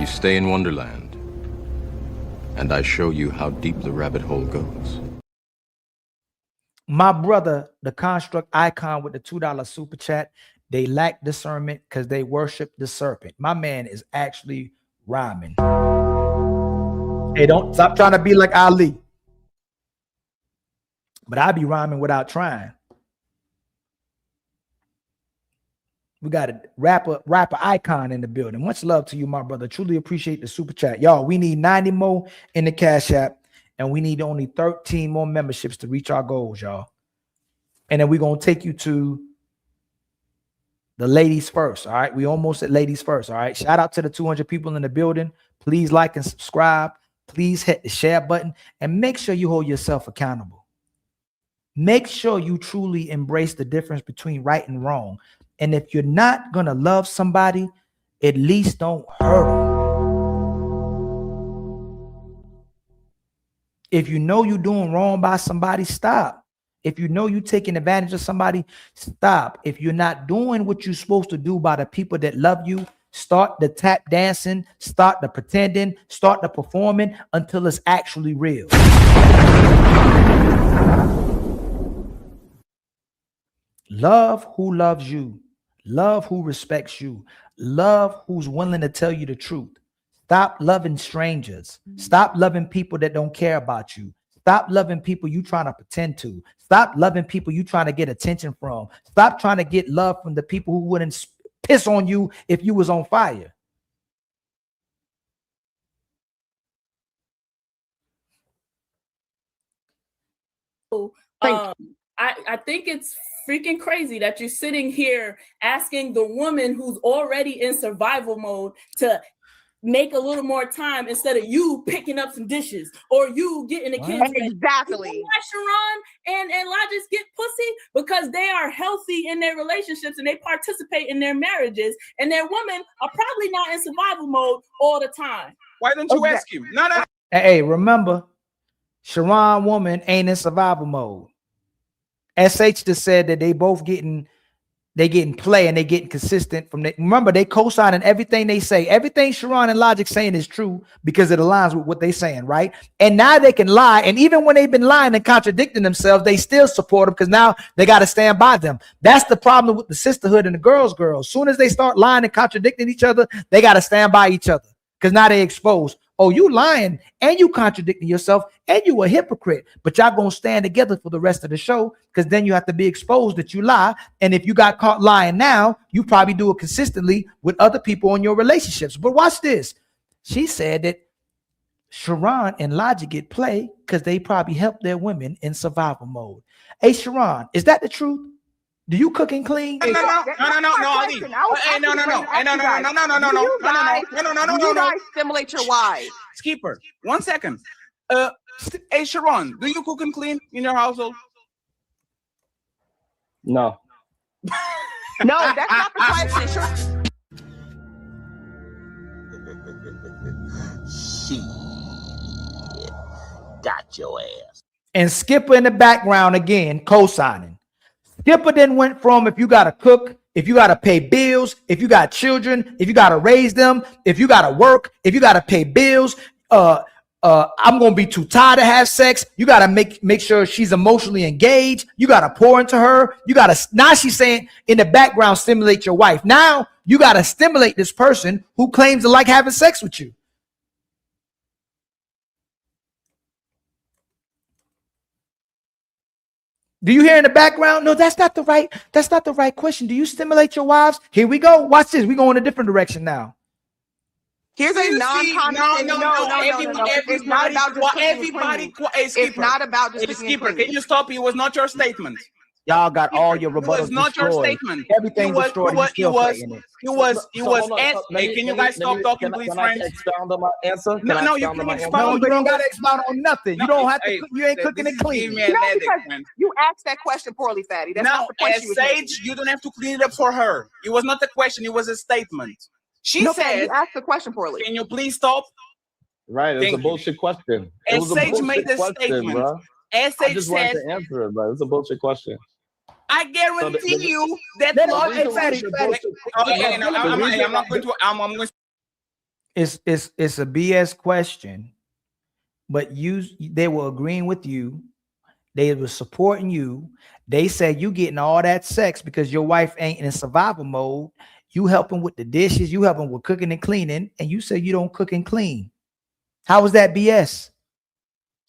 You stay in Wonderland. And I show you how deep the rabbit hole goes. My brother, the construct icon with the $2 super chat, they lack discernment because they worship the serpent. My man is actually rhyming. Hey, don't stop trying to be like Ali. But I be rhyming without trying. We got a rapper icon in the building. Much love to you, my brother. Truly appreciate the super chat. Y'all, we need 90 more in the Cash App, and we need only 13 more memberships to reach our goals, y'all. And then we're going to take you to the ladies first, all right? We almost at ladies first, all right? Shout out to the 200 people in the building. Please like and subscribe. Please hit the share button, and make sure you hold yourself accountable. Make sure you truly embrace the difference between right and wrong. And if you're not going to love somebody, at least don't hurt them. If you know you're doing wrong by somebody, stop. If you know you're taking advantage of somebody, stop. If you're not doing what you're supposed to do by the people that love you, start the tap dancing, start the pretending, start the performing until it's actually real. Love who loves you. Love who respects you. Love who's willing to tell you the truth. Stop loving strangers. Stop loving people that don't care about you. Stop loving people you trying to pretend to. Stop loving people you trying to get attention from. Stop trying to get love from the people who wouldn't piss on you if you was on fire. I think it's freaking crazy that you're sitting here asking the woman who's already in survival mode to make a little more time instead of you picking up some dishes or you getting the kids ready. Exactly. You know why Sharon and Logis get pussy? Because they are healthy in their relationships and they participate in their marriages, and their women are probably not in survival mode all the time. Why don't you ask him? No. Hey, remember, Sharon Woman ain't in survival mode. SH just said that they both getting play and they getting consistent from the, remember, they co-signing everything they say. Everything Sharon and Logic saying is true because it aligns with what they saying, right? And now they can lie, and even when they've been lying and contradicting themselves, they still support them because now they got to stand by them. That's the problem with the sisterhood and the girls. Soon as they start lying and contradicting each other, they got to stand by each other because now they exposed. Oh, you lying and you contradicting yourself and you a hypocrite, but y'all gonna stand together for the rest of the show because then you have to be exposed that you lie. And if you got caught lying now, you probably do it consistently with other people in your relationships. But watch this. She said that Sharon and Logic get play because they probably help their women in survival mode. Hey, Sharon, is that the truth? Do you cook and clean? No, Ali. No. You guys stimulate your wives. Skipper, 1 second. Hey, Sharon, do you cook and clean in your household? No. No, that's not the question. Shit. Got your ass. And Skipper in the background again, co-signing. Skipper then went from if you got to cook, if you got to pay bills, if you got children, if you got to raise them, if you got to work, if you got to pay bills, I'm going to be too tired to have sex. You got to make sure she's emotionally engaged. You got to pour into her. You got to, now she's saying in the background, stimulate your wife. Now you got to stimulate this person who claims to like having sex with you. Do you hear in the background? No, that's not the right question. Do you stimulate your wives? Here we go. Watch this. We go in a different direction now. Here's a non-condescending. No. It's not about just everybody. It's not about just Skipper. Can you stop? It was not your statement. Y'all got all your rebuttals. It was not your statement. Everything destroyed. It was. Hey, can you guys stop talking, please, friends? Can I expound on my answer? No, you can expound. You don't got to expound on nothing. You don't have to. You ain't cooking and cleaning. You asked that question poorly, Fatty. That's not the question. Sage, you don't have to clean it up for her. It was not a question. It was a statement. She said, you asked the question poorly. Can you please stop? Right, it's a bullshit question. And Sage made the statement. Bro. And Sage I just said, wanted to answer it, but it's a bullshit question. I guarantee you that I'm not going to. I'm going to. It's a BS question, but they were agreeing with you. They were supporting you. They said you getting all that sex because your wife ain't in survival mode. You helping with the dishes, you helping with cooking and cleaning, and you say you don't cook and clean. How is that BS?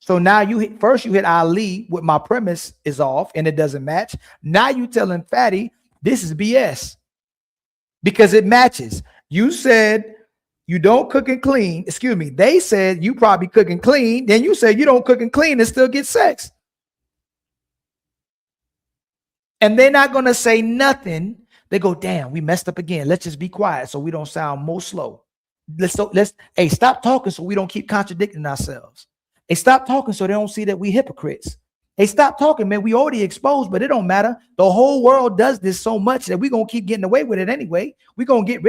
So now you hit Ali with my premise is off and it doesn't match. Now you telling Fatty this is BS because it matches. You said you don't cook and clean. Excuse me. They said you probably cook and clean. Then you said you don't cook and clean and still get sex. And they're not going to say nothing. They go, damn, we messed up again. Let's just be quiet so we don't sound more slow. Let's stop talking so we don't keep contradicting ourselves. Hey, stop talking so they don't see that we hypocrites. Hey, stop talking, man. We already exposed, but it don't matter. The whole world does this so much that we're going to keep getting away with it anyway. We're going to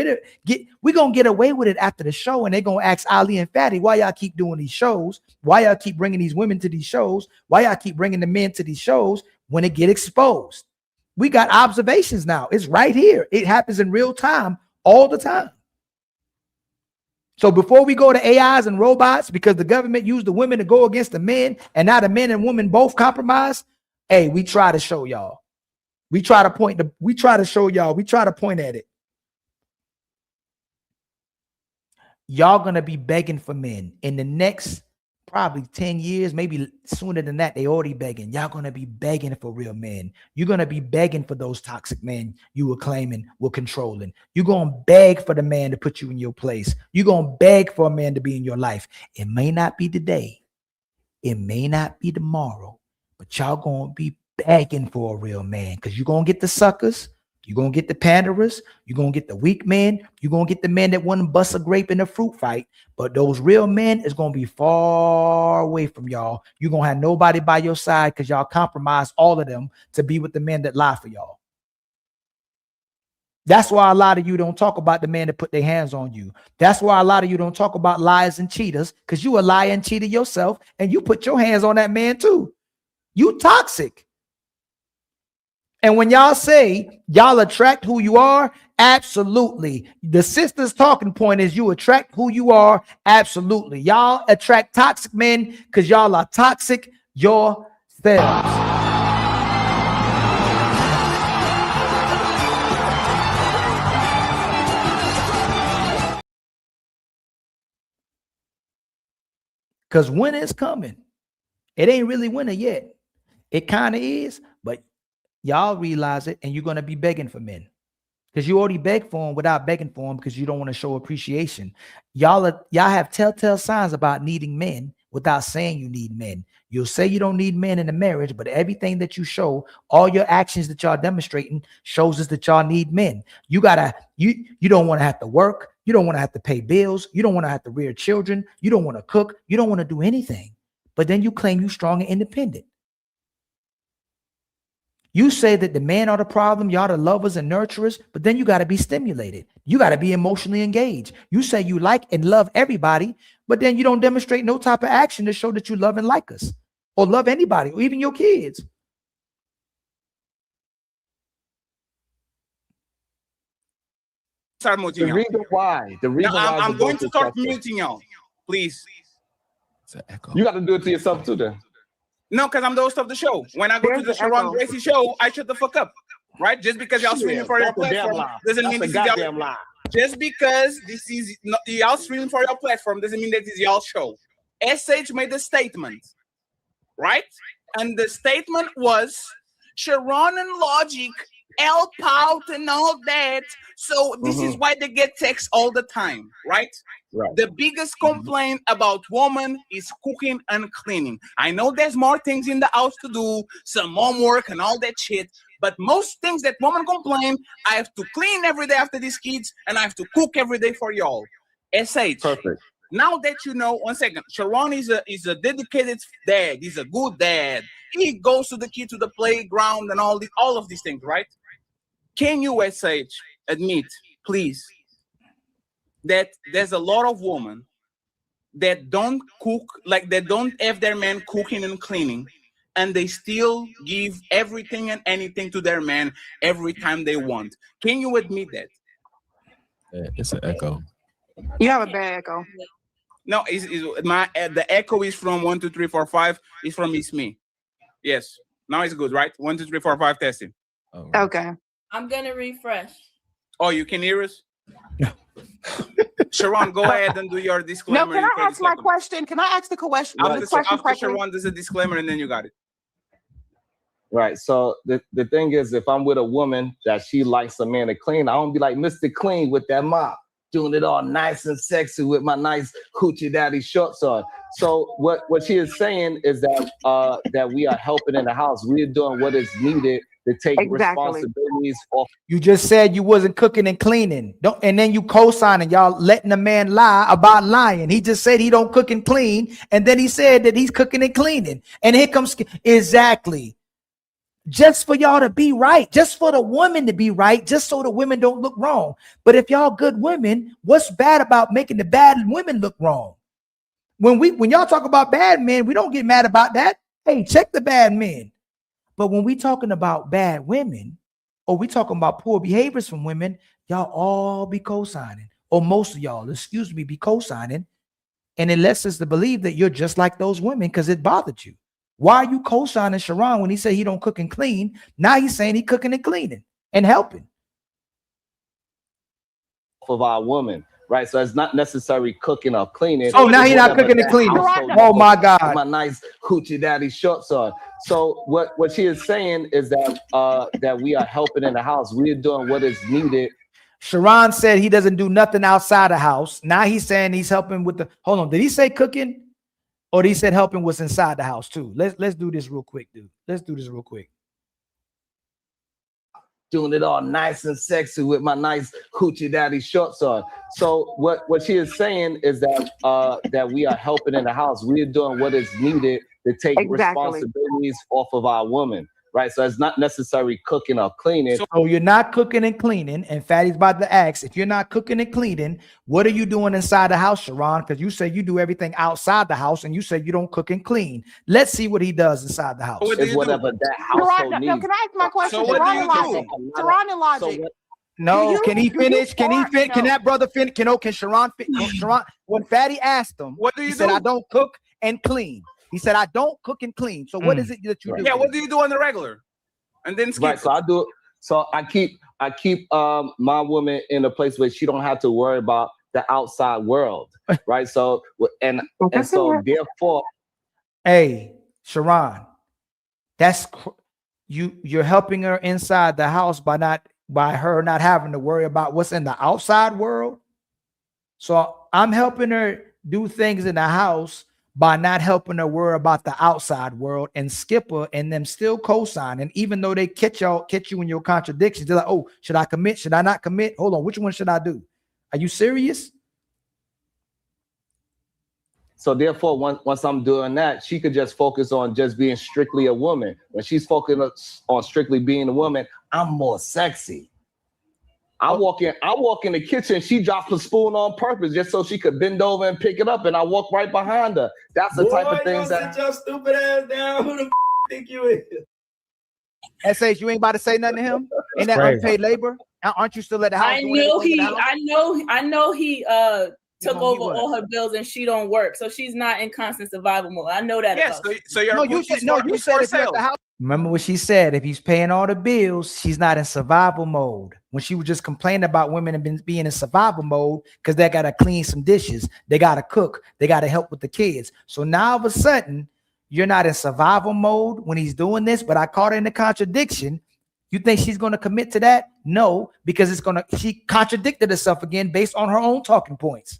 we're going to get away with it after the show. And they're going to ask Ali and Fatty, why y'all keep doing these shows? Why y'all keep bringing these women to these shows? Why y'all keep bringing the men to these shows when it get exposed? We got observations now. It's right here. It happens in real time all the time. So before we go to AIs and robots, because the government used the women to go against the men, and now the men and women both compromise, hey, we try to show y'all. We try to point at it. Y'all gonna be begging for men in the next probably 10 years, maybe sooner than that. They already begging. Y'all gonna be begging for real men. You're gonna be begging for those toxic men you were claiming were controlling. You're gonna beg for the man to put you in your place. You're gonna beg for a man to be in your life. It may not be today, it may not be tomorrow, but y'all gonna be begging for a real man, because you're gonna get the suckers, you're gonna get the panderers, you're gonna get the weak men, you're gonna get the men that want to bust a grape in a fruit fight. But those real men is gonna be far away from y'all. You're gonna have nobody by your side because y'all compromise all of them to be with the men that lie for y'all. That's why a lot of you don't talk about the man that put their hands on you. That's why a lot of you don't talk about liars and cheaters, because you a liar and cheater yourself, and you put your hands on that man too. You toxic. And when y'all say y'all attract who you are, absolutely. The sister's talking point is you attract who you are, absolutely. Y'all attract toxic men because y'all are toxic yourselves. Because winter is coming. It ain't really winter yet. It kind of is, but y'all realize it, and you're going to be begging for men. Because you already beg for them without begging for them because you don't want to show appreciation. Y'all have telltale signs about needing men without saying you need men. You'll say you don't need men in a marriage, but everything that you show, all your actions that y'all demonstrating shows us that y'all need men. You don't want to have to work. You don't want to have to pay bills. You don't want to have to rear children. You don't want to cook. You don't want to do anything. But then you claim you're strong and independent. You say that the men are the problem, y'all the lovers and nurturers, but then you got to be stimulated. You got to be emotionally engaged. You say you like and love everybody, but then you don't demonstrate no type of action to show that you love and like us or love anybody or even your kids. Start muting The reason why. I'm going to start muting y'all. Please. You got to do it to yourself too then. No, because I'm the host of the show. When I go to the Sharon Gracie show, I shut the fuck up. Right? Just because y'all streaming for your platform doesn't mean this is y'all. Just because this is y'all streaming for your platform doesn't mean that this is y'all show. SH made a statement, right? And the statement was Sharon and Logic help out and all that. So this is why they get texts all the time, right? Right. The biggest complaint about women is cooking and cleaning. I know there's more things in the house to do, some homework and all that shit, but most things that women complain, I have to clean every day after these kids and I have to cook every day for y'all. SH. Perfect. Now that you know, 1 second, Sharon is a dedicated dad. He's a good dad. He goes to the kid to the playground and all of these things, right? Can you, SH, admit, please, that there's a lot of women that don't cook, like they don't have their man cooking and cleaning, and they still give everything and anything to their man every time they want? Can you admit that? It's an echo. You have a bad echo. No, the echo is from 1, 2, 3, 4, 5. It's from It's Me. Yes. Now it's good, right? 1, 2, 3, 4, 5 testing. Okay. I'm gonna refresh. Oh, you can hear us? Sharon, go ahead and do your disclaimer. No, can I ask my question? Can I ask the question? After Sharon does a disclaimer, and then you got it. Right. So the thing is, if I'm with a woman that she likes a man to clean, I don't be like Mr. Clean with that mop, doing it all nice and sexy with my nice hoochie daddy shorts on. So what she is saying is that that we are helping in the house. We are doing what is needed to take responsibilities off. You just said you wasn't cooking and cleaning. And then you co-signing, y'all letting the man lie about lying. He just said he don't cook and clean, and then he said that he's cooking and cleaning. And here comes exactly. Just for y'all to be right, just for the women to be right, just so the women don't look wrong. But if y'all good women, what's bad about making the bad women look wrong? When y'all talk about bad men, we don't get mad about that. Hey, check the bad men. But when we talking about bad women, or we talking about poor behaviors from women, y'all all be co-signing, or most of y'all, excuse me, be co-signing. And it lets us to believe that you're just like those women because it bothered you. Why are you co-signing Sharon when he said he don't cook and clean? Now he's saying he cooking and cleaning and helping. Of our woman, right? So it's not necessarily cooking or cleaning. Oh, now he's not cooking and cleaning. Oh my God. My nice hoochie daddy shorts on. So what she is saying is that that we are helping in the house. We are doing what is needed. Sharon said he doesn't do nothing outside the house. Now he's saying he's helping with the, hold on, did he say cooking? Or he said helping what's inside the house too? Let's do this real quick, dude. Let's do this real quick. doing it all nice and sexy with my nice hoochie daddy shorts on. So what she is saying is that we are helping in the house. We are doing what is needed to take responsibilities off of our woman, right? So it's not necessarily cooking or cleaning. So you're not cooking and cleaning, and Fatty's about to ask, if you're not cooking and cleaning, what are you doing inside the house, Sharon? Because you say you do everything outside the house, and you say you don't cook and clean. Let's see what he does inside the house. It's whatever that household needs. No, can I ask my question? So what do you do? Sharon and Logic. No, can he finish? Can he finish? Can that brother finish? Can Sharon finish? Sharon, when Fatty asked him, what do you he do? said, I don't cook and clean. He said, I don't cook and clean. So what is it that you do? Yeah, what do you do on the regular? And then skip. Right, so I do. So I keep my woman in a place where she don't have to worry about the outside world, right? So and so therefore, hey, Sharon, you're helping her inside the house by her not having to worry about what's in the outside world. So I'm helping her do things in the house by not helping her worry about the outside world, and Skipper and them still co-sign. And even though they catch you in your contradictions, they're like, oh, should I commit? Should I not commit? Hold on, which one should I do? Are you serious? So therefore, once I'm doing that, she could just focus on just being strictly a woman. When she's focused on strictly being a woman, I'm more sexy. I walk in the kitchen, she drops a spoon on purpose just so she could bend over and pick it up, and I walk right behind her. That's the type of things that. Sit your stupid ass down. Who the think you is? SH, you ain't about to say nothing to him? Ain't that unpaid labor? Aren't you still at the house? I know he took over all her bills and she don't work, so she's not in constant survival mode. I know that. Yes, so you're you said if you're at the house. Remember what she said? If he's paying all the bills, she's not in survival mode. When she was just complaining about women and being in survival mode because they gotta clean some dishes, they gotta cook, they gotta help with the kids. So now all of a sudden, you're not in survival mode when he's doing this. But I caught her in the contradiction. You think she's gonna commit to that? No, because she contradicted herself again based on her own talking points.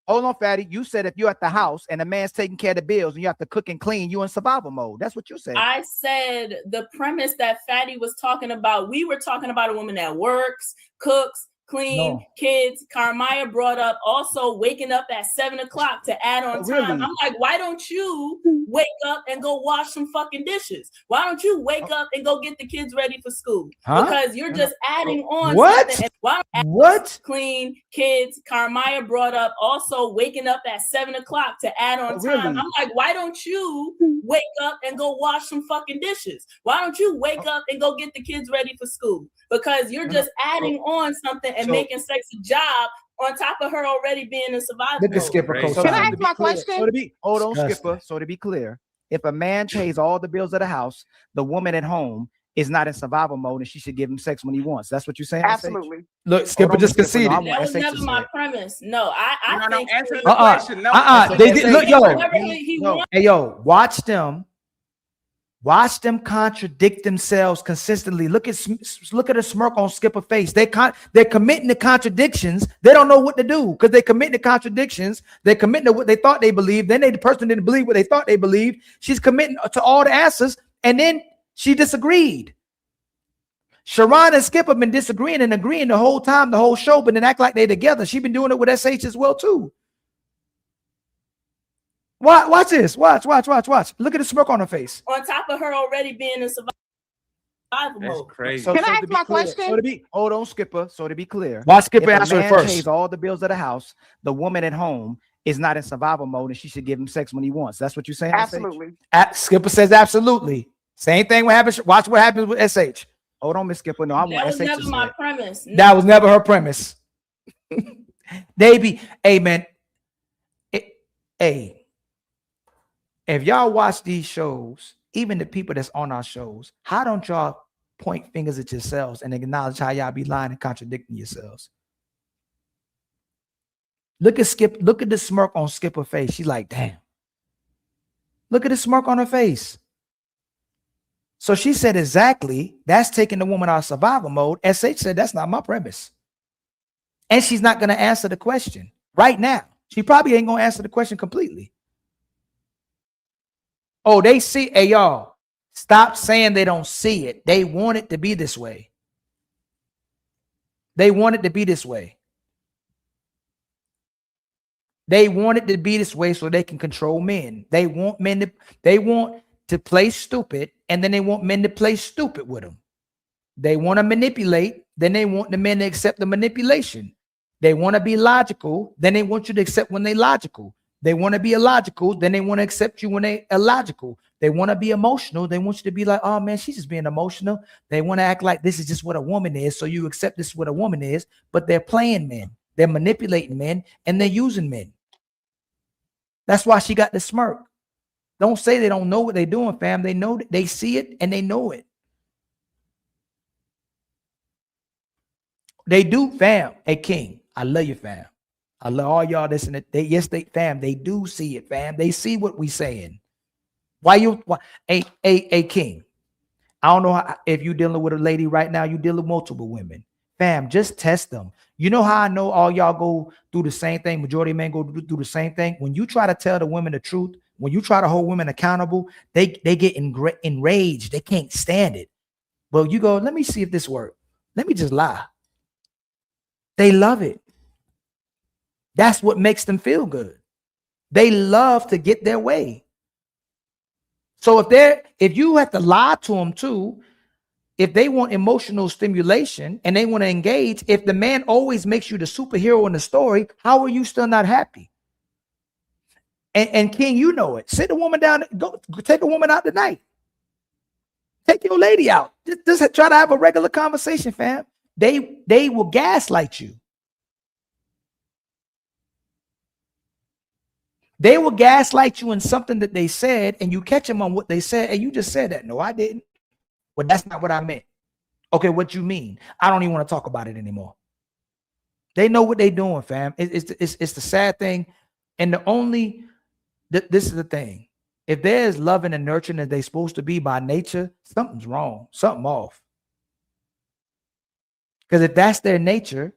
Hold on, Fatty. You said if you're at the house and a man's taking care of the bills and you have to cook and clean, you're in survival mode. That's what you said. I said the premise that Fatty was talking about, we were talking about a woman that works, cooks, clean, kids. Carmaya brought up also waking up at 7 o'clock to add on time. I'm like, why don't you wake up and go wash some fucking dishes? Why don't you wake up and go get the kids ready for school? Because you're just adding on. What? Clean, kids. Carmaya brought up also waking up at 7 o'clock to add on time. I'm like, why don't you wake up and go wash some fucking dishes? Why don't you wake up and go get the kids ready for school? Because you're just adding on something and making sex a job on top of her already being in survival Look at mode. Skipper. Can I ask my question? Hold on, Skipper. So to be clear, if a man pays all the bills of the house, the woman at home is not in survival mode and she should give him sex when he wants. That's what you're saying? Absolutely. Look, Skipper just conceded. That was never my premise. No, I think answer the question. They did. Look, hey, yo, watch them contradict themselves consistently. Look at a smirk on Skipper's face. They're committing to contradictions. They don't know what to do because they commit to contradictions. They're committing to what they thought they believed. Then the person didn't believe what they thought they believed. She's committing to all the answers, and then she disagreed. Sharon and Skip have been disagreeing and agreeing the whole time, the whole show, but then act like they're together. She's been doing it with SH as well too. Watch this. Watch. Look at the smirk on her face. on top of her already being in survival mode. Crazy. Can I ask my question? Hold on, Skipper. So to be clear, Why Skipper if answer a it man first? pays all the bills of the house, the woman at home is not in survival mode and she should give him sex when he wants. That's what you're saying? Absolutely. Skipper says absolutely. Same thing what happens. Watch what happens with SH. Hold on, Miss Skipper. No, I That want was SH never to my say. premise. No. That was never her premise. Hey man. Hey. If y'all watch these shows, even the people that's on our shows, how don't y'all point fingers at yourselves and acknowledge how y'all be lying and contradicting yourselves? Look at the smirk on Skipper's face. She's like, damn. Look at the smirk on her face. So she said exactly, that's taking the woman out of survival mode. SH said that's not my premise. And she's not going to answer the question right now. She probably ain't going to answer the question completely. Oh, they see, hey, y'all, Stop saying they don't see it. They want it to be this way. They want it to be this way. They want it to be this way so they can control men. They want to play stupid, and then they want men to play stupid with them. They want to manipulate, then they want the men to accept the manipulation. They want to be logical, then they want you to accept when they're logical. They want to be illogical, then they want to accept you when they're illogical. They want to be emotional, they want you to be like, oh man, she's just being emotional. They want to act like this is just what a woman is, so you accept this is what a woman is, but they're playing men. They're manipulating men, and they're using men. That's why she got the smirk. Don't say they don't know what they're doing, fam. They know, they see it, and they know it. They do, fam. Hey, King, I love you, fam. I love all y'all this and that. Fam, they do see it, fam. They see what we saying. Hey, King, I don't know if you're dealing with a lady right now, you dealing with multiple women. Fam, just test them. You know how I know all y'all go through the same thing? Majority of men go through the same thing. When you try to tell the women the truth, when you try to hold women accountable, they get enraged. They can't stand it. Well, you go, let me see if this works. Let me just lie. They love it. That's what makes them feel good. They love to get their way. So if you have to lie to them too, if they want emotional stimulation and they want to engage, if the man always makes you the superhero in the story, how are you still not happy? And King, you know it. Sit a woman down, go take a woman out tonight. Take your lady out. Just try to have a regular conversation, fam. They will gaslight you. They will gaslight you in something that they said, and you catch them on what they said, and you just said that. No, I didn't. Well, that's not what I meant. Okay, what you mean? I don't even want to talk about it anymore. They know what they're doing, fam. It's the sad thing. And this is the thing. If there's loving and nurturing as they're supposed to be by nature, something's wrong, something off. Because if that's their nature,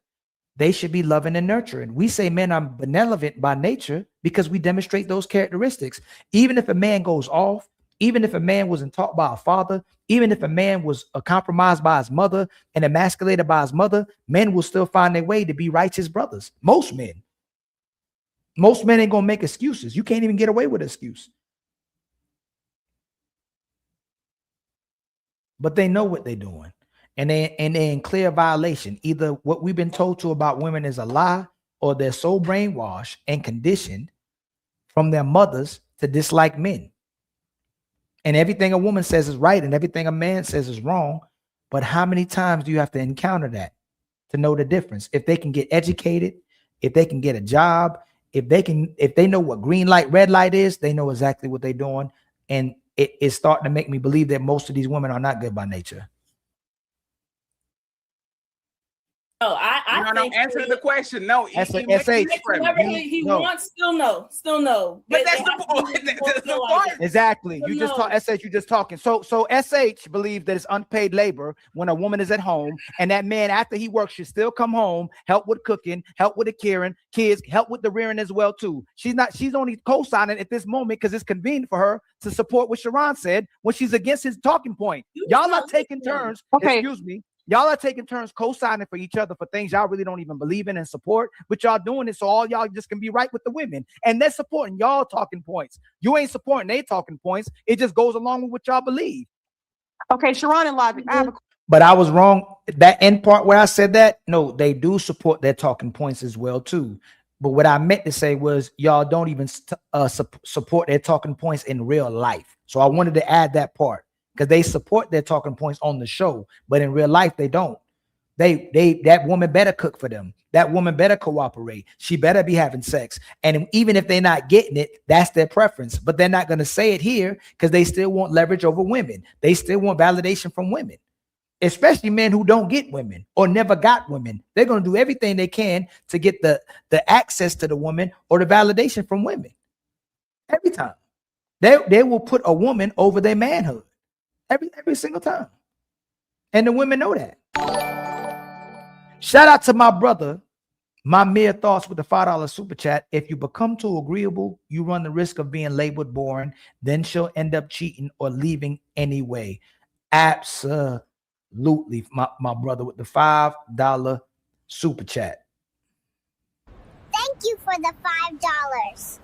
they should be loving and nurturing. We say men are benevolent by nature because we demonstrate those characteristics. Even if a man goes off, even if a man wasn't taught by a father, even if a man was compromised by his mother and emasculated by his mother, men will still find their way to be righteous brothers. Most men ain't gonna make excuses. You can't even get away with an excuse. But they know what they're doing. And they're in clear violation. Either what we've been told to about women is a lie, or they're so brainwashed and conditioned from their mothers to dislike men. And everything a woman says is right and everything a man says is wrong. But how many times do you have to encounter that to know the difference? If they can get educated, if they can get a job, if they know what green light, red light is, they know exactly what they're doing. And it's starting to make me believe that most of these women are not good by nature. No, I no, answer the question. No, he wants still no. But that's the point. That's the point. Exactly. You just talk SH, you just talking. So SH believes that it's unpaid labor when a woman is at home, and that man after he works should still come home, help with cooking, help with the caring, kids, help with the rearing as well too. She's only co-signing at this moment because it's convenient for her to support what Sharon said when she's against his talking point. Y'all are taking turns. Okay. Excuse me. Y'all are taking turns co-signing for each other for things y'all really don't even believe in and support, but y'all doing it so all y'all just can be right with the women. And they're supporting y'all talking points. You ain't supporting they talking points. It just goes along with what y'all believe. Okay, Sharon and Logic, But I was wrong. That end part where I said that, no, they do support their talking points as well too. But what I meant to say was y'all don't even support their talking points in real life. So I wanted to add that part. Because they support their talking points on the show, but in real life they don't. That woman better cook for them. That woman better cooperate. She better be having sex. And even if they're not getting it, that's their preference. But they're not going to say it here because they still want leverage over women. They still want validation from women, especially men who don't get women or never got women. They're going to do everything they can to get the access to the woman or the validation from women. Every time. They will put a woman over their manhood. Every single time. And the women know that. Shout out to my brother My mere thoughts with the $5 super chat. If you become too agreeable, you run the risk of being labeled boring. Then she'll end up cheating or leaving anyway. Absolutely. My brother with the $5 super chat. Thank you for the $5.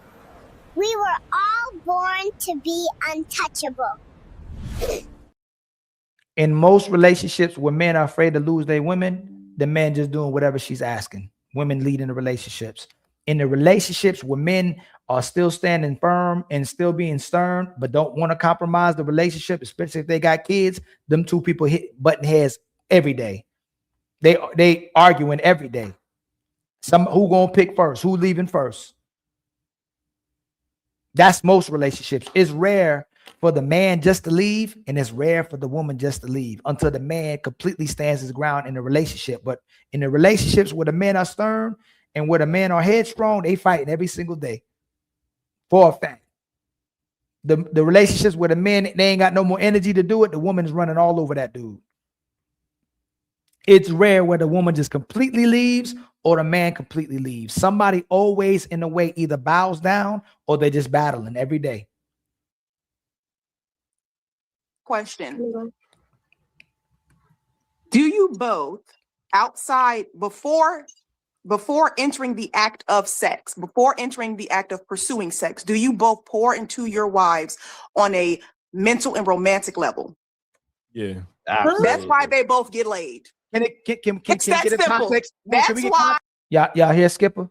We were all born to be untouchable. In most relationships where men are afraid to lose their women, the man just doing whatever she's asking. Women leading the relationships. In the relationships where men are still standing firm and still being stern, but don't want to compromise the relationship, especially if they got kids, them two people hit button heads every day. They arguing every day. Who gonna pick first? Who leaving first? That's most relationships. It's rare for the man just to leave, and it's rare for the woman just to leave until the man completely stands his ground in the relationship. But in the relationships where the men are stern and where the men are headstrong, they fighting every single day. For a fact. The relationships where the men, they ain't got no more energy to do it, the woman is running all over that dude. It's rare where the woman just completely leaves or the man completely leaves. Somebody always in a way either bows down or they're just battling every day. Question. Do you both outside before entering the act of sex, before entering the act of pursuing sex, do you both pour into your wives on a mental and romantic level? Yeah. That's why they both get laid. Can It's that get a simple. context? That's why. Y'all hear Skipper?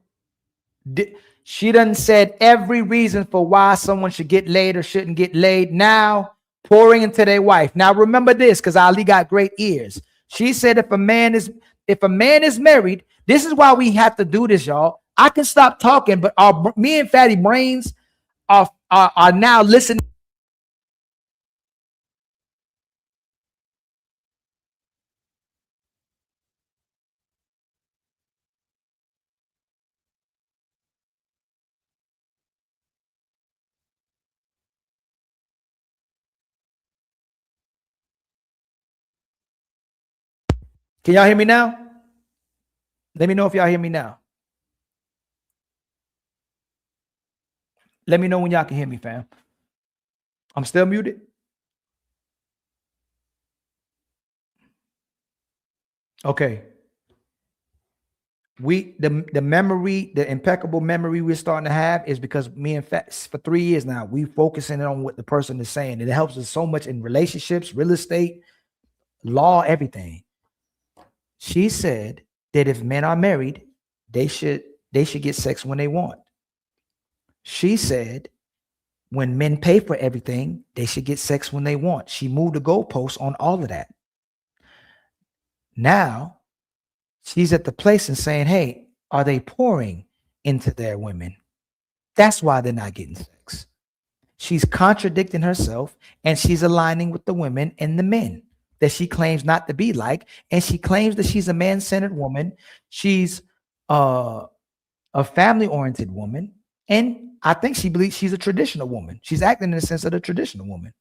She done said every reason for why someone should get laid or shouldn't get laid. Now pouring into their wife. Now remember this, because Ali got great ears. She said if a man is married, this is why we have to do this, y'all. I can stop talking, but me and Fatty Brains are now listening. Can y'all hear me now? Let me know if y'all hear me now. Let me know when y'all can hear me, fam. I'm still muted. Okay. The memory, the impeccable memory we're starting to have is because me and Fats for 3 years now, we focusing on what the person is saying. It helps us so much in relationships, real estate, law, everything. She said that if men are married, they should get sex when they want. She said when men pay for everything, they should get sex when they want. She moved the goalposts on all of that. Now she's at the place and saying, hey, are they pouring into their women? That's why they're not getting sex. She's contradicting herself and she's aligning with the women and the men that she claims not to be like. And she claims that she's a man-centered woman. She's a family-oriented woman. And I think she believes she's a traditional woman. She's acting in the sense of the traditional woman.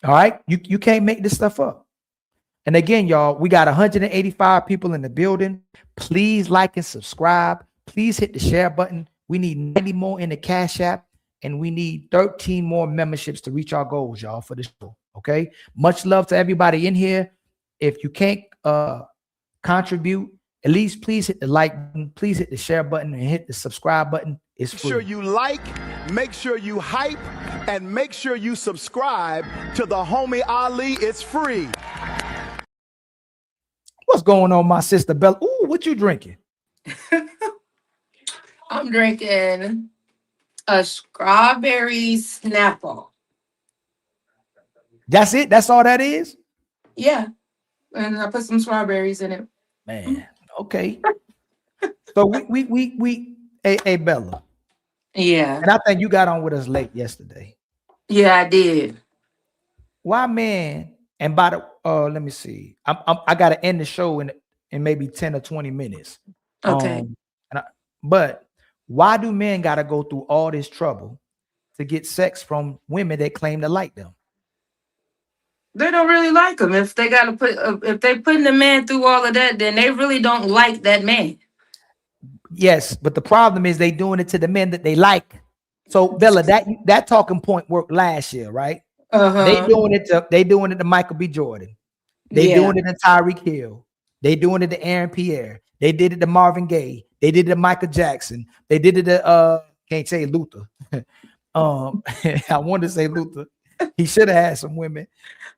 All right? You can't make this stuff up. And again, y'all, we got 185 people in the building. Please like and subscribe. Please hit the share button. We need 90 more in the Cash App, and we need 13 more memberships to reach our goals, y'all, for the show. Okay. Much love to everybody in here. If you can't contribute, at least please hit the like button, please hit the share button, and hit the subscribe button. It's free. Make sure you like, make sure you hype, and make sure you subscribe to the homie Ali. It's free. What's going on, my sister Bella? Ooh, what you drinking? I'm drinking a strawberry Snapple. That's it? That's all that is? Yeah. And I put some strawberries in it. Man, okay. So we hey Bella. Yeah. And I think you got on with us late yesterday. Yeah, I did. Why, man? And by the let me see. I gotta end the show in maybe 10 or 20 minutes. Okay. But why do men gotta go through all this trouble to get sex from women that claim to like them? They don't really like him. If they gotta put, if they putting the man through all of that, then they really don't like that man. Yes, but the problem is they doing it to the men that they like. So Bella, that talking point worked last year, right? They doing it to Michael B. Jordan. They Yeah. doing it to Tyreek Hill. They doing it to Aaron Pierre. They did it to Marvin Gaye. They did it to Michael Jackson. They did it to can't say Luther. I wanted to say Luther. He should have had some women,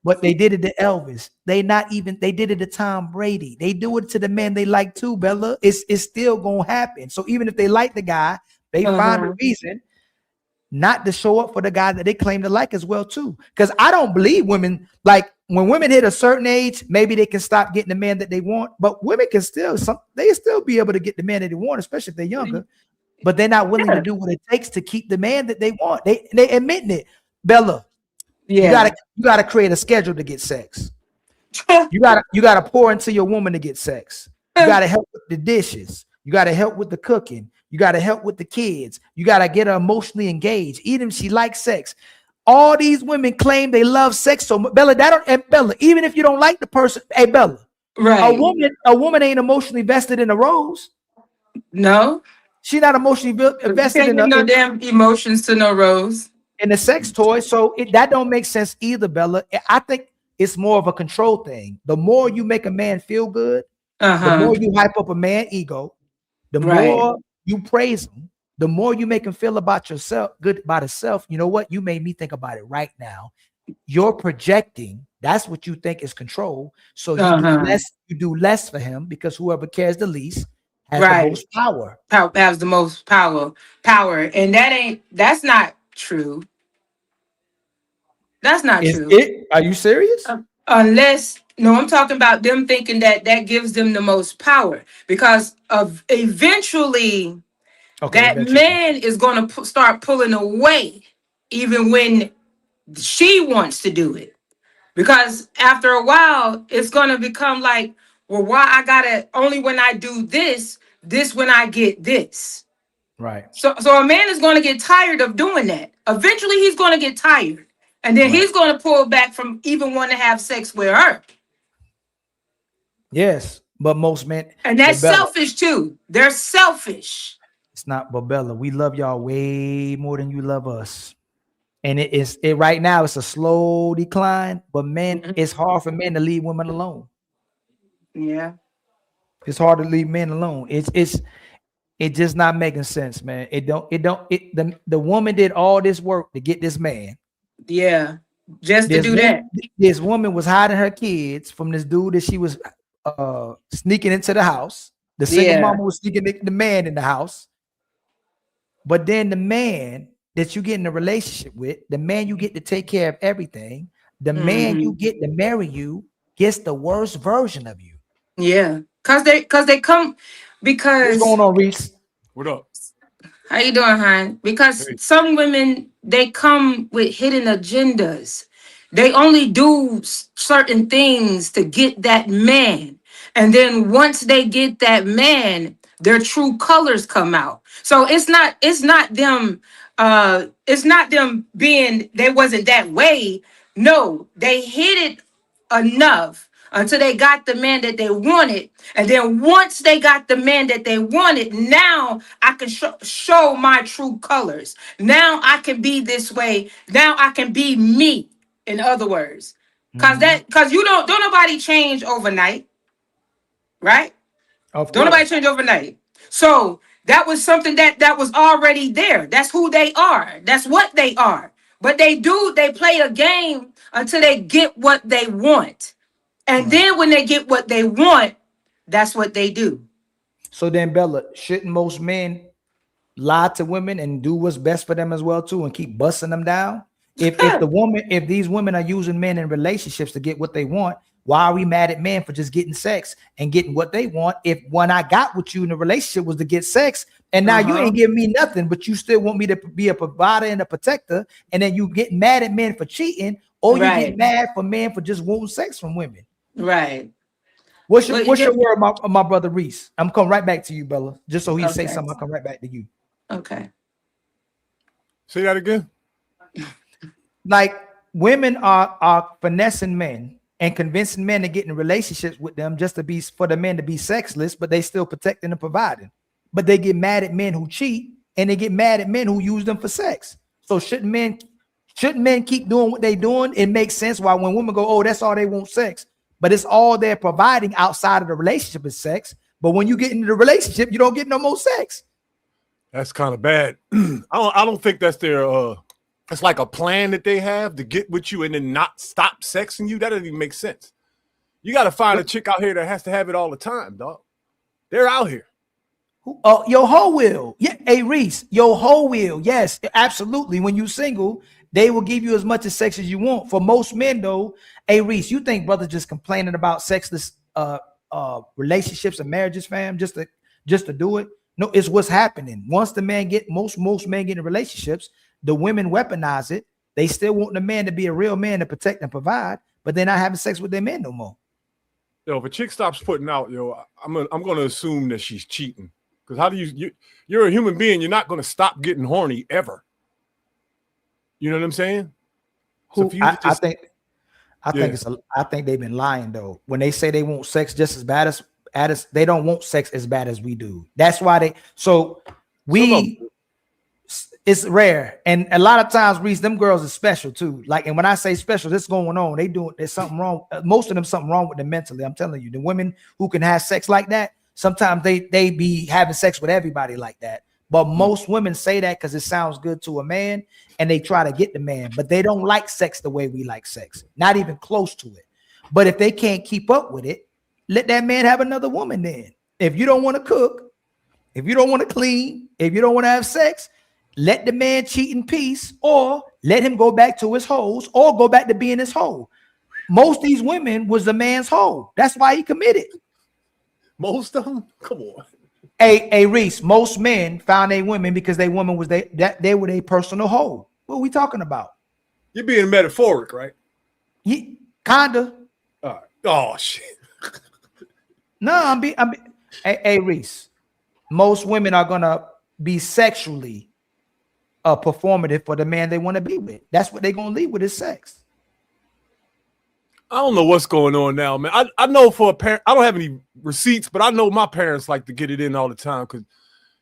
but they did it to Elvis. They did it to Tom Brady. They do it to the man they like too, Bella. It's still gonna happen. So even if they like the guy, they find a reason not to show up for the guy that they claim to like as well too. Because I don't believe women, like when women hit a certain age, maybe they can stop getting the man that they want, but women can still be able to get the man that they want, especially if they're younger, but they're not willing to do what it takes to keep the man that they want. They admitting it. Bella, you gotta create a schedule to get sex. You gotta pour into your woman to get sex. You gotta help with the dishes. You gotta help with the cooking. You gotta help with the kids. You gotta get her emotionally engaged, even if she likes sex. All these women claim they love sex so much. Bella, Bella, even if you don't like the person, hey Bella, right? A woman ain't emotionally vested in a rose. No, she's not emotionally invested in no damn emotions to no rose. In a sex toy, so that don't make sense either, Bella. I think it's more of a control thing. The more you make a man feel good, the more you hype up a man ego, the more you praise him, the more you make him feel about yourself, good about himself. You know what? You made me think about it right now. You're projecting. That's what you think is control. So you do less for him because whoever cares the least has the most power. Has the most power. And that's not true. That's not true. Are you serious? Unless, no, I'm talking about them thinking that gives them the most power, because of eventually man is going to start pulling away even when she wants to do it, because after a while it's going to become like, well, why I gotta only when I do this when I get this. Right. So a man is going to get tired of doing that. Eventually he's going to get tired, and then he's going to pull back from even wanting to have sex with her. Yes, but most men, and that's selfish too. They're selfish. It's not, but Bella, we love y'all way more than you love us. And it right now it's a slow decline, but men, it's hard for men to leave women alone. Yeah. It's hard to leave men alone. It's just not making sense, man. The woman did all this work to get this man. Yeah. Just to do that. This woman was hiding her kids from this dude that she was sneaking into the house. The single mama was sneaking the man in the house. But then the man that you get in a relationship with, the man you get to take care of everything, the man you get to marry you gets the worst version of you. Yeah. Because they come, because what's going on, Reese? What up? How you doing, hon? Because some women, they come with hidden agendas. They only do certain things to get that man. And then once they get that man, their true colors come out. So it's not them being they wasn't that way. No, they hid it enough until they got the man that they wanted. And then once they got the man that they wanted, now I can show my true colors. Now I can be this way. Now I can be me, in other words. Because you don't nobody change overnight, right? Don't nobody change overnight. So that was something that was already there. That's who they are. That's what they are. But they play a game until they get what they want. And then when they get what they want, that's what they do. So then, Bella, shouldn't most men lie to women and do what's best for them as well too, and keep busting them down? If these women are using men in relationships to get what they want, why are we mad at men for just getting sex and getting what they want? If when I got with you in a relationship was to get sex, and now you ain't giving me nothing, but you still want me to be a provider and a protector, and then you get mad at men for cheating, or you get mad for men for just wanting sex from women. Right. What's your word, my brother Reese? I'm coming right back to you, Bella. Just so he say something, I'll come right back to you. Okay. Say that again. Like women are finessing men and convincing men to get in relationships with them just to be for the men to be sexless, but they still protecting and providing. But they get mad at men who cheat and they get mad at men who use them for sex. So shouldn't men keep doing what they doing? It makes sense why when women go, oh, that's all they want, sex. But it's all they're providing outside of the relationship is sex. But when you get into the relationship, you don't get no more sex. That's kind of bad. I don't think that's their it's like a plan that they have to get with you and then not stop sexing you. That doesn't even make sense. You got to find a chick out here that has to have it all the time, dog. They're out here. Your hoe will. Yeah, hey Reese, your hoe will. Yes, absolutely. When you single, they will give you as much as sex as you want. For most men, though, hey Reese, you think brothers just complaining about sexless relationships and marriages, fam, just to do it? No, it's what's happening. Once the man get most men get in relationships, the women weaponize it. They still want the man to be a real man to protect and provide, but they're not having sex with their men no more. Yo, if a chick stops putting out, I'm gonna assume that she's cheating. Because how do you're a human being, you're not gonna stop getting horny ever. You know what I'm saying? So I think they've been lying though. When they say they want sex just as bad as they don't want sex as bad as we do. That's why it's rare. And a lot of times, Reese, them girls are special too. Like, and when I say special, this going on. There's something wrong. Most of them something wrong with them mentally. I'm telling you, the women who can have sex like that, sometimes they be having sex with everybody like that. But most women say that because it sounds good to a man and they try to get the man, but they don't like sex the way we like sex, not even close to it. But if they can't keep up with it, let that man have another woman then. If you don't want to cook, if you don't want to clean, if you don't want to have sex, let the man cheat in peace, or let him go back to his hoes, or go back to being his hoe. Most of these women was the man's hoe. That's why he committed. Most of them? Come on. Hey, Reese, most men found a women because they woman was they were their personal hoe. What are we talking about? You're being metaphoric, right? Kinda. All right. Oh shit. No, hey, Reese. Most women are gonna be sexually performative for the man they want to be with. That's what they're gonna lead with is sex. I don't know what's going on now, man. I know for a parent, I don't have any receipts, but I know my parents like to get it in all the time because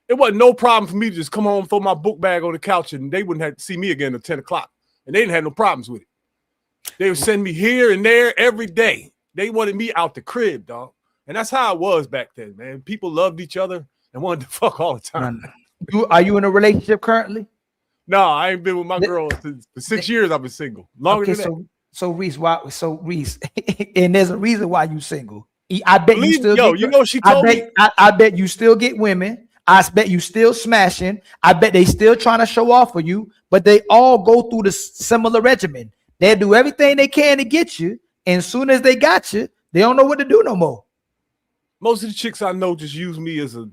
it wasn't no problem for me to just come home, throw my book bag on the couch, and they wouldn't have to see me again at 10 o'clock. And they didn't have no problems with it. They would send me here and there every day. They wanted me out the crib, dog. And that's how it was back then, man. People loved each other and wanted to fuck all the time. Are you in a relationship currently? No, I ain't been with my girl for 6 years. I've been single. Longer than that. So Reese, Reese, and there's a reason why you single. I bet you still. She told me. I bet you still get women. I bet you still smashing. I bet they still trying to show off for you. But they all go through the similar regimen. They do everything they can to get you, and as soon as they got you, they don't know what to do no more. Most of the chicks I know just use me as a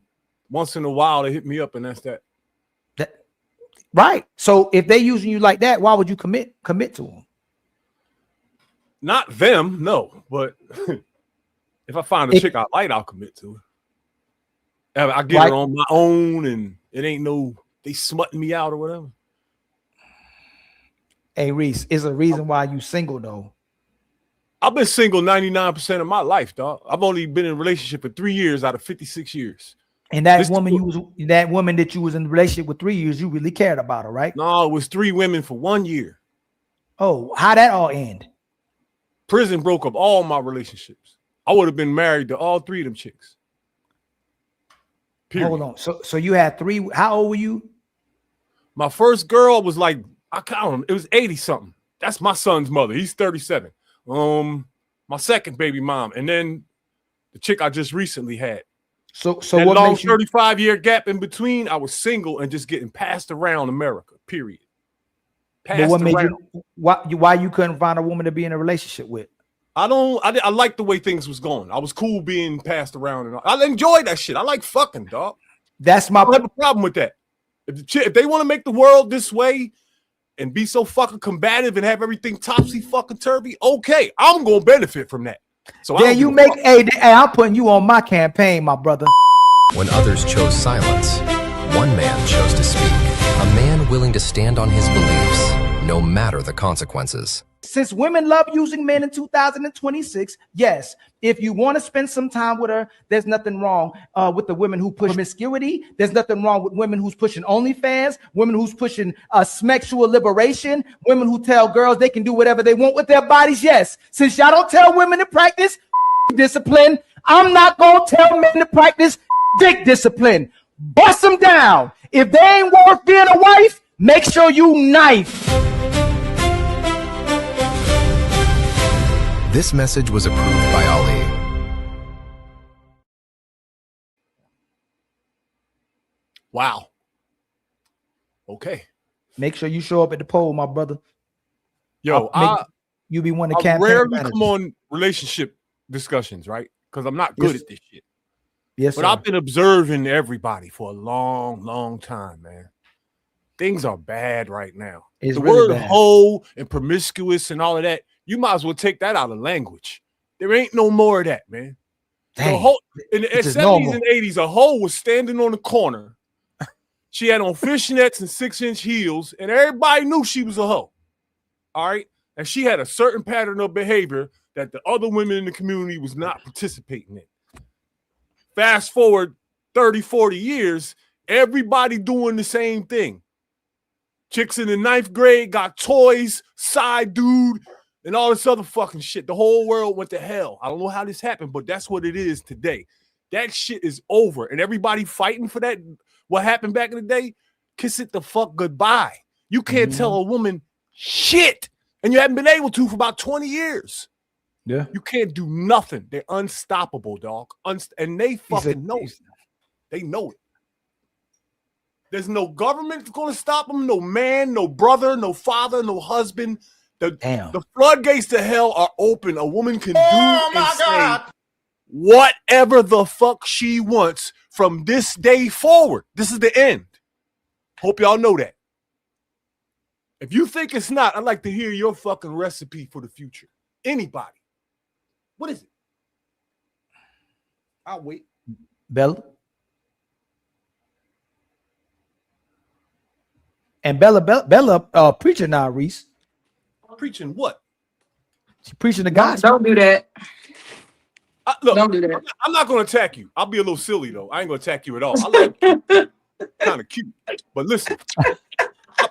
once in a while they hit me up, and that's that. Right. So if they using you like that, why would you commit to them? Not them, no. But if I find a chick I like, I'll commit to her. I get her on my own, and it ain't no they smutting me out or whatever. Hey Reese, is a reason why you single though. I've been single 99% of my life, dog. I've only been in a relationship for 3 years out of 56 years. And that woman that you was in a relationship with 3 years, you really cared about her, right? No, it was 3 women for 1 year. Oh, how'd that all end? Prison broke up all my relationships. I would have been married to all 3 of them chicks. Period. Hold on. So you had 3. How old were you? My first girl was like, I count them. It was 80 something. That's my son's mother. He's 37. My second baby mom, and then the chick I just recently had. So that what long makes you 35-year gap in between? I was single and just getting passed around America. Period. But what made you why you couldn't find a woman to be in a relationship with? I like the way things was going. I was cool being passed around, and I enjoyed that shit. I like fucking, dog. I don't have a problem with that. If they want to make the world this way and be so fucking combative and have everything topsy fucking turvy, okay, I'm gonna benefit from that. So then you make I'm putting you on my campaign, my brother. When others chose silence, one man chose to speak. A man willing to stand on his beliefs, no matter the consequences. since women love using men in 2026, yes, if you want to spend some time with her, there's nothing wrong with the women who push promiscuity. There's nothing wrong with women who's pushing OnlyFans, women who's pushing sexual liberation, women who tell girls they can do whatever they want with their bodies. Yes, since y'all don't tell women to practice discipline, I'm not going to tell men to practice dick discipline. Bust them down. If they ain't worth being a wife, make sure you knife. This message was approved by Ali. Wow. Okay. Make sure you show up at the poll, my brother. Yo, you be one of the I campaign rarely managers. come on relationship discussions, right? Because I'm not good Yes. at this shit. Yes, but sir. I've been observing everybody for a long, long time, man. Things are bad right now. It's the really word bad. hoe and promiscuous and all of that, you might as well take that out of language. There ain't no more of that, man. Dang. The hoe, in the It's just 70s normal. and 80s, a hoe was standing on the corner. She had on fishnets and 6-inch heels, and everybody knew she was a hoe. All right? And she had a certain pattern of behavior that the other women in the community was not participating in. Fast forward 30, 40 years, everybody doing the same thing. Chicks in the 9th grade got toys, side dude, and all this other fucking shit. The whole world went to hell. I don't know how this happened, but that's what it is today. That shit is over. And everybody fighting for that, what happened back in the day, kiss it the fuck goodbye. You can't tell a woman shit. And you haven't been able to for about 20 years. Yeah. You can't do nothing. They're unstoppable, dog. And they fucking know it. They know it. There's no government that's going to stop them. No man, no brother, no father, no husband. The floodgates to hell are open. A woman can do and say whatever the fuck she wants from this day forward. This is the end. Hope y'all know that. If you think it's not, I'd like to hear your fucking recipe for the future. Anybody. What is it? I'll wait. Bella. And Bella preaching now, Reese. Preaching what? She preaching the gospel. Don't do that. Look, Don't do that. I'm not going to attack you. I'll be a little silly, though. I ain't going to attack you at all. I like you. Kind of cute. But listen,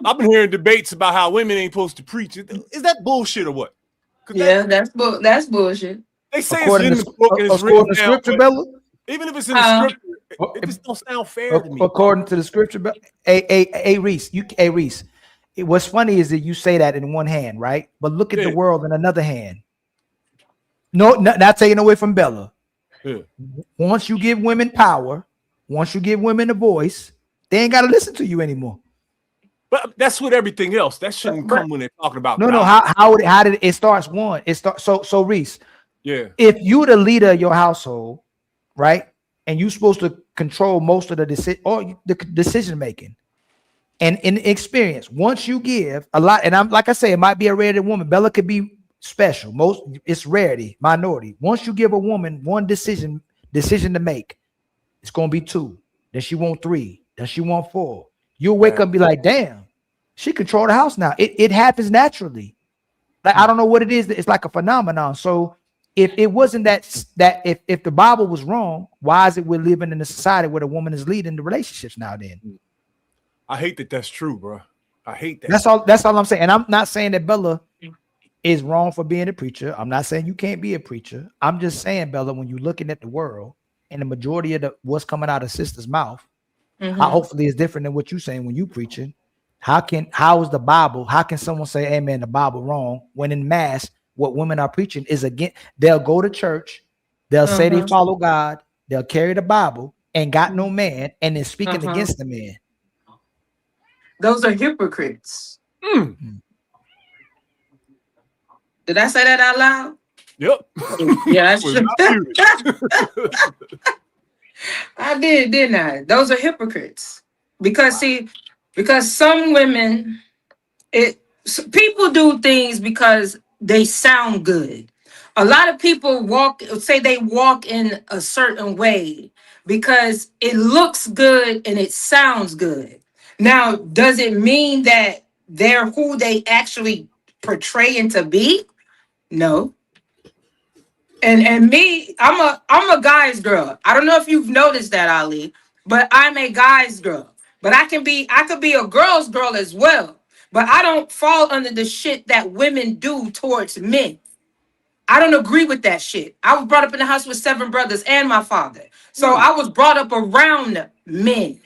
I've been hearing debates about how women ain't supposed to preach. Is that bullshit or what? Yeah, that's bullshit. They say According it's in to- the book and it's according written to down, scripture, but Bella? even if it's in the scripture, it just don't sound fair to me. According to the scripture, Reese. What's funny is that you say that in one hand, right? But look at the world in another hand. No, not taking away from Bella. Yeah. Once you give women power, once you give women a voice, they ain't got to listen to you anymore. But that's with everything else. That shouldn't come when they're talking about No. God. How did it starts? One, it starts. So Reese, Yeah. if you the leader of your household, right, and you're supposed to control most of the decision making, and in experience, once you give a lot, and I'm like I say, it might be a rarity woman. Bella could be special. Most it's rarity, minority. Once you give a woman one decision to make, it's gonna be 2. Then she want 3. Then she want 4. You'll wake up and be like, damn, she control the house now. It happens naturally. Like I don't know what it is. It's like a phenomenon. So if it wasn't that if the Bible was wrong, why is it we're living in a society where the woman is leading the relationships now? Then I hate that that's true, bro. I hate that. that's all I'm saying. And I'm not saying that Bella is wrong for being a preacher. I'm not saying you can't be a preacher. I'm just saying, Bella, when you're looking at the world and the majority of what's coming out of sister's mouth, hopefully it's different than what you're saying when you preaching. How is the Bible? How can someone say, hey man, the Bible wrong when in mass what women are preaching is again, they'll go to church, they'll say they follow God, they'll carry the Bible and got no man, and then speaking against the man. Those are hypocrites. Did I say that out loud? Yep. Yeah, that's true. I did, didn't I? Those are hypocrites. Because some women, people do things because they sound good. A lot of people say they walk in a certain way because it looks good and it sounds good. Now, does it mean that they're who they actually portraying to be? No. And me, I'm a guy's girl. I don't know if you've noticed that, Ali, but I'm a guy's girl. But I could be a girl's girl as well. But I don't fall under the shit that women do towards men. I don't agree with that shit. I was brought up in the house with 7 brothers and my father. So I was brought up around men,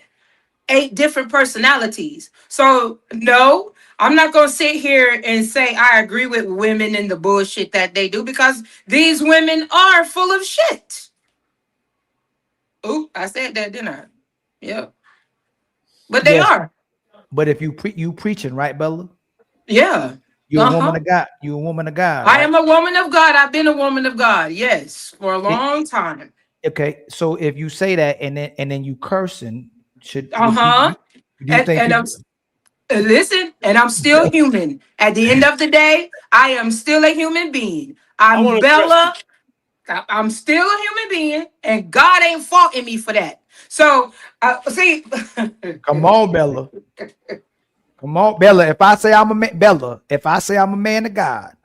8 different personalities. So no, I'm not going to sit here and say I agree with women and the bullshit that they do, because these women are full of shit. Ooh, I said that, didn't I? Yeah. But they are. But if you preaching, right, Bella? Yeah. You're a woman of God. You're a woman of God. I Right? am a woman of God. I've been a woman of God. Yes, for a long time. Okay, so if you say that and then you cursing, should Do you think and I'm listen, and I'm still human. At the end of the day, I am still a human being. I'm Bella. I'm still a human being, and God ain't faulting me for that. So, see, come on, Bella. Come on, Bella. If I say I'm a man, Bella, if I say I'm a man of God,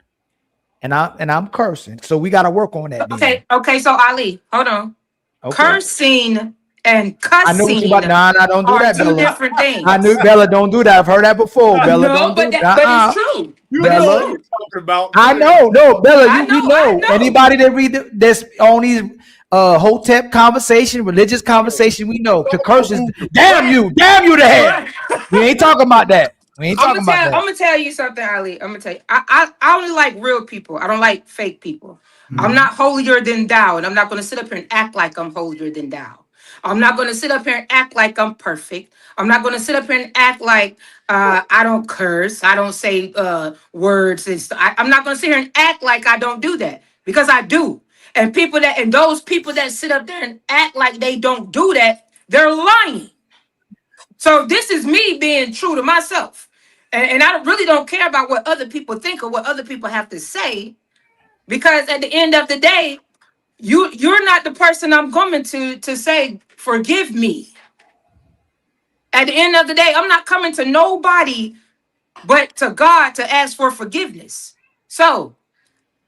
and I'm cursing, so we got to work on that. Okay. So Ali, hold on. Okay. Cursing and cussing. I know what you about. Nah, don't do that, two Bella. different things. I knew Bella. Don't do that. I've heard that before, Bella. No, Don't do that. but it's true. You know what I'm talking about. I know, no, Bella. You know. Anybody that read this on these hotep conversation, religious conversation, we know the curse is damn you to hell. We ain't talking about that. We ain't talking about that. I'm gonna tell you something, Ali. I'm gonna tell you. I only like real people. I don't like fake people. I'm not holier than thou, and I'm not gonna sit up here and act like I'm holier than thou. I'm not gonna sit up here and act like I'm perfect. I'm not gonna sit up here and act like I don't curse. I don't say words. I'm not gonna sit here and act like I don't do that, because I do. And those people that sit up there and act like they don't do that, they're lying. So this is me being true to myself. And I really don't care about what other people think or what other people have to say, because at the end of the day, you're not the person I'm coming to say, forgive me. At the end of the day, I'm not coming to nobody but to God to ask for forgiveness. So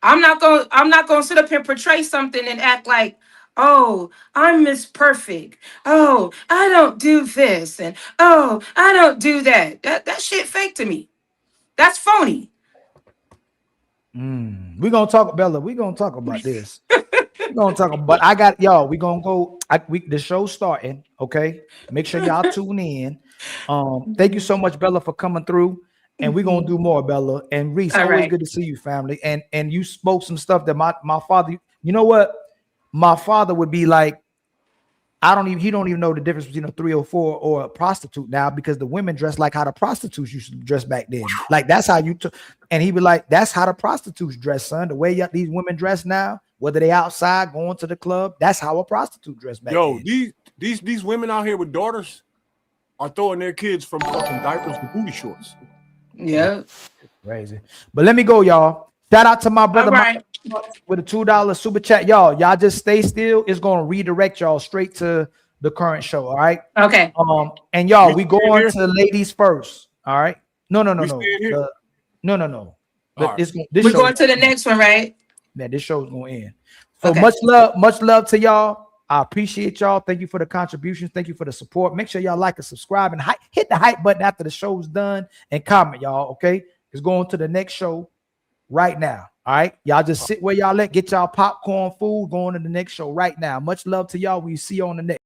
I'm not gonna sit up here and portray something and act like, oh, I'm Miss Perfect. Oh, I don't do this, and oh, I don't do that. That shit fake to me. That's phony. We're gonna talk, Bella. We're gonna talk about this. We're gonna talk about, but I got y'all. We're gonna go. The show's starting. Okay, make sure y'all tune in. Thank you so much, Bella, for coming through. And we're gonna do more, Bella. And Reese, always good to see you, family. And you spoke some stuff that my father, you know what? My father would be like, he don't even know the difference between a 304 or a prostitute now, because the women dress like how the prostitutes used to dress back then. Like that's how you took, and he would like, that's how the prostitutes dress, son. The way these women dress now, whether they outside going to the club, that's how a prostitute dress back then. These women out here with daughters are throwing their kids from fucking diapers to booty shorts. Yeah. Crazy. But let me go, y'all. Shout out to my brother Mike with a $2 super chat. Y'all just stay still. It's gonna redirect y'all straight to the current show. All right. Okay. And y'all, we go on to the ladies first. All right. No. No. We're going to the next one, right? Yeah, this show's gonna end. So much love to y'all. I appreciate y'all. Thank you for the contributions. Thank you for the support. Make sure y'all like and subscribe and hit the hype button after the show's done and comment, y'all. Okay, it's going to the next show right now. All right, y'all just sit where y'all at. Get y'all popcorn food. Going to the next show right now. Much love to y'all. We see you on the next.